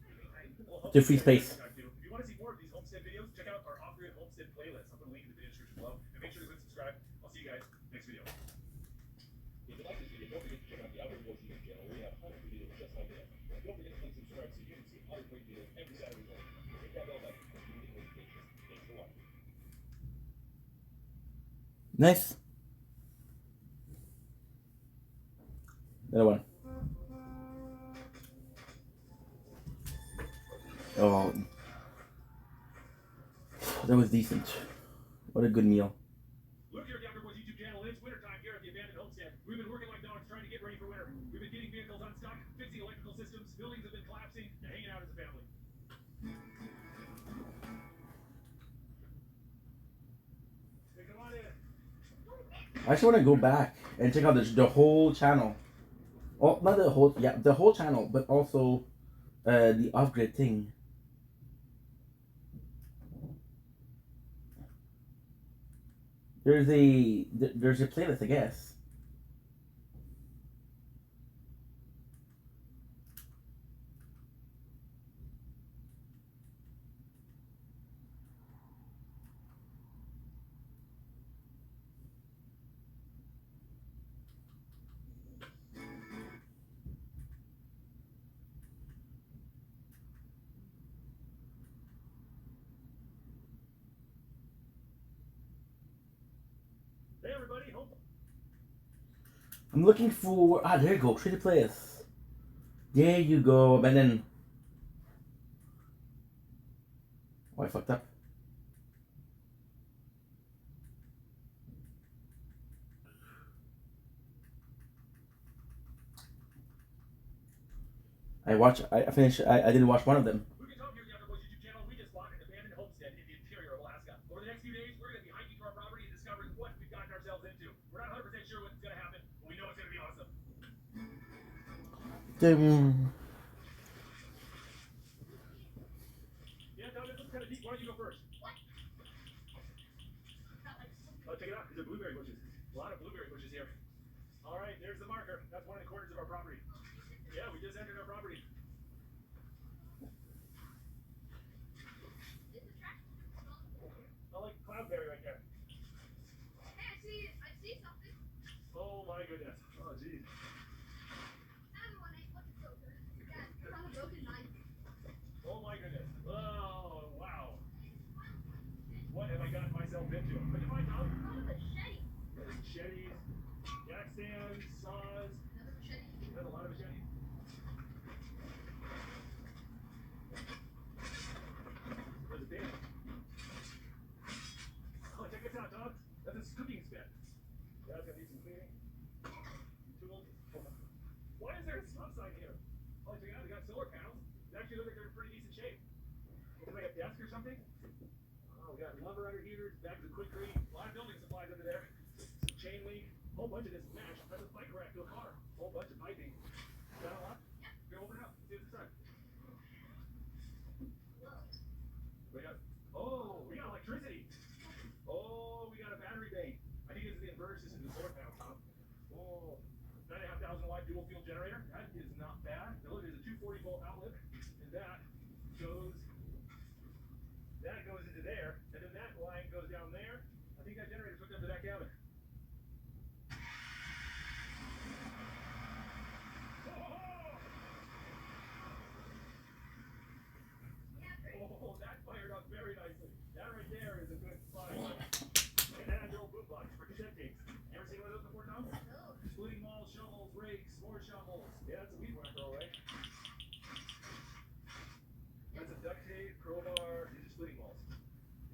to free space.
If you want to see more of these homestead videos, check out our off-grid homestead playlist. I'll put a link in the video description below. And make sure to click subscribe. I'll see you guys next video. If you like this video, don't forget to check out the Outdoor Voice YouTube channel. We have hundreds of videos just like this. Don't forget to click subscribe so you can see other great videos every Saturday morning. Hit that bell button so you get notifications. Thanks for watching.
Nice. Another one. Oh, that was decent. What a good meal.
Look here at the Outdoor Boys YouTube channel. It's wintertime here at the abandoned homestead. We've been working like dogs trying to get ready for winter. We've been getting vehicles unstuck, fixing electrical systems, buildings have been collapsing, and hanging out as a family. Hey, come on in.
I actually want to go back and check out the whole channel. Oh, not the whole, yeah, the whole channel, but also the off-grid thing. There's a playlist, I guess.
Hey everybody, home.
I'm looking for... Ah, there you go. Treaty Place. There you go. And then... Oh, I fucked up. I finished... I didn't watch one of them.
Lucas Home here, the Outdoor Boys YouTube channel. We just bought an abandoned homestead in the interior of Alaska. Over the next few days, we're going to be hiking to our property and discovering what we've gotten ourselves into. We're not 100% sure what's going to happen, but we know it's going to be awesome. Yeah, Tom, this looks kind of deep. Why don't you go first? Check it out. These are blueberry bushes. A lot of blueberry bushes here. All right, there's the marker. That's one of the corners of our property. Yeah, we just entered our property. I like cloudberry right there.
Hey, I see something.
Oh my goodness. Oh geez.
Everyone ain't looking so good. Yeah, it's on a broken knife.
Oh my goodness. Oh wow. What have I gotten myself into? What'd you find, Tom?
Oh, machete.
Machetes, jack stands, saws.
Another machete.
There's a lot of machetes. There's a bin. Oh, check this out, Tom. That's a cooking spit. Yeah, it's gonna need some cleaning. Tools. Why is there a stop sign here? Oh, check it out. They got solar panels. They actually look like they're in pretty decent shape. Is it like a desk or something? Oh, we got lumber under here, bags of quick green, a lot of building supplies under there. Some chain link, a whole bunch of this mesh. That's a bike rack to a car. A whole bunch of piping. Is that a lot? Yeah. Here, open it up. See what's inside. We got, oh, we got electricity. Oh, we got a battery bank. I think this is the inverter system to the solar panel, Tom. Oh, 9,500 watt dual fuel generator. That is not bad. Now look, there's a 240 volt outlet, and that goes into there, and then that line goes down there. I think that generator's hooked up to that cabin. Oh, that fired up very nicely. That right there is a good spot. And that has your old boot box for cassette tapes. Ever seen one of those before, Tom?
No.
Splitting malls, shovels, rakes, more shovels. Yeah, that's a weed whacker, all right. That's a duct tape, crowbar. These are splitting malls.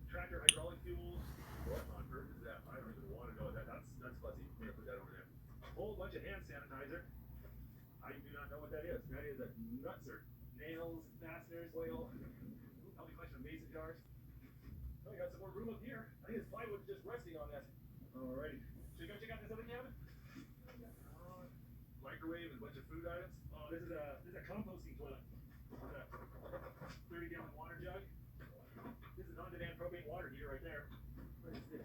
Tractor hydraulic fuels. What on earth is that? I don't even want to know what that. That's fuzzy. I'm gonna put that over there. A whole bunch of hand sanitizer. I do not know what that is. That is a nutser. Nails, fasteners, oil. Probably a collection of mason jars. Oh, we got some more room up here. I think this plywood is just resting on that. Alrighty. Should we go check out this other cabin? Microwave and a bunch of food items. Oh, this is a composting toilet. With a 30-gallon water jug. This is on-demand propane water heater right there. What is this?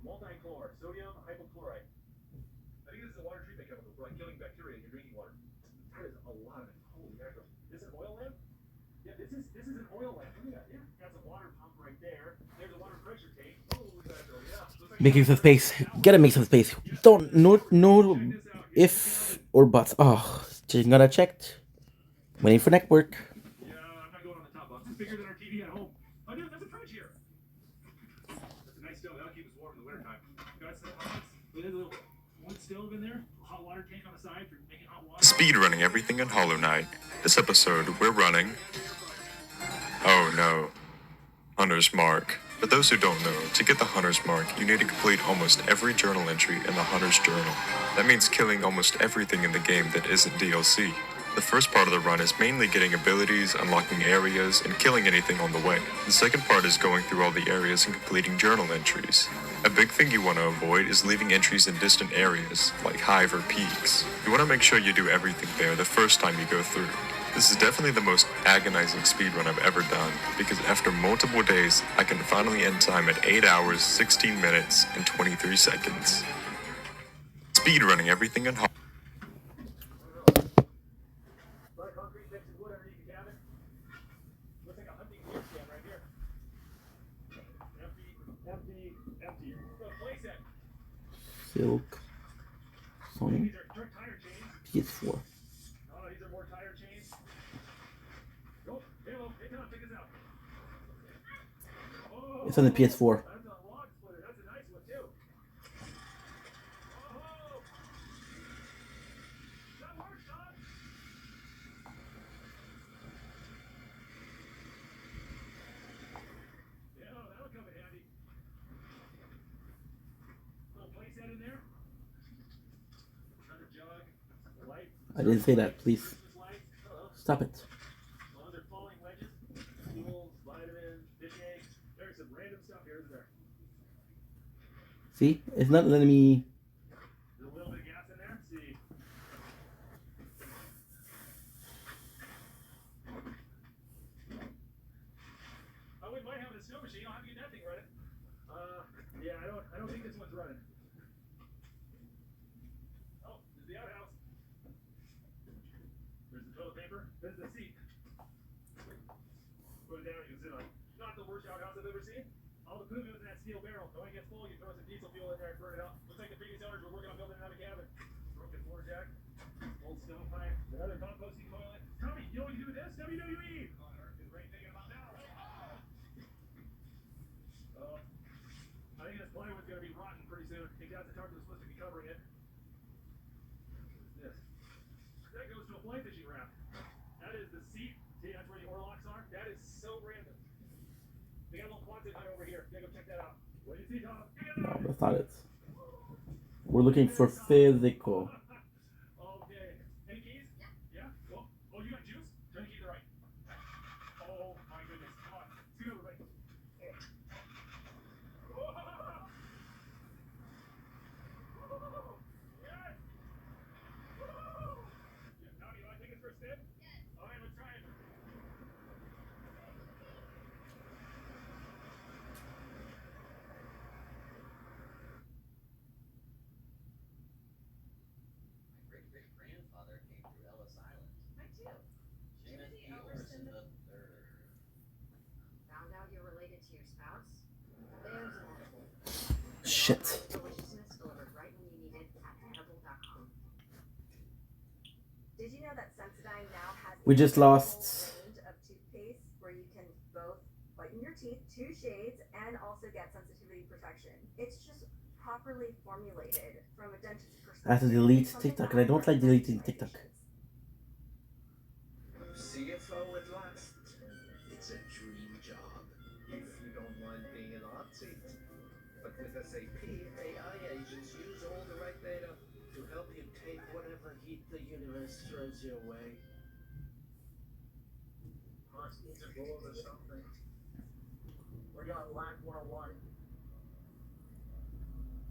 Multichlor, sodium hypochlorite. I think this is a water treatment chemical for like killing bacteria in your drinking water. That is a lot of it. Holy mackerel. This is an oil lamp? Yeah, this is an oil lamp. Look at that. Yeah. Got some water pump right there. There's a water pressure tank. Holy mackerel. Yeah. Looks like
Making some space. Gotta make some space. Don't... No if or buts. Oh, just gotta check. Waiting for network.
yeah, I'm not going on the top box. It's bigger than our TV at home. Oh, dude, that's a fridge here. That's a nice stove. That'll keep us warm in the wintertime. Got some outlets. There's a little wood stove in there. A hot water tank on the side for making hot water.
Speed running everything in Hollow Knight. This episode, we're running... Oh no. Hunter's Mark. For those who don't know, to get the Hunter's Mark, you need to complete almost every journal entry in the Hunter's Journal. That means killing almost everything in the game that isn't DLC. The first part of the run is mainly getting abilities, unlocking areas, and killing anything on the way. The second part is going through all the areas and completing journal entries. A big thing you want to avoid is leaving entries in distant areas, like Hive or Peaks. You want to make sure you do everything there the first time you go through. This is definitely the most agonizing speedrun I've ever done, because after multiple days, I can finally end time at 8 hours, 16 minutes, and 23 seconds. Speedrunning everything in
Concrete mixed with wood underneath the cabin. Looks like a hunting gear stand right here. Empty. So playset.
Silk. Sony.
These are tire chains.
PS4.
Oh, these are more tire chains. Go, Halo, hey, come on, check this out. Oh,
It's on the PS4.
That's a log splitter. That's a nice one too.
I didn't say that, please. Stop it.
Those are falling wedges, fuels, vitamins, fish eggs. There's some random stuff here, isn't there?
See? It's not letting me...
There's a little bit of gas in there. See. Oh, we might have a snow machine. I'll have to get that thing running. Yeah, I don't think this one's running. Oh, there's the outhouse. There's the toilet paper. There's the seat. Put it down, you can sit on it. Not the worst outhouse I've ever seen. All the food goes in that steel barrel. When it gets full, you throw some diesel fuel in there and burn it out. Looks like the previous owners were working on building another cabin. Broken floor jack, old stove pipe, another composting toilet. Tommy, you know what you do with this? WWE! Oh, on earth is Ray thinking about now? I think this plywood's gonna be rotten pretty soon. I think that's the target was supposed to be covering it. What's this? That goes to a fly fishing raft. That is the seat. See, that's where the oarlocks are. That is so random. They got a little Quonset hut over here. Yeah, go check that out. What do you see, Tom?
No, that's not it. We're looking for physical.
Okay. Any keys? Yeah. Cool. Oh, you got juice? Turn the key to the right. Oh my goodness. Come on. Scoot over, right. Yes. Tommy, you want to take us for a spin? Yes. All right, let's try it.
Great-great-grandfather came through Ellis Island.
I do.
Timothy Orson III.
Found out you're related to your spouse? There's an edible.
Shit.
Deliciousness delivered right when you need it at edible.com. Did you know that Sensodyne now has
We just lost...
range of toothpaste where you can both whiten your teeth, 2 shades, and also get sensitivity protection? It's just properly formulated from a dentist's perspective.
I have to delete TikTok, and I don't like deleting TikTok.
CFO at last. It's a dream job. If you don't mind being an artist. But with SAP, AI agents use all the right data to help you take whatever heat the universe throws your way.
Needs to go over something. We're gonna lack 101.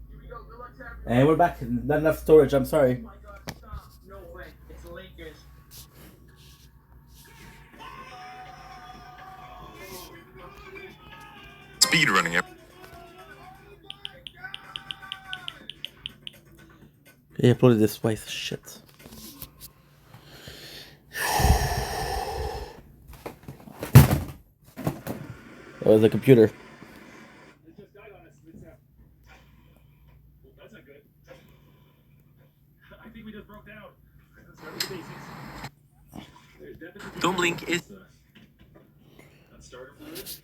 Here we go. Good luck to everyone.
And we're back. Not enough storage, I'm sorry.
Oh my God, stop. No way. It's Lakers.
Speed running it.
He uploaded this twice. Shit. That was the computer.
It just died on us. Well, that's not good. I think we just broke down. Let's start with the basics. There's definitely...
Don't blink. It's
That's starter fluid. That's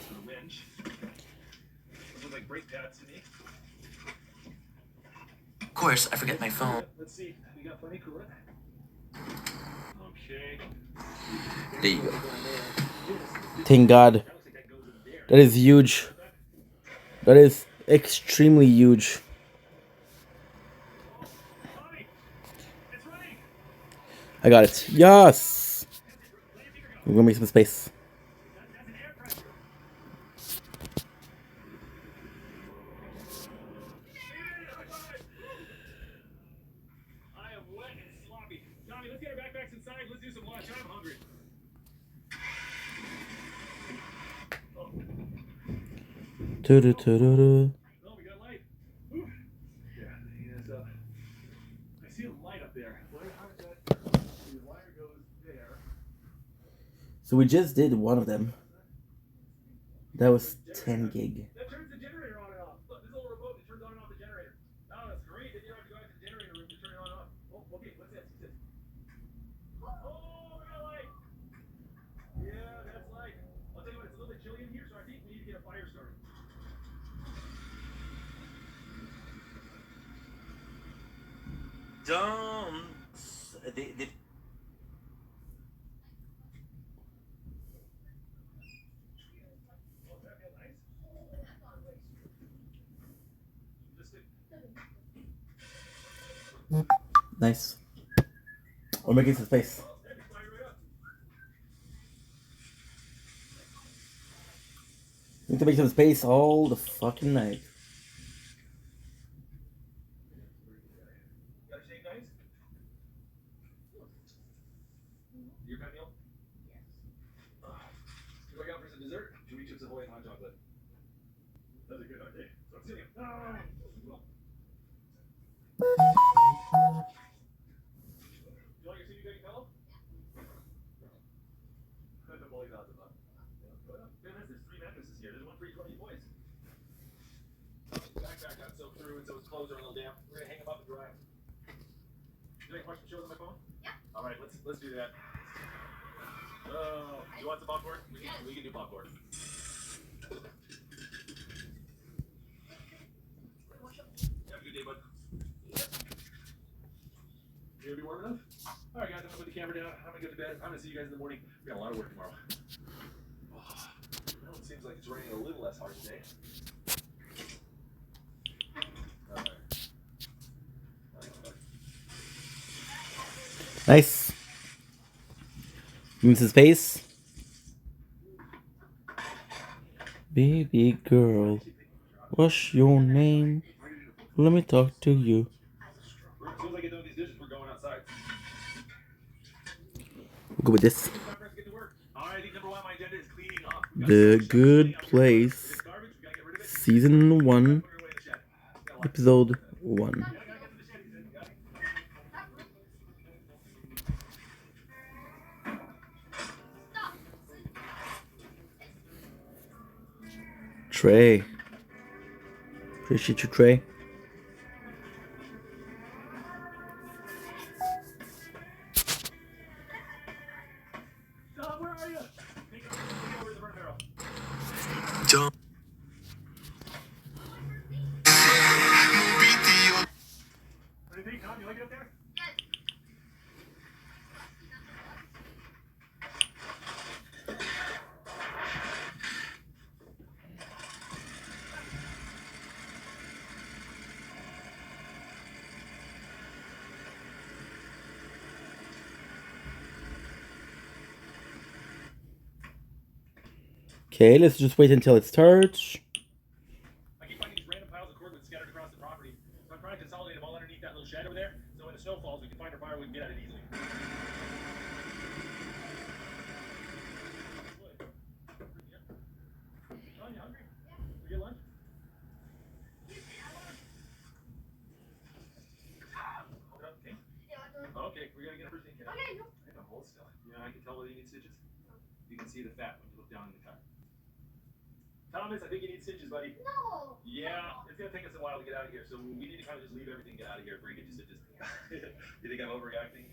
for the winch. Those look like brake pads to me.
of course I forget my phone.
Let's see. We got plenty of coolant. Okay.
There you go. Thank God. That is huge. That is extremely huge. I got it. Yes! We're gonna make some space.
I am wet and sloppy. Tommy, let's get our backpacks inside. Let's do some lunch. I'm hungry.
Do-do-do-do-do.
Oh, we got light. Whew. Yeah, heat us up. I see a light up there. The wire goes there.
So we just did one of them. That was 10 gig.
That turns the generator on and off. Look, this little remote that turns on and off the generator. Oh, that's great. Then you don't have to go out to the generator room to turn it on and off. Oh, okay. What's this? What's this? Oh, we got light. Yeah, that's light. I'll tell you what, it's a little bit chilly in here, so I think we need to get a fire started.
Don't. They
Oh, that feel nice? Just
Nice. We're making some space. Need to make some space all the fucking night.
Got a shake, guys? Your kind of meal? Yes. Going out for some dessert? Chewy chips Ahoy and hot chocolate. That's a good idea. So I'm sitting. You like your CD Gaggy fellow? The bully's out the butt. Goodness, there's 3 mattresses here. There's one for each one of you boys. Backpack got soaked through, and so his clothes are a little damp. We're gonna hang them up and dry them. Do you watch some shows on my phone?
Yeah.
All right, let's do that. Oh, you want some popcorn? We can do popcorn. Have a good day, bud. You gonna be warm enough? All right, guys, I'm gonna put the camera down. I'm gonna go to bed. I'm gonna see you guys in the morning. We got a lot of work tomorrow. Well, it seems like it's raining a little less hard today.
Nice. Give me some space. Baby girl, what's your name? Let me talk to you.
As soon as I get done with these dishes, we're going outside.
We'll go with this.
I think number 1 on my agenda is cleaning up.
The Good Place, Season 1, Episode 1. Trey. Appreciate you, Trey.
Where are you?
John.
What do you think, Tom? You like it up there?
Okay, let's just wait until it starts.
I keep finding these random piles of cordwood scattered across the property. So I'm trying to consolidate them all underneath that little shed over there. So when the snow falls, we can find our fire, we can get at it easily. Oh, you hungry? We get lunch? Okay, we gotta get a first aid kit. Okay, no. I can hold still. Yeah, I can tell whether you need stitches. You can see the fat when you look down in the cut. Thomas, I think you need stitches, buddy.
No.
Yeah, it's gonna take us a while to get out of here, so we need to kind of just leave everything, get out of here before you get your stitches. You think I'm overreacting?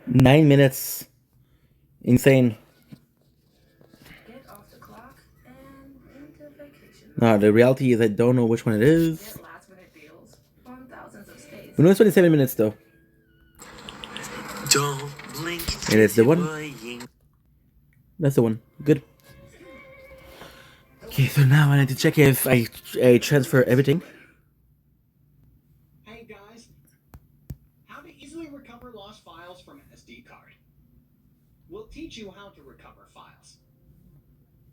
9 minutes. Insane.
Get off the clock and into vacation.
No, the reality is I don't know which one it is.
Get last minute deals on thousands of stays.
We know it's 27 minutes though.
Don't blink.
And it's the one. That's the one. Good. Okay, so now I need to check if I transfer everything.
Hey guys, how to easily recover lost files from an SD card. We'll teach you how to recover files.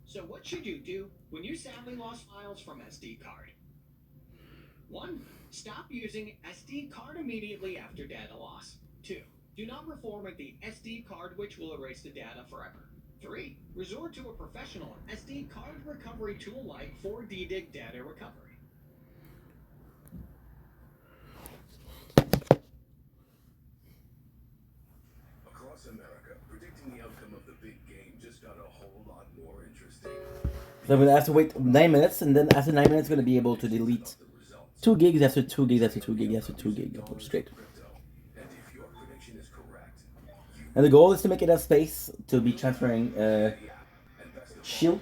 So what should you do when you sadly lost files from SD card? 1. Stop using SD card immediately after data loss. 2. Do not reformat the SD card, which will erase the data forever. 3. Resort to a professional SD card recovery tool like 4DDiG Data Recovery.
Across America, predicting the outcome of the big game just got a whole lot more interesting.
So I'm gonna have to wait 9 minutes, and then after 9 minutes, I'm gonna be able to delete 2 gigs after 2 gigs after 2 gigs after 2 gigs. Straight. And the goal is to make enough space to be transferring Shield.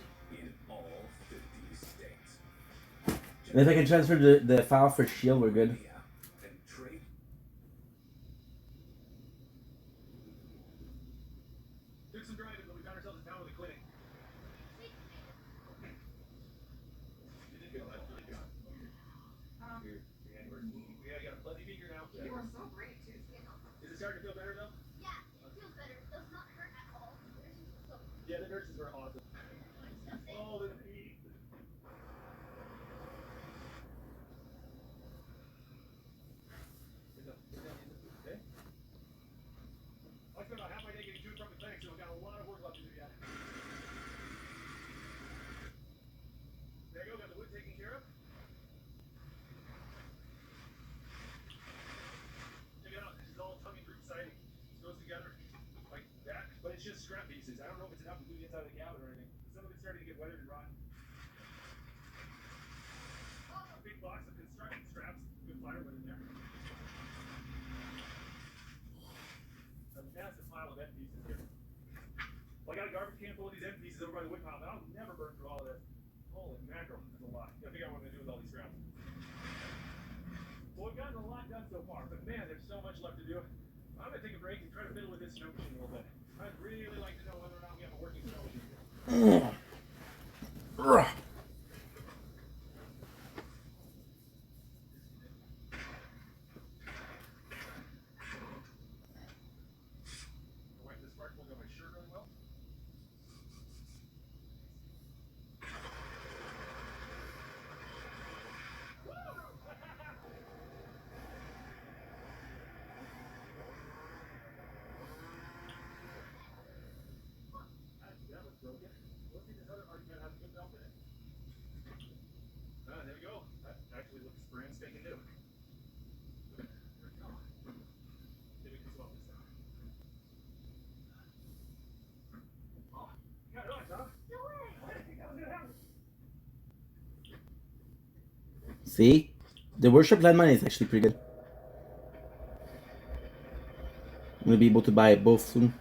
And if I can transfer the file for Shield, we're good.
Took some driving, but we found ourselves in town with a clinic. You did good. You did good. You are so great, too. Is it starting to feel better, though?
Yeah, it feels better. It does not hurt at all.
Yeah, the nurses are awesome. Oh, the feet. Okay. I spent about half my day getting to and from the clinic, so I've got a lot of work left to do yet. There you go, got the wood taken care of. Check it out, this is all tongue-and-groove siding. This goes together like that, but it's just scrap pieces. I don't know if it's enough to do the inside of the cabin or anything. Some of it's starting to get weathered and rotten. A big box of construction straps, good firewood in there. A massive pile of end pieces here. Well, I got a garbage can full of these end pieces over by the wood pile, but I'll never burn through all of this. Holy mackerel, that's a lot. Gotta figure out what I'm gonna do with all these scraps. Well, we've gotten a lot done so far, but man, there's so much left to do. I'm gonna take a break and try to fiddle with this snow machine a little bit. I'd really like to know whether or not we have a working snow machine. Wipe this spark plug on my shirt really well. That was broken. Let's see this other argument has a good belt in it. There we go. That actually looks brand spanking new. There we go. Maybe we can swap this out. Oh, you got it on, Tom.
No way.
I didn't think that was gonna happen.
See? The worship landmine is actually pretty good. I'm gonna be able to buy both soon.